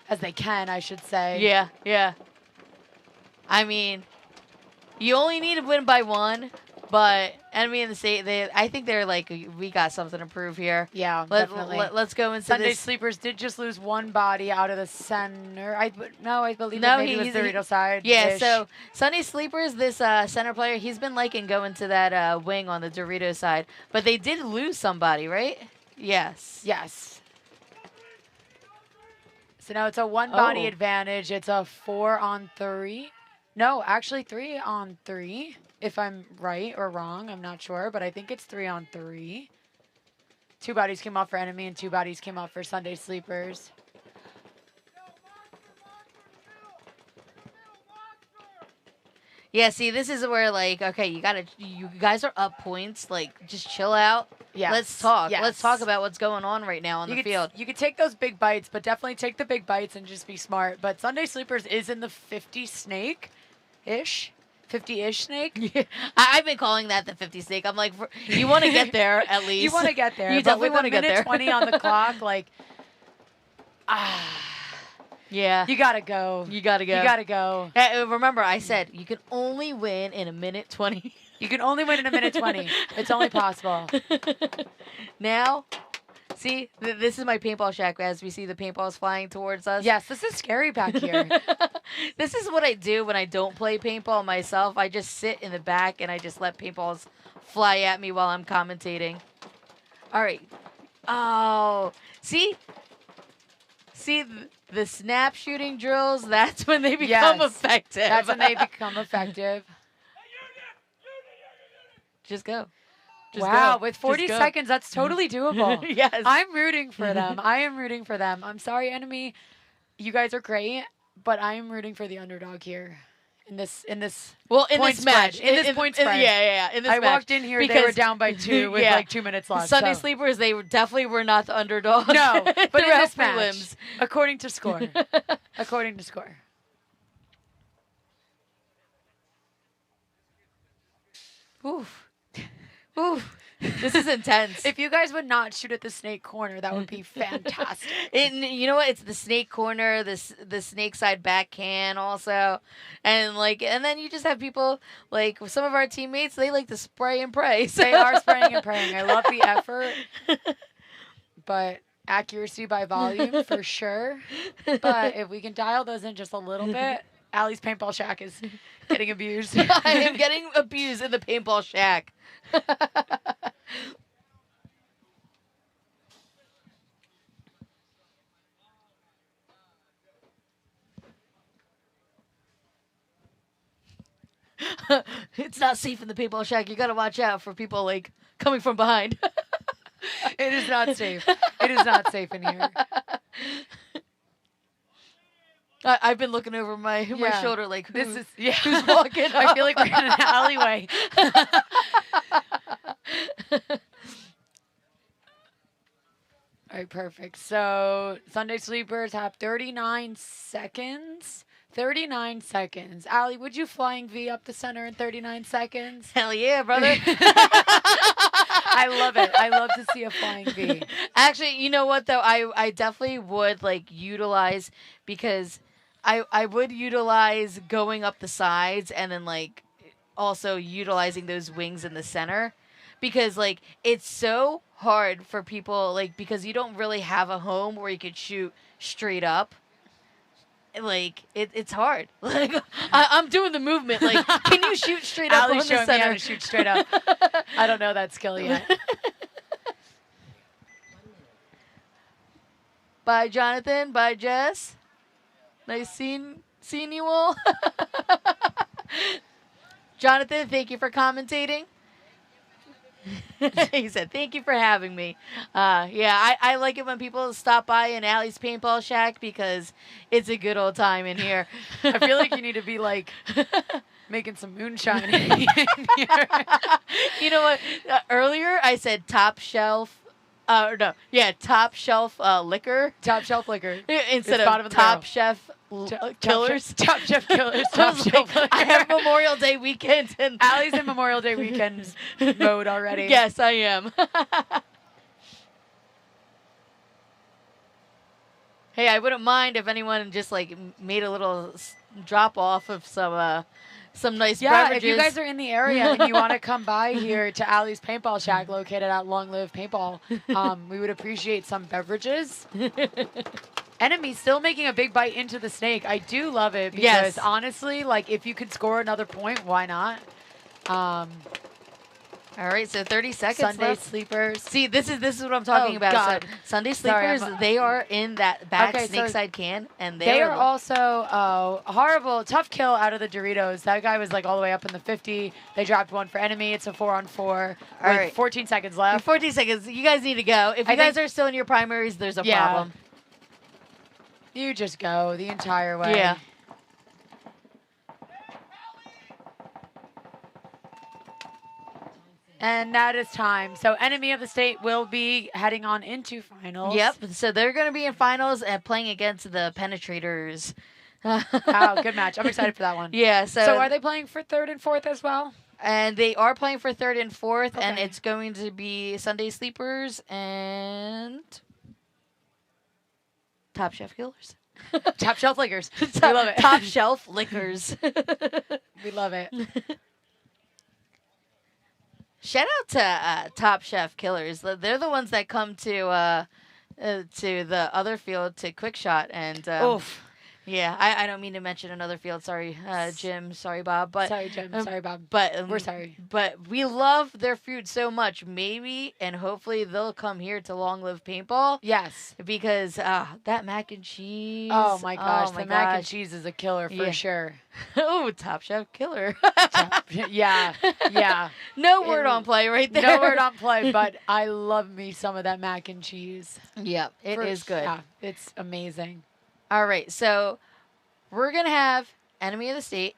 As they can, I should say. Yeah, yeah. I mean, you only need to win by 1, but Enemy in the State, I think they're like, we got something to prove here. Yeah, definitely. Let's go into Sunday this. Sleepers did just lose one body out of the center. I believe No, maybe it was Dorito side. Yeah, so Sunday Sleepers, this center player, he's been liking going to that wing on the Dorito side. But they did lose somebody, right? Yes. Yes. So now it's a one-body advantage. It's a 4-on-3. No, actually 3-on-3. If I'm right or wrong, I'm not sure, but I think it's 3-on-3. 2 bodies came off for Enemy and 2 bodies came off for Sunday Sleepers. Yeah, see, this is where, like, okay, you guys are up points. Like, just chill out. Yes. Let's talk. Yes. Let's talk about what's going on right now on the field. You could take those big bites, but definitely take the big bites and just be smart. But Sunday Sleepers is in the 50 snake-ish. 50-ish snake. Yeah. I've been calling that the 50 snake. I'm like, you want to get there at least. You want to get there. You definitely want to get there. 20 on the clock, like, yeah. you gotta go. You gotta go. You gotta go. Remember, I said you can only win in 1:20. You can only win in 1:20. It's only possible. Now, see, this is my paintball shack as we see the paintballs flying towards us. Yes, this is scary back here. This is what I do when I don't play paintball myself. I just sit in the back and I just let paintballs fly at me while I'm commentating. All right. Oh, see, the snap shooting drills, that's when they become effective. That's when they become effective. Just go. Wow, go. with 40 seconds, that's totally doable. Yes. I'm rooting for them. I am rooting for them. I'm sorry, Enemy. You guys are great, but I am rooting for the underdog here. In this match. Spread. In this point spread. Yeah. In this I match. walked in here, they were down by 2 with like 2 minutes left. Sunday Sleepers, they definitely were not the underdog. No, but in this match, prelims. according to score. According to score. Oof. Oof. This is intense. If you guys would not shoot at the snake corner, that would be fantastic. You know what? It's the snake corner, the snake side backhand also, and then you just have people like some of our teammates. They like to spray and pray. So. They are spraying and praying. I love the effort, but accuracy by volume for sure. But if we can dial those in just a little bit, Allie's Paintball Shack is getting abused. I am getting abused in the paintball shack. It's not safe in the paintball shack. You gotta watch out for people like coming from behind. It is not safe. It is not safe in here. I've been looking over my shoulder like, who's walking up? I feel like we're in an alleyway. All right, perfect. So Sunday Sleepers have 39 seconds. 39 seconds. Allie, would you flying V up the center in 39 seconds? Hell yeah, brother. I love it. I love to see a flying V. Actually, you know what though? I definitely would like utilize, because I would utilize going up the sides and then like also utilizing those wings in the center, because like it's so hard for people, like, because you don't really have a home where you could shoot straight up. Like it's hard. Like I'm doing the movement. Like, can you shoot straight up Allie's on the showing me how center? to shoot straight up. I don't know that skill yet. Bye, Jonathan. Bye, Jess. Nice seeing you all. Jonathan, thank you for commentating. He said, thank you for having me. Yeah, I like it when people stop by in Allie's Paintball Shack because it's a good old time in here. I feel like you need to be like making some moonshine in here. You know what? Earlier I said top shelf. Top shelf liquor. Top shelf liquor. Instead It's bottom of of the top barrel. chef killers. Top chef killers. I Top was shelf like, liquor. I have Memorial Day weekend. And Allie's in Memorial Day weekend mode already. yes, I am. Hey, I wouldn't mind if anyone just like made a little drop off of some nice beverages. If you guys are in the area and you want to come by here to Allie's Paintball Shack located at Long Live Paintball, we would appreciate some beverages. Enemy still making a big bite into the snake. I do love it because Yes. honestly, like if you could score another point, why not? All right, so 30 seconds Sunday left. sleepers. See, this is what I'm talking Oh, about. God. So Sunday Sorry, sleepers, they are in that back Okay, so snake side can, and They are also horrible, tough kill out of the Doritos. That guy was like all the way up in the 50. They dropped one for enemy. It's a 4-on-4 with right. 14 seconds In left. 14 seconds. You guys need to go. If I you guys think- are still in your primaries, there's a Yeah. problem. You just go the entire way. Yeah. And that is time. So Enemy of the State will be heading on into finals. Yep. So they're going to be in finals and playing against the Penetrators. Wow, good match. I'm excited for that one. Yeah. So are they playing for third and fourth as well? And they are playing for third and fourth, and Okay. it's going to be Sunday Sleepers and Top Chef Killers. Top Shelf Lickers. We love it. Top Shelf Liquors. We love it. Shout out to Top Chef Killers. They're the ones that come to the other field, to Quick Shot, and Oof. yeah, I don't mean to mention another field. Sorry, Jim. Sorry, Bob. But Sorry, Jim. Sorry, Bob. But We're sorry. But we love their food so much. Maybe and hopefully they'll come here to Long Live Paintball. Yes. Because that mac and cheese. Oh my gosh, oh my the mac and gosh. cheese is a killer for Yeah. sure. Oh, Top Chef Killer. Yeah, yeah. No word on play right there. No word on play, but I love me some of that mac and cheese. Yeah, it is good. Yeah, it's amazing. All right, so we're going to have Enemy of the State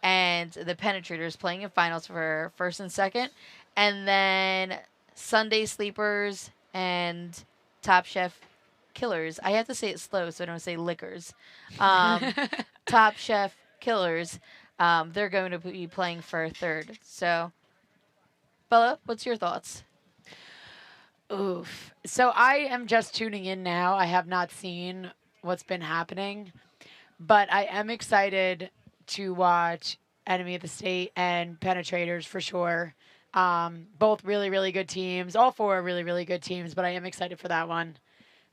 and the Penetrators playing in finals for first and second. And then Sunday Sleepers and Top Chef Killers. I have to say it slow so I don't say liquors. Top Chef Killers. They're going to be playing for third. So, Bella, what's your thoughts? Oof. So I am just tuning in now. I have not seen what's been happening, but I am excited to watch Enemy of the State and Penetrators for sure. Both really, really good teams. All four are really, really good teams, but I am excited for that one.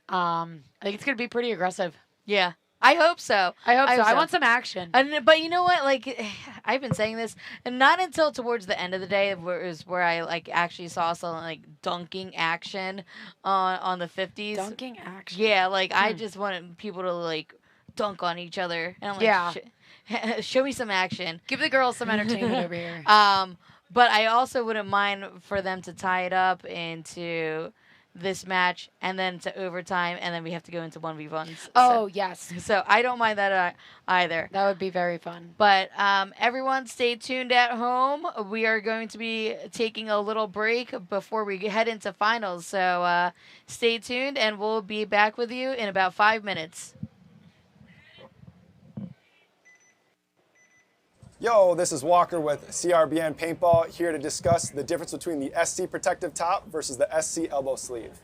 I think it's going to be pretty aggressive. Yeah, I hope so. I hope so. I want some action. But you know what? Like, I've been saying this, and not until towards the end of the day where I like actually saw some like dunking action on the 50s. Dunking action. Yeah, like I just wanted people to like dunk on each other, and I'm like, Yeah. show me some action. Give the girls some entertainment over here. But I also wouldn't mind for them to tie it up into this match and then to overtime, and then we have to go into 1v1s. Oh, yes. So I don't mind that either. That would be very fun. But everyone stay tuned at home. We are going to be taking a little break before we head into finals. So stay tuned, and we'll be back with you in about 5 minutes. Yo, this is Walker with CRBN Paintball, here to discuss the difference between the SC protective top versus the SC elbow sleeve.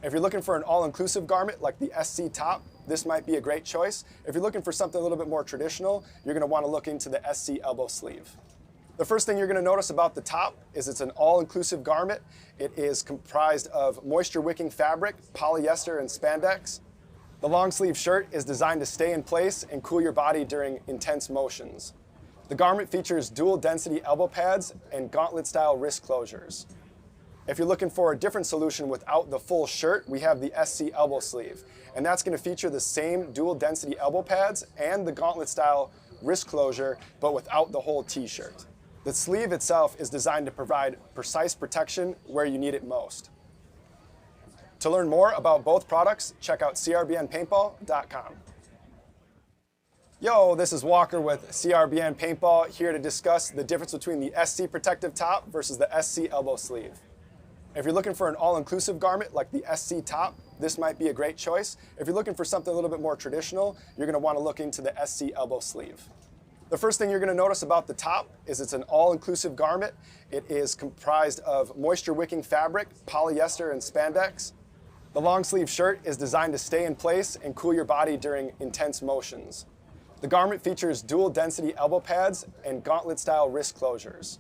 If you're looking for an all-inclusive garment like the SC top, this might be a great choice. If you're looking for something a little bit more traditional, you're going to want to look into the SC elbow sleeve. The first thing you're going to notice about the top is it's an all-inclusive garment. It is comprised of moisture-wicking fabric, polyester, and spandex. The long sleeve shirt is designed to stay in place and cool your body during intense motions. The garment features dual density elbow pads and gauntlet style wrist closures. If you're looking for a different solution without the full shirt, we have the SC elbow sleeve, and that's going to feature the same dual density elbow pads and the gauntlet style wrist closure, but without the whole t-shirt. The sleeve itself is designed to provide precise protection where you need it most. To learn more about both products, check out CRBNPaintball.com. Yo, this is Walker with CRBN Paintball, here to discuss the difference between the SC protective top versus the SC elbow sleeve. If you're looking for an all-inclusive garment like the SC top, this might be a great choice. If you're looking for something a little bit more traditional, you're going to want to look into the SC elbow sleeve. The first thing you're going to notice about the top is it's an all-inclusive garment. It is comprised of moisture-wicking fabric, polyester, and spandex. The long sleeve shirt is designed to stay in place and cool your body during intense motions. The garment features dual density elbow pads and gauntlet style wrist closures.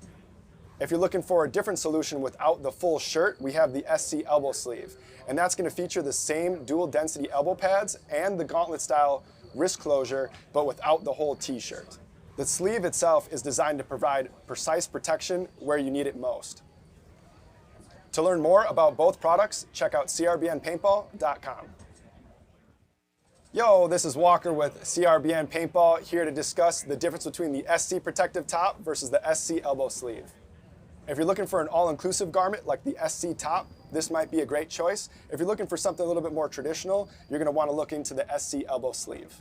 If you're looking for a different solution without the full shirt, we have the SC elbow sleeve, and that's going to feature the same dual density elbow pads and the gauntlet style wrist closure, but without the whole t-shirt. The sleeve itself is designed to provide precise protection where you need it most. To learn more about both products, check out CRBNPaintball.com. Yo, this is Walker with CRBN Paintball, here to discuss the difference between the SC protective top versus the SC elbow sleeve. If you're looking for an all-inclusive garment like the SC top, this might be a great choice. If you're looking for something a little bit more traditional, you're going to want to look into the SC elbow sleeve.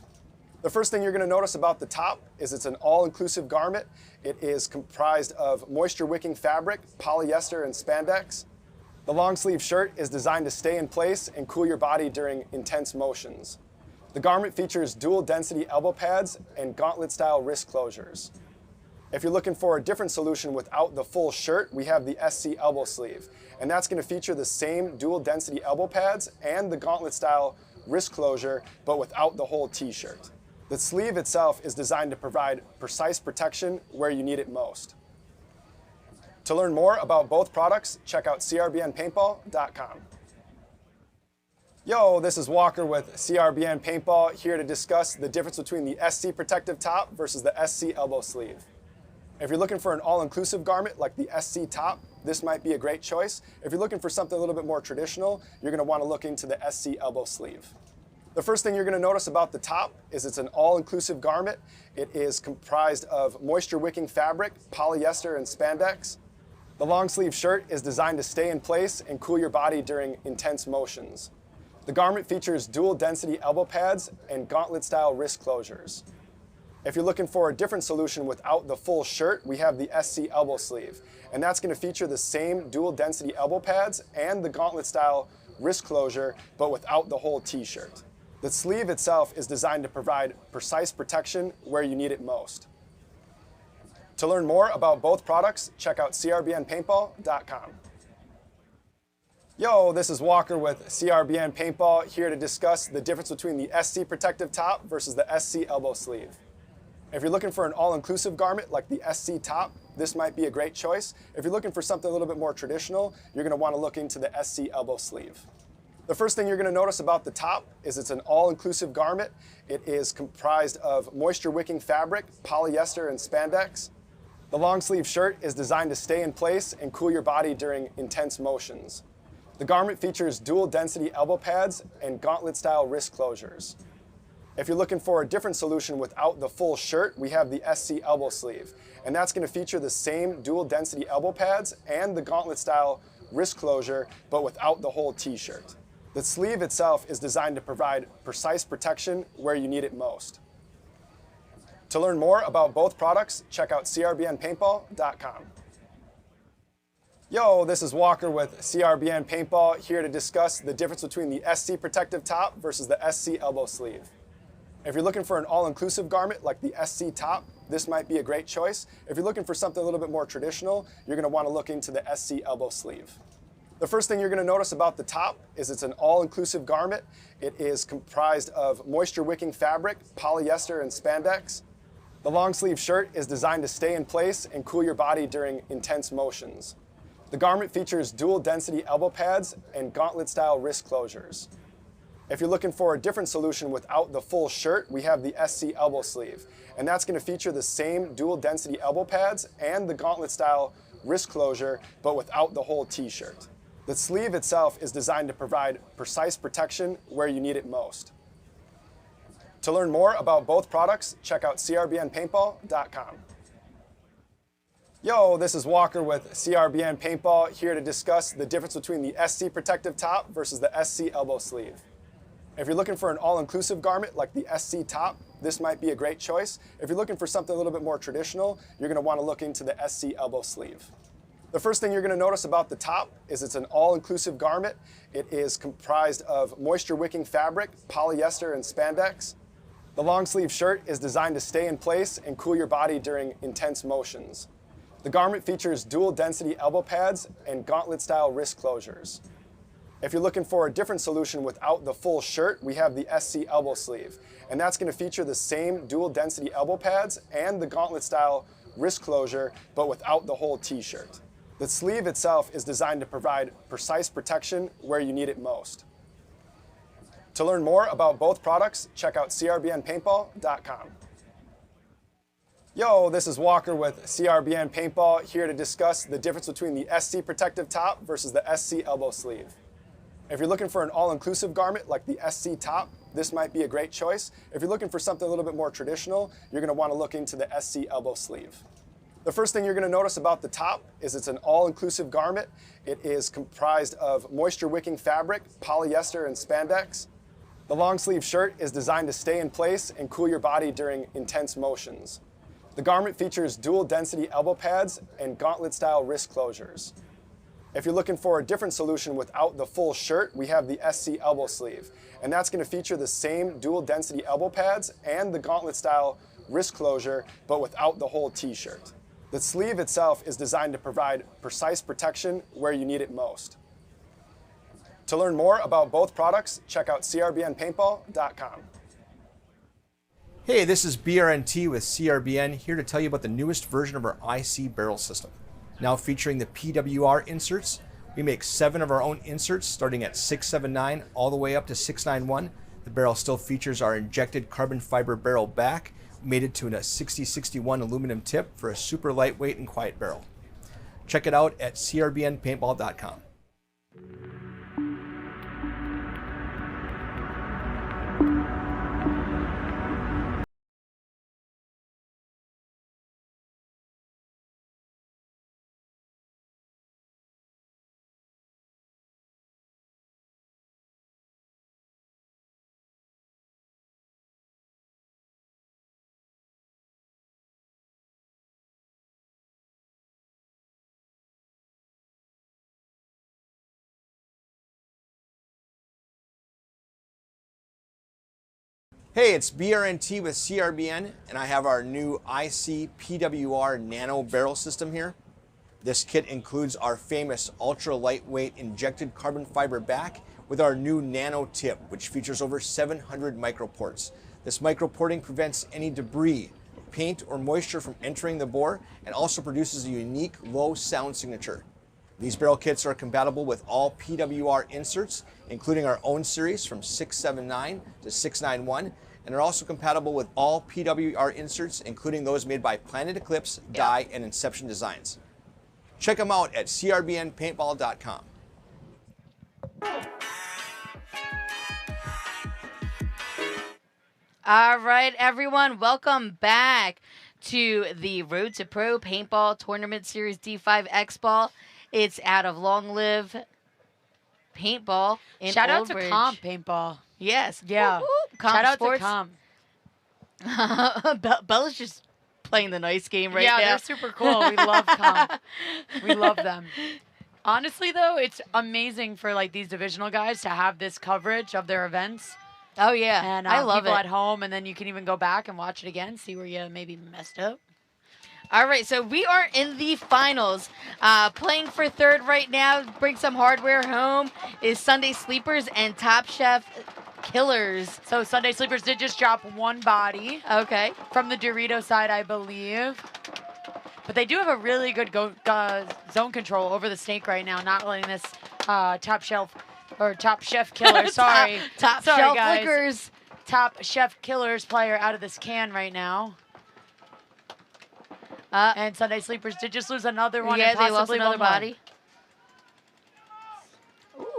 The first thing you're going to notice about the top is it's an all-inclusive garment. It is comprised of moisture-wicking fabric, polyester, and spandex. The long sleeve shirt is designed to stay in place and cool your body during intense motions. The garment features dual density elbow pads and gauntlet style wrist closures. If you're looking for a different solution without the full shirt, we have the SC elbow sleeve, and that's going to feature the same dual density elbow pads and the gauntlet style wrist closure, but without the whole t-shirt. The sleeve itself is designed to provide precise protection where you need it most. To learn more about both products, check out CRBNPaintball.com. Yo, this is Walker with CRBN Paintball, here to discuss the difference between the SC protective top versus the SC elbow sleeve. If you're looking for an all-inclusive garment like the SC top, this might be a great choice. If you're looking for something a little bit more traditional, you're going to want to look into the SC elbow sleeve. The first thing you're going to notice about the top is it's an all-inclusive garment. It is comprised of moisture-wicking fabric, polyester, and spandex. The long sleeve shirt is designed to stay in place and cool your body during intense motions. The garment features dual density elbow pads and gauntlet style wrist closures. If you're looking for a different solution without the full shirt, we have the SC elbow sleeve, and that's going to feature the same dual density elbow pads and the gauntlet style wrist closure, but without the whole t-shirt. The sleeve itself is designed to provide precise protection where you need it most. To learn more about both products, check out CRBNPaintball.com. Yo, this is Walker with CRBN Paintball, here to discuss the difference between the SC protective top versus the SC elbow sleeve. If you're looking for an all-inclusive garment like the SC top, this might be a great choice. If you're looking for something a little bit more traditional, you're going to want to look into the SC elbow sleeve. The first thing you're going to notice about the top is it's an all-inclusive garment. It is comprised of moisture-wicking fabric, polyester, and spandex. The long sleeve shirt is designed to stay in place and cool your body during intense motions. The garment features dual density elbow pads and gauntlet style wrist closures. If you're looking for a different solution without the full shirt, we have the SC elbow sleeve, and that's going to feature the same dual density elbow pads and the gauntlet style wrist closure, but without the whole t-shirt. The sleeve itself is designed to provide precise protection where you need it most. To learn more about both products, check out CRBNPaintball.com. Yo, this is Walker with CRBN Paintball, here to discuss the difference between the SC protective top versus the SC elbow sleeve. If you're looking for an all-inclusive garment like the SC top, this might be a great choice. If you're looking for something a little bit more traditional, you're going to want to look into the SC elbow sleeve. The first thing you're going to notice about the top is it's an all-inclusive garment. It is comprised of moisture-wicking fabric, polyester, and spandex. The long sleeve shirt is designed to stay in place and cool your body during intense motions. The garment features dual density elbow pads and gauntlet-style wrist closures. If you're looking for a different solution without the full shirt, we have the SC elbow sleeve, and that's going to feature the same dual density elbow pads and the gauntlet-style wrist closure, but without the whole t-shirt. The sleeve itself is designed to provide precise protection where you need it most. To learn more about both products, check out CRBNPaintball.com. Yo, this is Walker with CRBN Paintball, here to discuss the difference between the SC protective top versus the SC elbow sleeve. If you're looking for an all-inclusive garment like the SC top, this might be a great choice. If you're looking for something a little bit more traditional, you're going to want to look into the SC elbow sleeve. The first thing you're going to notice about the top is it's an all-inclusive garment. It is comprised of moisture-wicking fabric, polyester, and spandex. The long sleeve shirt is designed to stay in place and cool your body during intense motions. The garment features dual density elbow pads and gauntlet-style wrist closures. If you're looking for a different solution without the full shirt, we have the SC elbow sleeve, and that's going to feature the same dual density elbow pads and the gauntlet-style wrist closure, but without the whole t-shirt. The sleeve itself is designed to provide precise protection where you need it most. To learn more about both products, check out CRBNPaintball.com. Yo, this is Walker with CRBN Paintball, here to discuss the difference between the SC protective top versus the SC elbow sleeve. If you're looking for an all-inclusive garment like the SC top, this might be a great choice. If you're looking for something a little bit more traditional, you're going to want to look into the SC elbow sleeve. The first thing you're going to notice about the top is it's an all-inclusive garment. It is comprised of moisture-wicking fabric, polyester, and spandex. The long sleeve shirt is designed to stay in place and cool your body during intense motions. The garment features dual density elbow pads and gauntlet-style wrist closures. If you're looking for a different solution without the full shirt, we have the SC elbow sleeve, and that's going to feature the same dual density elbow pads and the gauntlet-style wrist closure, but without the whole t-shirt. The sleeve itself is designed to provide precise protection where you need it most. To learn more about both products, check out CRBNPaintball.com. Hey, this is BRNT with CRBN, here to tell you about the newest version of our IC barrel system. Now featuring the PWR inserts. We make 7 of our own inserts starting at 679 all the way up to 691. The barrel still features our injected carbon fiber barrel back, made it to a 6061 aluminum tip for a super lightweight and quiet barrel. Check it out at CRBNPaintball.com. Hey, it's BRNT with CRBN, and I have our new IC PWR nano barrel system here. This kit includes our famous ultra lightweight injected carbon fiber back with our new nano tip, which features over 700 microports. This microporting prevents any debris, paint, or moisture from entering the bore, and also produces a unique low sound signature. These barrel kits are compatible with all PWR inserts, including our own series from 679 to 691, and are also compatible with all PWR inserts, including those made by Planet Eclipse, Dye, and Inception Designs. Check them out at CRBNPaintball.com. All right, everyone, welcome back to the Road to Pro Paintball Tournament Series D5 Xball. It's out of Long Live Paintball in Shout out Old to Bridge. Comp Paintball. Yes. Yeah. Woo, woo. Comp Shout out Sports. to Comp. Bella's just playing the nice game right yeah, now. they're super cool. We love Comp. We love them. Honestly, though, it's amazing for like these divisional guys to have this coverage of their events. Oh yeah, And I love people it. at home, and then you can even go back and watch it again, see where you maybe messed up. All right, so we are in the finals. Playing for third right now, bring some hardware home, is Sunday Sleepers and Top Chef Killers. So Sunday Sleepers did just drop one body. Okay. From the Dorito side, I believe. But they do have a really good zone control over the snake right now, not letting this Top Chef Killer, sorry. Top sorry, Shelf guys. Lickers. Top Chef Killers player out of this can right now. And Sunday Sleepers did just lose another one. Yeah, and they lost possibly another one more. body.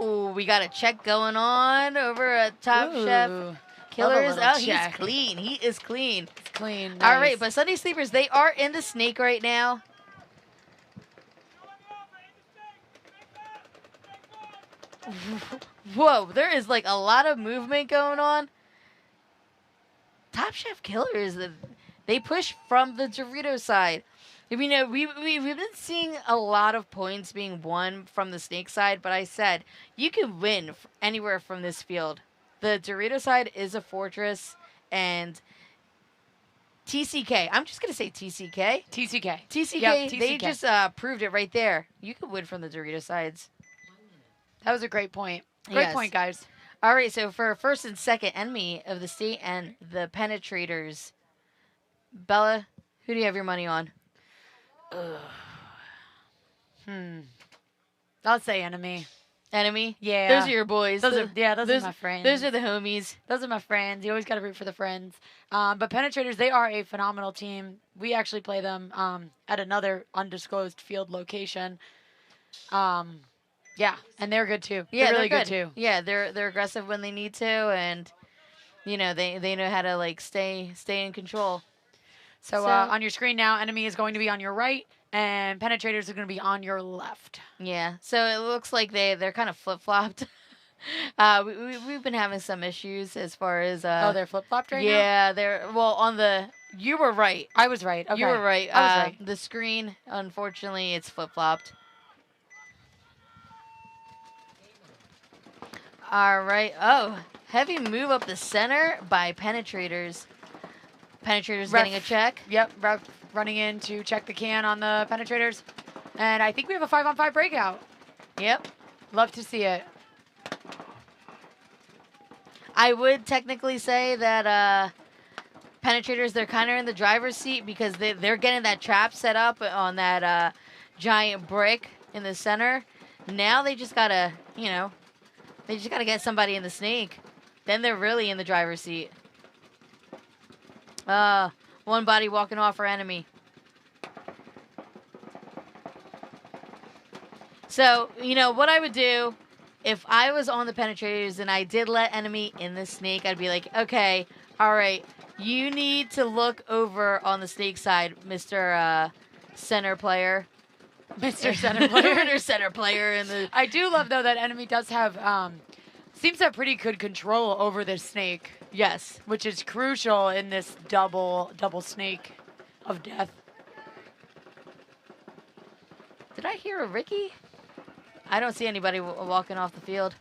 Ooh, we got a check going on over at Top Chef Killers. little Oh, check. he's clean. He is clean. It's clean. All right, nice. but Sunday Sleepers, they are in the snake right now. Whoa, there is like a lot of movement going on. Top Chef Killers, they push from the Dorito side. You know, we've been seeing a lot of points being won from the snake side, but I said you can win anywhere from this field. The Dorito side is a fortress, and TCK, I'm just going to say TCK. TCK. TCK, Yep, they TCK. just proved it right there. You can win from the Dorito sides. That was a great point. Great point, guys. All right, so for first and second enemy of the state and the penetrators, Bella, who do you have your money on? I'll say enemy. Enemy? Yeah. Those are your boys. Those are my friends. Those are the homies. Those are my friends. You always got to root for the friends. But penetrators, they are a phenomenal team. We actually play them at another undisclosed field location. Yeah, and they're good too. Yeah, they're really good. good too. Yeah, they're aggressive when they need to, and you know they know how to like stay in control. So on your screen now, enemy is going to be on your right, and penetrators are going to be on your left. Yeah, so it looks like they're kind of flip flopped. We've been having some issues as far as they're flip flopped right now. Yeah, they're on the. You were right. I was right. Okay. You were right. I was right. The screen, unfortunately, it's flip flopped. All right. Oh, heavy move up the center by penetrators. Penetrators getting a check. Yep, ref running in to check the can on the penetrators. And I think we have a 5-on-5 breakout. Yep. Love to see it. I would technically say that penetrators, they're kind of in the driver's seat because they're getting that trap set up on that giant brick in the center. Now they just got to, they just got to get somebody in the snake. Then they're really in the driver's seat. One body walking off for enemy. So, what I would do if I was on the penetrators and I did let enemy in the snake, I'd be like, okay, all right, you need to look over on the snake side, Mr. Center player. Mr. Center player. Mr. Center player. I do love, though, that enemy does have, seems to have pretty good control over this snake. Yes. Which is crucial in this double snake of death. Did I hear a Ricky? I don't see anybody walking off the field.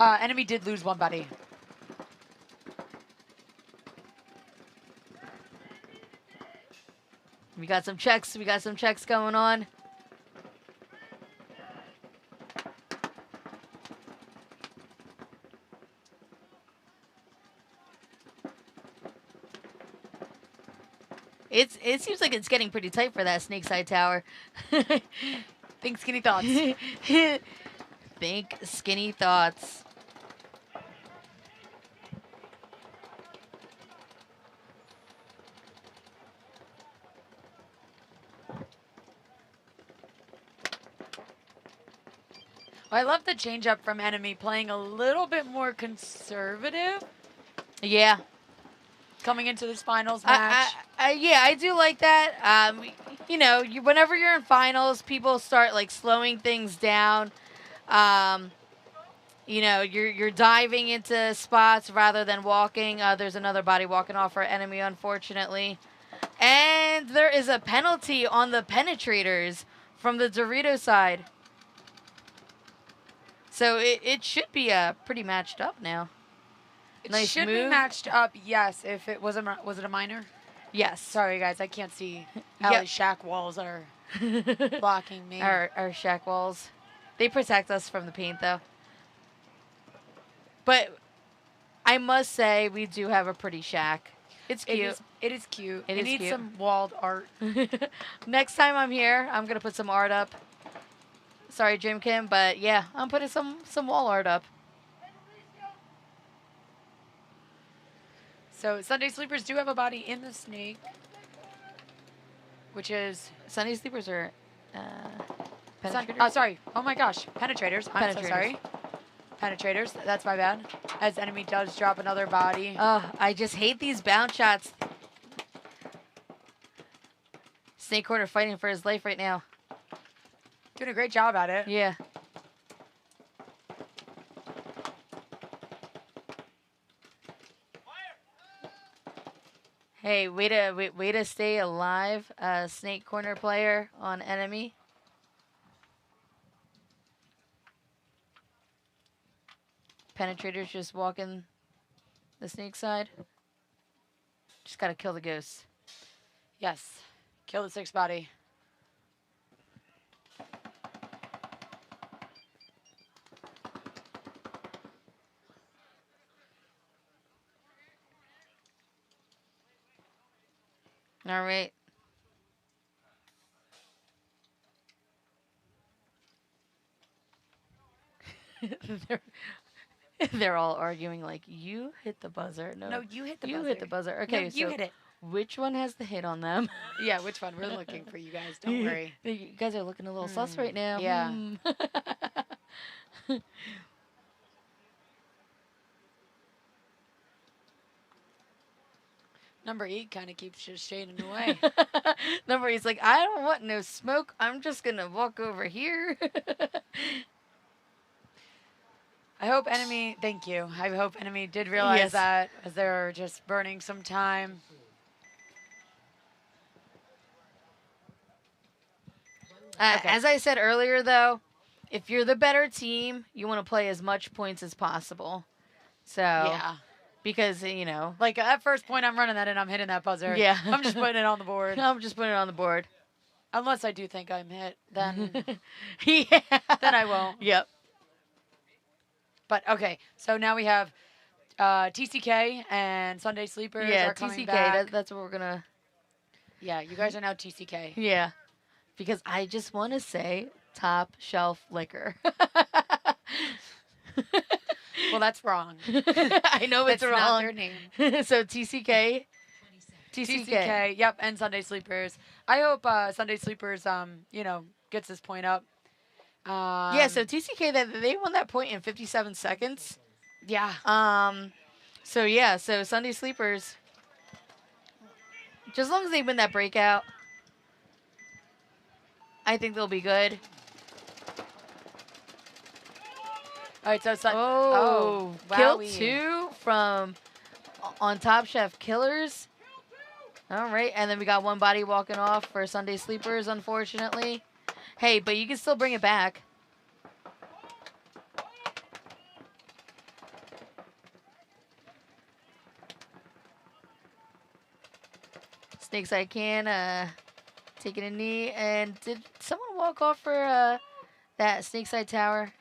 Enemy did lose one body. We got some checks. We got some checks going on. It seems like it's getting pretty tight for that snake side tower. Think skinny thoughts. Think skinny thoughts. I love the change up from enemy playing a little bit more conservative. Yeah. Coming into this finals match. Yeah, I do like that. Whenever you're in finals, people start like slowing things down. You're diving into spots rather than walking. There's another body walking off our enemy, unfortunately. And there is a penalty on the penetrators from the Dorito side. So it should be pretty matched up now. It Nice should be move. matched up, yes, if it was it a minor? Yes. Sorry, guys, I can't see. Yep. Allie's shack walls are blocking me. Our shack walls. They protect us from the paint, though. But I must say, we do have a pretty shack. It's cute. It is cute. It It is needs cute. some walled art. Next time I'm here, I'm going to put some art up. Sorry, Jim Kim, but yeah, I'm putting some wall art up. So Sunday Sleepers do have a body in the snake, which is Sunday Sleepers are Sun- penetrators. sorry. Oh my gosh, penetrators. I'm so Penetrators. sorry. Penetrators. That's my bad. As enemy does drop another body. I just hate these bounce shots. Snake Corner fighting for his life right now. Doing a great job at it. Yeah. Hey, way to stay alive, Snake Corner player on enemy. Penetrators just walking the snake side. Just gotta kill the ghosts. Yes. Kill the 6 body. All right. They're all arguing like, you hit the buzzer. No, No, you hit the you buzzer. hit the buzzer. No, Okay, you so hit it. which one has the hit on them? Yeah, which one? We're looking for you guys. Don't worry. You guys are looking a little sus right now. Yeah. Hmm. Number 8 kind of keeps just shading away. Number 8's like, I don't want no smoke. I'm just going to walk over here. I hope enemy, thank you. I hope enemy did realize Yes. that as they're just burning some time. Okay. As I said earlier, though, if you're the better team, you want to play as much points as possible. So, Yeah. because, you know. Like at first point, I'm running that and I'm hitting that buzzer. Yeah. I'm just putting it on the board. I'm just putting it on the board. Unless I do think I'm hit, then Yeah. then I won't. Yep. But okay, so now we have TCK and Sunday Sleepers Yeah, are coming TCK. back. That's what we're going to. Yeah, you guys are now TCK. Yeah. Because I just want to say top shelf liquor. Well, that's wrong. I know it's That's wrong. not their name. So TCK. TCK. Yep, and Sunday Sleepers. I hope Sunday Sleepers, gets this point up. Yeah, so TCK, they won that point in 57 seconds. Yeah. So Sunday Sleepers, just as long as they win that breakout, I think they'll be good. All right, so Kill wowie. 2 from on Top Chef Killers. All right, and then we got 1 body walking off for Sunday Sleepers, unfortunately. Hey, but you can still bring it back. Snakeside Can taking a knee. And did someone walk off for that Snakeside Tower?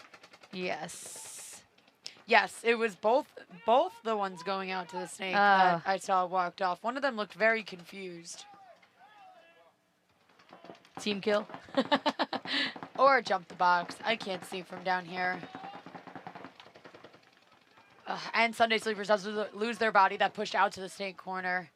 Yes. Yes, it was both the ones going out to the snake that I saw walked off. One of them looked very confused. Team kill. Or jump the box. I can't see from down here. And Sunday Sleepers does lose their body that pushed out to the snake corner.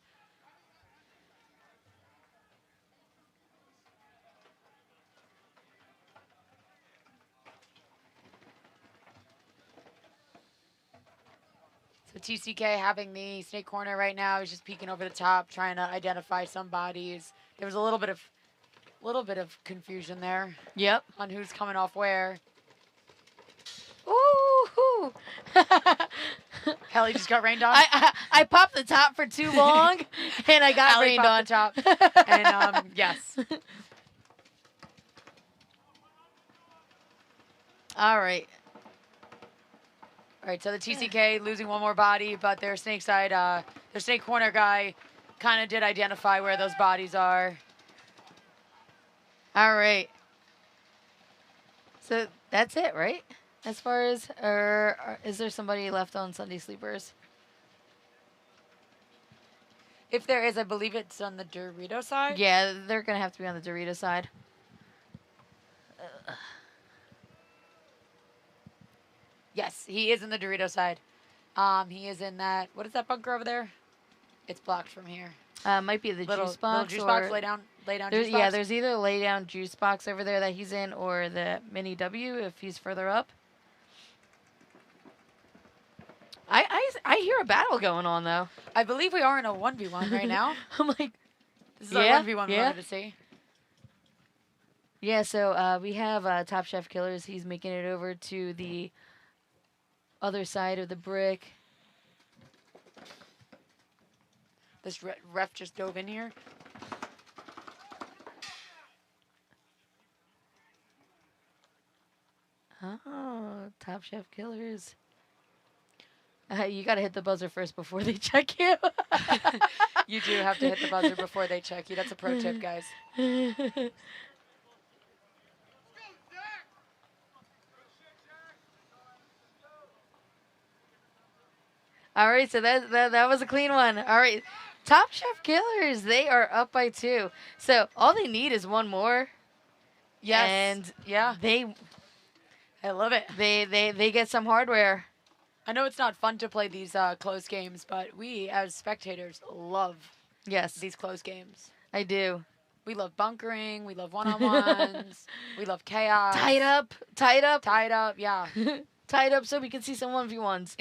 So TCK having the snake corner right now is just peeking over the top, trying to identify some bodies. There was a little bit of confusion there. Yep. On who's coming off where. Ooh. Kelly just got rained on. I popped the top for too long, and I got Allie rained popped on. the top. And yes. All right. All right, so the TCK losing one more body, but their snake side, their snake corner guy kind of did identify where those bodies are. All right. So that's it, right? As far as, or is there somebody left on Sunday Sleepers? If there is, I believe it's on the Dorito side. Yeah, they're going to have to be on the Dorito side. Yes, he is in the Dorito side. He is in that, what is that bunker over there? It's blocked from here. Might be the Little juice box. juice box, lay down juice box. Yeah, there's either a lay down juice box over there that he's in or the mini W if he's further up. I hear a battle going on, though. I believe we are in a 1v1 right now. I'm like, This is our 1v1 we wanted to see. Yeah, so we have Top Chef Killers. He's making it over to the other side of the brick. This ref just dove in here. Oh, Top Chef Killers. You got to hit the buzzer first before they check you. You do have to hit the buzzer before they check you. That's a pro tip, guys. All right, so that was a clean one. All right, Top Chef Killers, they are up by 2. So all they need is one more. Yes. And yeah, I love it. They get some hardware. I know it's not fun to play these close games, but we as spectators love these close games. I do. We love bunkering. We love one-on-ones. We love chaos. Tied up, yeah. Tied up so we can see some 1v1s.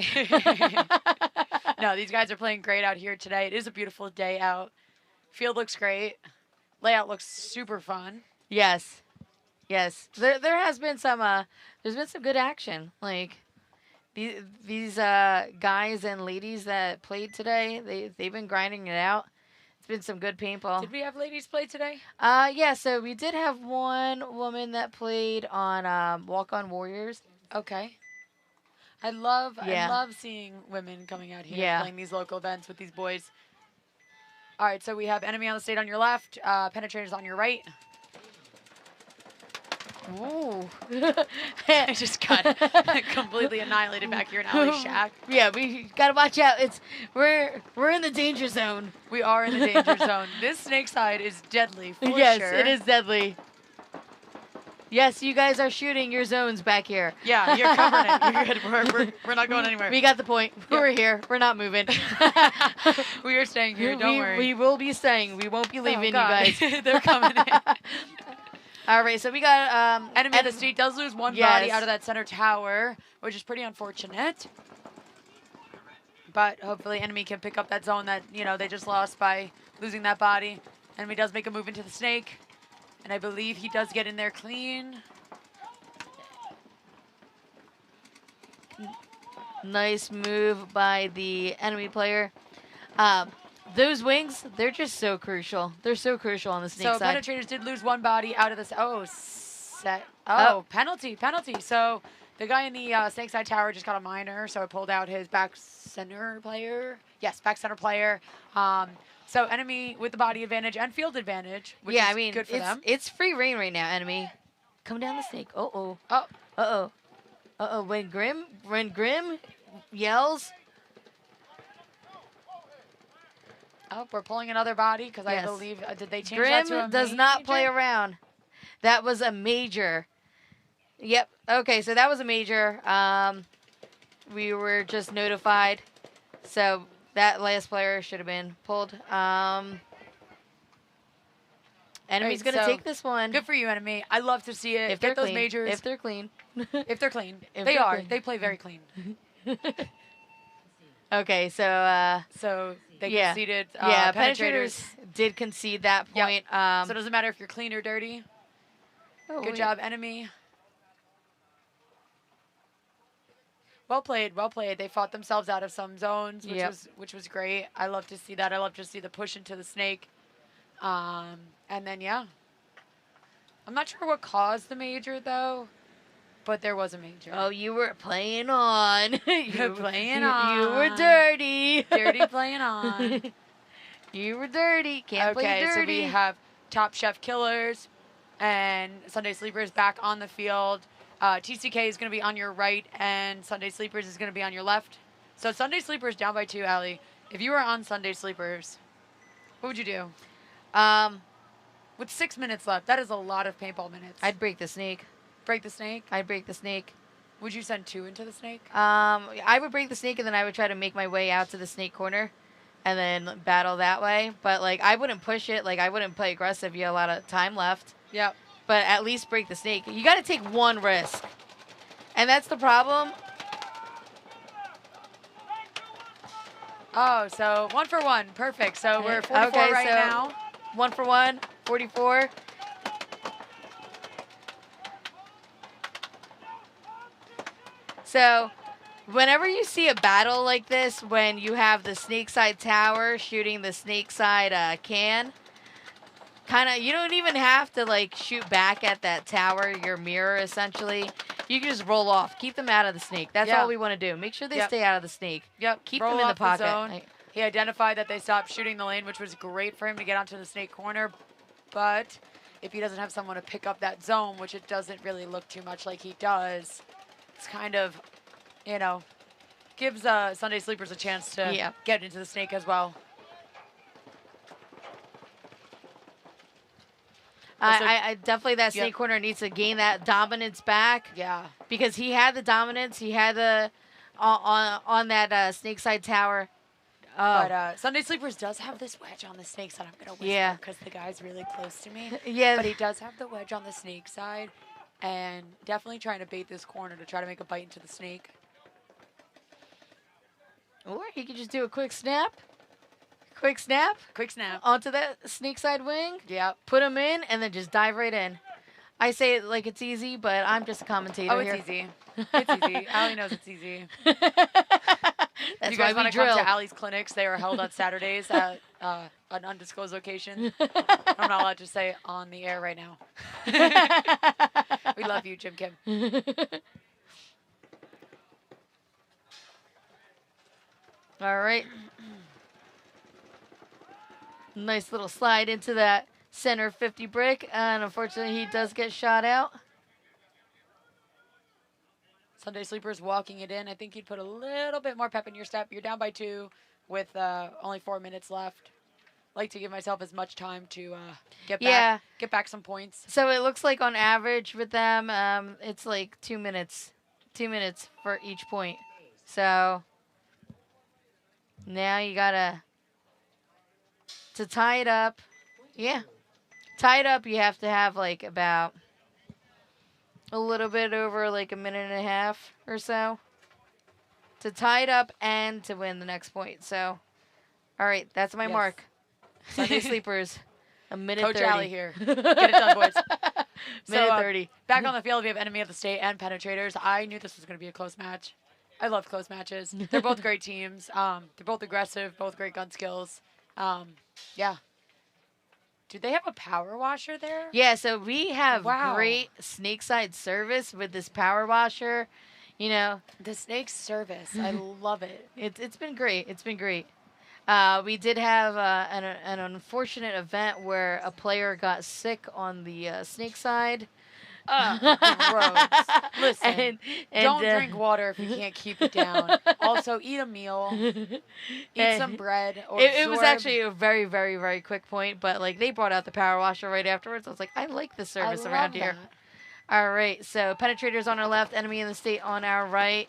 No, these guys are playing great out here today. It is a beautiful day out. Field looks great. Layout looks super fun. Yes. Yes. There has been some there's been some good action. Like these guys and ladies that played today, they've been grinding it out. It's been some good paintball. Did we have ladies play today? Yeah, so we did have one woman that played on Walk On Warriors. Okay. I love seeing women coming out here playing these local events with these boys. All right, so we have enemy on the state on your left, penetrators on your right. Ooh. I just got completely annihilated back here in Ali's shack. Yeah, we gotta watch out. We're in the danger zone. We are in the danger zone. This snake side is deadly for sure. Yes, it is deadly. Yes, you guys are shooting your zones back here. Yeah, you're covering it. You're good. We're not going anywhere. We got the point. Yeah. We're here. We're not moving. We are staying here. Don't worry. We will be staying. We won't be leaving, you guys. They're coming in. All right, so we got enemy of the street does lose one body out of that center tower, which is pretty unfortunate. But hopefully enemy can pick up that zone that, they just lost by losing that body. Enemy does make a move into the snake. And I believe he does get in there clean. Nice move by the enemy player. Those wings, they're just so crucial. They're so crucial on the snake side. So penetrators did lose one body out of this. Penalty. So the guy in the snake side tower just got a minor, so it pulled out his back center player. Yes, back center player. So enemy with the body advantage and field advantage, which is good for them. It's free reign right now, enemy. Come down the snake. Uh-oh. When Grim yells. Oh, we're pulling another body because I believe, did they change that to a Grim does not play around. That was a major. Yep. Okay, so that was a major. We were just notified. So that last player should have been pulled. Enemy's going to take this one. Good for you, enemy. I love to see it. Get those majors. If they're clean. If they're clean. They are. They play very clean. Okay, so they conceded. Penetrators did concede that point. Yep. So it doesn't matter if you're clean or dirty. Good job, enemy. Well played. They fought themselves out of some zones, which was great. I love to see that. I love to see the push into the snake. And then I'm not sure what caused the major though. But there was a major. Oh, you were playing on. You were playing on. You were dirty. Dirty playing on. You were dirty. Can't play dirty. Okay, so we have Top Chef Killers and Sunday Sleepers back on the field. TCK is going to be on your right, and Sunday Sleepers is going to be on your left. So Sunday Sleepers down by 2, Allie. If you were on Sunday Sleepers, what would you do? With 6 minutes left, that is a lot of paintball minutes. I'd break the snake. Break the snake? I'd break the snake. Would you send 2 into the snake? I would break the snake, and then I would try to make my way out to the snake corner and then battle that way. But, like, I wouldn't push it. Like, I wouldn't play aggressive. You have a lot of time left. Yep. But at least break the snake. You got to take one risk. And that's the problem. Oh, so 1 for 1. Perfect. So we're 44 okay, right so now. 1 for 1, 44. So whenever you see a battle like this, when you have the snake side tower shooting the snake side can, you don't even have to like shoot back at that tower, your mirror essentially. You can just roll off. Keep them out of the snake. That's all we want to do. Make sure they stay out of the snake. Yep. Keep Roll them in the off pocket. zone. He identified that they stopped shooting the lane, which was great for him to get onto the snake corner. But if he doesn't have someone to pick up that zone, which it doesn't really look too much like he does, it's kind of, you know, gives Sunday Sleepers a chance to get into the snake as well. I definitely, that snake corner needs to gain that dominance back. Yeah. Because he had the dominance. He had the, on that snake side tower. But Sunday Sleepers does have this wedge on the snake side. I'm going to whisper because the guy's really close to me. Yeah. But he does have the wedge on the snake side. And definitely trying to bait this corner to try to make a bite into the snake. Or he could just do a quick snap. Quick snap. Quick snap. Onto that snake side wing. Yeah. Put him in and then just dive right in. I say it like it's easy, but I'm just a commentator here. Oh, it's easy. It's easy. Allie knows it's easy. That's you guys why want to come to Allie's clinics? They are held on Saturdays at an undisclosed location. I'm not allowed to say on the air right now. We love you, Jim Kim. All right. Nice little slide into that center 50 brick, and unfortunately he does get shot out. Sunday Sleepers walking it in. I think you'd put a little bit more pep in your step. You're down by 2 with only 4 minutes left. Like to give myself as much time to get back some points. So it looks like on average with them, it's like 2 minutes. 2 minutes for each point. So now you gotta, to tie it up, tie it up, you have to have like about a little bit over like a minute and a half or so to tie it up and to win the next point. So, all right, that's my mark. Sunday Sleepers, a minute Coach 30. Allie here. Get it done, boys. Minute 30. Back on the field, we have Enemy of the State and Penetrators. I knew this was going to be a close match. I love close matches. They're both great teams. They're both aggressive, both great gun skills. Yeah. Do they have a power washer there? Yeah, so we have great snake side service with this power washer. You know, the snake service. I love it. It's been great. It's been great. We did have an unfortunate event where a player got sick on the snake side. Gross. Listen, don't drink water if you can't keep it down. Also, eat a meal. Eat some bread. Or it was actually a very, very, very quick point, but like they brought out the power washer right afterwards. I was like, I like the service around here. All right, so Penetrators on our left, Enemy in the State on our right.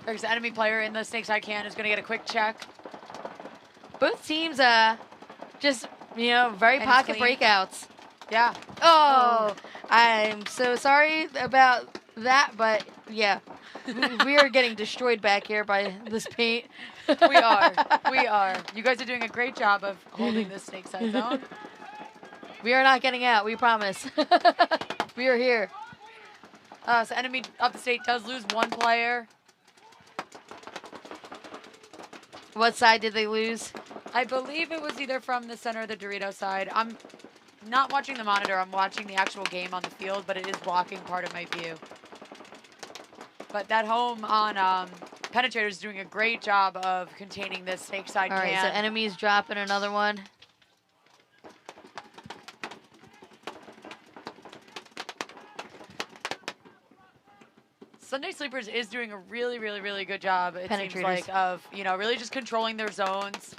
There's the enemy player in the snake side can is going to get a quick check. Both teams, just, you know, very pocket breakouts. Yeah. Oh, I'm so sorry about that, but yeah, we are getting destroyed back here by this paint. We are. We are. You guys are doing a great job of holding this snake side zone. We are not getting out, we promise. We are here. So Enemy of the State does lose one player. What side did they lose? I believe it was either from the center or the Dorito side. not watching the monitor. I'm watching the actual game on the field, but it is blocking part of my view. But that home on Penetrator is doing a great job of containing this snake side All right, so can. enemies dropping another one. Sunday Sleepers is doing a really, really, really good job, it seems Penetrators. like, of, you know, really just controlling their zones,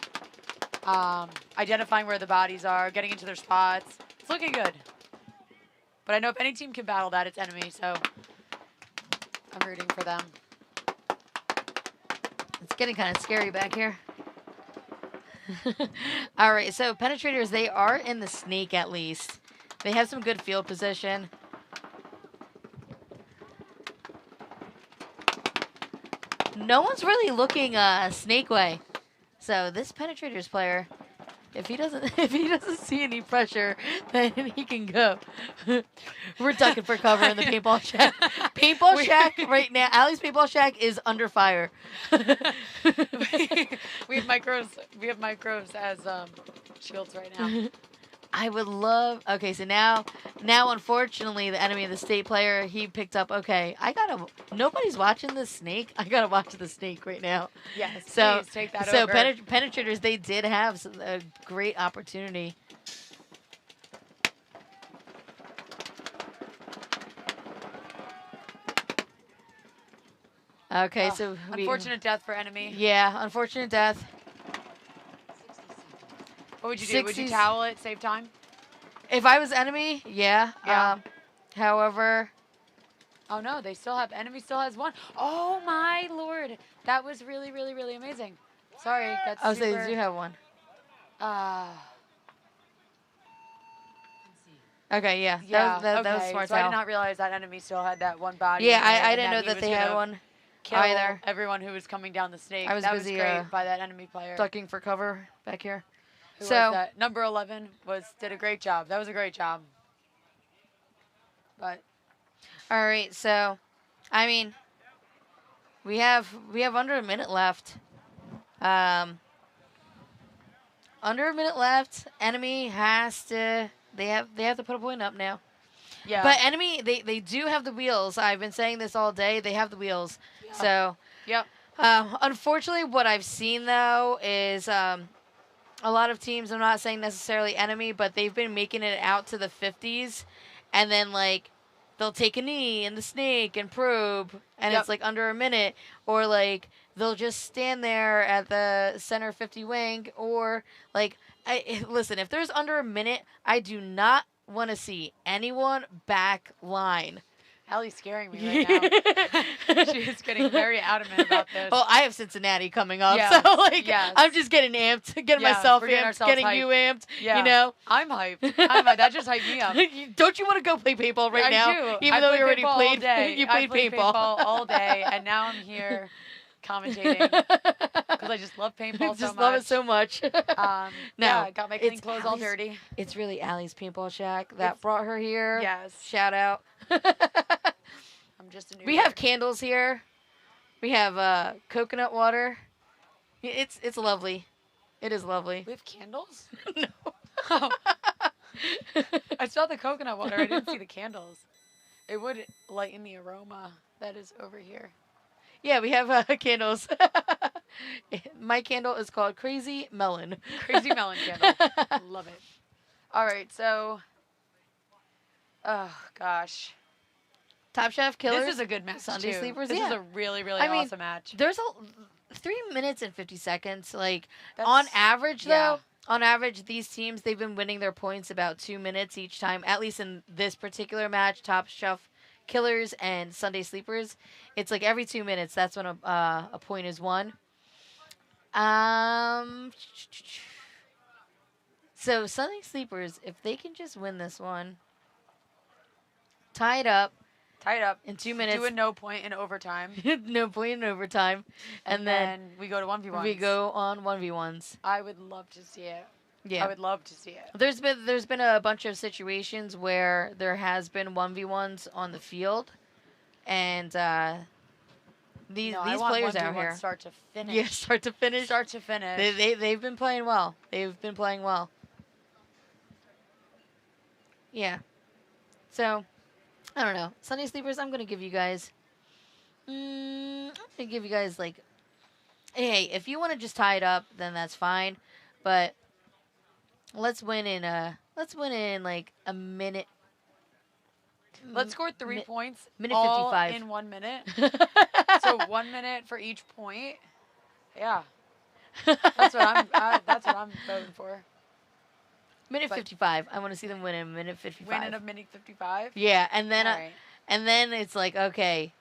identifying where the bodies are, getting into their spots. It's looking good. But I know if any team can battle that, it's enemy, so I'm rooting for them. It's getting kind of scary back here. All right, so Penetrators, they are in the snake at least. They have some good field position. No one's really looking snake way. So this Penetrators player, if he doesn't see any pressure, then he can go. We're ducking for cover in the paintball shack. Paintball shack right now. Allie's paintball shack is under fire. We have micros as shields right now. I would love. Okay, so now, unfortunately, the enemy of the state player, he picked up. Okay, nobody's watching the snake. I gotta watch the snake right now. Yes, So, please take that so over. Penetrators, they did have a great opportunity. Okay, so unfortunate death for enemy. Yeah, unfortunate death. What would you do? Would you towel it, save time? If I was enemy, yeah. However, oh no, enemy still has one. Oh my lord, that was really, really, really amazing. Sorry, that's so super. they do have one. Okay, yeah. That was smart. So I did not realize that enemy still had that one body. Yeah, I didn't know that they had one kill either. Everyone who was coming down the snake. I was that busy was great by that enemy player. ducking for cover back here. Who was that? Number 11 did a great job. That was a great job. But all right, so I mean, we have under a minute left. Under a minute left. Enemy has to. They have to put a point up now. Yeah. But enemy, they do have the wheels. I've been saying this all day. They have the wheels. Yeah. So. Yep. Unfortunately, what I've seen though is a lot of teams, I'm not saying necessarily enemy, but they've been making it out to the 50s, and then like they'll take a knee in the snake and probe, and it's like under a minute, or like they'll just stand there at the center 50 wing, or like listen, if there's under a minute, I do not want to see anyone back line. Allie's scaring me right now. She is getting very adamant about this. Well, I have Cincinnati coming up, so like I'm just getting amped, getting myself amped, getting you amped. Yeah. You know, I'm hyped. That just hyped me up. Don't you want to go play paintball right now? I do. Even though you already paintball played, all day. you played paintball all day, and now I'm here commentating because I just love paintball so much. Love it so much. Yeah, I got my clean clothes all dirty. It's really Allie's paintball shack that brought her here. Yes. Shout out. I'm just a new. We have candles here. We have coconut water. It's lovely. It is lovely. We have candles? No. Oh. I saw the coconut water. I didn't see the candles. It would lighten the aroma that is over here. Yeah, we have candles. My candle is called Crazy Melon. Crazy Melon candle. Love it. All right, so. Oh, gosh. Top Chef Killers. This is a good match, Sunday too. Sleepers. This is a really, really awesome match. There's 3 minutes and 50 seconds. Like, on average, though, on average, these teams, they've been winning their points about 2 minutes each time, at least in this particular match, Top Chef Killers and Sunday Sleepers. It's like every 2 minutes, that's when a point is won. So Sunday Sleepers, if they can just win this one, tie it up in 2 minutes. Do a no point in overtime. No point in overtime. And then we go to 1v1s. We go on 1v1s. I would love to see it. Yeah. I would love to see it. There's been a bunch of situations where there has been 1v1s on the field. And these players out here. Start to finish. Yeah, start to finish. Start to finish. They've been playing well. They've been playing well. Yeah. So, I don't know. Sunday Sleepers, I'm going to give you guys... I'm going to give you guys, like... Hey, if you want to just tie it up, then that's fine. But let's win in, like, a minute. Let's score 3 points. Minute all 55. in 1 minute. So 1 minute for each point. Yeah. That's what I'm voting for. Minute 55. I want to see them win in minute 55. Win in a minute 55. Yeah, and then All right. and then it's like, okay,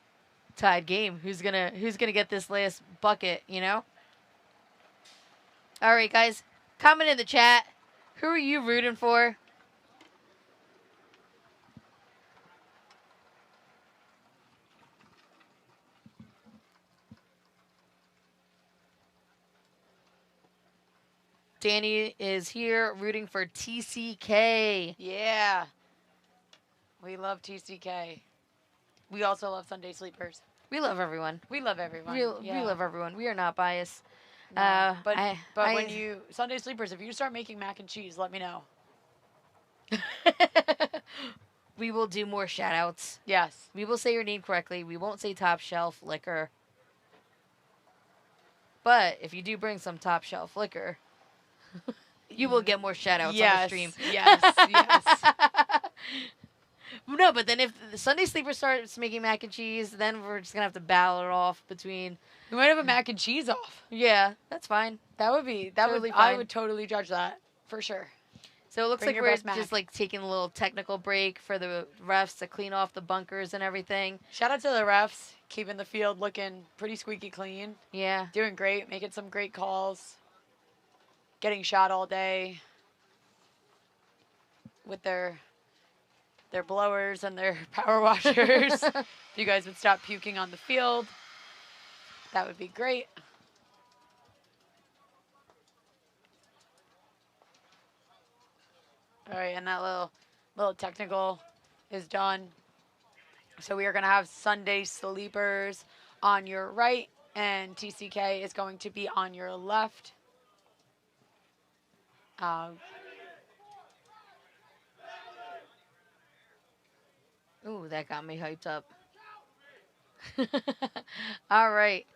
tied game. Who's gonna get this last bucket? You know. All right, guys, comment in the chat. Who are you rooting for? Danny is here rooting for TCK. Yeah. We love TCK. We also love Sunday Sleepers. We love everyone. We love everyone. We love everyone. We are not biased. No, but when you Sunday Sleepers, if you start making mac and cheese, let me know. We will do more shout outs. Yes. We will say your name correctly. We won't say top shelf liquor. But if you do bring some top shelf liquor, you will get more shout outs on the stream. Yes, yes. No, but then if the Sunday Sleeper starts making mac and cheese, then we're just going to have to battle it off between... We might have a mac and cheese off. Yeah, that's fine. That would be... Totally I fine. would totally judge that, for sure. So it looks Bring like your we're best mac. just like taking a little technical break for the refs to clean off the bunkers and everything. Shout out to the refs, keeping the field looking pretty squeaky clean. Yeah. Doing great, making some great calls. Getting shot all day with their blowers and their power washers. If you guys would stop puking on the field, that would be great. All right, and that little technical is done. So we are going to have Sunday Sleepers on your right, and TCK is going to be on your left. Ooh, that got me hyped up. All right.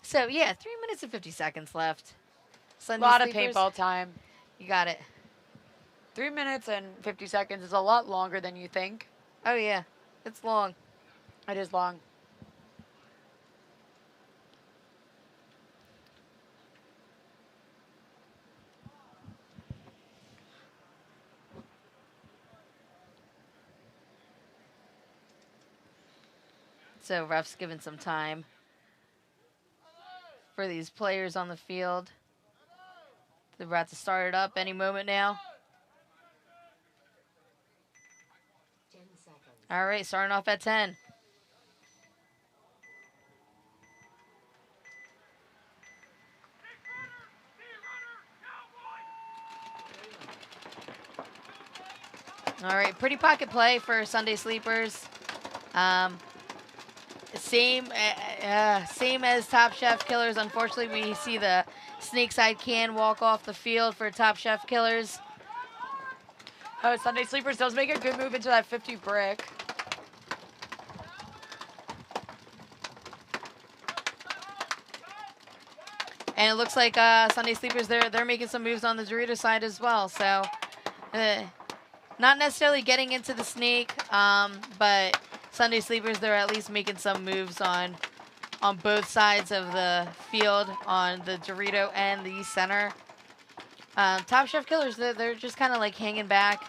So, yeah, 3 minutes and 50 seconds left. A lot of paintball time. You got it. 3 minutes and 50 seconds is a lot longer than you think. Oh, yeah. It's long. It is long. So, ref's given some time for these players on the field. They're about to start it up any moment now. All right, starting off at 10. All right, pretty pocket play for Sunday Sleepers. Same as Top Chef Killers. Unfortunately, we see the Snakeside can walk off the field for Top Chef Killers. Oh, Sunday Sleepers does make a good move into that 50 brick. And it looks like Sunday Sleepers, they're making some moves on the Dorito side as well. So, not necessarily getting into the snake, but Sunday Sleepers, they're at least making some moves on both sides of the field, on the Dorito and the center. Top Chef Killers, they're just kind of like hanging back.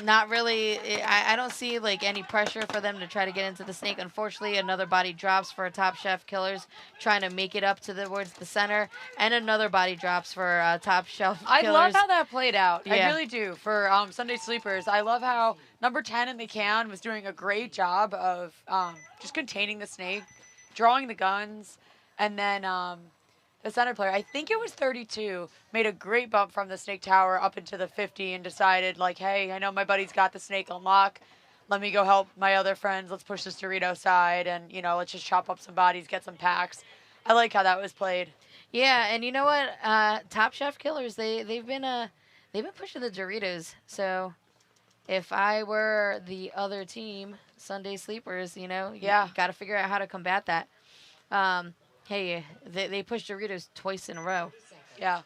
Not really, I don't see like any pressure for them to try to get into the snake. Unfortunately, another body drops for Top Chef Killers trying to make it up towards the center, and another body drops for Top Chef Killers. I love how that played out. Yeah. I really do. For Sunday Sleepers, I love how number 10 in the can was doing a great job of just containing the snake, drawing the guns, and then the center player, I think it was 32, made a great bump from the snake tower up into the 50 and decided, like, hey, I know my buddy's got the snake on lock. Let me go help my other friends. Let's push this Dorito side and, you know, let's just chop up some bodies, get some packs. I like how that was played. Yeah, and you know what? Top Chef Killers, they've been pushing the Doritos. So if I were the other team, Sunday Sleepers, you know, Yeah. you got to figure out how to combat that. Hey, they pushed Doritos twice in a row. Yeah.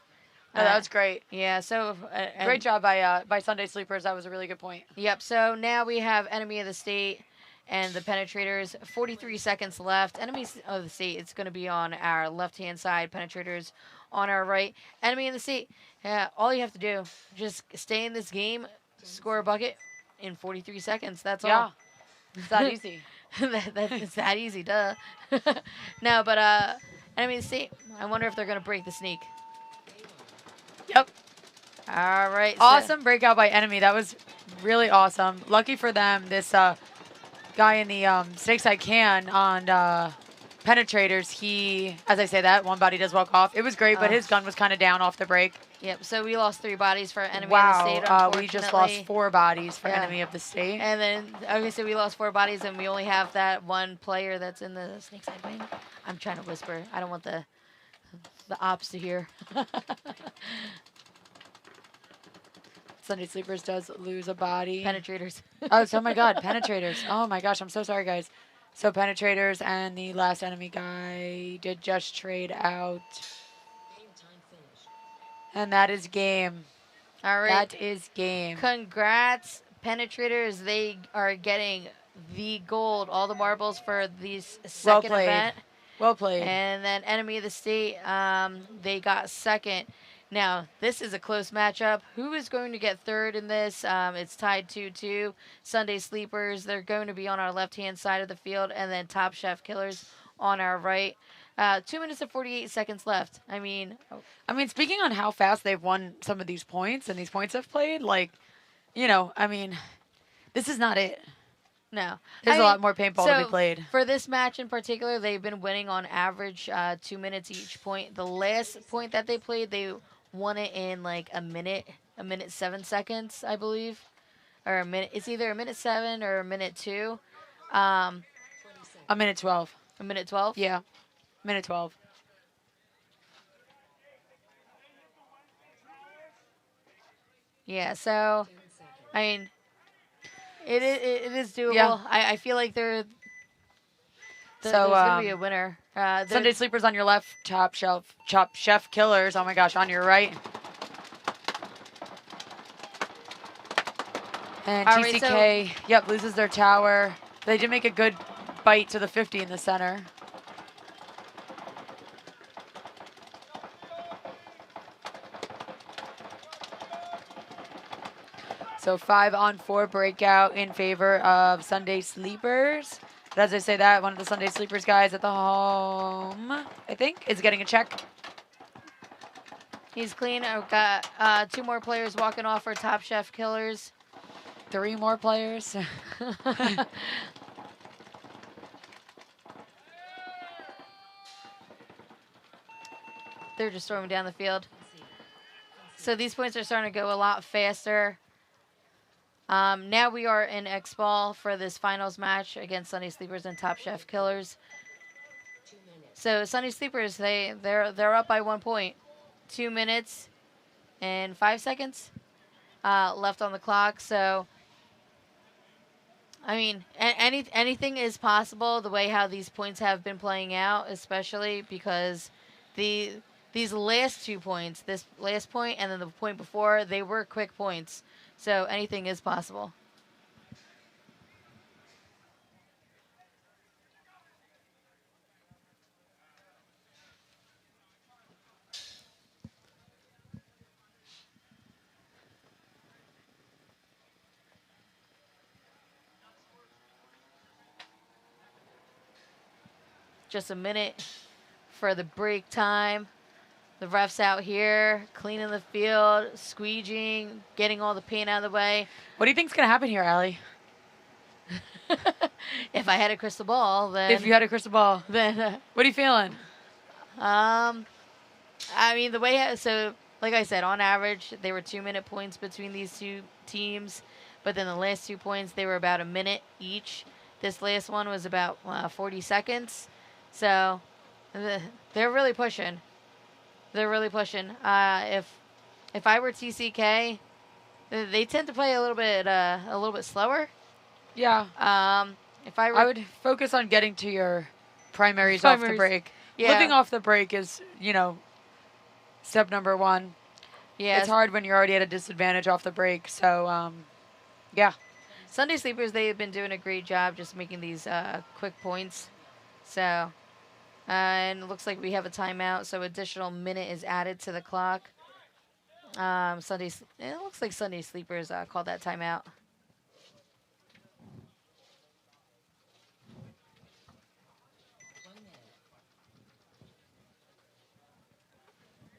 No, that was great. Yeah, so Great job by Sunday Sleepers. That was a really good point. Yep. So now we have Enemy of the State and the Penetrators. 43 seconds left. Enemies of the State. It's going to be on our left-hand side. Penetrators on our right. Enemy of the State. All you have to do, just stay in this game, score a bucket in 43 seconds. That's all. Yeah. It's that easy. It's that easy, duh. No, but Enemy of the State. I wonder if they're going to break the sneak. Yep. All right. Awesome breakout by Enemy. That was really awesome. Lucky for them, this guy in the Snakeside can on Penetrators, he, as I say that, one body does walk off. It was great, but his gun was kind of down off the break. Yep, so we lost 3 bodies for Enemy of the State, unfortunately. We just lost 4 bodies for Enemy of the State. And then, okay, so we lost 4 bodies, and we only have that one player that's in the Snakeside wing. I'm trying to whisper. I don't want the ops to hear. Sunday Sleepers does lose a body. Penetrators. Oh my God, Penetrators. Oh my gosh, I'm so sorry, guys. So Penetrators and the last enemy guy did just trade out. And that is game. All right. That is game. Congrats, Penetrators. They are getting the gold, all the marbles for this second event. Well played. And then Enemy of the State, they got second. Now, this is a close matchup. Who is going to get third in this? It's tied 2-2. Sunday Sleepers, they're going to be on our left-hand side of the field, and then Top Chef Killers on our right. 2 minutes and 48 seconds left. I mean, speaking on how fast they've won some of these points, and these points have played, like, you know, I mean, this is not it. No. There's a lot more paintball to be played. For this match in particular, they've been winning on average 2 minutes each point. The last point that they played, they won it in like a minute 7 seconds, I believe. Or a minute. It's either a minute 7 or a minute 2. A minute 12. A minute 12? Yeah. Minute 12. Yeah, so, I mean, it is doable. Yeah. I feel like there's going to be a winner. Sunday Sleepers on your left, Top Chef Killers, oh my gosh, on your right. And All right, TCK, loses their tower. They did make a good bite to the 50 in the center. So 5-on-4 breakout in favor of Sunday Sleepers. But as I say that, one of the Sunday Sleepers guys at the home, I think, is getting a check. He's clean. I've got 2 more players walking off for Top Chef Killers. 3 more players. They're just storming down the field. So these points are starting to go a lot faster. Now we are in Xball for this finals match against Sunday Sleepers and Top Chef Killers. So Sunday Sleepers, they're up by 1 point. 2 minutes and 5 seconds left on the clock. So, I mean, anything is possible the way how these points have been playing out, especially because these last 2 points, this last point and then the point before, they were quick points. So anything is possible. Just a minute for the break time. The ref's out here, cleaning the field, squeegeeing, getting all the paint out of the way. What do you think's going to happen here, Allie? If I had a crystal ball, then... If you had a crystal ball. Then... what are you feeling? I mean, the way... So, like I said, on average, they were 2-minute points between these 2 teams. But then the last 2 points, they were about a minute each. This last one was about 40 seconds. So, they're really pushing. They're really pushing. If I were TCK, They tend to play a little bit slower. Yeah. If I I would focus on getting to your primaries off the break. Yeah. Living off the break is, step number one. Yeah. It's hard when you're already at a disadvantage off the break. So, yeah. Sunday Sleepers, they've been doing a great job just making these quick points. So, and it looks like we have a timeout, so additional minute is added to the clock. It looks like Sunday Sleepers called that timeout.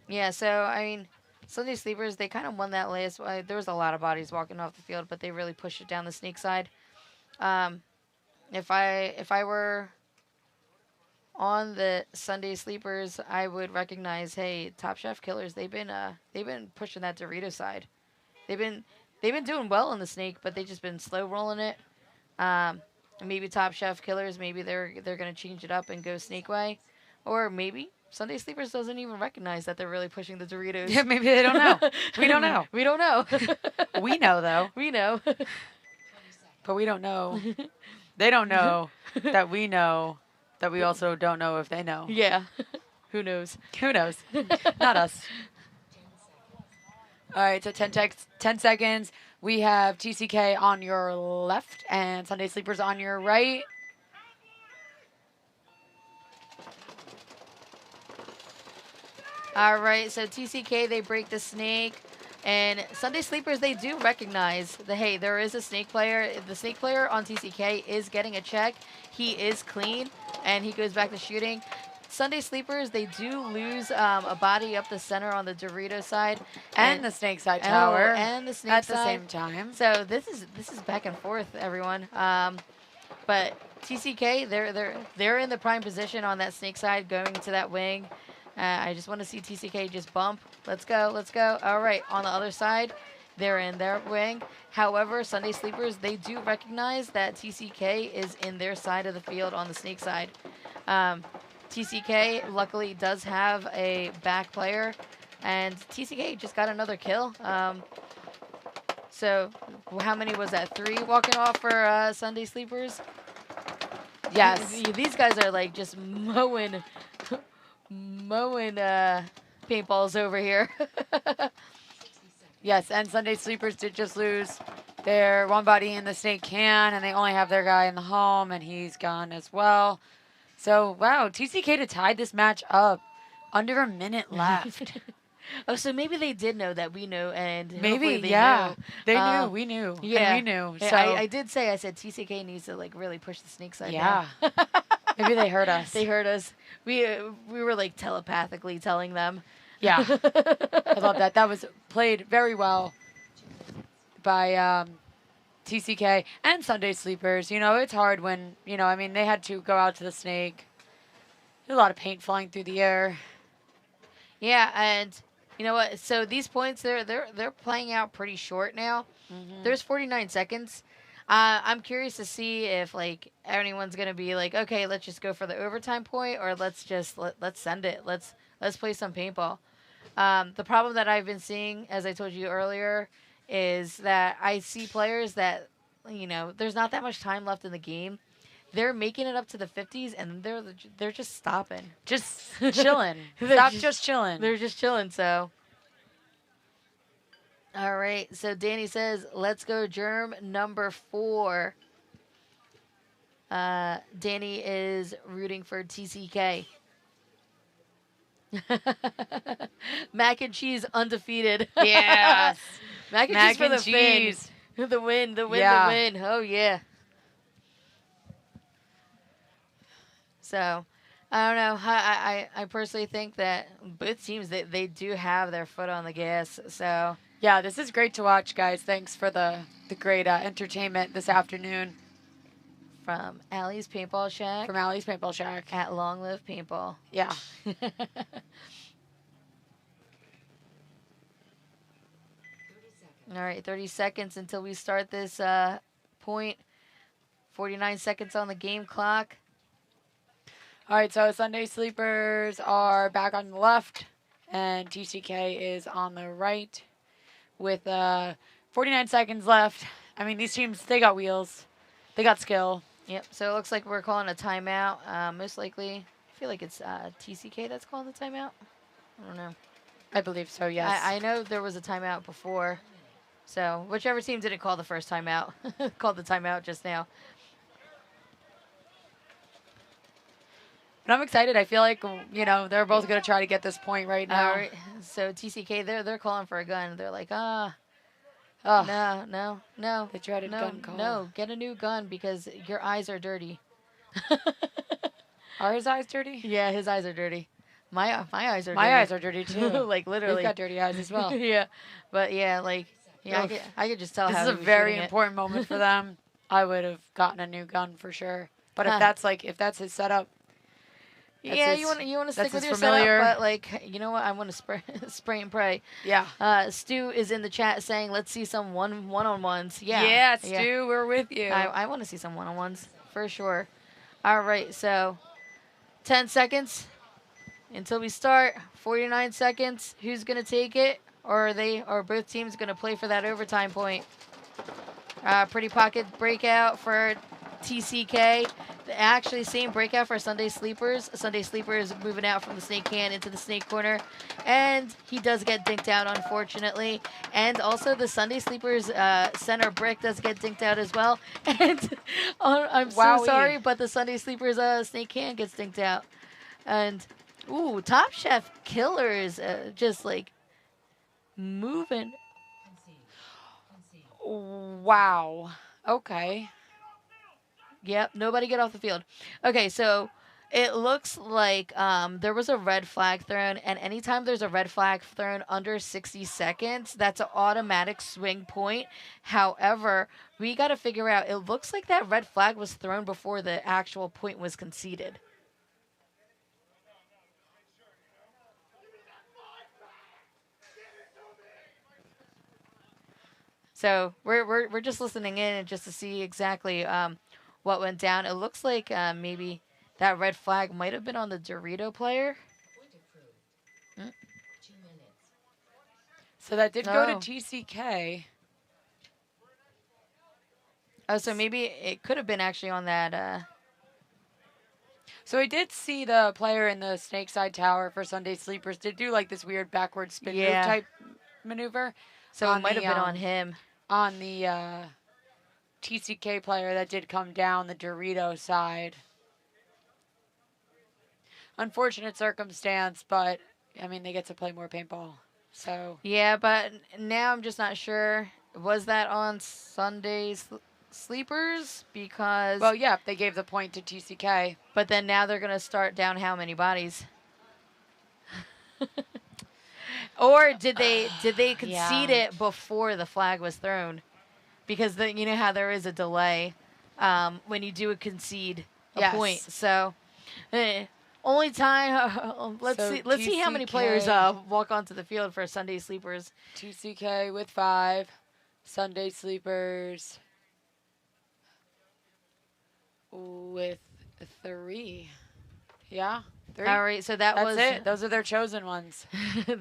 Yeah, so, I mean, Sunday Sleepers, they kind of won that last. There was a lot of bodies walking off the field, but they really pushed it down the sneak side. If I were on the Sunday Sleepers, I would recognize, hey, Top Chef Killers, they've been pushing that Dorito side. They've been doing well in the snake, but they've just been slow rolling it. Maybe Top Chef Killers, maybe they're gonna change it up and go snake way, or maybe Sunday Sleepers doesn't even recognize that they're really pushing the Doritos. Yeah, maybe they don't know. We don't know. We don't know. We know, though. We know. But we don't know. They don't know that we know that we also don't know if they know. Yeah. Who knows? Who knows? Not us. All right, so 10 seconds. We have TCK on your left and Sunday Sleepers on your right. All right, so TCK, they break the snake. And Sunday Sleepers, they do recognize that, hey, there is a snake player. The snake player on TCK is getting a check. He is clean, and he goes back to shooting. Sunday Sleepers, they do lose a body up the center on the Dorito side. And the snake side tower. And the snake at side. the same time. So this is back and forth, everyone. But TCK, they're in the prime position on that snake side going to that wing. I just want to see TCK just bump. Let's go, let's go. All right, on the other side, they're in their wing. However, Sunday Sleepers, they do recognize that TCK is in their side of the field on the snake side. TCK, luckily, does have a back player, and TCK just got another kill. So how many was that? 3 walking off for Sunday Sleepers? Yes. These guys are like just mowing paintballs over here. Yes, and Sunday Sleepers did just lose their one body in the snake can, and they only have their guy in the home, and he's gone as well. So, wow, TCK to tie this match up. Under a minute left. Oh, so maybe they did know that we knew, and maybe, they yeah. knew. They knew, we knew, yeah. and we knew. So I did say, I said TCK needs to like really push the snake side. Yeah. Down. Maybe they heard us. They heard us. We were like telepathically telling them. Yeah. I love that. That was played very well by TCK and Sunday Sleepers. You know, it's hard when, I mean, they had to go out to the snake. There's a lot of paint flying through the air. Yeah, and you know what? So these points, they're playing out pretty short now. Mm-hmm. There's 49 seconds. I'm curious to see if like anyone's gonna be like, okay, let's just go for the overtime point, or let's just let's send it. Let's play some paintball. The problem that I've been seeing, as I told you earlier, is that I see players that, there's not that much time left in the game. They're making it up to the 50s, and they're just stopping, just chilling. Stop just chilling. They're just chilling. So. All right, so Danny says, let's go germ number 4. Danny is rooting for TCK. Mac and cheese undefeated. Yes. Mac and cheese for the cheese. Win. The win, the win. Oh, yeah. So, I don't know. I personally think that both teams, they do have their foot on the gas, so... Yeah, this is great to watch, guys. Thanks for the great entertainment this afternoon. From Allie's Paintball Shack. From Allie's Paintball Shack. At Long Live Paintball. Yeah. All right, 30 seconds until we start this point. 49 seconds on the game clock. All right, so Sunday Sleepers are back on the left, and TCK is on the right, with 49 seconds left. I mean, these teams, they got wheels. They got skill. Yep. So it looks like we're calling a timeout. Most likely, I feel like it's TCK that's calling the timeout. I don't know. I believe so, yes. I know there was a timeout before. So whichever team didn't call the first timeout, called the timeout just now. But I'm excited. I feel like, you know, they're both going to try to get this point right now. All right. So TCK, they're calling for a gun. They're like, Oh, no. the dreaded No, gun call. no, get a new gun because your eyes are dirty. Are his eyes dirty? Yeah, his eyes are dirty. My eyes are dirty. My eyes are dirty, too. Like, literally. You've got dirty eyes as well. Yeah. But, yeah, like, yeah, Oof. I could just tell This how is he a was very shooting it. important moment for them. I would have gotten a new gun for sure. But if that's his setup. Yeah, his- you want to stick that's with his your familiar. setup, but like you know what? I want to spray and pray. Yeah. Stu is in the chat saying, "Let's see some one-on-ones." Yeah. Yeah, Stu, we're with you. I want to see some one-on-ones for sure. All right, so 10 seconds until we start. 49 seconds. Who's gonna take it? Or are both teams gonna play for that overtime point? Pretty pocket breakout for TCK. Actually, same breakout for Sunday Sleepers. Sunday Sleepers moving out from the snake can into the snake corner. And he does get dinked out, unfortunately. And also the Sunday Sleepers center brick does get dinked out as well. And I'm so sorry, but the Sunday Sleepers snake can gets dinked out. And, ooh, Top Chef Killers just, like, moving. Wow. Okay. Yep, nobody get off the field. Okay, so it looks like there was a red flag thrown, and anytime there's a red flag thrown under 60 seconds, that's an automatic swing point. However, we got to figure out, it looks like that red flag was thrown before the actual point was conceded. So we're just listening in just to see exactly what went down. It looks like maybe that red flag might have been on the Dorito player. So that did go to TCK. Oh, so maybe it could have been actually on that. So I did see the player in the snake side tower for Sunday Sleepers did do like this weird backward spin move type maneuver. So it might have been on him. On the TCK player that did come down the Dorito side. Unfortunate circumstance, but I mean they get to play more paintball. So yeah, but now I'm just not sure. Was that on Sunday Sleepers? Because yeah, they gave the point to TCK. But then now they're gonna start down how many bodies? Or did they concede it before the flag was thrown? Because you know how there is a delay when you do concede a point. So only time. Let's see how many players walk onto the field for Sunday Sleepers. TCK with 5, Sunday Sleepers with 3. Yeah. 3. All right, so that's it. Those are their chosen ones. Let's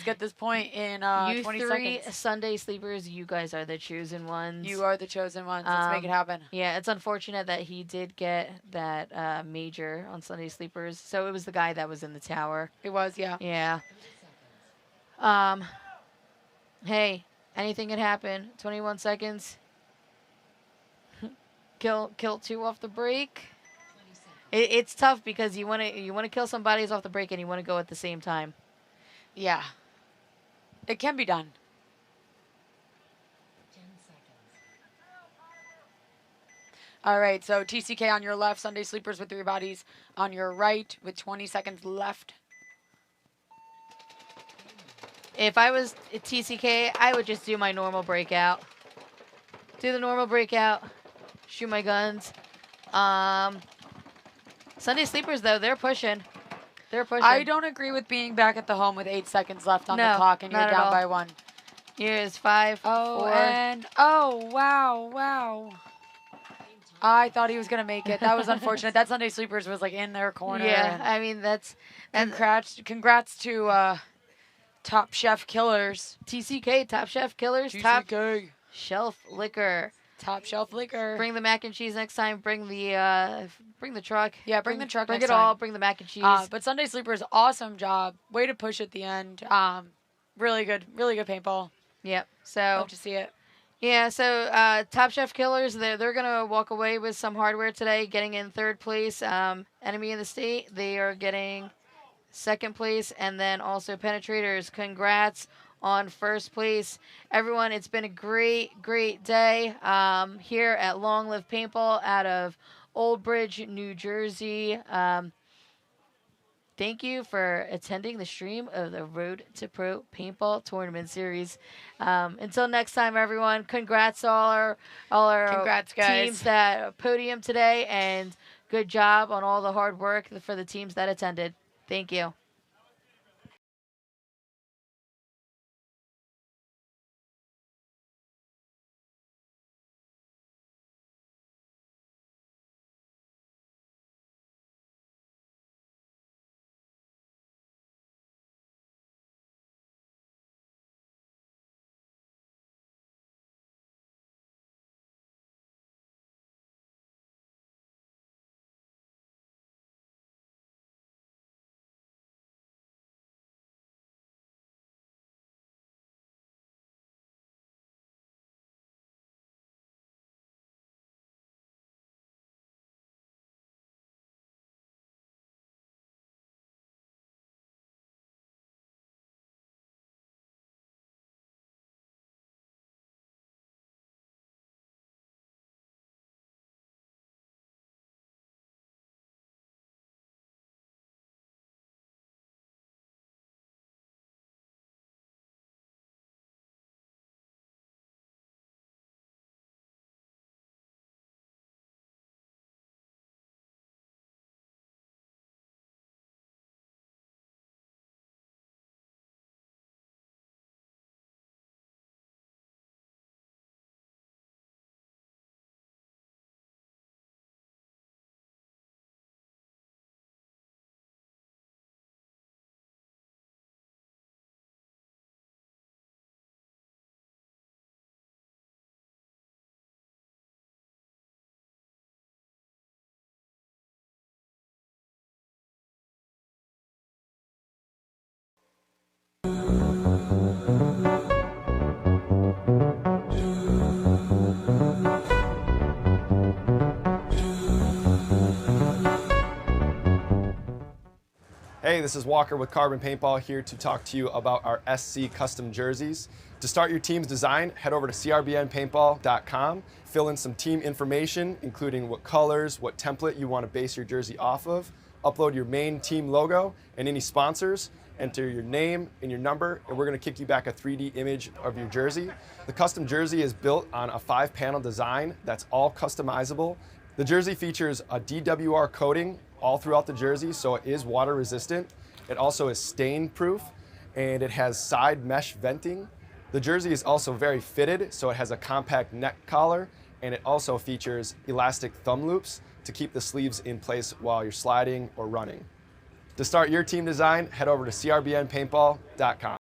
get this point in 20 seconds. Sunday Sleepers, you guys are the chosen ones. You are the chosen ones. Let's make it happen. Yeah, it's unfortunate that he did get that major on Sunday Sleepers. So it was the guy that was in the tower. It was, yeah. Yeah. Hey, anything can happen. 21 seconds. Kill 2 off the break. It's tough because you want to kill some bodies off the break and you want to go at the same time. Yeah. It can be done. 10 seconds. All right, so TCK on your left, Sunday Sleepers with 3 bodies on your right with 20 seconds left. If I was TCK, I would just do my normal breakout. Do the normal breakout. Shoot my guns. Sunday Sleepers, though, they're pushing. I don't agree with being back at the home with 8 seconds left on the clock and you're down by 1. Here's 5, 4. And wow. I thought he was going to make it. That was unfortunate. That Sunday Sleepers was like in their corner. Yeah, I mean, that's congrats to Top Chef Killers. TCK, Top Chef Killers. TCK. Shelf Liquor. Top Shelf Liquor. Bring the mac and cheese next time. Bring the truck. Yeah, bring the truck Bring next it all. time. Bring the mac and cheese. But Sunday Sleepers, awesome job. Way to push at the end. Really good paintball. Yep. So Love to see it. yeah. So Top Chef Killers, they're gonna walk away with some hardware today, getting in 3rd place. Enemy in the State, they are getting 2nd place, and then also Penetrators. Congrats on 1st place, everyone. It's been a great day here at Long Live Paintball out of Old Bridge, New Jersey. Thank you for attending the stream of the Road to Pro Paintball Tournament Series. Until next time, everyone, congrats to all our Congrats, guys. teams that podium today, and good job on all the hard work for the teams that attended. Thank you. Hey, this is Walker with CRBN Paintball here to talk to you about our SC custom jerseys. To start your team's design, head over to CRBNPaintball.com, fill in some team information, including what colors, what template you want to base your jersey off of, upload your main team logo and any sponsors, enter your name and your number, and we're going to kick you back a 3D image of your jersey. The custom jersey is built on a 5-panel design that's all customizable. The jersey features a DWR coating all throughout the jersey, so it is water resistant. It also is stain proof, and it has side mesh venting. The jersey is also very fitted, so it has a compact neck collar, and it also features elastic thumb loops to keep the sleeves in place while you're sliding or running. To start your team design, head over to CRBNPaintball.com.